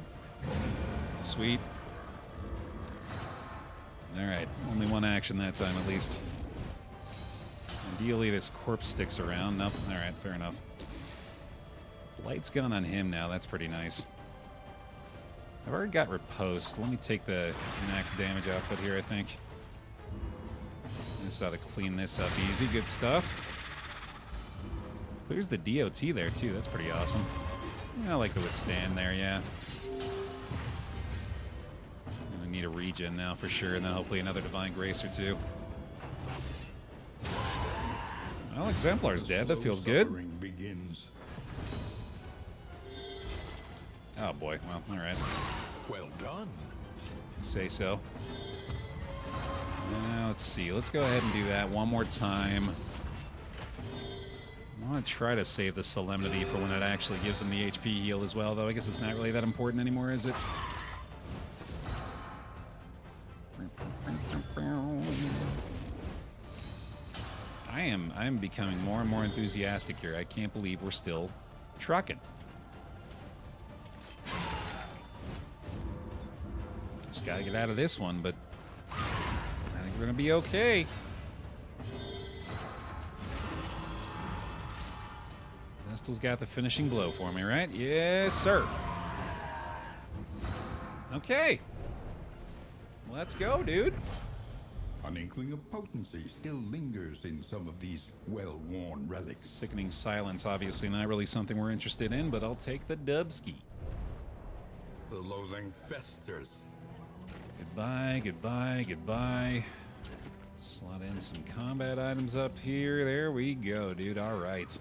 Sweet. Alright, only one action that time at least. Ideally, this corpse sticks around. Nope. All right, fair enough. Light's gone on him now. That's pretty nice. I've already got riposte. Let me take the max damage output here, I think. This ought to clean this up easy. Good stuff. Clears the DOT there, too. That's pretty awesome. Yeah, I like to withstand there, yeah. I need a regen now for sure, and then hopefully another Divine Grace or two. Well, Exemplar's dead. That feels good. Begins. Oh, boy. Well, all right. Well done. Say so. Now, let's see. Let's go ahead and do that one more time. I want to try to save the Solemnity for when it actually gives him the HP heal as well, though I guess it's not really that important anymore, is it? I am becoming more and more enthusiastic here. I can't believe we're still trucking. Just gotta get out of this one, but I think we're gonna be okay. Vestal's got the finishing blow for me, right? Yes, sir. Okay. Let's go, dude. An inkling of potency still lingers in some of these well-worn relics. Sickening silence, obviously not really something we're interested in, but I'll take the dubski. The loathing festers. Goodbye, goodbye, goodbye. Slot in some combat items up here. There we go, dude. All right.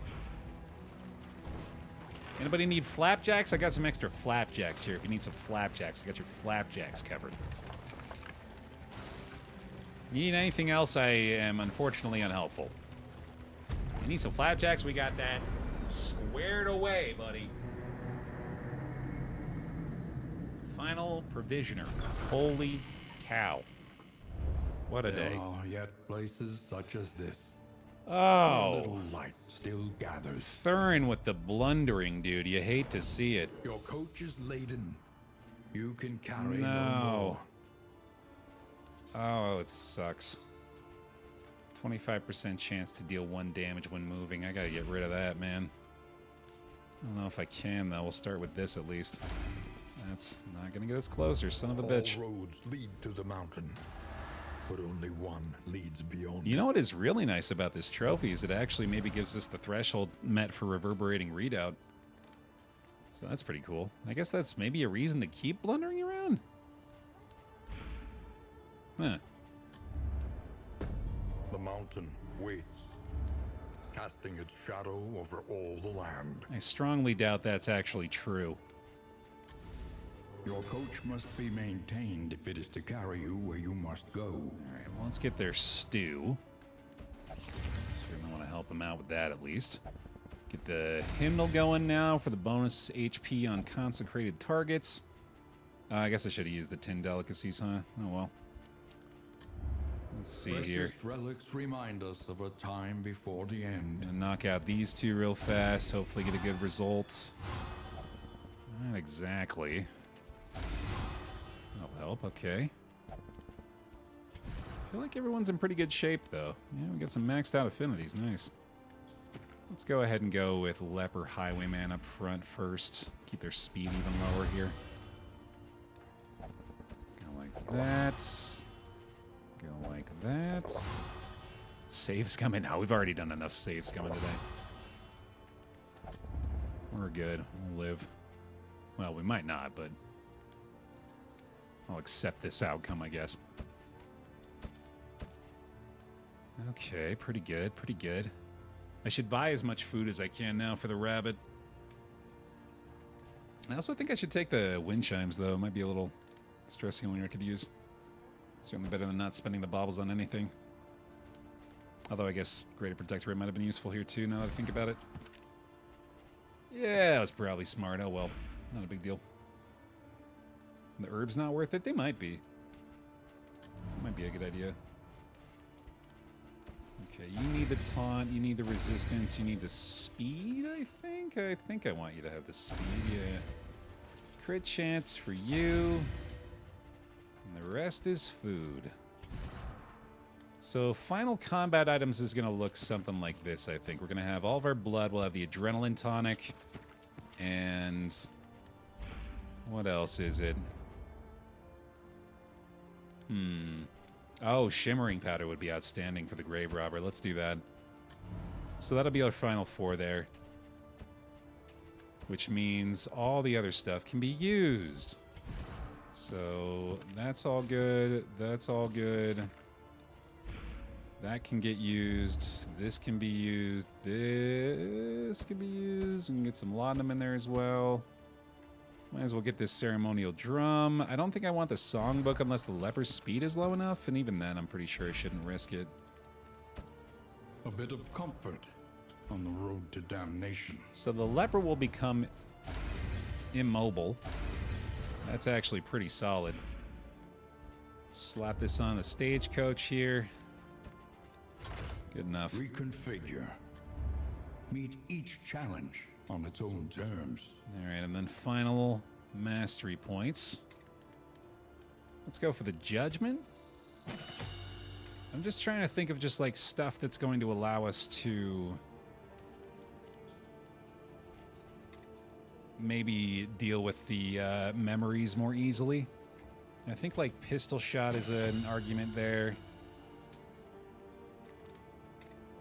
Anybody need flapjacks? I got some extra flapjacks here. If you need some flapjacks, I got your flapjacks covered. You need anything else, I am unfortunately unhelpful. You need some flapjacks? We got that squared away, buddy. Final provisioner. Holy cow. What a day. There are yet places such as this. A Oh. little light still gathers. Thurin with the blundering, dude. You hate to see it. Your coach is laden. You can carry No. no more. Oh, it sucks. 25% chance to deal 1 damage when moving. I gotta get rid of that, man. I don't know if I can, though. We'll start with this at least. That's not gonna get us closer, son of a bitch. All roads lead to the mountain, but only one leads beyond. You know what is really nice about this trophy is it actually maybe gives us the threshold met for reverberating readout. So that's pretty cool. I guess that's maybe a reason to keep blundering around. Huh. The mountain waits, casting its shadow over all the land. I strongly doubt that's actually true. Your coach must be maintained if it is to carry you where you must go. Alright, well, let's get their stew. Certainly want to help them out with that at least. Get the hymnal going now for the bonus HP on consecrated targets. I guess I should have used the 10 delicacies, huh? Oh well. Let's see here. Precious relics remind us of a time before the end. Gonna knock out these two real fast. Hopefully get a good result. Not exactly. That'll help, okay. I feel like everyone's in pretty good shape, though. Yeah, we got some maxed out affinities. Nice. Let's go ahead and go with Leper Highwayman up front first. Keep their speed even lower here. Go like that. Go like that. Saves coming. No, we've already done enough saves coming today. We're good. We'll live. Well, we might not, but I'll accept this outcome, I guess. Okay, pretty good, pretty good. I should buy as much food as I can now for the rabbit. I also think I should take the wind chimes, though. It might be a little stress healing I could use. Certainly better than not spending the baubles on anything. Although I guess Greater Protectorate might have been useful here, too, now that I think about it. Yeah, that was probably smart. Oh, well. Not a big deal. The herbs not worth it? They might be. Might be a good idea. Okay, you need the taunt, you need the resistance, you need the speed, I think? I think I want you to have the speed, yeah. Crit chance for you. And the rest is food. So final combat items is going to look something like this, I think. We're going to have all of our blood. We'll have the adrenaline tonic. And what else is it? Oh, shimmering powder would be outstanding for the grave robber. Let's do that. So that'll be our final 4 there. Which means all the other stuff can be used. So that's all good. That's all good. That can get used. This can be used. This can be used. We can get some laudanum in there as well. Might as well get this ceremonial drum. I don't think I want the songbook unless the leper's speed is low enough. And even then, I'm pretty sure I shouldn't risk it. A bit of comfort on the road to damnation. So the leper will become immobile. That's actually pretty solid. Slap this on the stagecoach here. Good enough. Reconfigure. Meet each challenge on its own terms. All right, and then final mastery points. Let's go for the judgment. I'm just trying to think of just like stuff that's going to allow us to maybe deal with the memories more easily. I think like pistol shot is an argument there.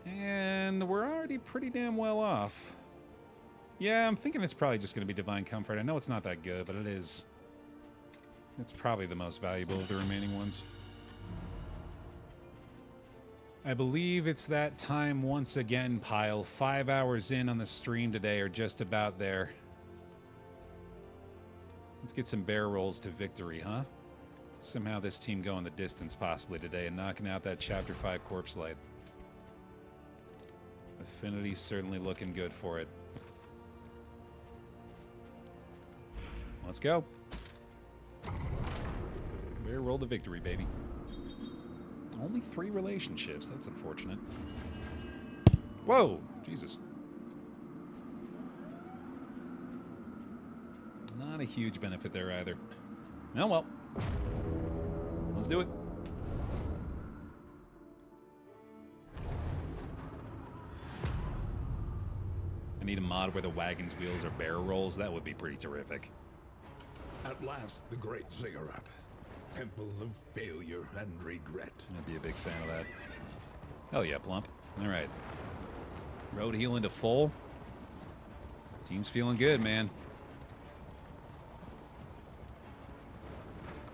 And we're already pretty damn well off. Yeah, I'm thinking it's probably just going to be Divine Comfort. I know it's not that good, but it is. It's probably the most valuable of the remaining ones. I believe it's that time once again, Pile. 5 hours in on the stream today, or just about there. Let's get some bear rolls to victory, huh? Somehow this team going the distance possibly today and knocking out that Chapter 5 corpse light. Affinity's certainly looking good for it. Let's go. Bear roll to victory, baby. Only 3 relationships. That's unfortunate. Whoa! Jesus. Not a huge benefit there either. Oh well. Let's do it. I need a mod where the wagon's wheels are barrel rolls. That would be pretty terrific. At last, the great ziggurat. Temple of failure and regret. I'd be a big fan of that. Hell yeah, Plump. All right. Road healing to full. Team's feeling good, man.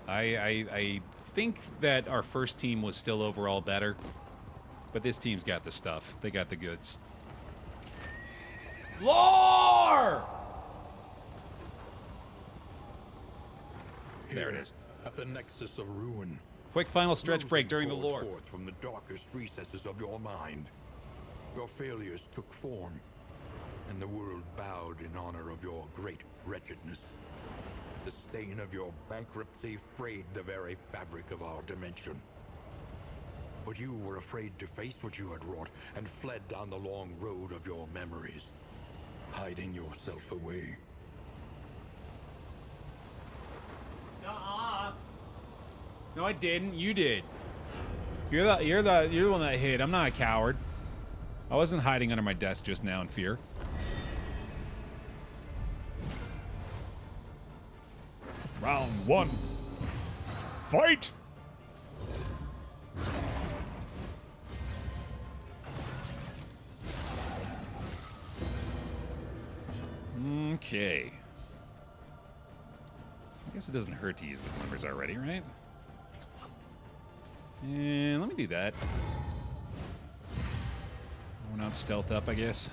I think that our first team was still overall better, but this team's got the stuff. They got the goods. Lore! There it is. At the nexus of ruin. Quick final stretch break during the poured lore. Forth from the darkest recesses of your mind. Your failures took form, and the world bowed in honor of your great wretchedness. The stain of your bankruptcy frayed the very fabric of our dimension. But you were afraid to face what you had wrought and fled down the long road of your memories, hiding yourself away. Nuh-uh. No, I didn't. You did. You're the one that hid. I'm not a coward. I wasn't hiding under my desk just now in fear. Round 1. Fight! Okay. I guess it doesn't hurt to use the glimmers already, right? And let me do that. We're not stealth up, I guess.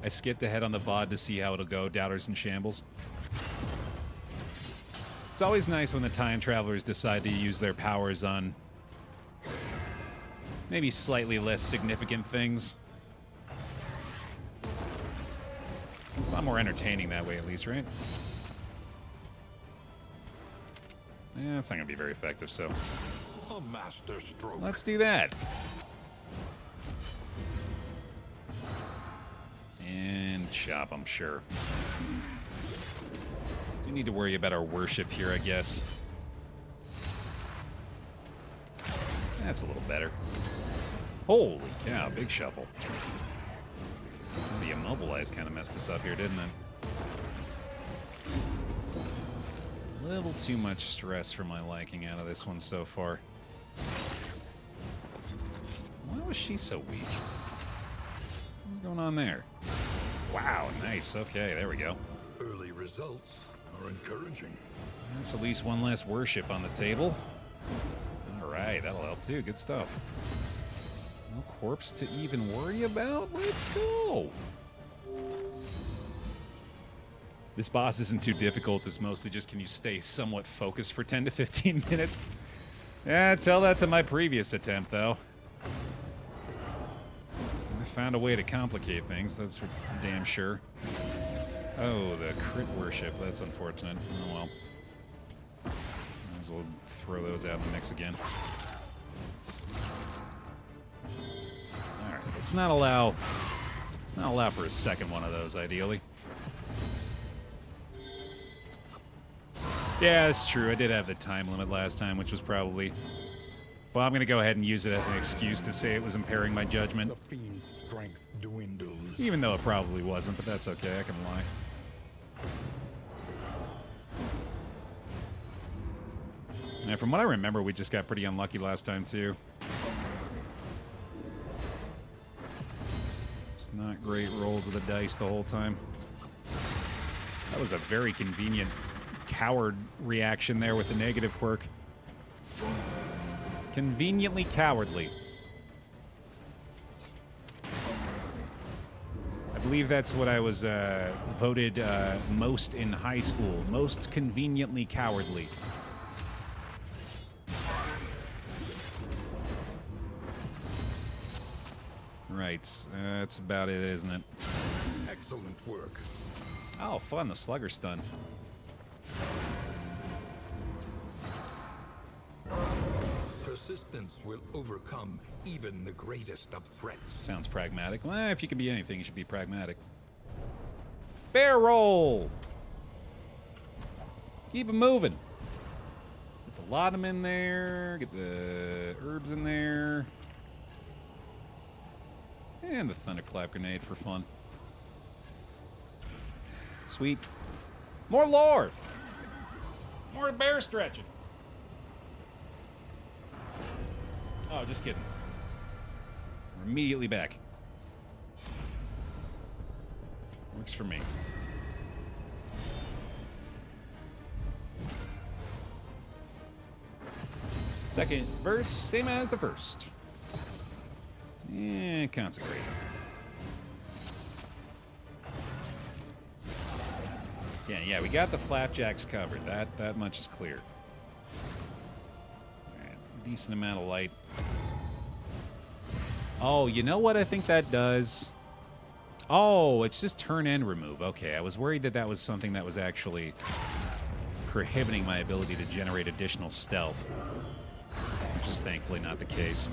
I skipped ahead on the VOD to see how it'll go, Doubters in Shambles. It's always nice when the time travelers decide to use their powers on maybe slightly less significant things. A lot more entertaining that way, at least, right? Yeah, it's not going to be very effective, so... A master stroke. Let's do that. And chop, I'm sure. Do need to worry about our worship here, I guess. That's a little better. Holy cow, big shovel. The immobilize kind of messed us up here, didn't it? A little too much stress for my liking out of this one so far. Why was she so weak? What's going on there? Wow, nice. Okay, there we go. Early results are encouraging. That's at least one less worship on the table. All right, that'll help too. Good stuff. No corpse to even worry about? Let's go! This boss isn't too difficult. It's mostly just can you stay somewhat focused for 10 to 15 minutes? Yeah, tell that to my previous attempt, though. I found a way to complicate things, that's for damn sure. Oh, the crit worship. That's unfortunate. Oh, well. Might as well throw those out in the mix again. Alright, let's not allow for a second one of those, ideally. Yeah, that's true. I did have the time limit last time, which was probably... Well, I'm going to go ahead and use it as an excuse to say it was impairing my judgment. The fiend's strength dwindles. Even though it probably wasn't, but that's okay. I can lie. Yeah, from what I remember, we just got pretty unlucky last time, too. It's not great rolls of the dice the whole time. That was a very convenient coward reaction there with the negative quirk. Conveniently cowardly. I believe that's what I was voted most in high school. Most conveniently cowardly. Right, that's about it, isn't it? Excellent work. Oh, fun, the slugger stun. Persistence will overcome even the greatest of threats. Sounds pragmatic. Well, if you can be anything, you should be pragmatic. Bear roll! Keep it moving. Get the laudanum in there, get the herbs in there. And the thunderclap grenade for fun. Sweet. More lore! More bear stretching. Oh, just kidding. We're immediately back. Works for me. Second verse, same as the first. And consecrate. Yeah, we got the flapjacks covered. That much is clear. Alright, decent amount of light. Oh, you know what I think that does? Oh, it's just turn and remove. Okay, I was worried that was something that was actually prohibiting my ability to generate additional stealth. Which is thankfully not the case.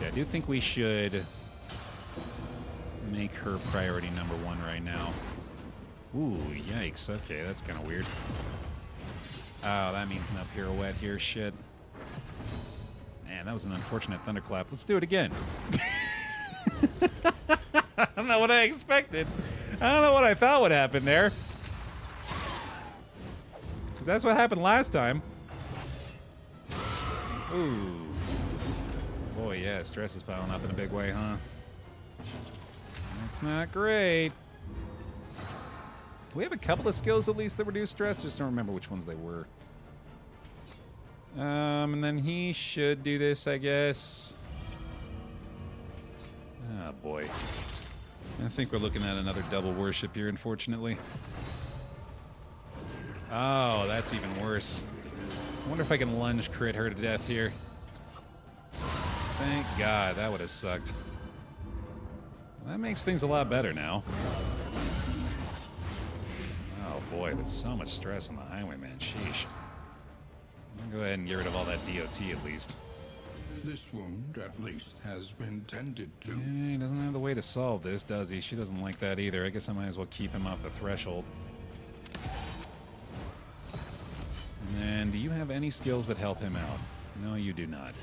Yeah, I do think we should make her priority number one right now. Ooh, yikes. Okay, that's kind of weird. Oh, that means no pirouette here. Shit. Man, that was an unfortunate thunderclap. Let's do it again. I don't know what I expected. I don't know what I thought would happen there. Because that's what happened last time. Ooh. Boy, yeah, stress is piling up in a big way, huh? That's not great. Do we have a couple of skills at least that reduce stress? Just don't remember which ones they were. And then he should do this, I guess. Oh, boy. I think we're looking at another double worship here, unfortunately. Oh, that's even worse. I wonder if I can lunge crit her to death here. Thank God, that would have sucked. That makes things a lot better now. Oh boy, with so much stress on the highwayman, sheesh. I'll go ahead and get rid of all that DOT at least. This wound, at least, has been tended to. Yeah, he doesn't have the way to solve this, does he? She doesn't like that either. I guess I might as well keep him off the threshold. And And do you have any skills that help him out? No, you do not.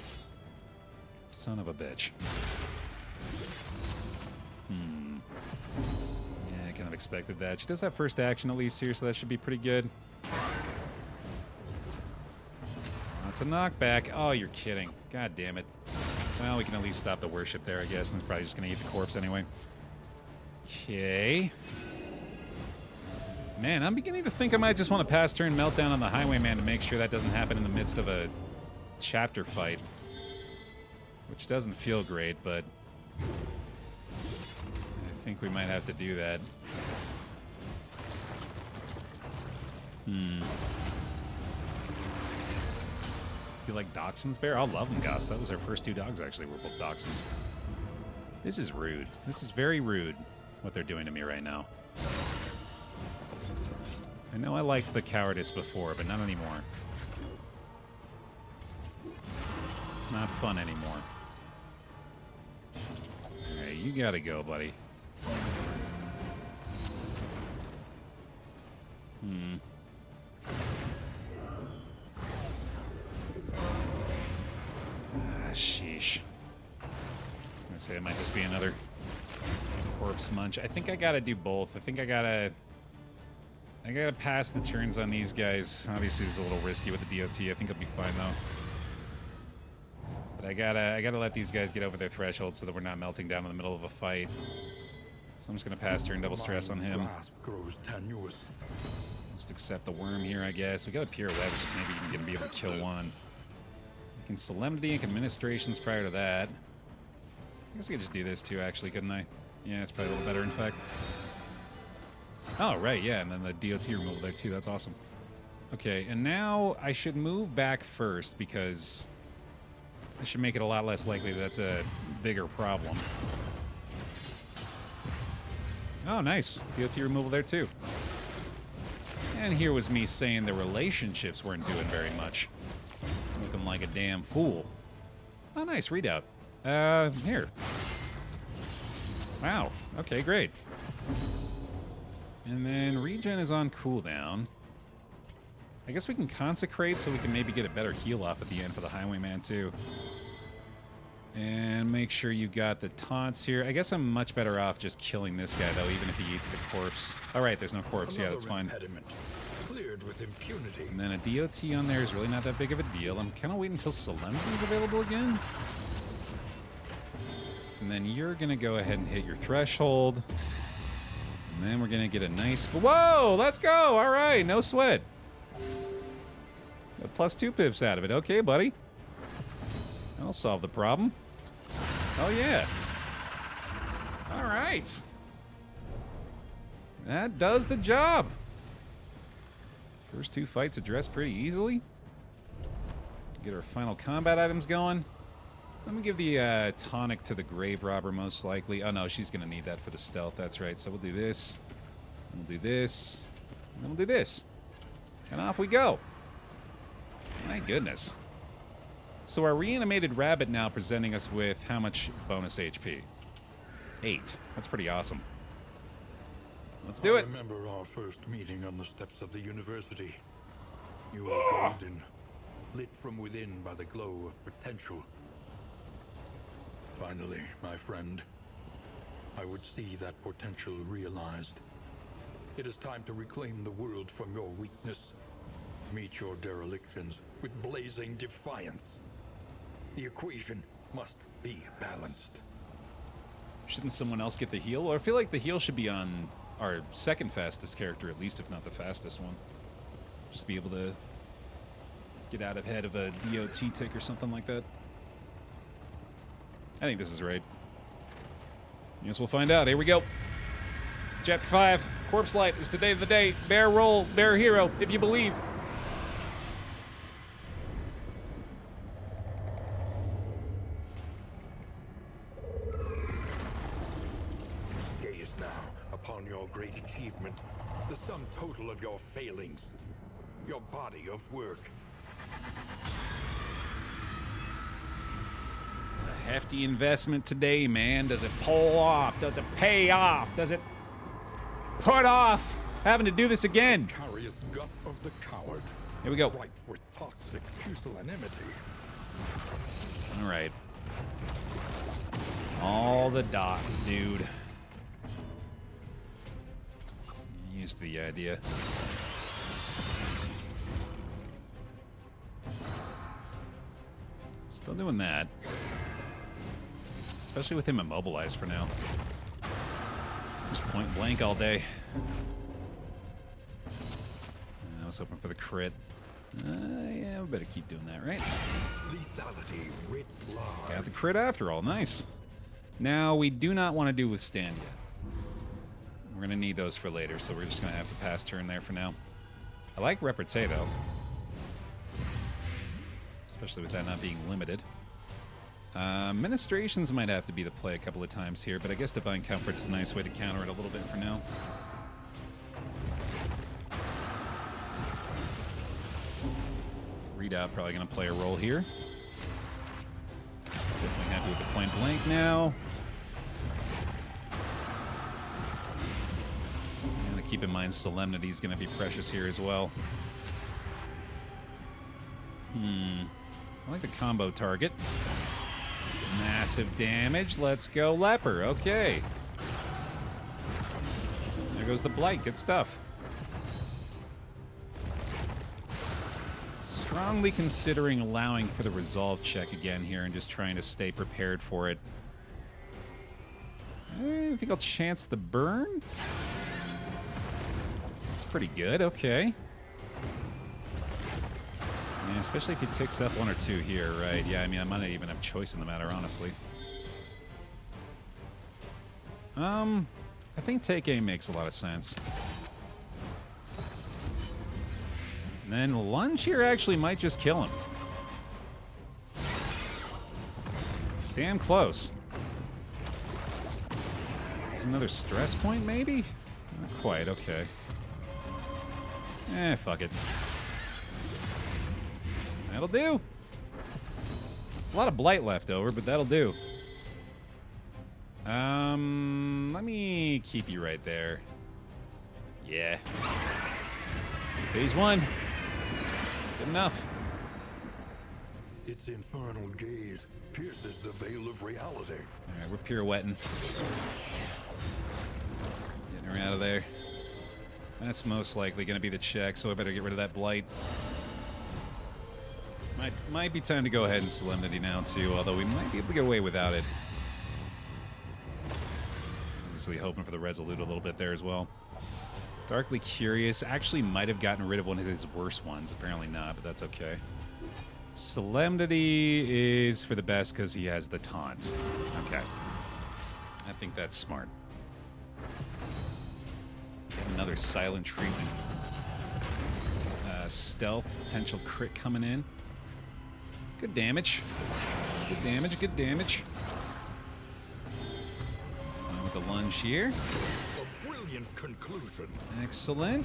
Son of a bitch. Yeah, I kind of expected that. She does have first action at least here, so that should be pretty good. That's a knockback. Oh, you're kidding. God damn it. Well, we can at least stop the worship there, I guess, and it's probably just going to eat the corpse anyway. Okay. Man, I'm beginning to think I might just want to pass turn meltdown on the Highwayman to make sure that doesn't happen in the midst of a chapter fight. Which doesn't feel great, but I think we might have to do that. You like dachshunds, Bear? I'll love them, Gus. That was our first 2 dogs, actually. We're both dachshunds. This is rude. This is very rude, what they're doing to me right now. I know I liked the cowardice before, but not anymore. It's not fun anymore. Alright, you gotta go, buddy. Sheesh. I was gonna say it might just be another corpse munch. I think I gotta do both. I think I gotta pass the turns on these guys. Obviously, it's a little risky with the DOT. I think I'll be fine though. But I gotta let these guys get over their threshold so that we're not melting down in the middle of a fight. So I'm just gonna pass turn double stress on him. Grows tenuous. Just accept the worm here, I guess. We got a pure web, which is maybe even gonna be able to kill one. We can solemnity and administrations prior to that. I guess I could just do this too, actually, couldn't I? Yeah, it's probably a little better, in fact. Oh, right, yeah, and then the DOT removal there too. That's awesome. Okay, and now I should move back first because I should make it a lot less likely that that's a bigger problem. Oh, nice. DOT removal there too. And here was me saying the relationships weren't doing very much. Looking like a damn fool. Oh, nice readout. Here. Wow. Okay, great. And then regen is on cooldown. I guess we can consecrate so we can maybe get a better heal off at the end for the Highwayman too. And make sure you got the taunts here. I guess I'm much better off just killing this guy though, even if he eats the corpse. All right, there's no corpse. Yeah, that's fine. Cleared with impunity. And then a DOT on there is really not that big of a deal. I'm kind of waiting until Solemnity is available again. And then you're going to go ahead and hit your threshold. And then we're going to get a nice... Whoa! Let's go! All right, no sweat. Got +2 pips out of it. Okay, buddy. That'll solve the problem. Oh, yeah. All right. That does the job. First 2 fights addressed pretty easily. Get our final combat items going. Let me give the tonic to the Grave Robber, most likely. Oh, no, she's going to need that for the stealth. That's right. So we'll do this. We'll do this. And then we'll do this. And off we go. My goodness. So our reanimated rabbit now presenting us with how much bonus HP? 8. That's pretty awesome. Let's do it. I remember our first meeting on the steps of the university. You were golden, lit from within by the glow of potential. Finally, my friend, I would see that potential realized. It is time to reclaim the world from your weakness. Meet your derelictions with blazing defiance. The equation must be balanced. Shouldn't someone else get the heal? Or I feel like the heal should be on our second fastest character, at least, if not the fastest one. Just be able to get out ahead of a DOT tick or something like that. I think this is right. Guess we'll find out. Here we go. Chapter 5. Corpse Light is today the day. Bear roll, bear hero, if you believe. Gaze now upon your great achievement, the sum total of your failings, your body of work. A hefty investment today, man. Does it pull off? Does it pay off? Does it put off having to do this again? Carious gut of the coward. Here we go. Rife with toxic pusillanimity. All right. All the dots, dude. Used to the idea. Still doing that. Especially with him immobilized for now. Just point blank all day. I was hoping for the crit. Yeah, we better keep doing that, right? Lethality writ large. Got the crit after all. Nice. Now, we do not want to do withstand yet. We're going to need those for later, so we're just going to have to pass turn there for now. I like repartee, though. Especially with that not being limited. Ministrations might have to be the play a couple of times here, but I guess Divine Comfort's a nice way to counter it a little bit for now. Redoubt probably going to play a role here. Definitely happy with the point blank now. And keep in mind Solemnity is going to be precious here as well. I like the combo target. Massive damage. Let's go Leper. Okay. There goes the Blight. Good stuff. Strongly considering allowing for the resolve check again here and just trying to stay prepared for it. I think I'll chance the burn. That's pretty good. Okay. Yeah, especially if he ticks up one or two here, right? Yeah, I mean, I might not even have choice in the matter, honestly. I think take aim makes a lot of sense. And then lunge here actually might just kill him. It's damn close. There's another stress point, maybe? Not quite, okay. Fuck it. That'll do. There's a lot of blight left over, but that'll do. Let me keep you right there. Yeah. Phase 1. Good enough. Its infernal gaze pierces the veil of reality. Alright, we're pirouetting. Getting her out of there. That's most likely going to be the check, so I better get rid of that blight. Might be time to go ahead and Solemnity now, too, although we might be able to get away without it. Obviously hoping for the Resolute a little bit there as well. Darkly Curious actually might have gotten rid of one of his worst ones. Apparently not, but that's okay. Solemnity is for the best because he has the taunt. Okay. I think that's smart. Another silent treatment. Stealth, potential crit coming in. Good damage. Good damage, good damage. Fine with the lunge here. A brilliant conclusion. Excellent.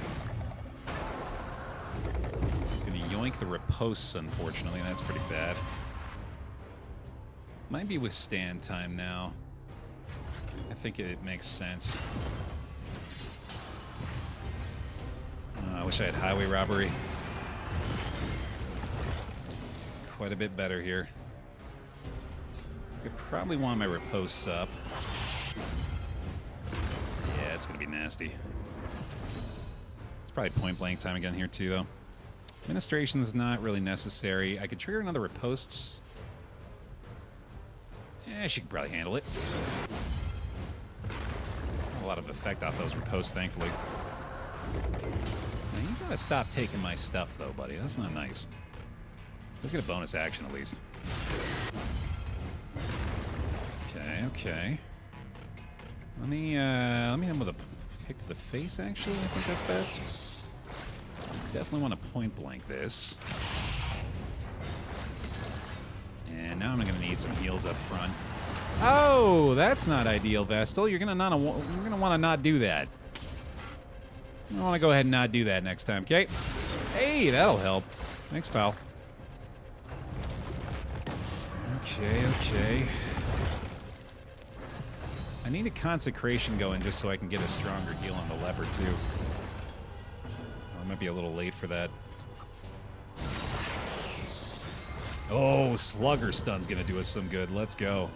It's going to yoink the riposte, unfortunately. That's pretty bad. Might be withstand time now. I think it makes sense. I wish I had highway robbery. Quite a bit better here. Could probably want my riposte up. Yeah, it's gonna be nasty. It's probably point blank time again here too, though. Administration's not really necessary. I could trigger another riposte. Yeah, she could probably handle it. A lot of effect off those ripostes, thankfully. Now, you gotta stop taking my stuff, though, buddy. That's not nice. Let's get a bonus action, at least. Okay, okay. Let me hit him with a pick to the face, actually. I think that's best. Definitely want to point blank this. And now I'm gonna need some heals up front. Oh, that's not ideal, Vestal. You're gonna want to not do that. I want to go ahead and not do that next time, okay? Hey, that'll help. Thanks, pal. Okay, okay. I need a consecration going just so I can get a stronger heal on the leper, too. Oh, I might be a little late for that. Oh, Slugger Stun's gonna do us some good. Let's go.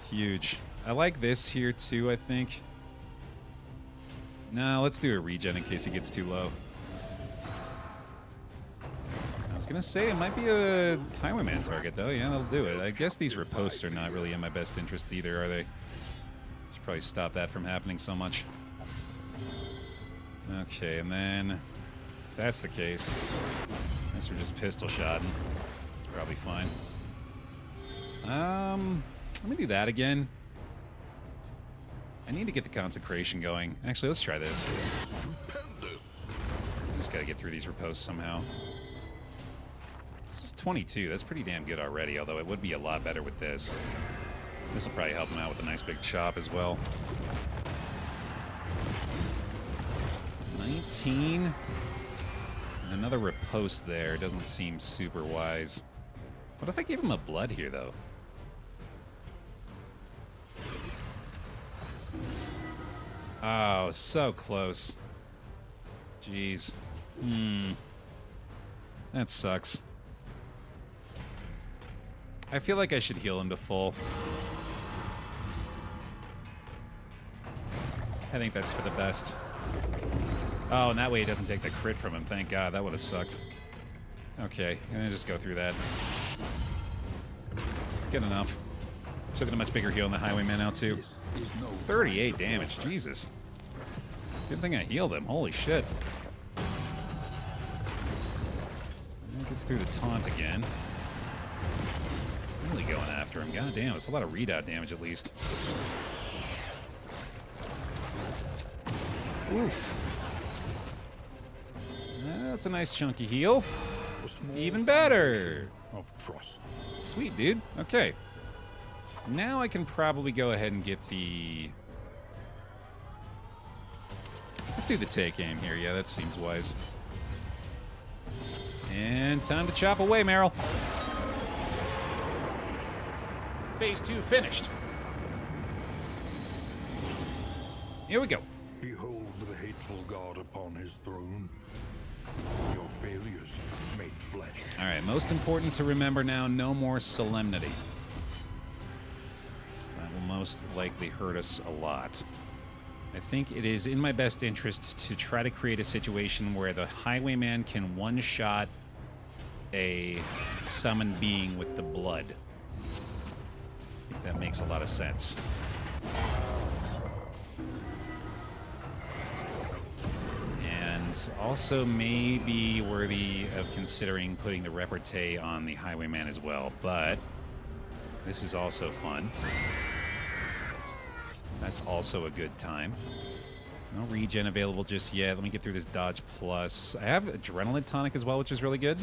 Huge. I like this here too, I think. No, let's do a regen in case he gets too low. I was gonna say it might be a Highwayman target though. Yeah, that'll do it. I guess these riposts are not really in my best interest either, are they? Should probably stop that from happening so much. Okay, and then if that's the case, I guess we're just pistol shotting. It's probably fine. Let me do that again. I need to get the consecration going. Actually, let's try this. Just gotta get through these riposts somehow. This is 22. That's pretty damn good already, although it would be a lot better with this. This will probably help him out with a nice big chop as well. 19. And another riposte there. Doesn't seem super wise. What if I gave him a blood here, though? Oh, so close. Jeez. That sucks. I feel like I should heal him to full. I think that's for the best. Oh, and that way he doesn't take the crit from him. Thank God. That would have sucked. Okay, I'm gonna just go through that. Good enough. Should have been a much bigger heal in the Highwayman now, too. 38 damage. Jesus. Good thing I healed him. Holy shit. And gets through the taunt again. Really going after him. God damn, it's a lot of readout damage at least. Oof. That's a nice chunky heal. Even better. Of trust. Sweet, dude. Okay. Now I can probably go ahead and get the... Let's do the take aim here. Yeah, that seems wise. And time to chop away, Meryl. Phase 2 finished. Here we go. Behold the hateful god upon his throne. Your failures made flesh. All right, most important to remember now, no more solemnity. So that will most likely hurt us a lot. I think it is in my best interest to try to create a situation where the Highwayman can one-shot a summoned being with the blood. I think that makes a lot of sense. And also maybe worthy of considering putting the repartee on the Highwayman as well, but this is also fun. That's also a good time. No regen available just yet. Let me get through this dodge plus. I have adrenaline tonic as well, which is really good.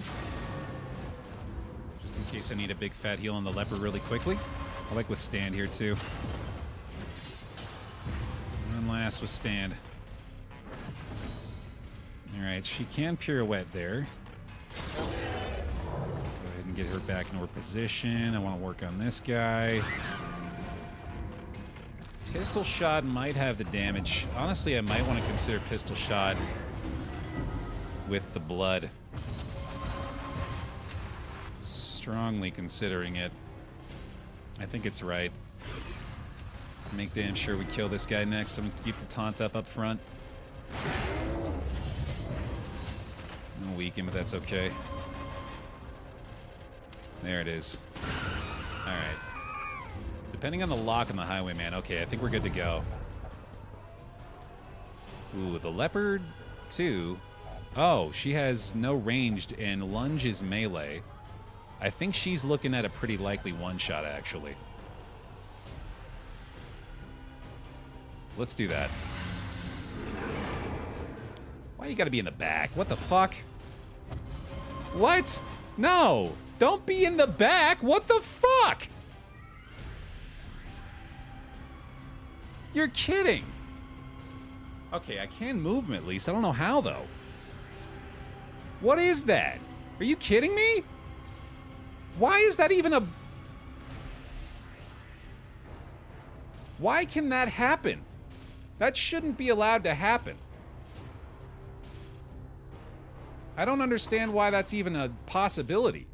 Just in case I need a big fat heal on the leper really quickly. I like withstand here too. One last withstand. Alright, she can pirouette there. Go ahead and get her back in her position. I want to work on this guy. Pistol shot might have the damage. Honestly, I might want to consider pistol shot with the blood. Strongly considering it. I think it's right. Make damn sure we kill this guy next. I'm going to keep the taunt up front. I'll weaken, but that's okay. There it is. Alright. Depending on the lock on the Highwayman, okay, I think we're good to go. Ooh, the leopard, too. Oh, she has no ranged, and lunge is melee. I think she's looking at a pretty likely one-shot, actually. Let's do that. Why you gotta be in the back? What the fuck? What? No! Don't be in the back! What the fuck? You're kidding. Okay, I can move him at least. I don't know how, though. What is that? Are you kidding me? Why is that even a... Why can that happen? That shouldn't be allowed to happen. I don't understand why that's even a possibility.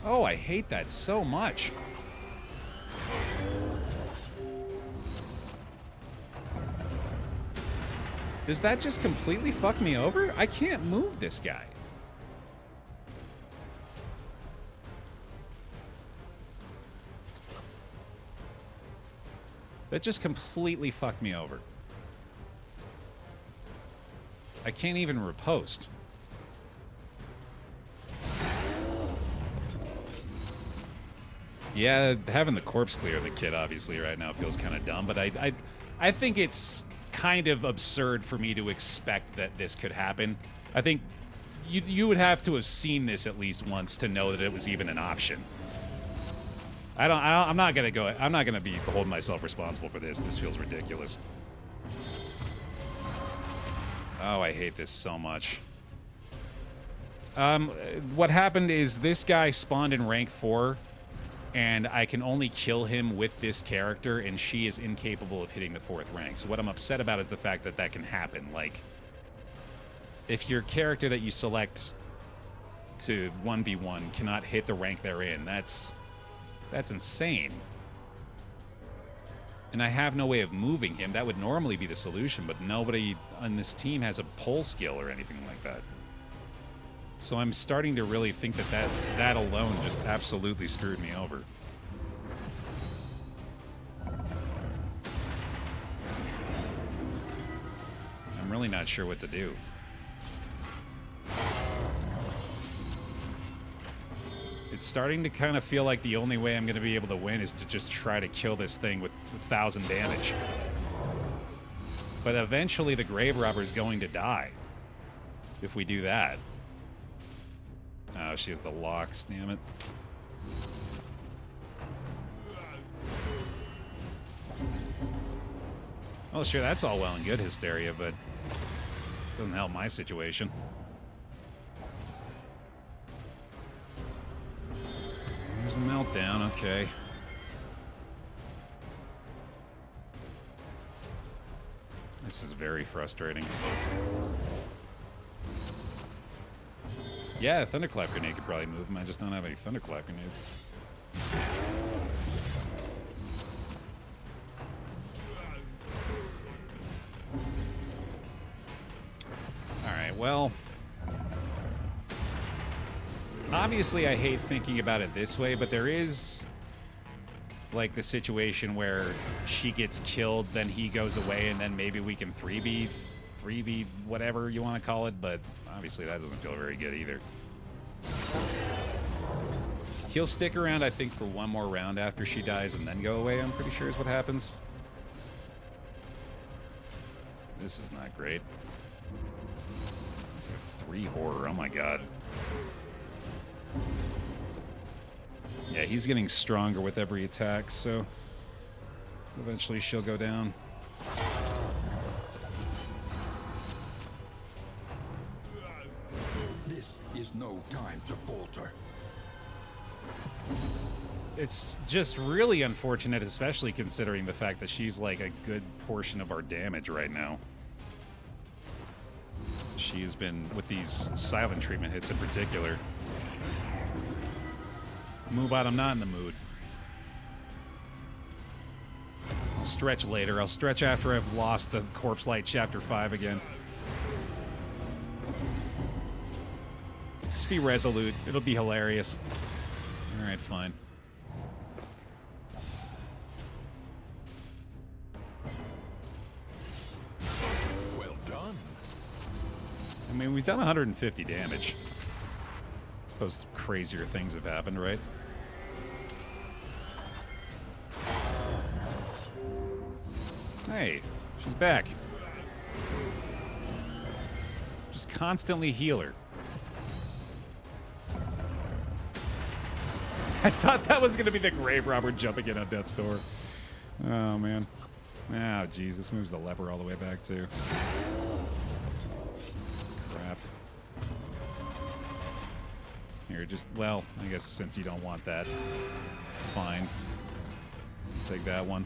Oh, I hate that so much. Does that just completely fuck me over? I can't move this guy. That just completely fucked me over. I can't even riposte. Yeah, having the corpse clear the kid obviously right now feels kind of dumb, but I think it's kind of absurd for me to expect that this could happen. I think you would have to have seen this at least once to know that it was even an option. I'm not gonna be holding myself responsible for this. This feels ridiculous. Oh, I hate this so much. What happened is this guy spawned in rank 4, and I can only kill him with this character, and she is incapable of hitting the 4th rank. So what I'm upset about is the fact that that can happen. Like, if your character that you select to 1v1 cannot hit the rank they're in, that's insane. And I have no way of moving him. That would normally be the solution, but nobody on this team has a pole skill or anything like that. So I'm starting to really think that alone just absolutely screwed me over. I'm really not sure what to do. It's starting to kind of feel like the only way I'm going to be able to win is to just try to kill this thing with 1,000 damage. But eventually the grave robber is going to die if we do that. Oh, she has the locks, damn it. Oh, sure, that's all well and good, Hysteria, but doesn't help my situation. There's a meltdown, okay. This is very frustrating. Yeah, a Thunderclap grenade could probably move him. I just don't have any Thunderclap grenades. Alright, well... obviously, I hate thinking about it this way, but there is, like, the situation where she gets killed, then he goes away, and then maybe we can 3v, whatever you want to call it, but obviously that doesn't feel very good either. He'll stick around, I think, for one more round after she dies and then go away, I'm pretty sure is what happens. This is not great. It's a 3 horror, oh my god. Yeah, he's getting stronger with every attack, so eventually she'll go down. This is no time to falter. It's just really unfortunate, especially considering the fact that she's like a good portion of our damage right now. She has been, with these silent treatment hits in particular. Move out, I'm not in the mood. I'll stretch later. I'll stretch after I've lost the Corpse Light Chapter 5 again. Just be resolute. It'll be hilarious. Alright, fine. Well done. I mean, we've done 150 damage. I suppose crazier things have happened, right? Hey, she's back. Just constantly heal her. I thought that was going to be the grave robber jumping in on Death's Door. Oh, man. Oh, jeez, this moves the leper all the way back, too. Crap. Here, just, well, I guess since you don't want that, fine. Take that one.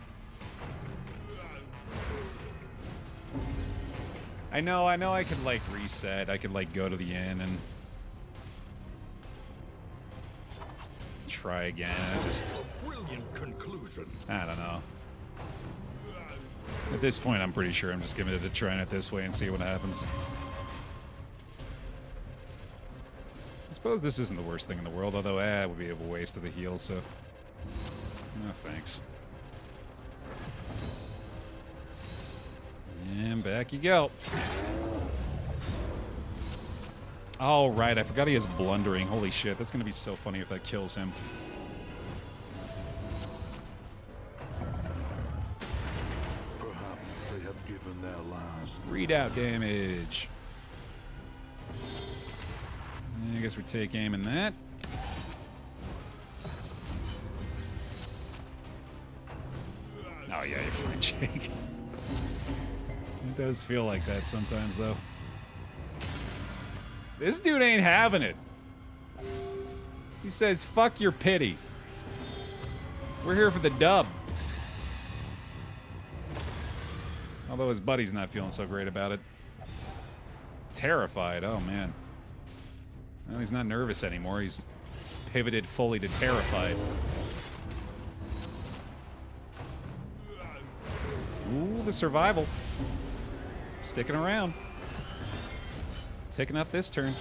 I know I could, like, reset. I could, like, go to the inn and... try again. Brilliant conclusion. I don't know. At this point, I'm pretty sure I'm just committed to trying it this way and see what happens. I suppose this isn't the worst thing in the world, although it would be a waste of the heal, so... No thanks. And back you go. Oh, right, I forgot he has blundering. Holy shit, that's gonna be so funny if that kills him. Perhaps they have given their last. Readout damage. I guess we take aim in that. Oh yeah, you're fine, Jake. It does feel like that sometimes, though. This dude ain't having it. He says, fuck your pity. We're here for the dub. Although his buddy's not feeling so great about it. Terrified, oh man. Well, he's not nervous anymore. He's pivoted fully to terrified. Ooh, the survival. Sticking around. Taking up this turn.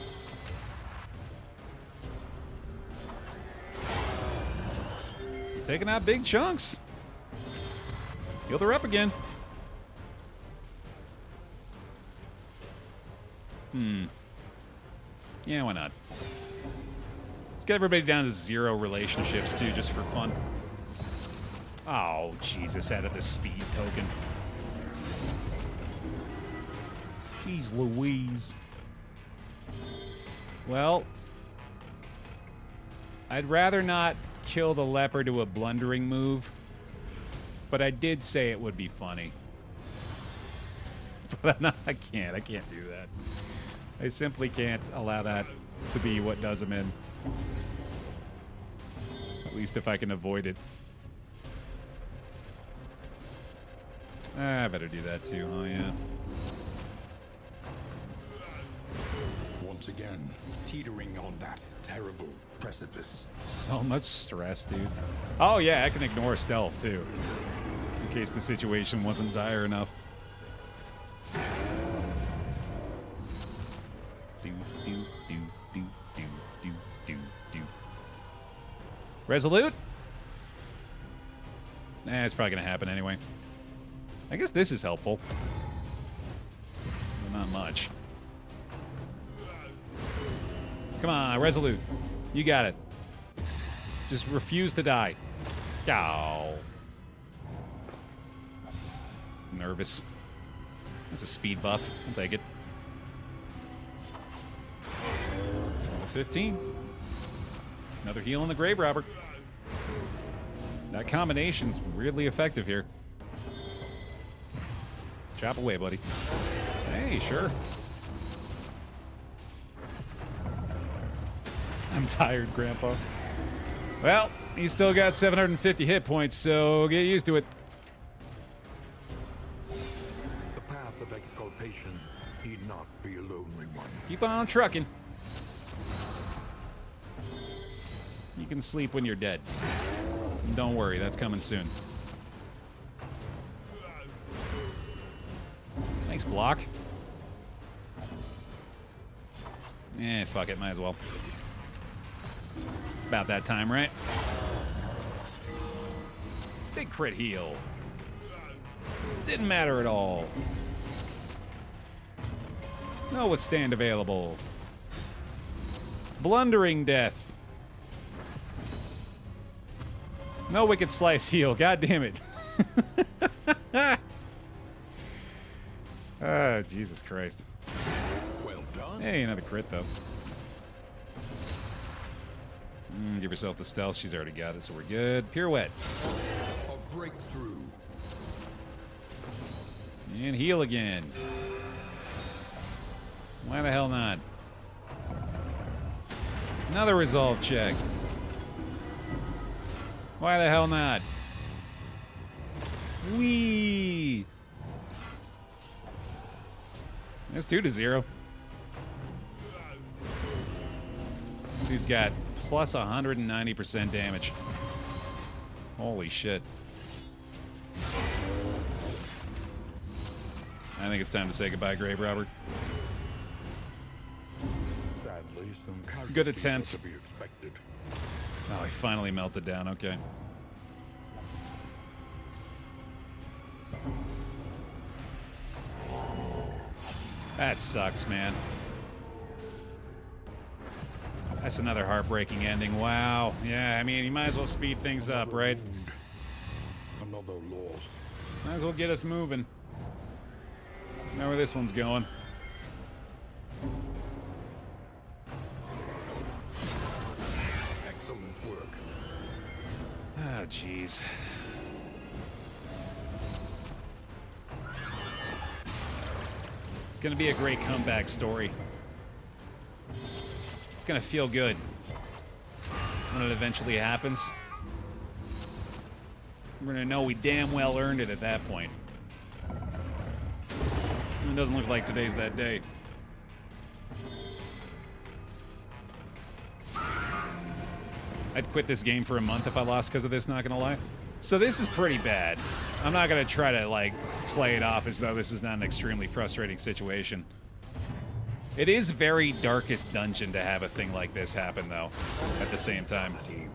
Taking out big chunks. Healed her up again. Yeah, why not? Let's get everybody down to 0 relationships, too, just for fun. Oh, Jesus, out of the speed token. Jeez Louise. Well, I'd rather not kill the leper to a blundering move, but I did say it would be funny. But I can't do that. I simply can't allow that to be what does him in. At least if I can avoid it. I better do that too, oh yeah. Once again, teetering on that terrible precipice. So much stress, dude. Oh yeah, I can ignore stealth too. In case the situation wasn't dire enough. Resolute? Nah, it's probably gonna happen anyway. I guess this is helpful. But not much. Come on, Resolute. You got it. Just refuse to die. Ow. Nervous. That's a speed buff. I'll take it. 15. Another heal on the Grave Robber. That combination's weirdly effective here. Chop away, buddy. Hey, sure. I'm tired, Grandpa. Well, he's still got 750 hit points, so get used to it. The path of exculpation need not be a lonely one. Keep on trucking. You can sleep when you're dead. Don't worry, that's coming soon. Thanks, block. Fuck it, might as well. About that time, right? Big crit heal. Didn't matter at all. No withstand available. Blundering death. No wicked slice heal. God damn it. Oh, Jesus Christ. Well done. Hey, another crit though. Give yourself the stealth. She's already got it, so we're good. Pirouette. A breakthrough. And heal again. Why the hell not? Another resolve check. Why the hell not? Whee! There's 2-0. This dude's got plus 190% damage. Holy shit. I think it's time to say goodbye, Grave Robber. Sadly, some casualties Good are attempt. to be expected. Oh, he finally melted down. Okay. That sucks, man. That's another heartbreaking ending. Wow. Yeah, I mean, you might as well speed things up, right? Another loss. Might as well get us moving. Know where this one's going. Excellent work. Oh, jeez. It's gonna be a great comeback story. It's gonna feel good when it eventually happens. We're gonna know we damn well earned it at that point. It doesn't look like today's that day. I'd quit this game for a month if I lost because of this, not gonna lie. So this is pretty bad. I'm not gonna try to, like, play it off as though this is not an extremely frustrating situation. It is very Darkest Dungeon to have a thing like this happen, though, at the same time.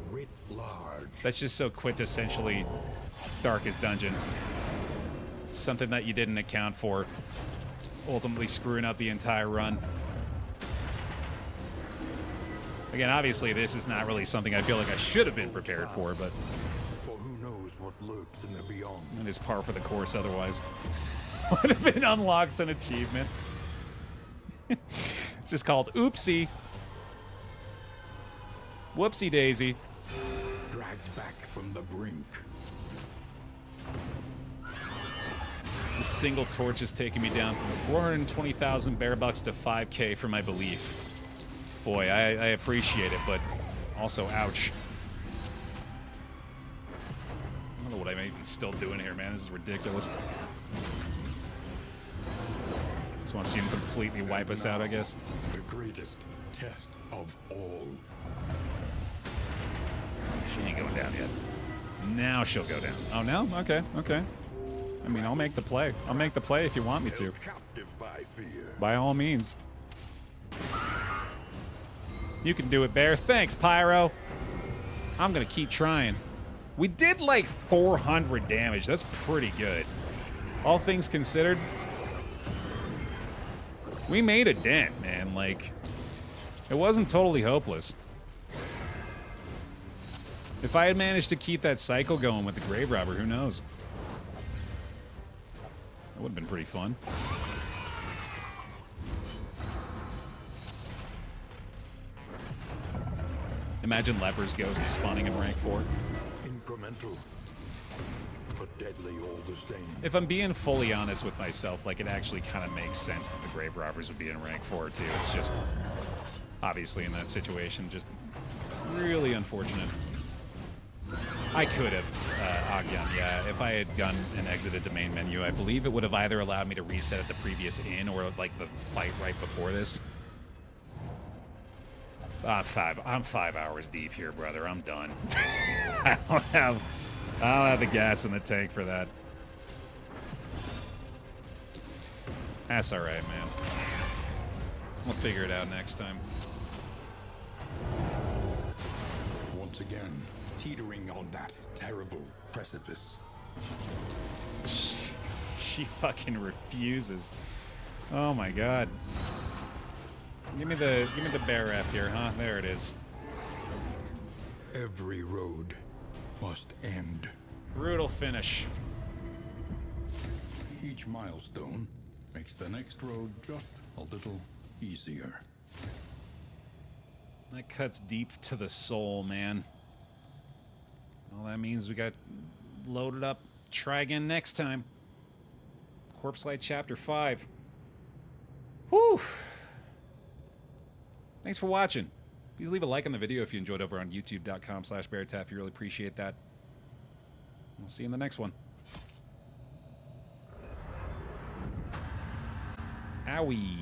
Writ large. That's just so quintessentially Darkest Dungeon. Something that you didn't account for, ultimately screwing up the entire run. Again, obviously, this is not really something I feel like I should have been prepared for, but For who knows what lurks in the beyond. it is par for the course otherwise. Would have been unlocks an achievement. It's just called Oopsie. Whoopsie daisy. Dragged back from the brink. The single torch is taking me down from 420,000 bear bucks to 5K for my belief. Boy, I appreciate it, but also, ouch. I don't know what I'm even still doing here, man. This is ridiculous. Just want to see him completely wipe us out, I guess. The greatest test of all. She ain't going down yet. Now she'll go down. Oh, no? Okay, okay. I mean, I'll make the play. I'll make the play if you want me to. Held captive by fear. By all means. You can do it, Bear. Thanks, Pyro. I'm gonna keep trying. We did like 400 damage. That's pretty good. All things considered, we made a dent, man. Like, it wasn't totally hopeless. If I had managed to keep that cycle going with the Grave Robber, who knows? That would have been pretty fun. Imagine Leper's Ghost spawning in rank 4. Incremental, but deadly all the same. If I'm being fully honest with myself, like, it actually kind of makes sense that the Grave Robbers would be in rank 4 too. It's just, obviously in that situation, just really unfortunate. I could have Agyan, yeah. If I had gone and exited the main menu, I believe it would have either allowed me to reset at the previous inn or like the fight right before this. I'm 5 hours deep here, brother. I'm done. I don't have the gas in the tank for that. That's all right, man. We'll figure it out next time. Once again, teetering on that terrible precipice. She fucking refuses. Oh my god. Give me the bear F here, huh? There it is. Every road must end. Brutal finish. Each milestone makes the next road just a little easier. That cuts deep to the soul, man. Well, that means we got loaded up. Try again next time. Corpse Light Chapter 5. Whew. Thanks for watching. Please leave a like on the video if you enjoyed over on youtube.com/BaerTaffy. Really appreciate that. I'll see you in the next one. Owie.